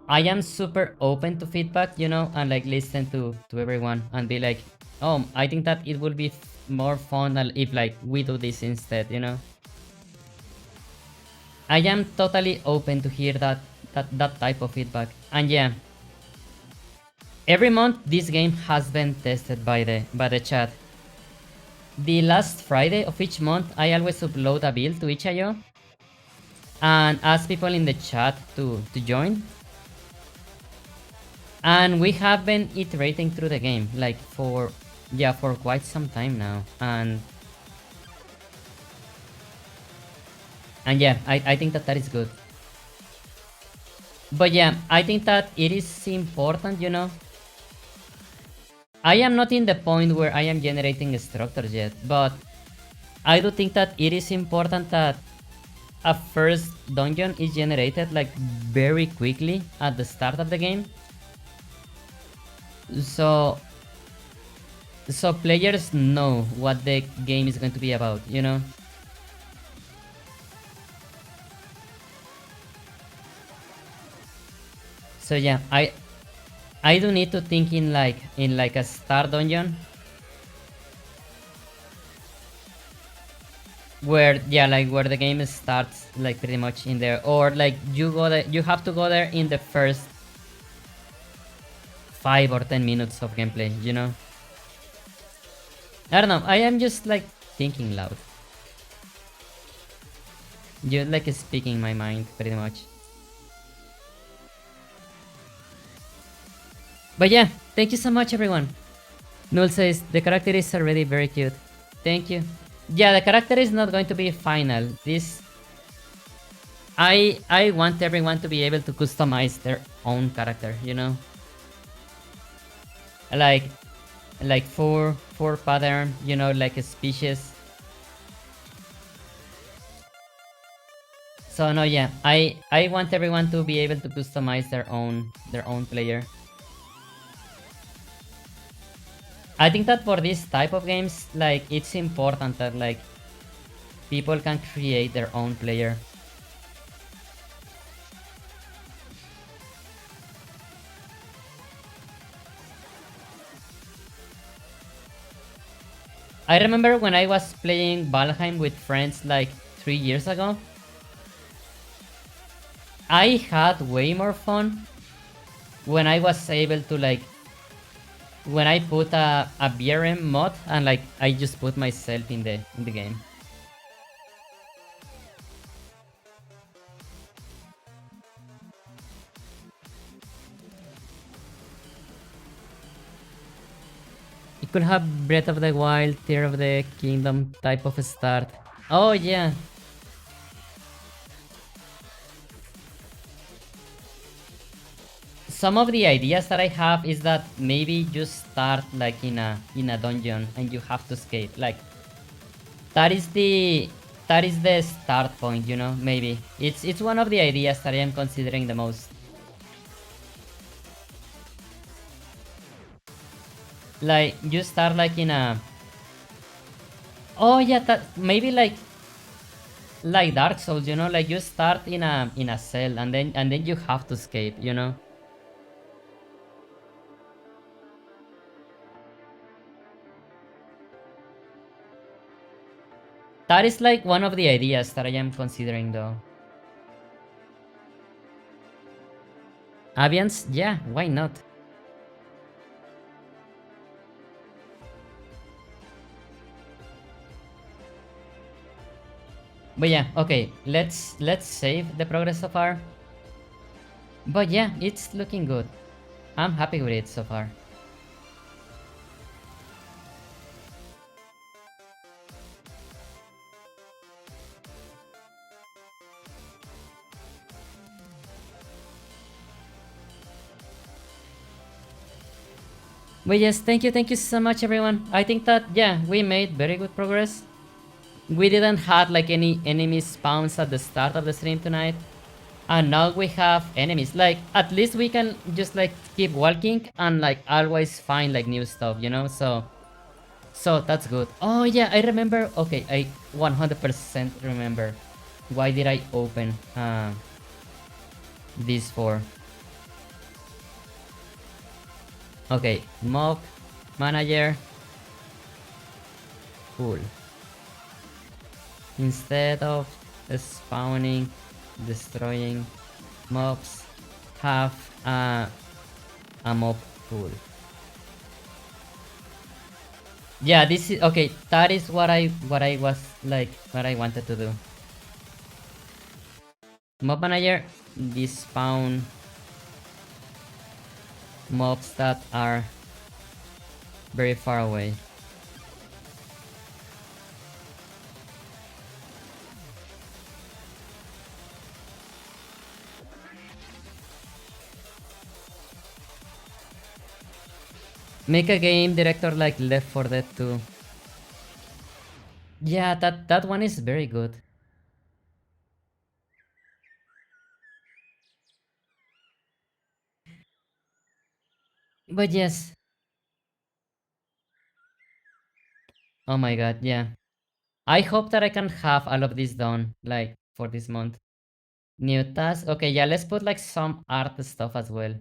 I am super open to feedback, you know, and like listen to everyone and be like, oh, I think that it will be more fun if like we do this instead, you know. I am totally open to hear that type of feedback. And yeah, every month this game has been tested by the chat. The last Friday of each month, I always upload a build to itch.io and ask people in the chat to join. And we have been iterating through the game like for quite some time now. And yeah, I think that is good. But yeah, I think that it is important, you know. I am not in the point where I am generating structures yet, but I do think that it is important that a first dungeon is generated like very quickly at the start of the game. So players know what the game is going to be about, you know. So yeah, I do need to think in like a star dungeon where yeah, like where the game starts like pretty much in there, or like you have to go there in the first 5 or 10 minutes of gameplay, you know. I don't know, I am just like thinking loud, just like speaking my mind pretty much. But yeah, thank you so much everyone. Null says the character is already very cute. Thank you. Yeah, the character is not going to be final. This I want everyone to be able to customize their own character, you know? Like four pattern, you know, like a species. So no, yeah, I want everyone to be able to customize their own player. I think that for this type of games, like it's important that like people can create their own player. I remember when I was playing Valheim with friends like 3 years ago. I had way more fun when I was able to like when I put a BRM mod and like I just put myself in the game. It could have Breath of the Wild, Tear of the Kingdom type of start. Oh yeah. Some of the ideas that I have is that maybe you start like in a dungeon and you have to escape. Like that is the start point, you know, maybe. It's one of the ideas that I am considering the most. Like you start like in a oh yeah, that maybe like Dark Souls, you know, like you start in a cell and then you have to escape, you know. That is like one of the ideas that I am considering though. Avians, yeah, why not? But yeah, okay, let's save the progress so far. But yeah, it's looking good. I'm happy with it so far. But yes, thank you so much everyone. I think that yeah, we made very good progress. We didn't have like any enemy spawns at the start of the stream tonight. And now we have enemies. Like at least we can just like keep walking and like always find like new stuff, you know? So that's good. Oh yeah, I remember. Okay, I 100% remember. Why did I open this for? Okay, mob manager. Cool. Instead of spawning, destroying mobs, have a mob pool. Yeah, this is okay. That is what I was like what I wanted to do. Mob manager, despawn mobs that are very far away. Make a game director like Left 4 Dead 2. Yeah, that one is very good. But yes. Oh my god, yeah. I hope that I can have all of this done like for this month. New task. Okay, yeah, let's put like some art stuff as well.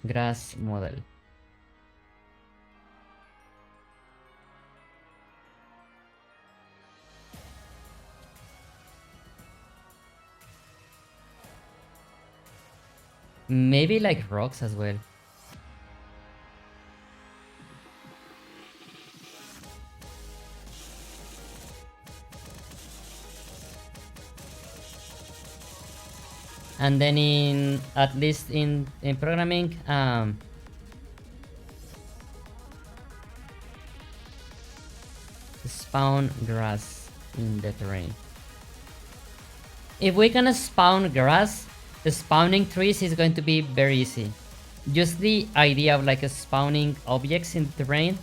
Grass model. Maybe like rocks as well. And then in at least in programming, spawn grass in the terrain. If we can spawn grass, spawning trees is going to be very easy. Just the idea of like spawning objects in the terrain,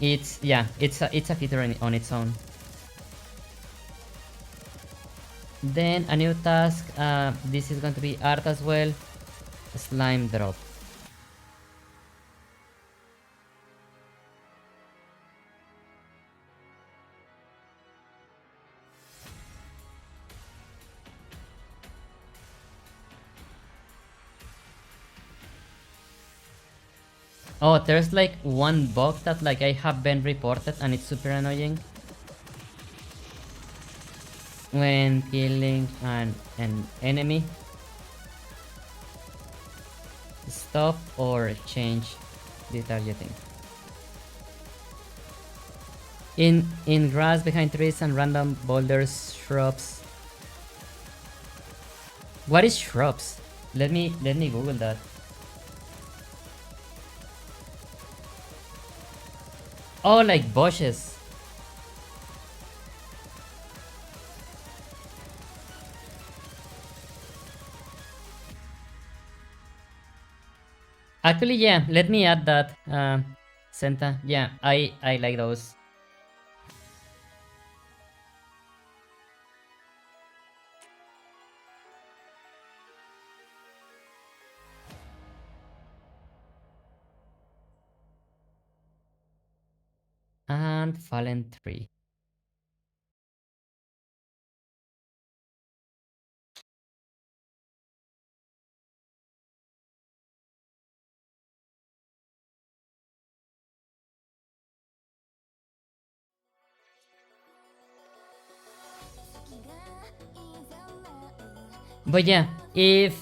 it's yeah, it's a feature on its own. Then a new task, this is going to be art as well. Slime drop. Oh, there's like one bug that like I have been reported and it's super annoying. When killing an enemy, stop or change the targeting. In grass behind trees and random boulders, shrubs. What is shrubs? Let me Google that. Oh, like bushes. Actually, yeah. Let me add that. Senta. Yeah, I like those. And fallen tree. But yeah, if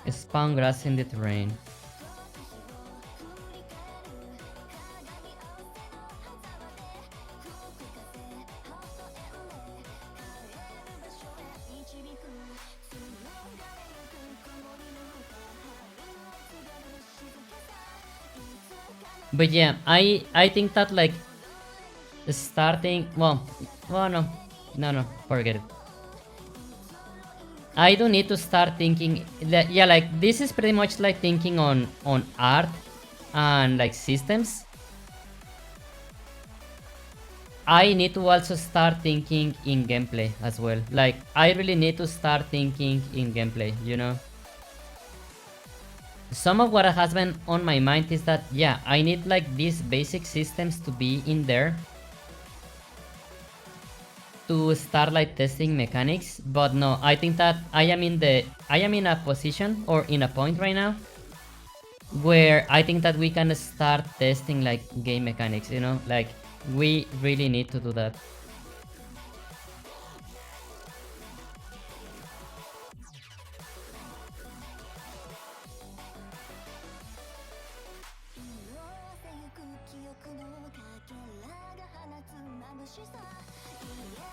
spawn grass in the terrain. But yeah, I think that like starting well no forget it. I do need to start thinking that, yeah, like this is pretty much like thinking on art and like systems. I need to also start thinking in gameplay as well. Like I really need to start thinking in gameplay, you know. Some of what has been on my mind is that yeah, I need like these basic systems to be in there to start like testing mechanics, but no, I think that I am in a position or in a point right now where I think that we can start testing like game mechanics, you know, like we really need to do that.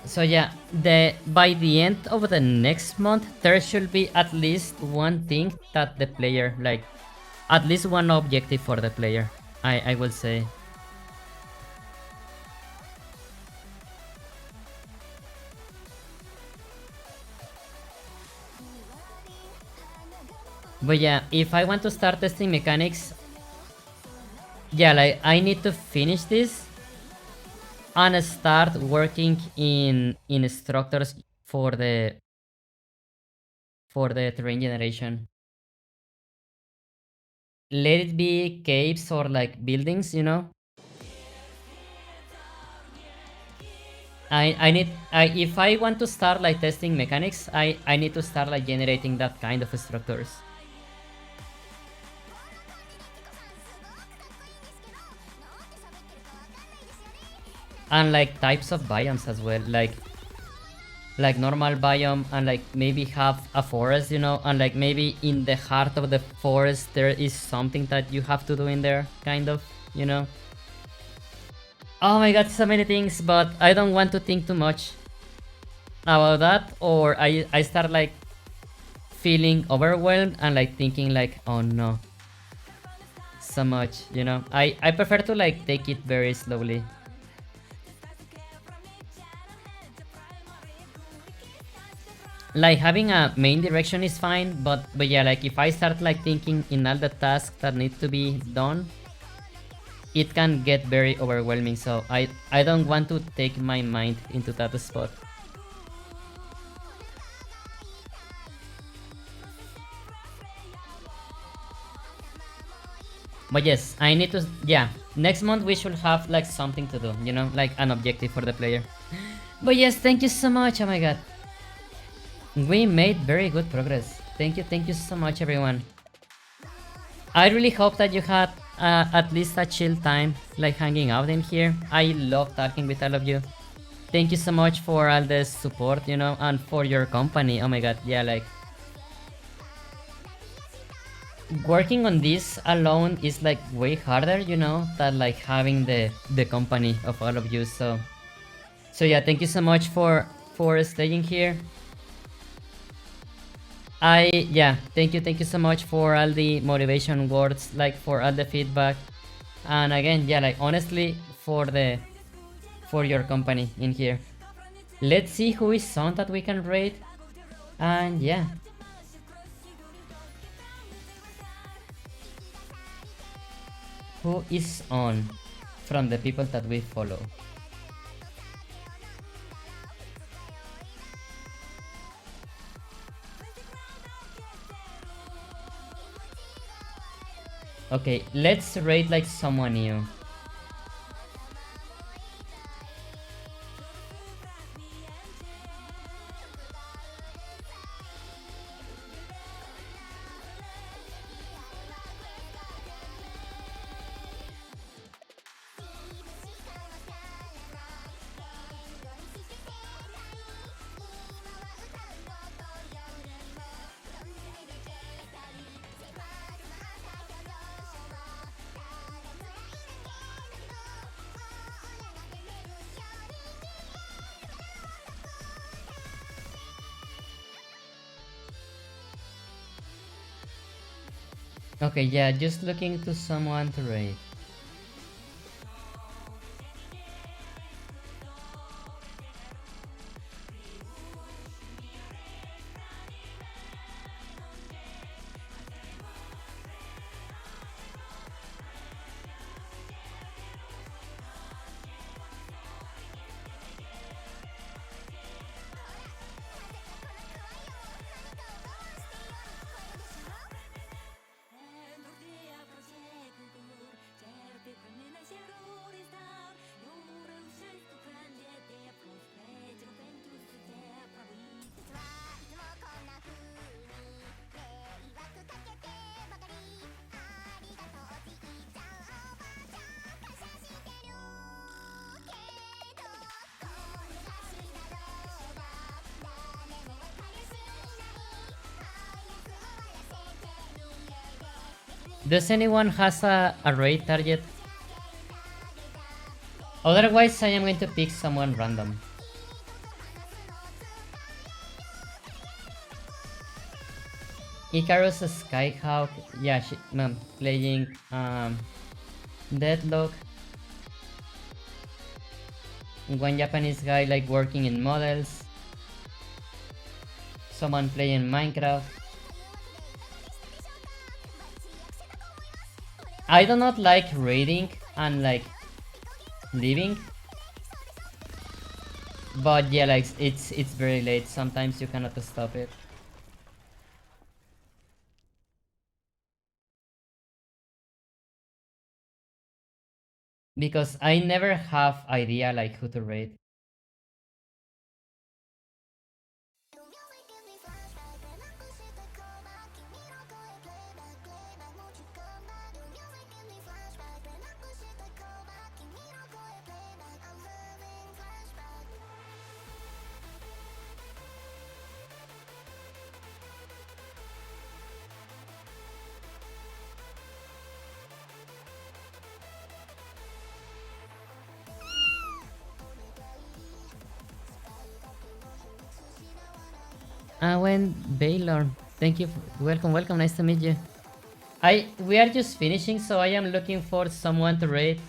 So yeah, the by the end of the next month there should be at least one thing that the player like, at least one objective for the player, I will say. But yeah, if I want to start testing mechanics, yeah, like I need to finish this and start working in structures for the terrain generation. Let it be caves or like buildings, you know. I if I want to start like testing mechanics, I need to start like generating that kind of structures. And like types of biomes as well, like normal biome, and like maybe have a forest, and like maybe in the heart of the forest there is something that you have to do in there, kind of, you know. Oh my god, so many things, but I don't want to think too much about that, or I start like feeling overwhelmed and like thinking like, oh no, so much, I prefer to like take it very slowly. Like having a main direction is fine, but yeah, like if I start like thinking in all the tasks that need to be done, it can get very overwhelming, so I don't want to take my mind into that spot. But yes, I need to, yeah, next month we should have like something to do, like an objective for the player. But yes, thank you so much. Oh my god, we made very good progress. Thank you so much, everyone. I really hope that you had at least a chill time, like hanging out in here. I love talking with all of you. Thank you so much for all the support, and for your company. Oh my god, yeah, like working on this alone is like way harder, than like having the company of all of you. So yeah, thank you so much for staying here. Yeah, thank you so much for all the motivation words, like for all the feedback, and again, yeah, like honestly, for your company in here. Let's see who is on that we can rate, and yeah, who is on from the people that we follow. Okay, let's rate like someone new. Okay, yeah, just looking to someone to rate. Does anyone has a rate target? Otherwise, I am going to pick someone random. Icarus Skyhawk, yeah, playing Deadlock. One Japanese guy like working in models. Someone playing Minecraft. I do not like reading and like leaving, but yeah, like it's very late. Sometimes you cannot stop it. Because I never have idea like who to rate. Awen Baylor. Thank you. Welcome, welcome. Nice to meet you. We are just finishing, so I am looking for someone to raid.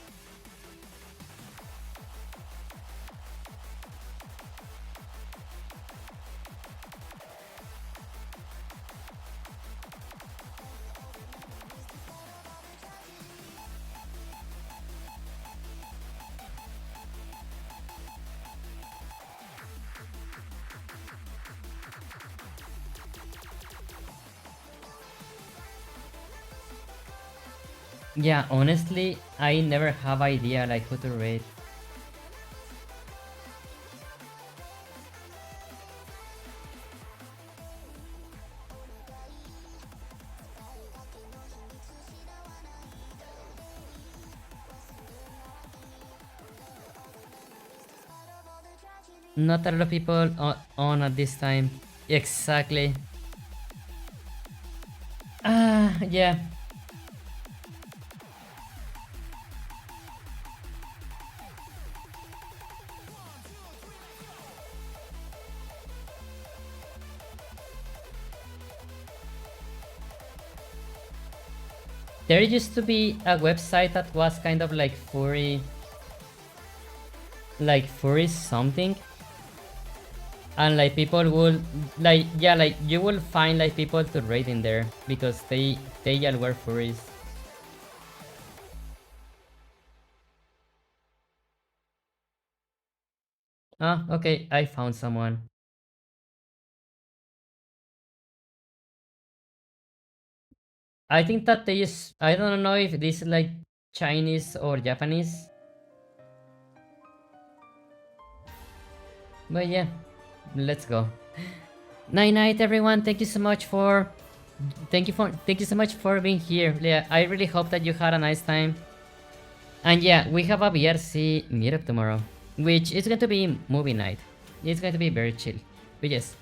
Yeah, honestly, I never have idea like who to raid. Not a lot of people on at this time. Exactly. Yeah. There used to be a website that was kind of like furry something, and like people will like, yeah, like you will find like people to raid in there because they all were furries. Ah, okay, I found someone. I think that they is, I don't know if this is like Chinese or Japanese, but yeah, let's go. Night night everyone. Thank you so much for being here. Yeah, I really hope that you had a nice time. And yeah, we have a BRC meetup tomorrow, which is going to be movie night. It's going to be very chill. But yes.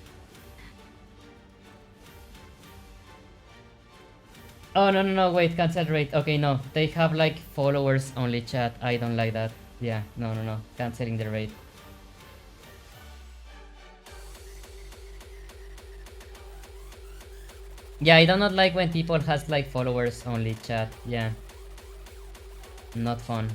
Oh no no no, wait, cancel rate. Okay, no, they have like followers only chat. I don't like that. Yeah, no no no, canceling the rate. Yeah, I do not like when people has like followers only chat. Yeah, not fun.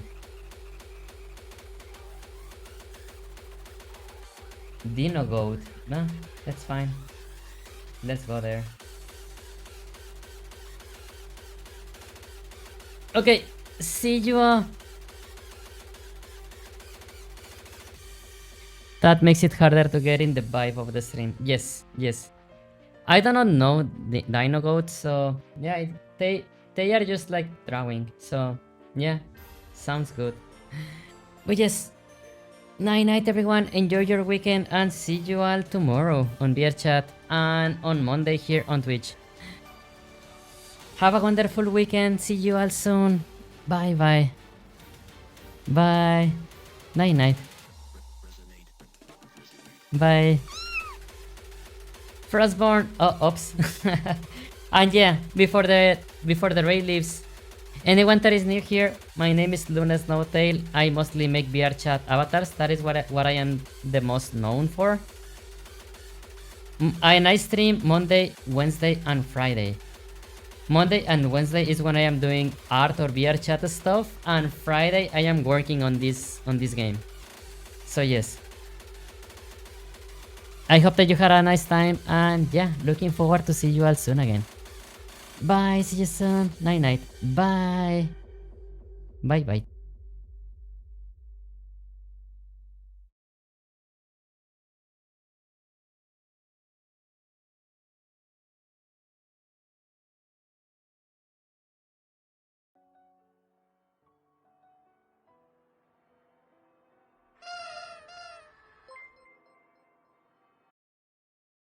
Dino goat. No, that's fine. Let's go there. Okay, see you all. That makes it harder to get in the vibe of the stream. Yes, yes. I do not know the dino goats, so yeah, they are just like drawing. So yeah, sounds good. But yes, night night everyone. Enjoy your weekend and see you all tomorrow on Beer Chat and on Monday here on Twitch. Have a wonderful weekend. See you all soon. Bye bye. Bye. Night night. Bye. Frostborn. Oh, oops. And yeah, before the raid leaves, anyone that is new here, my name is Lune Snowtail. I mostly make VR chat avatars. That is what I am the most known for. I stream Monday, Wednesday, and Friday. Monday and Wednesday is when I am doing art or VR chat stuff, and Friday I am working on this game. So yes. I hope that you had a nice time, and yeah, looking forward to see you all soon again. Bye, see you soon. Night night. Bye. Bye bye.